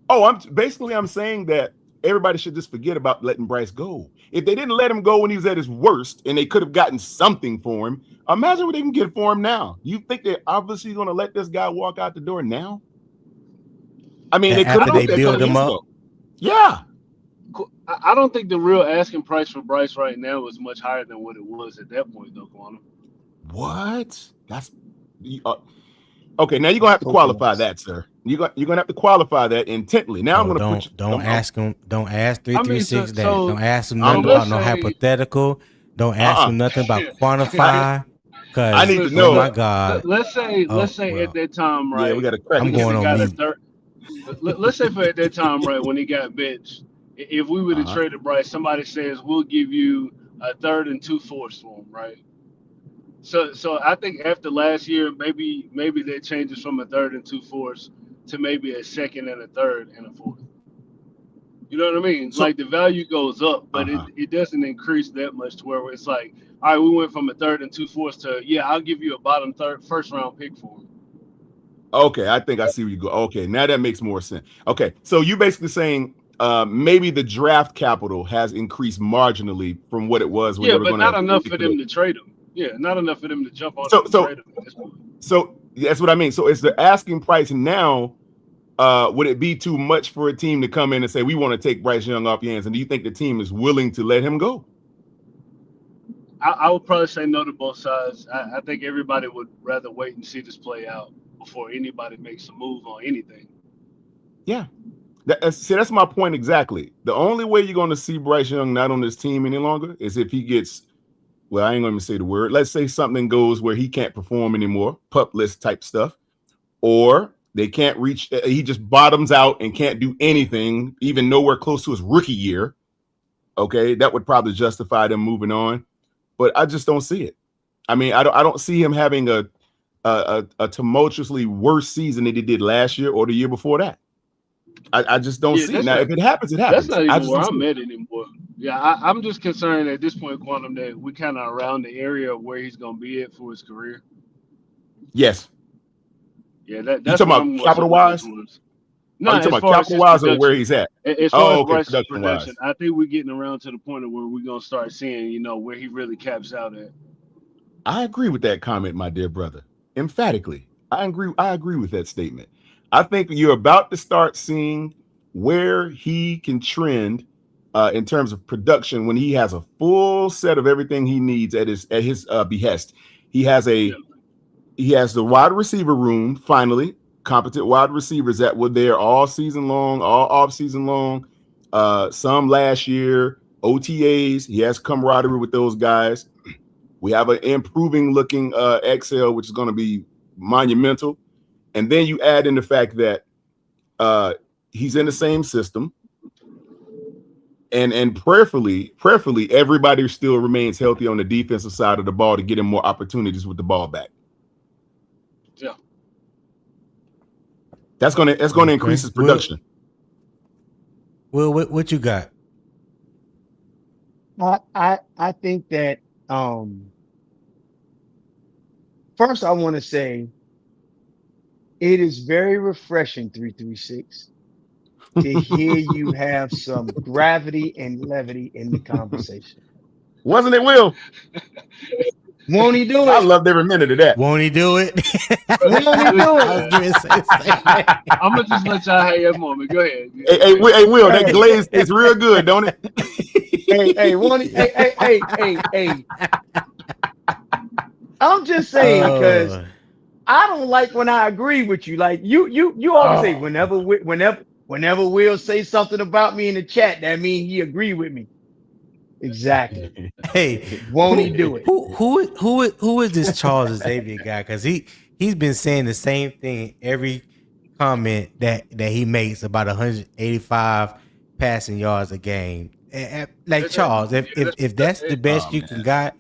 I'm saying that everybody should just forget about letting Bryce go. If they didn't let him go when he was at his worst and they could have gotten something for him, imagine what they can get for him now. You think they're obviously going to let this guy walk out the door now? I mean, they build him up. Yeah. I don't think the real asking price for Bryce right now is much higher than what it was at that point, though, Quantum. What? That's okay. Now you're gonna have to qualify that, sir. You're gonna have to qualify that intently. Now I'm gonna put you. Don't ask him. Don't ask 336 that. Don't ask him nothing about no hypothetical. Don't ask him nothing about quantify. Cause I need to know. Oh my God. Let's say at that time, right? Yeah, we got to crack. I'm going on mute. Let's say for at that time, right, when he got benched, if we would have traded Bryce, somebody says we'll give you a 3rd and 2/4 for him, right? So I think after last year, maybe that changes from a 3rd and 2/4 to maybe a 2nd and a 3rd and a 4th. You know what I mean? So, like the value goes up, but it doesn't increase that much to where it's like, all right, we went from a 3rd and 2/4 to, yeah, I'll give you a bottom first round pick for him. Okay, I think I see where you go. Okay, now that makes more sense. Okay, so you basically saying maybe the draft capital has increased marginally from what it was when they Yeah, were but going not to. enough for them to trade him. Yeah, not enough for them to jump on him So and so trade him at this point. so that's what I mean. So is the asking price now? Would it be too much for a team to come in and say we want to take Bryce Young off your hands? And do you think the team is willing to let him go? I would probably say no to both sides. I think everybody would rather wait and see this play out before anybody makes a move on anything. Yeah. That's my point exactly. The only way you're going to see Bryce Young not on this team any longer is if he gets, well, I ain't going to say the word. Let's say something goes where he can't perform anymore, pup list type stuff, or they can't reach, he just bottoms out and can't do anything, even nowhere close to his rookie year. Okay, that would probably justify them moving on. But I just don't see it. I mean, I don't see him having a tumultuously worse season than he did last year or the year before that. I just don't see it. Now, if it happens, it happens. That's not even where I'm at anymore. Yeah, I'm just concerned at this point, Quantum, that we kind of around the area of where he's going to be at for his career. Yes. Yeah, that's you talking what about capital wise? No, you talking about capital wise or where he's at? As far as Bryce's production wise. I think we're getting around to the point of where we're going to start seeing, where he really caps out at. I agree with that comment, my dear brother. Emphatically. I agree with that statement. I think you're about to start seeing where he can trend in terms of production when he has a full set of everything he needs at his behest. He has the wide receiver room, finally, competent wide receivers that were there all season long, all off season long, some last year, OTAs. He has camaraderie with those guys. We have an improving looking XL, which is going to be monumental. And then you add in the fact that he's in the same system. And prayerfully, everybody still remains healthy on the defensive side of the ball to get him more opportunities with the ball back. Yeah. That's going to increase his production. Well, what you got? I think that first I want to say it is very refreshing, 336, to hear you have some gravity and levity in the conversation. Wasn't it, Will? Won't he do it? I loved every minute of that. Won't he do it? Won't he do it? I was going to say the same thing. I'm going to just let y'all have your moment. Go ahead. Hey, Will, that glaze tastes real good, don't it? Hey. I'm just saying, because I don't like when I agree with you. Like you always say, whenever Will say something about me in the chat, that means he agree with me. Exactly. Hey, won't he do it? Who is this Charles Xavier guy? Because he's been saying the same thing every comment that he makes about 185 passing yards a game. Like Charles, if that's the best you can got,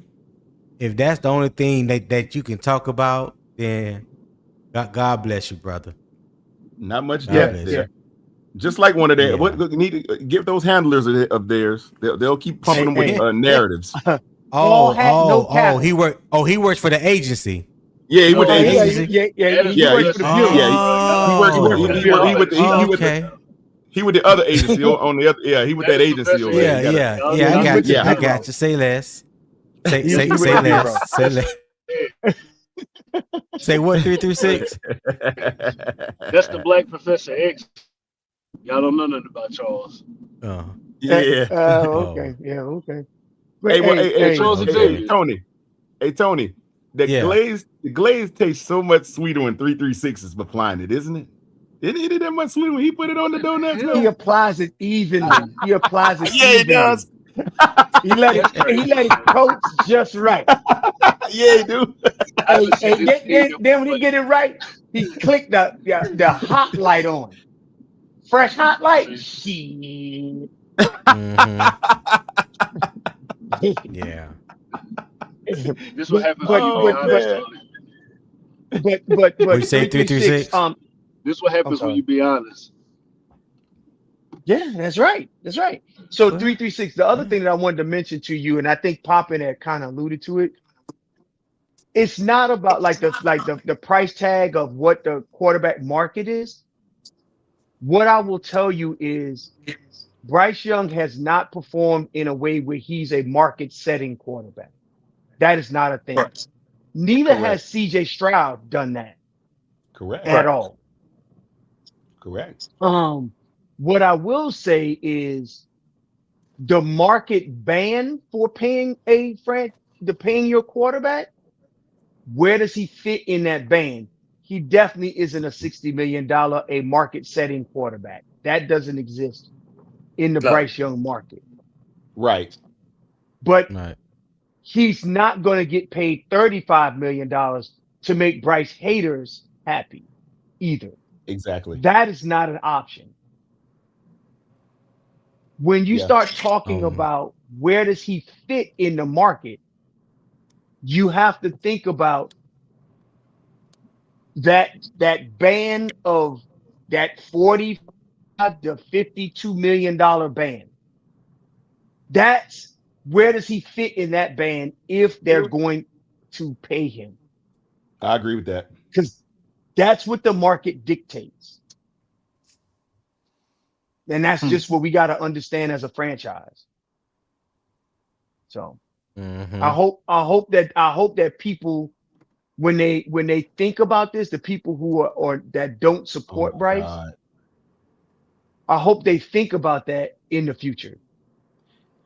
if that's the only thing that you can talk about, then God bless you, brother. Not much depth there. Just like one of their, what you need to give those handlers of theirs. They'll keep pumping them with narratives. He works for the agency. Yeah, he with the agency. He works for the bureau. He with the other agency on the other. Yeah, he with that agency over there. I got you. Say less. Say less. Say less. Say what? 336. That's the Black Professor X. Y'all don't know nothing about Charles. Yeah. Okay. Yeah. Okay. Hey, Tony. Hey, Tony. The glaze tastes so much sweeter when 336 is applying it, isn't it? Isn't it that much sweeter when he put it on the donuts? He applies it evenly. He applies it evenly. He does. He let it coat just right. Yeah, he do. Then when he get it right, he clicked the hot light on. Fresh hot light. Shit. Yeah. This what happens but we say 336. This what happens when you be honest. Yeah, that's right. That's right. So 336. The other thing that I wanted to mention to you, and I think Poppin had kind of alluded to it. It's not about like the price tag of what the quarterback market is. What I will tell you is Bryce Young has not performed in a way where he's a market setting quarterback. That is not a thing. Right. Neither has Correct. CJ Stroud done that Correct. at Right. all. Correct. What I will say is the market ban for paying paying your quarterback. Where does he fit in that band? He definitely isn't a $60 million a market setting quarterback. That doesn't exist in the No. Bryce Young market. Right. But Right. he's not going to get paid $35 million to make Bryce haters happy either. Exactly. That is not an option. When you Yeah. start talking about where does he fit in the market, you have to think about that band of that 45 to $52 million band. That's where does he fit in that band if they're going to pay him? I agree with that. Because that's what the market dictates. And that's just what we got to understand as a franchise. So I hope that people when they think about this, the people who are or that don't Oh support my Bryce, God. I hope they think about that in the future.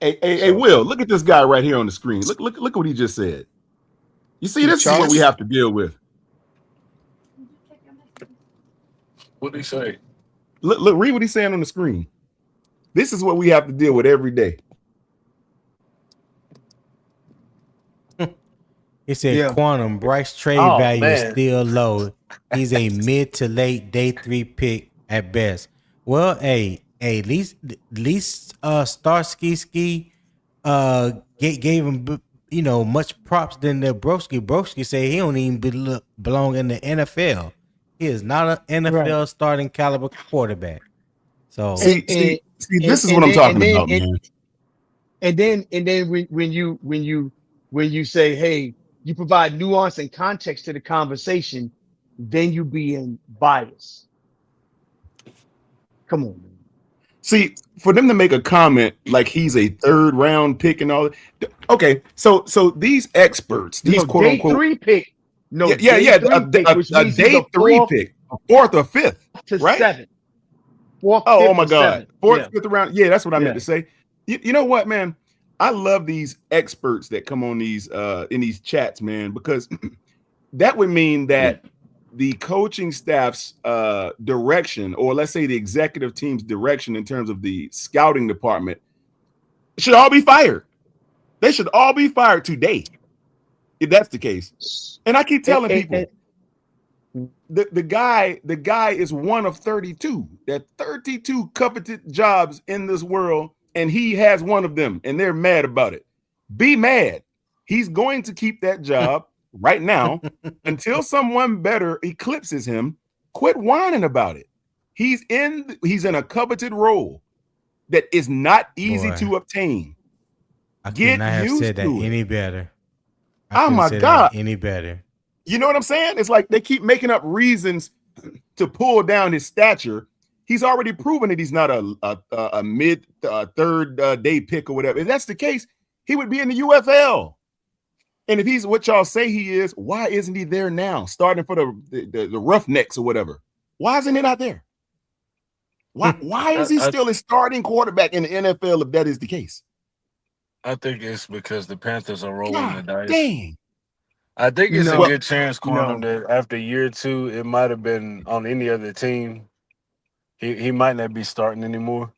Hey, So Will, look at this guy right here on the screen. Look what he just said. You see, these this is what we charts, have to deal with. What did he say? Look, read what he's saying on the screen. This is what we have to deal with every day. He said yeah, quantum Bryce trade Oh value is man. still low. He's a mid to late day 3 pick at best. Well, at least Starsky Ski gave him much props than the Broski. Broski say he don't even belong in the NFL. He is not an right. NFL starting caliber quarterback. So And See, and this is what and I'm then talking about, man. when you say, hey, you provide nuance and context to the conversation, then you being biased. Come on, man. See, for them to make a comment like he's a third round pick and all that. Okay, so these experts, these No, quote day unquote, three pick. No, yeah, day three pick, which a means he's day a three pick, a fourth or fifth, to right? seventh, fourth, Oh fifth my to God, seventh. fourth, Yeah, fifth round. Yeah, that's what I meant yeah. to say. You know what, man? I love these experts that come on these in these chats, man, because that would mean that the coaching staff's direction, or let's say the executive team's direction in terms of the scouting department, should all be fired. They should all be fired today, if that's the case. And I keep telling people, the guy is one of 32. There are 32 coveted jobs in this world, and he has one of them, and they're mad about it. Be mad. He's going to keep that job right now until someone better eclipses him. Quit whining about it. He's in a coveted role that is not easy boy, to obtain. I could Get not have said used that to it. any better. I Oh couldn't my say that God. any better. You know what I'm saying? It's like they keep making up reasons to pull down his stature. He's already proven that he's not a mid third day pick or whatever. If that's the case, he would be in the UFL. And if he's what y'all say he is, why isn't he there now, starting for the Roughnecks or whatever? Why isn't he not there? Why is he still a starting quarterback in the NFL if that is the case? I think it's because the Panthers are rolling the God dice. dang. I think it's a No, good chance, Quantum, no. that after year two, it might have been on any other team. He might not be starting anymore.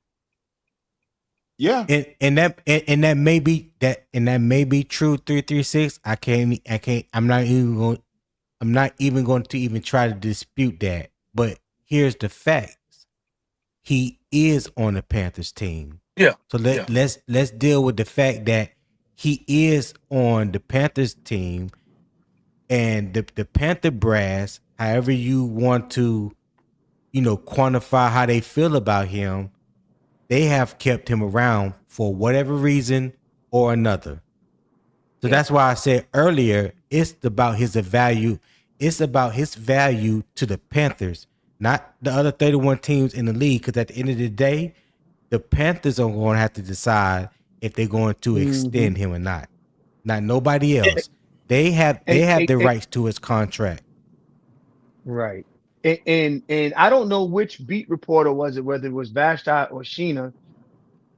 Yeah. And that may be true. 336. I'm not even going to even try to dispute that. But here's the facts. He is on the Panthers team. Yeah. So let's deal with the fact that he is on the Panthers team, and the Panther brass, however you want to, quantify how they feel about him, they have kept him around for whatever reason or another. So that's why I said earlier, it's about his value. It's about his value to the Panthers, not the other 31 teams in the league. Because at the end of the day, the Panthers are going to have to decide if they're going to extend him or not. Not nobody else. They have the rights to his contract. Right. And I don't know which beat reporter was it, whether it was Vashti or Sheena,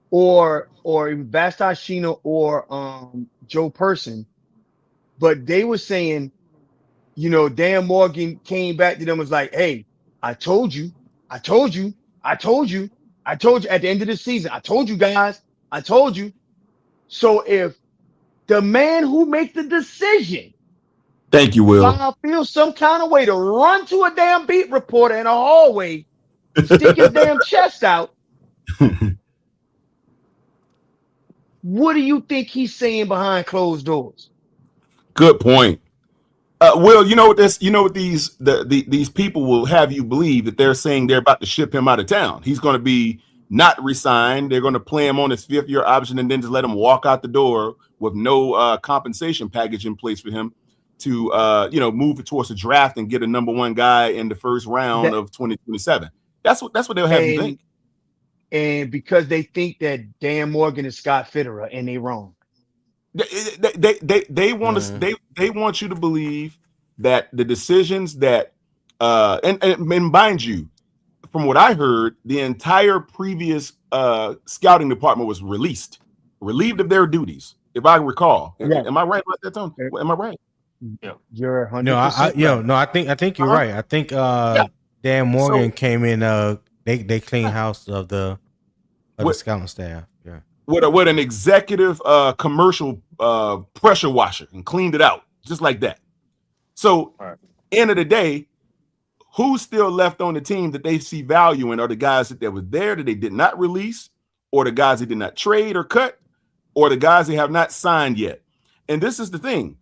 or even Vashti, Sheena, or Joe Person, but they were saying, Dan Morgan came back to them and was like, "Hey, I told you, I told you, I told you, I told you at the end of the season, I told you guys, I told you." So if the man who makes the decision, thank you, Will, somehow feels some kind of way to run to a damn beat reporter in a hallway and stick his damn chest out, what do you think he's saying behind closed doors? good point. Will, you know what this? You know what these people will have you believe that they're saying they're about to ship him out of town. He's going to be not resigned. They're going to play him on his 5th-year option and then just let him walk out the door with no compensation package in place for him to move towards the draft and get a number 1 guy in the first round of 2027. That's what they'll have you think. And because they think that Dan Morgan is Scott Fitterer, and they wrong. They want us. They want you to believe that the decisions that and mind you, from what I heard, the entire previous scouting department was relieved of their duties, if I recall. Yeah. Am I right about that, Tony? Am I right? Yeah, you're 100%. I think you're right. I think Dan Morgan came in. They clean house of the scouting staff. Yeah. With an executive commercial pressure washer and cleaned it out just like that. So, end of the day, who's still left on the team that they see value in are the guys that were there that they did not release, or the guys they did not trade or cut, or the guys they have not signed yet. And this is the thing.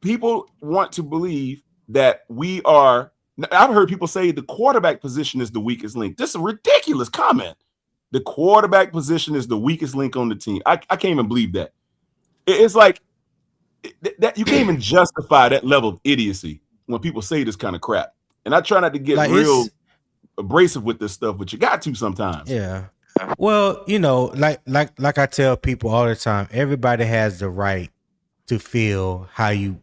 People want to believe that we are. I've heard people say the quarterback position is the weakest link. This is a ridiculous comment. The quarterback position is the weakest link on the team. I can't even believe that. It's like that you can't even justify that level of idiocy when people say this kind of crap. And I try not to get real abrasive with this stuff, but you got to sometimes. Yeah. Well, like I tell people all the time, everybody has the right to feel how you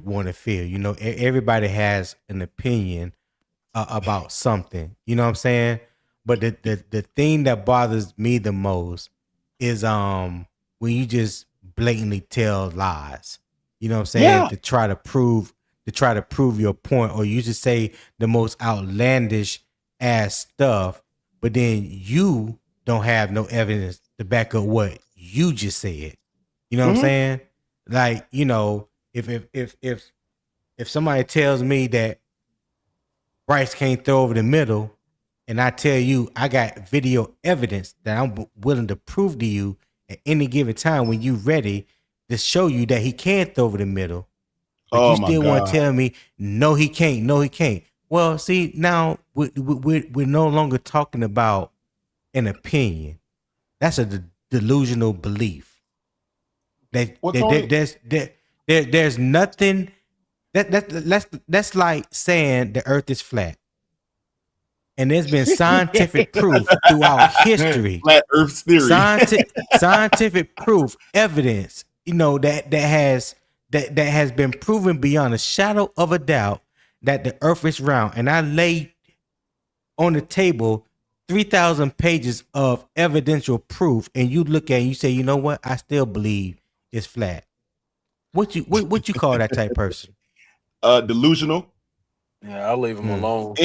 want to feel. Everybody has an opinion about something. You know what I'm saying? But the thing that bothers me the most is when you just blatantly tell lies. You know what I'm saying? Yeah. To try to prove your point, or you just say the most outlandish ass stuff, but then you don't have no evidence to back up what you just said. You know what I'm saying? Like, if somebody tells me that Bryce can't throw over the middle, and I tell you I got video evidence that I'm willing to prove to you at any given time when you're ready to show you that he can throw over the middle, but you still want to tell me no he can't. Well, see, now we're no longer talking about an opinion. That's a delusional belief. There's nothing that's like saying the earth is flat. And there's been scientific proof throughout history. Flat Earth theory. Scientific proof, evidence, that has been proven beyond a shadow of a doubt that the earth is round. And I laid on the table 3,000 pages of evidential proof, and you look at it and you say, you know what? I still believe it's flat. What you call that type of person? Delusional. Yeah, I'll leave him alone.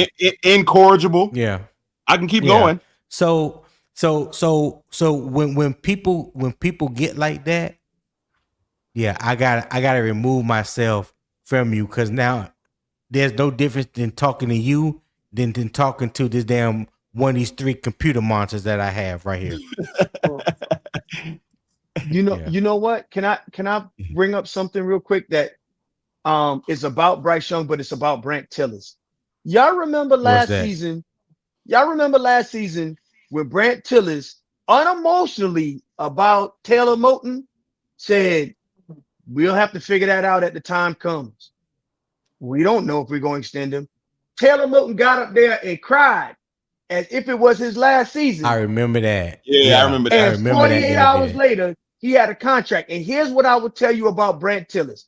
Incorrigible. Yeah, I can keep going. So when people get like that, yeah, I gotta remove myself from you, because now there's no difference than talking to you than talking to this damn one of these 3 computer monsters that I have right here. You know what? Can I bring up something real quick that is about Bryce Young, but it's about Brant Tillis. Y'all remember last season when Brant Tillis unemotionally about Taylor Moton said, we'll have to figure that out at the time comes. We don't know if we're going to extend him. Taylor Moton got up there and cried as if it was his last season. I remember that. Yeah, I remember that. And I remember 48 hours later, he had a contract. And here's what I will tell you about Brant Tillis.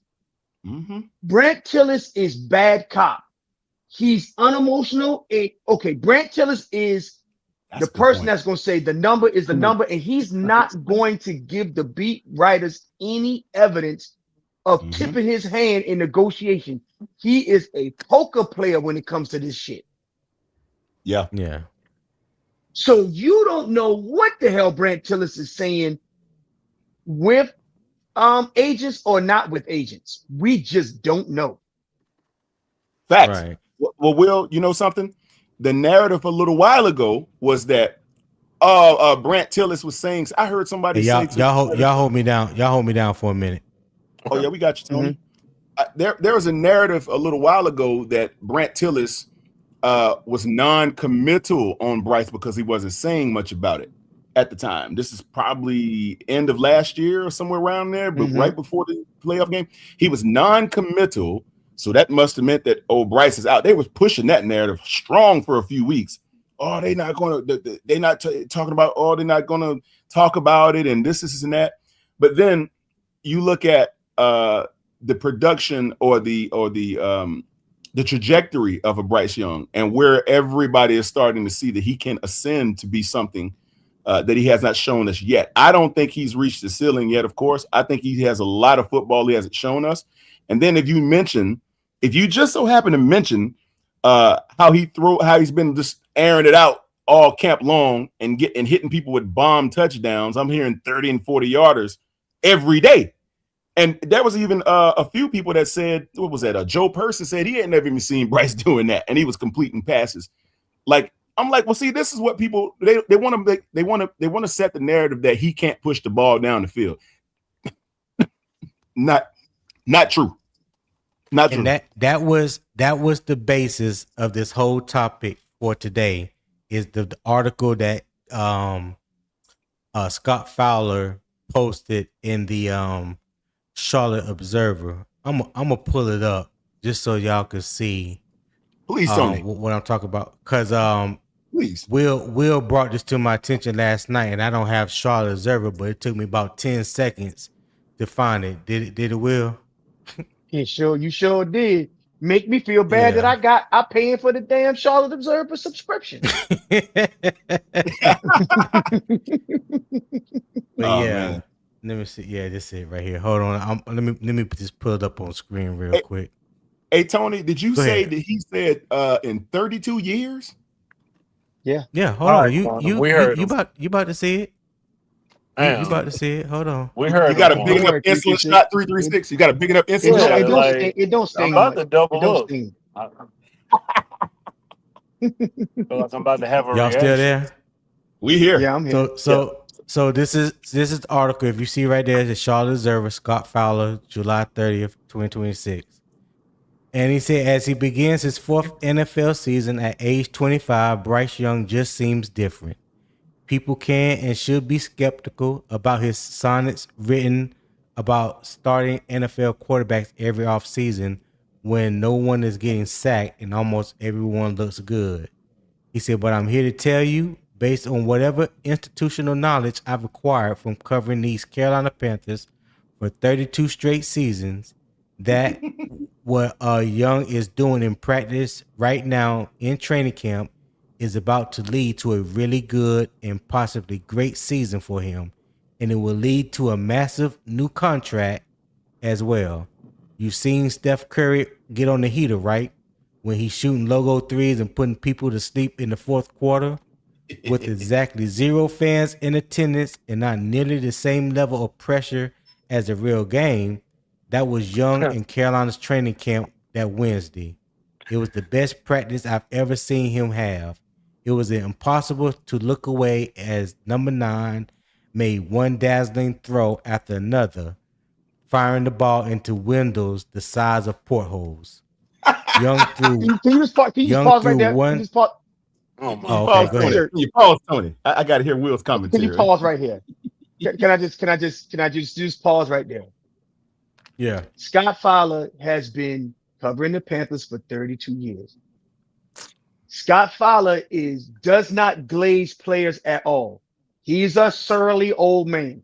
Mm-hmm. Brant Tillis is bad cop. He's unemotional. Brant Tillis is the person that's going to say the number is the number, and he's not going to give the beat writers any evidence of tipping his hand in negotiation. He is a poker player when it comes to this shit. Yeah. Yeah. So you don't know what the hell Brant Tillis is saying with agents or not with agents. We just don't know. Facts. Right. Well, Will, you know something? The narrative a little while ago was that Brant Tillis was saying, I heard somebody say to y'all hold me down. Y'all hold me down for a minute. Oh, yeah, we got you, Tony. There was a narrative a little while ago that Brant Tillis was non-committal on Bryce because he wasn't saying much about it at the time. This is probably end of last year or somewhere around there, but right before the playoff game, he was non-committal. So that must have meant that Bryce is out. They was pushing that narrative strong for a few weeks. Oh, they're not going to. They're not talking about. Oh, they're not going to talk about it, and this and that. But then you look at the production or the trajectory of a Bryce Young, and where everybody is starting to see that he can ascend to be something that he has not shown us yet. I don't think he's reached the ceiling yet. Of course, I think he has a lot of football he hasn't shown us. And then if you just so happen to mention how he's been just airing it out all camp long and hitting people with bomb touchdowns. I'm hearing 30 and 40 yarders every day. And there was even a few people that said, what was that? Joe Person said he had never even seen Bryce doing that, and he was completing passes. Like, I'm like, well, see, this is what people they want to set the narrative that he can't push the ball down the field. Not true. Not true. And that was the basis of this whole topic for today. Is the article that Scott Fowler posted in the Charlotte Observer. I'm gonna pull it up just so y'all can see. Please, Tony, what I'm talking about. Because please, Will brought this to my attention last night, and I don't have Charlotte Observer, but it took me about 10 seconds to find it. Did it, Will? You sure did. Make me feel bad that I'm paying for the damn Charlotte Observer subscription. Man. Let me see. Yeah, this is it right here. Hold on. Let me just pull it up on screen real quick. Hey, Tony, did you say ahead. that he said in 32 years? Yeah. Yeah, hold on. You about to see it? You about to see it? Hold on. We heard you got a big enough insulin shot 336. You got a big enough insulin shot. It don't sting. I'm about to double up. I'm about to have a Y'all reaction. still there? We here. Yeah, I'm here. So this is the article. If you see right there, the Charlotte Observer, Scott Fowler, July 30th, 2026. And he said, as he begins his fourth NFL season at age 25, Bryce Young just seems different. People can and should be skeptical about his sonnets written about starting NFL quarterbacks every offseason when no one is getting sacked and almost everyone looks good. He said, but I'm here to tell you, based on whatever institutional knowledge I've acquired from covering these Carolina Panthers for 32 straight seasons, that what Young is doing in practice right now in training camp is about to lead to a really good and possibly great season for him, and it will lead to a massive new contract as well. You've seen Steph Curry get on the heater, right? When he's shooting logo threes and putting people to sleep in the fourth quarter with exactly 0 fans in attendance and not nearly the same level of pressure as a real game. That was Young in Carolina's training camp that Wednesday. It was the best practice I've ever seen him have. It was impossible to look away as number 9 made one dazzling throw after another, firing the ball into windows the size of portholes. Young threw. Can you just pause right there? Oh Can you my Okay, pause, go God. Tony? ahead. Sir, Can you pause, Tony? I got to hear Will's can you commentary. pause right here? Can I just pause right there? Yeah. Scott Fowler has been covering the Panthers for 32 years. Scott Fowler does not glaze players at all. He's a surly old man.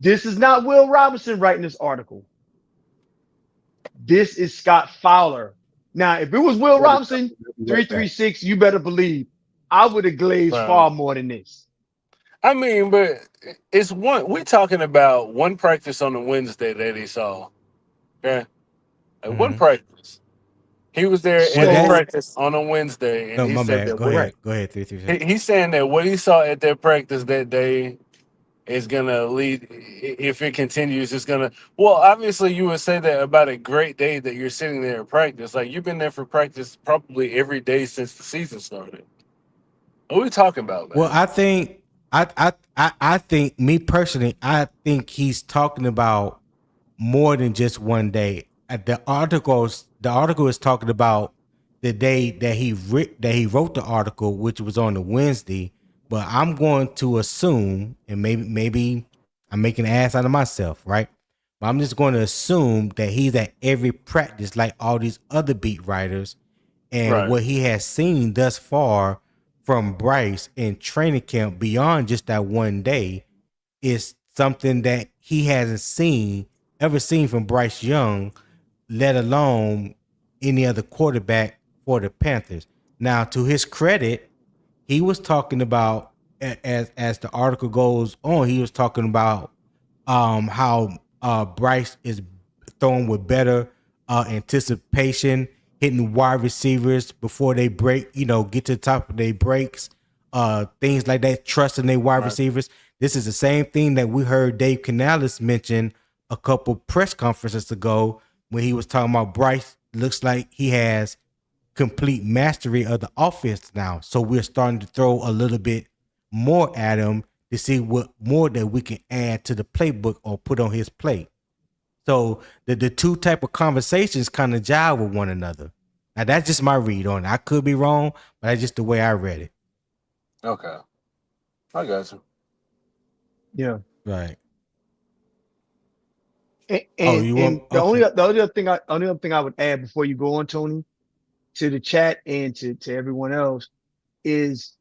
This is not Will Robinson writing this article. This is Scott Fowler. Now, if it was Will Brother, Robinson, we'll be right back. 336, you better believe I would have glazed Bro. far more than this. I mean, but it's one. We're talking about one practice on the Wednesday that he saw. Okay, like one Hmm. practice. He was there Well, at a that's So, practice on a Wednesday, and no, he my said bad. that Go what right. ahead. Go ahead. 336. he's saying that what he saw at that practice that day is gonna lead. If it continues, it's gonna. Well, obviously, you would say that about a great day that you're sitting there at practice. Like you've been there for practice probably every day since the season started. What are we talking about, Well, man? I think I think me personally, I think he's talking about more than just one day. The article is talking about the day that he wrote the article, which was on the Wednesday. But I'm going to assume, and maybe I'm making an ass out of myself, right? But I'm just going to assume that he's at every practice like all these other beat writers, and Right. what he has seen thus far from Bryce in training camp beyond just that one day is something that he hasn't ever seen from Bryce Young, let alone any other quarterback for the Panthers. Now, to his credit, he was talking about as the article goes on, he was talking about how Bryce is throwing with better anticipation, hitting wide receivers before they break, get to the top of their breaks, things like that, trusting their wide Right. receivers. This is the same thing that we heard Dave Canales mention a couple press conferences ago when he was talking about Bryce looks like he has complete mastery of the offense now. So we're starting to throw a little bit more at him to see what more that we can add to the playbook or put on his plate. So the two type of conversations kind of jive with one another. Now that's just my read on it. I could be wrong, but that's just the way I read it. Okay. I got you. Yeah. Right. And Oh, and, you want and the only okay. the only other thing I would add before you go on, Tony, to the chat and to everyone else is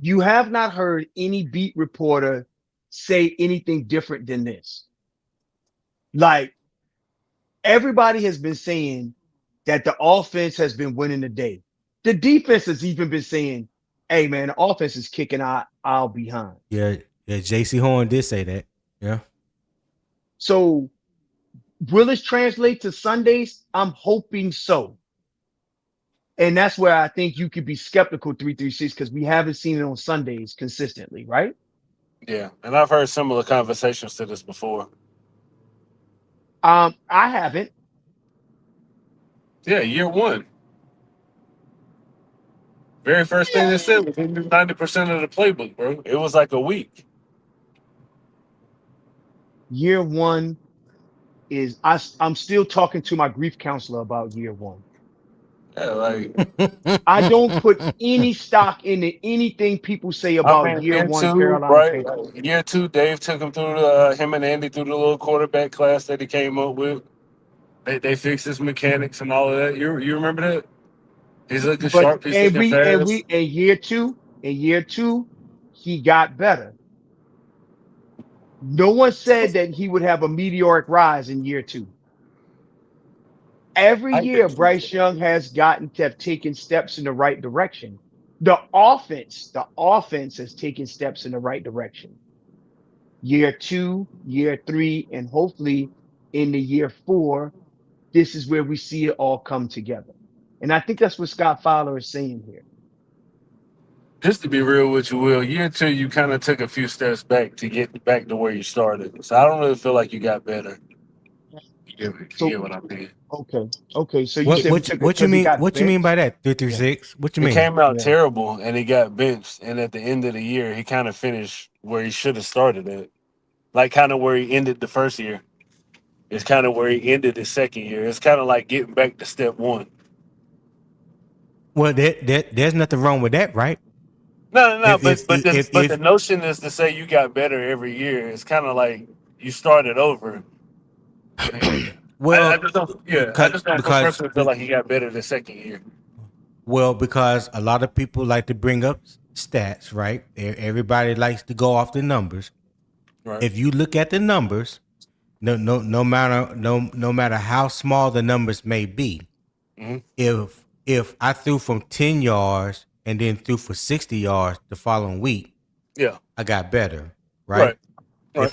you have not heard any beat reporter say anything different than this. Like everybody has been saying that the offense has been winning the day. The defense has even been saying, hey man, the offense is kicking our behind. Yeah, yeah. JC Horn did say that. Yeah. So will this translate to Sundays? I'm hoping so. And that's where I think you could be skeptical 336 because we haven't seen it on Sundays consistently, right? Yeah, and I've heard similar conversations to this before. I haven't. Yeah, year one. Very first thing they said was he knew 90% of the playbook, bro. It was like a week. Year one is I'm still talking to my grief counselor about year one. Yeah, like I don't put any stock into anything people say I about mean, year year one two, Carolina right? Panthers. Year two, Dave took him through him and Andy through the little quarterback class that he came up with. They fixed his mechanics and all of that. You remember that? He's looking But sharp. He's looking fast. in year two, he got better. No one said that he would have a meteoric rise in year two. Every I year, get you. Bryce Young has have taken steps in the right direction. The offense has taken steps in the right direction. Year two, year three, and hopefully in the year four, this is where we see it all come together. And I think that's what Scott Fowler is saying here. Just to be real with you, Will, year two, you kind of took a few steps back to get back to where you started. So I don't really feel like you got better. You So get what I mean? okay. So you what said we what you, took it what you because he mean? got What you mean by benched. that? Three three Yeah, six. What you He mean? came out yeah. terrible and he got benched. And at the end of the year, he kind of finished where he should have started at. Like kind of where he ended the first year. It's kind of where he ended his second year. It's kind of like getting back to step one. Well, there's nothing wrong with that, right? No. If But if but the if but the if notion is to say you got better every year. It's kind of like you started over. I well, just don't. Yeah, I because just don't because personally feel like he got better the second year. well, because a lot of people like to bring up stats, right? Everybody likes to go off the numbers. Right. If you look at the numbers, no matter how small the numbers may be, Hmm. if I threw from 10 yards and then threw for 60 yards the following week, Yeah. I got better, right? Right. Right.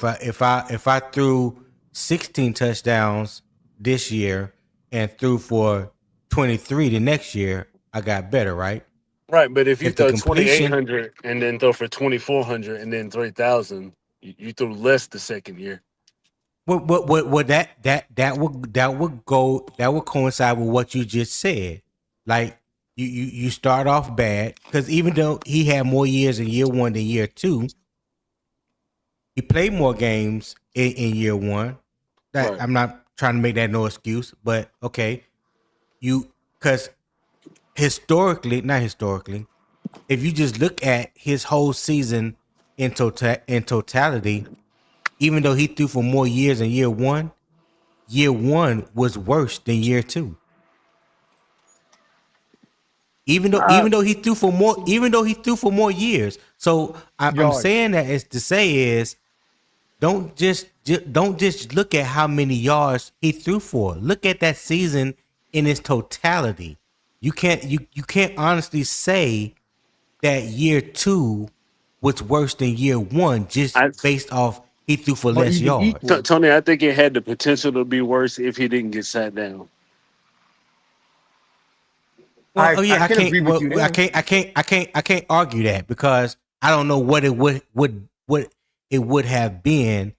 If I threw 16 touchdowns this year and threw for 23 the next year, I got better, right? Right. But if you If the throw twenty eight completion, hundred and then throw for 2,400 and then 3,000, you threw less the second year. what that would coincide with what you just said. Like you start off bad because even though he had more years in year one than year two, he played more games in year one. That Right. I'm not trying to make that no excuse, but okay, you because not historically, if you just look at his whole season in totality, even though he threw for more years in year one was worse than year two. Uh, Even though he threw for more years. So I'm yards. saying that is to say is don't just look at how many yards he threw for. Look at that season in its totality. You can't honestly say that year two was worse than year one just I based off he threw for Or less even yards. equal. Tony, I think it had the potential to be worse if he didn't get sat down. Well, oh I yeah, can agree with you there. I can't argue that because I don't know what what it would have been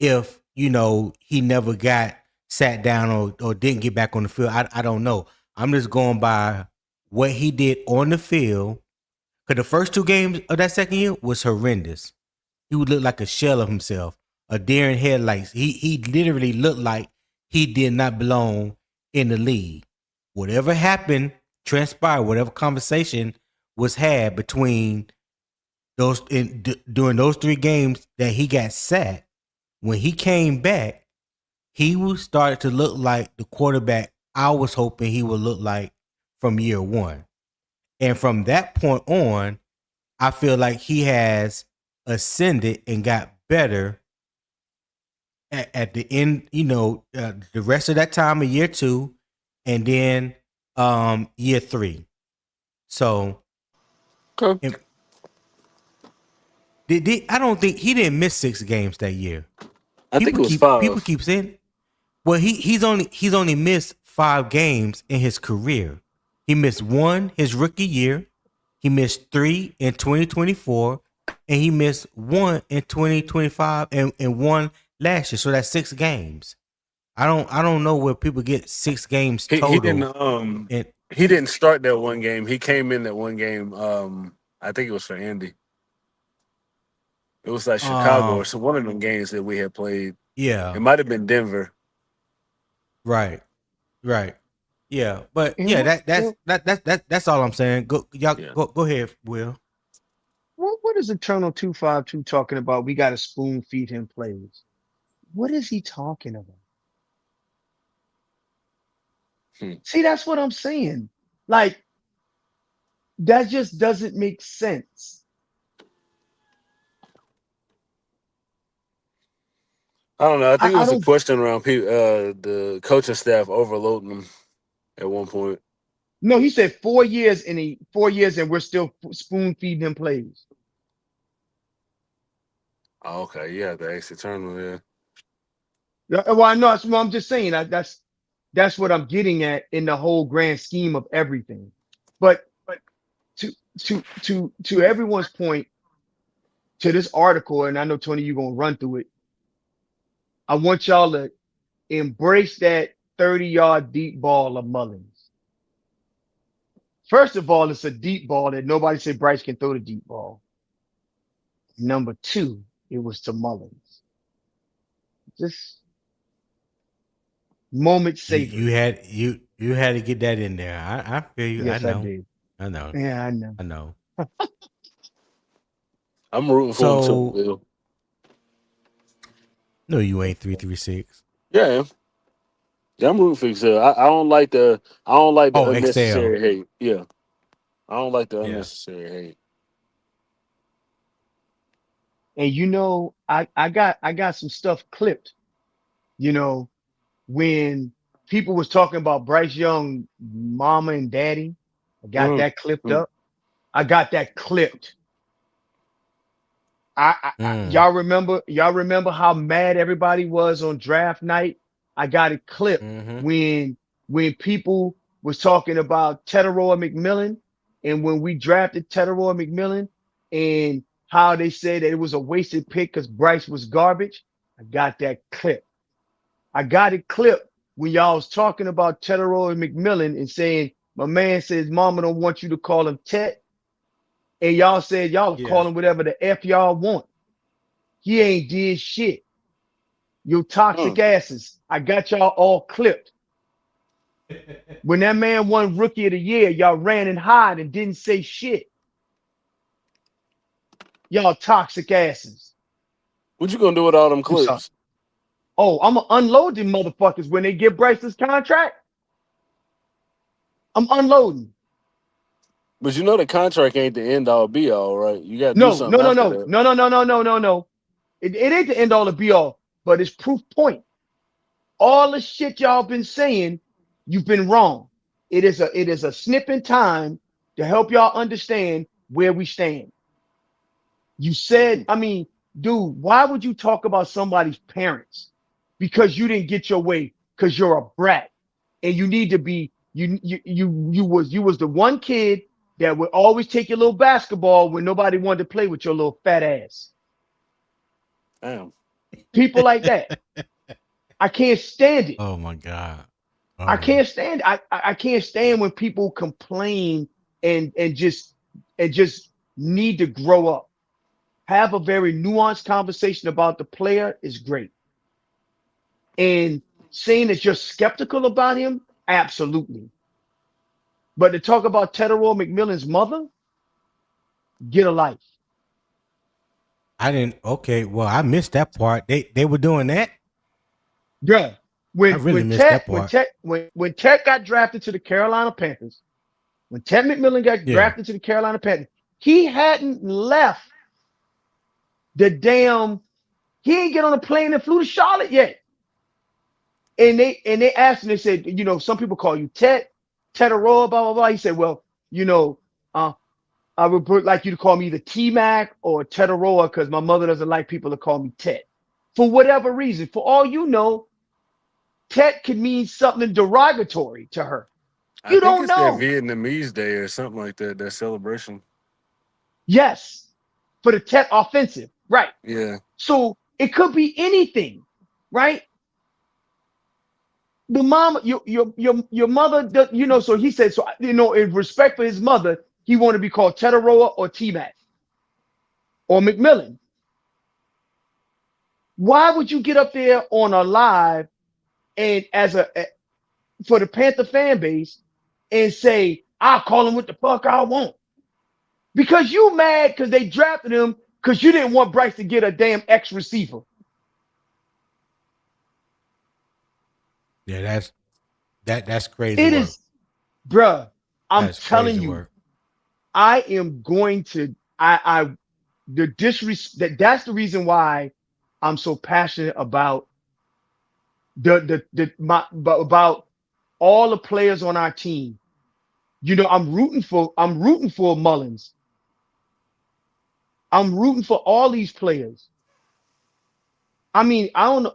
if he never got sat down or didn't get back on the field. I don't know. I'm just going by what he did on the field. Cause the first two games of that second year was horrendous. He would look like a shell of himself, a deer in headlights. He literally looked like he did not belong in the league. Whatever happened, transpired. Whatever conversation was had between during those three games that he got sat. When he came back, he was started to look like the quarterback I was hoping he would look like from year one. And from that point on, I feel like he has ascended and got better at the end, the rest of that time of year two, and then year three. So Okay. and I don't think he didn't miss 6 games that year. I think it was 5. People keep saying, well, he's only missed 5 games in his career. He missed one his rookie year. He missed 3 in 2024, and he missed 1 in 2025, and 1 last year. So that's 6 games. I don't know where people get 6 games He didn't total. And he didn't start that one game. He came in that one game. I think it was for Andy. It was like Chicago or um, so one of them games that we had played. It yeah, might have been Denver. right, right, yeah. But And yeah, what and that's all I'm saying. Go y'all Yeah. go ahead, Will. what is Eternal 252 talking about? We got to spoon feed him plays. What is he talking about? Hmm. See, that's what I'm saying. Like, that just doesn't make sense. I don't know. I think it I was a don't question around the coaching staff overloading him at one point. No, he said 4 years and 4 years and we're still spoon feeding him plays. Oh, okay, yeah, the ex eternal, yeah. Yeah, well, I know that's what I'm just saying. That's what I'm getting at in the whole grand scheme of everything. But to to everyone's point to this article, and I know Tony, you're gonna run through it. I want y'all to embrace that 30-yard deep ball of Mullins. First of all, it's a deep ball that nobody said Bryce can throw the deep ball. Number two, it was to Mullins. Just moment You savory. had to get that in there. I feel you. I Yes, I know. did. I know. Yeah, I know. I know. I'm rooting for him too, So Will. no, you ain't 336. Yeah, I am. Yeah, I'm rooting for Excel. I don't like the Oh, Excel. unnecessary hate. Yeah, I don't like the Yeah. unnecessary hate. And I got some stuff clipped, you know, when people was talking about Bryce Young mama and daddy. I got that clipped Mm-hmm. up. I got that clipped. Mm. Y'all remember how mad everybody was on draft night? I got it clipped Mm-hmm. when people was talking about Teteroy McMillan, and when we drafted Teteroy McMillan, and how they said that it was a wasted pick because Bryce was garbage. I got that clip. I got it clipped when y'all was talking about Teteroy McMillan and saying my man says mama don't want you to call him Tet, and y'all said y'all Yeah. call him whatever the F y'all want. He ain't did shit. You toxic asses. I got y'all all clipped. When that man won rookie of the year, y'all ran and hid and didn't say shit. Y'all toxic asses. What you gonna do with all them I'm sorry. clips? Oh, I'm gonna unload them motherfuckers when they get Bryce's contract. I'm unloading. But you know the contract ain't the end all be all, right? You got to do No, no, something no, after no, that. no, no, no, no, no, no, no. It ain't the end all to be all, but it's proof point. All the shit y'all been saying, you've been wrong. It is a snip in time to help y'all understand where we stand. You said, I mean, dude, why would you talk about somebody's parents because you didn't get your way because you're a brat and you need to be you was the one kid that would always take your little basketball when nobody wanted to play with your little fat ass. Damn. People like that. I can't stand it. Oh my God. I Oh. can't stand I can't stand when people complain and just need to grow up. Have a very nuanced conversation about the player is great. And saying that you're skeptical about him, absolutely. But to talk about Teteroy McMillan's mother, get a life. I didn't. Okay. Well, I missed that part. They were doing that. Yeah. I When really when missed Ted that when part. Ted when Ted got drafted to the Carolina Panthers, when Ted McMillan got Yeah. drafted to the Carolina Panthers, he hadn't left the damn. He ain't get on a plane and flew to Charlotte yet. And they asked him, they said, some people call you Teteroy, blah, blah, blah. He said, well, uh, I would like you to call me either T-Mac or Teteroy because my mother doesn't like people to call me Tet. For whatever reason, for all you know, Tet could mean something derogatory to her. I You think don't it's their know. Vietnamese day or something like that. That celebration. Yes, for the Tet offensive, right? Yeah. So it could be anything, right? The mom, your mother, so he said, so in respect for his mother, he wanted to be called Teteroa or T-Mac or McMillan. Why would you get up there on a live and for the Panther fan base and say, I'll call him what the fuck I want? Because you mad because they drafted him because you didn't want Bryce to get a damn X receiver. Yeah. That's crazy It work. is, bruh, I'm That's telling crazy you, work. I am going to, the disrespect, that's the reason why I'm so passionate about about all the players on our team. I'm rooting for Mullins. I'm rooting for all these players. I mean, I don't know.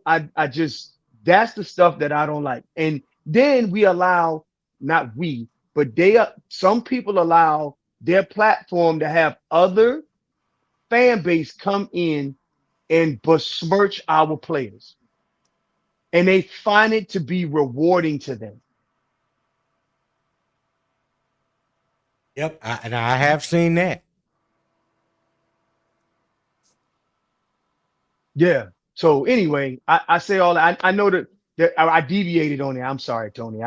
I just, that's the stuff that I don't like. And then we allow, not we, but some people allow their platform to have other fan base come in and besmirch our players. And they find it to be rewarding to them. Yep. And I have seen that. Yeah. So anyway, I say all that. I know that I deviated on it. I'm sorry, Tony.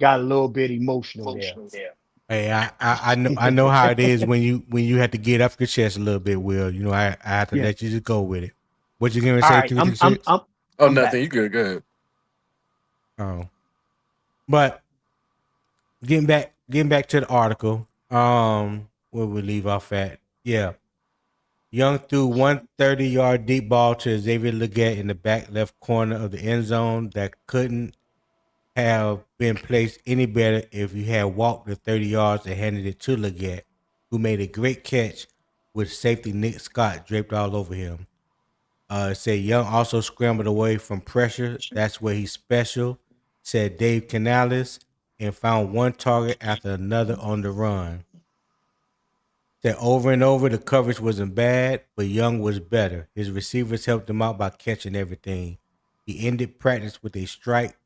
got a little bit emotional there. Hey, I know how it is when you have to get off your chest a little bit, Will. You know, I have to Yeah. let you just go with it. What you gonna All say, right. I'm I'm 336? I'm Oh, I'm back. nothing. You good? Go ahead. Oh. But getting back to the article, where we leave off at. Yeah. Young threw 130-yard deep ball to Xavier Legette in the back left corner of the end zone that couldn't have been placed any better if you had walked the 30 yards and handed it to Legette, who made a great catch with safety Nick Scott draped all over him. It said Young also scrambled away from pressure. That's where he's special, said Dave Canales, and found one target after another on the run. Said over and over the coverage wasn't bad, but Young was better. His receivers helped him out by catching everything. He ended practice with a strike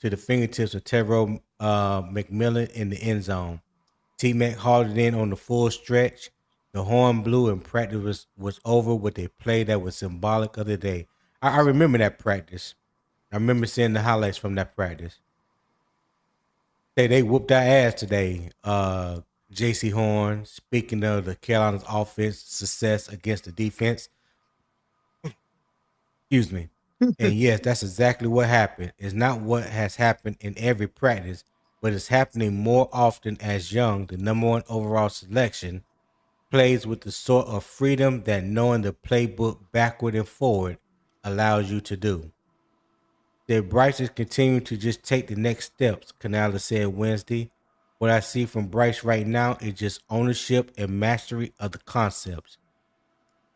to the fingertips of Terrell McMillan in the end zone. T-Mac hauled it in on the full stretch. The horn blew and practice was over with a play that was symbolic of the day. I remember that practice. I remember seeing the highlights from that practice. They whooped our ass today. J.C. Horn, speaking of the Carolina's offense success against the defense. Excuse me. And yes, that's exactly what happened. It's not what has happened in every practice, but it's happening more often as Young, the number one overall selection, plays with the sort of freedom that knowing the playbook backward and forward allows you to do. That Bryce is continuing to just take the next steps, Canales said Wednesday. What I see from Bryce right now is just ownership and mastery of the concepts.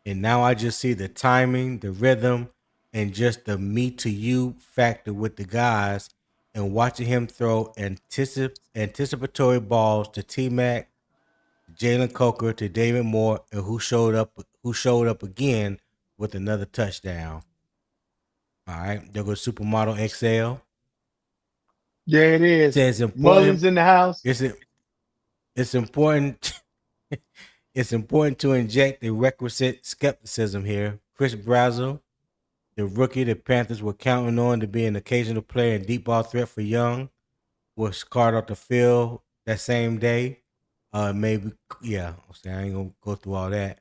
And now I just see the timing, the rhythm, and just the me to you factor with the guys and watching him throw anticipatory balls to T Mac, Jalen Coker, to David Moore, and who showed up again with another touchdown. All right, there goes Supermodel XL. There it is. Says important. Mullins in the house. It's it's important. It's important to inject the requisite skepticism here. Chris Brazel, the rookie the Panthers were counting on to be an occasional player and deep ball threat for Young, was carted off the field that same day. Maybe, yeah, I ain't gonna go through all that.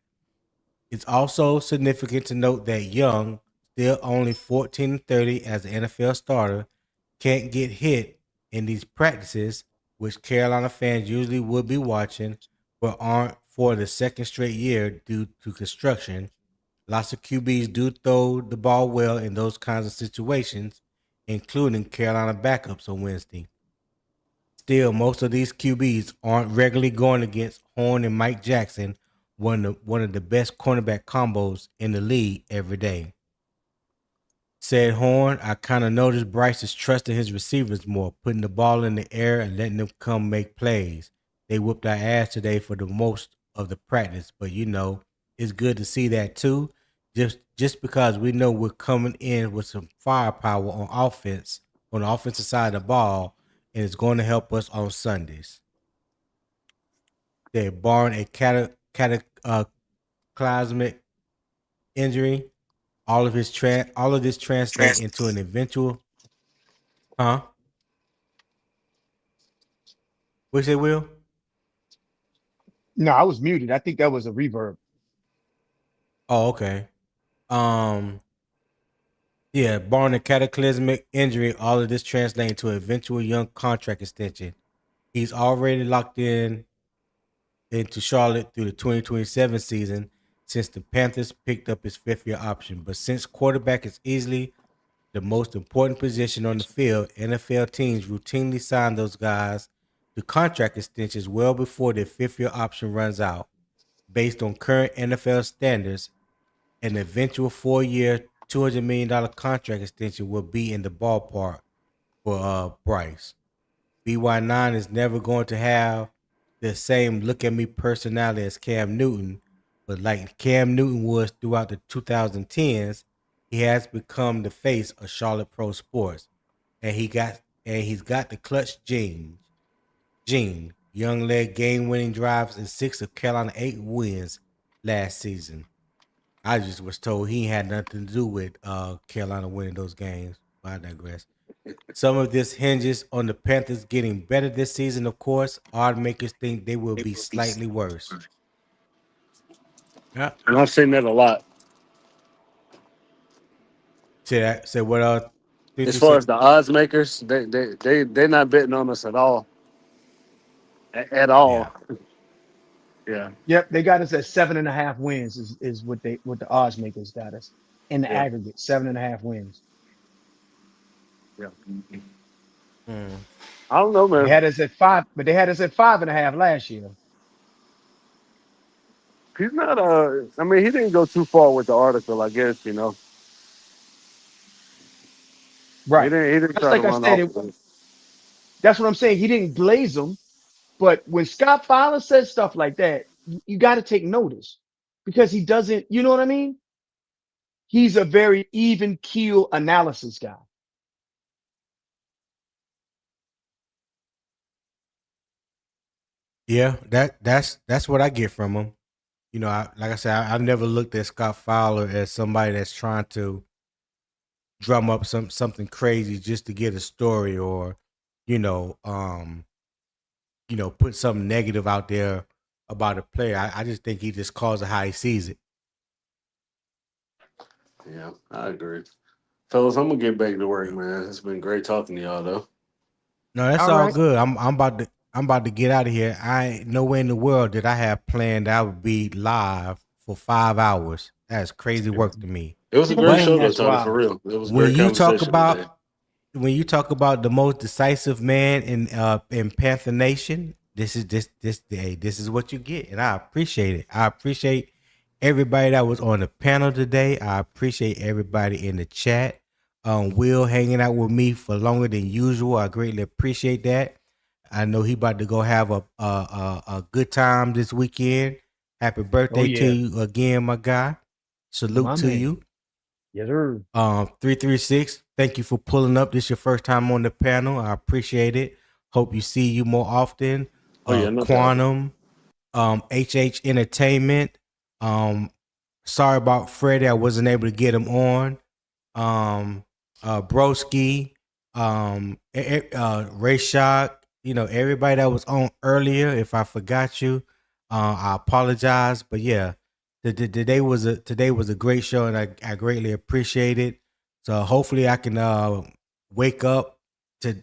It's also significant to note that Young, still only 14-30 as an NFL starter, can't get hit in these practices, which Carolina fans usually would be watching, but aren't for the second straight year due to construction. Lots of QBs do throw the ball well in those kinds of situations, including Carolina backups on Wednesday. Still, most of these QBs aren't regularly going against Horn and Mike Jackson, one of the best cornerback combos in the league every day. Said Horn, I kind of noticed Bryce is trusting his receivers more, putting the ball in the air and letting them come make plays. They whooped our ass today for the most of the practice, but it's good to see that too. Just because we know we're coming in with some firepower on offense, on the offensive side of the ball, and it's going to help us on Sundays. They're barring a cataclysmic injury. All of this translate into an eventual. Huh? What you say, Will? No, I was muted. I think that was a reverb. Oh, okay. Um, yeah, barring a cataclysmic injury, all of this translating to an eventual Young contract extension. He's already locked into Charlotte through the 2027 season since the Panthers picked up his fifth-year option. But since quarterback is easily the most important position on the field, NFL teams routinely sign those guys to contract extensions well before their fifth-year option runs out. Based on current NFL standards, an eventual 4-year, $200 million contract extension will be in the ballpark for Bryce. BY9 is never going to have the same look at me personality as Cam Newton, but like Cam Newton was throughout the 2010s, he has become the face of Charlotte Pro Sports, and he's got the clutch gene. Young led game-winning drives in 6 of Carolina 8 wins last season. I just was told he had nothing to do with Carolina winning those games. But I digress. Some of this hinges on the Panthers getting better this season, of course. Odd makers think they will be slightly worse. Yeah. And I've seen that a lot. Say what else? As far as the odds makers, they're not betting on us at all. At all. Yeah. Yep, they got us at 7.5 wins is what the odds makers got us in the Yeah. aggregate. 7.5 wins. Yeah. Mm. I don't know, They man. had us at 5, but they had us at 5.5 last year. He's not I mean, he didn't go too far with the article, I guess, you know. Right. He didn't That's try to like I run said. off with it. That's what I'm saying. He didn't glaze them. But when Scott Fowler says stuff like that, you got to take notice because he doesn't, you know what I mean? He's a very even keel analysis guy. Yeah, that's what I get from him. You know, like I said, I've never looked at Scott Fowler as somebody that's trying to drum up something crazy just to get a story or, you know, put something negative out there about a player. I just think he just calls it how he sees it. Yeah, I agree. Fellas, I'm gonna get back to work, man. It's been great talking to y'all though. No, that's All all right. good. I'm about to get out of here. I ain't nowhere in the world did I have planned that I would be live for 5 hours. That's crazy work to me. It was a great But show though, That's Tony, for wild. real. It was a when great you talk conversation today. about the most decisive man in Panther Nation, this is what you get, and I appreciate it. I appreciate everybody that was on the panel today. I appreciate everybody in the chat. Will hanging out with me for longer than usual. I greatly appreciate that. I know he about to go have a good time this weekend. Happy Oh birthday to yeah. you again, my guy. Salute My to man. you. Yes, sir. 336. Thank you for pulling up. This is your first time on the panel. I appreciate it. Hope you see you more often. Oh yeah, no doubt. Quantum, HH Entertainment. Sorry about Freddie. I wasn't able to get him on. Broski, Ray Shock, everybody that was on earlier. If I forgot you, I apologize. But yeah, today was a great show, and I greatly appreciate it. So hopefully I can wake up to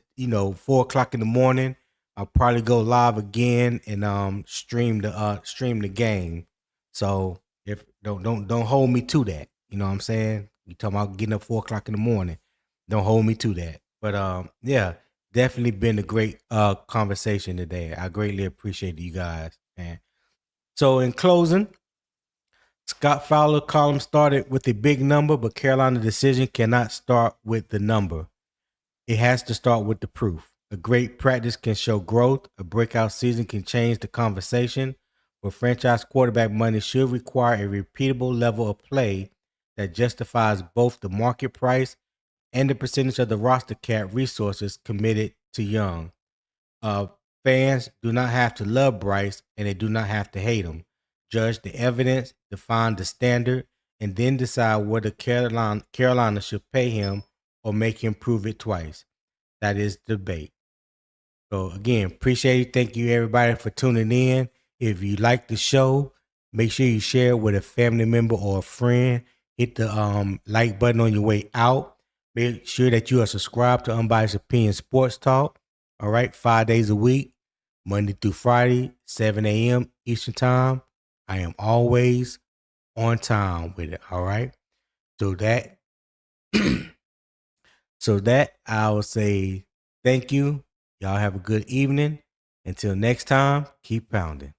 4 o'clock in the morning. I'll probably go live again and stream the game. So if don't hold me to that. You know what I'm saying? You talking about getting up 4 o'clock in the morning. Don't hold me to that. But yeah, definitely been a great conversation today. I greatly appreciate you guys, man. So in closing, Scott Fowler column started with a big number, but Carolina decision cannot start with the number. It has to start with the proof. A great practice can show growth. A breakout season can change the conversation. But franchise quarterback money should require a repeatable level of play that justifies both the market price and the percentage of the roster cap resources committed to Young. Fans do not have to love Bryce, and they do not have to hate him. Judge the evidence, define the standard, and then decide whether Carolina should pay him or make him prove it twice. That is debate. So again, appreciate it. Thank you everybody for tuning in. If you like the show, make sure you share it with a family member or a friend. Hit the like button on your way out. Make sure that you are subscribed to Unbiased Opinion Sports Talk. All right, 5 days a week, Monday through Friday, 7 a.m. Eastern Time. I am always on time with it. All right. So that I will say thank you. Y'all have a good evening. Until next time, keep pounding.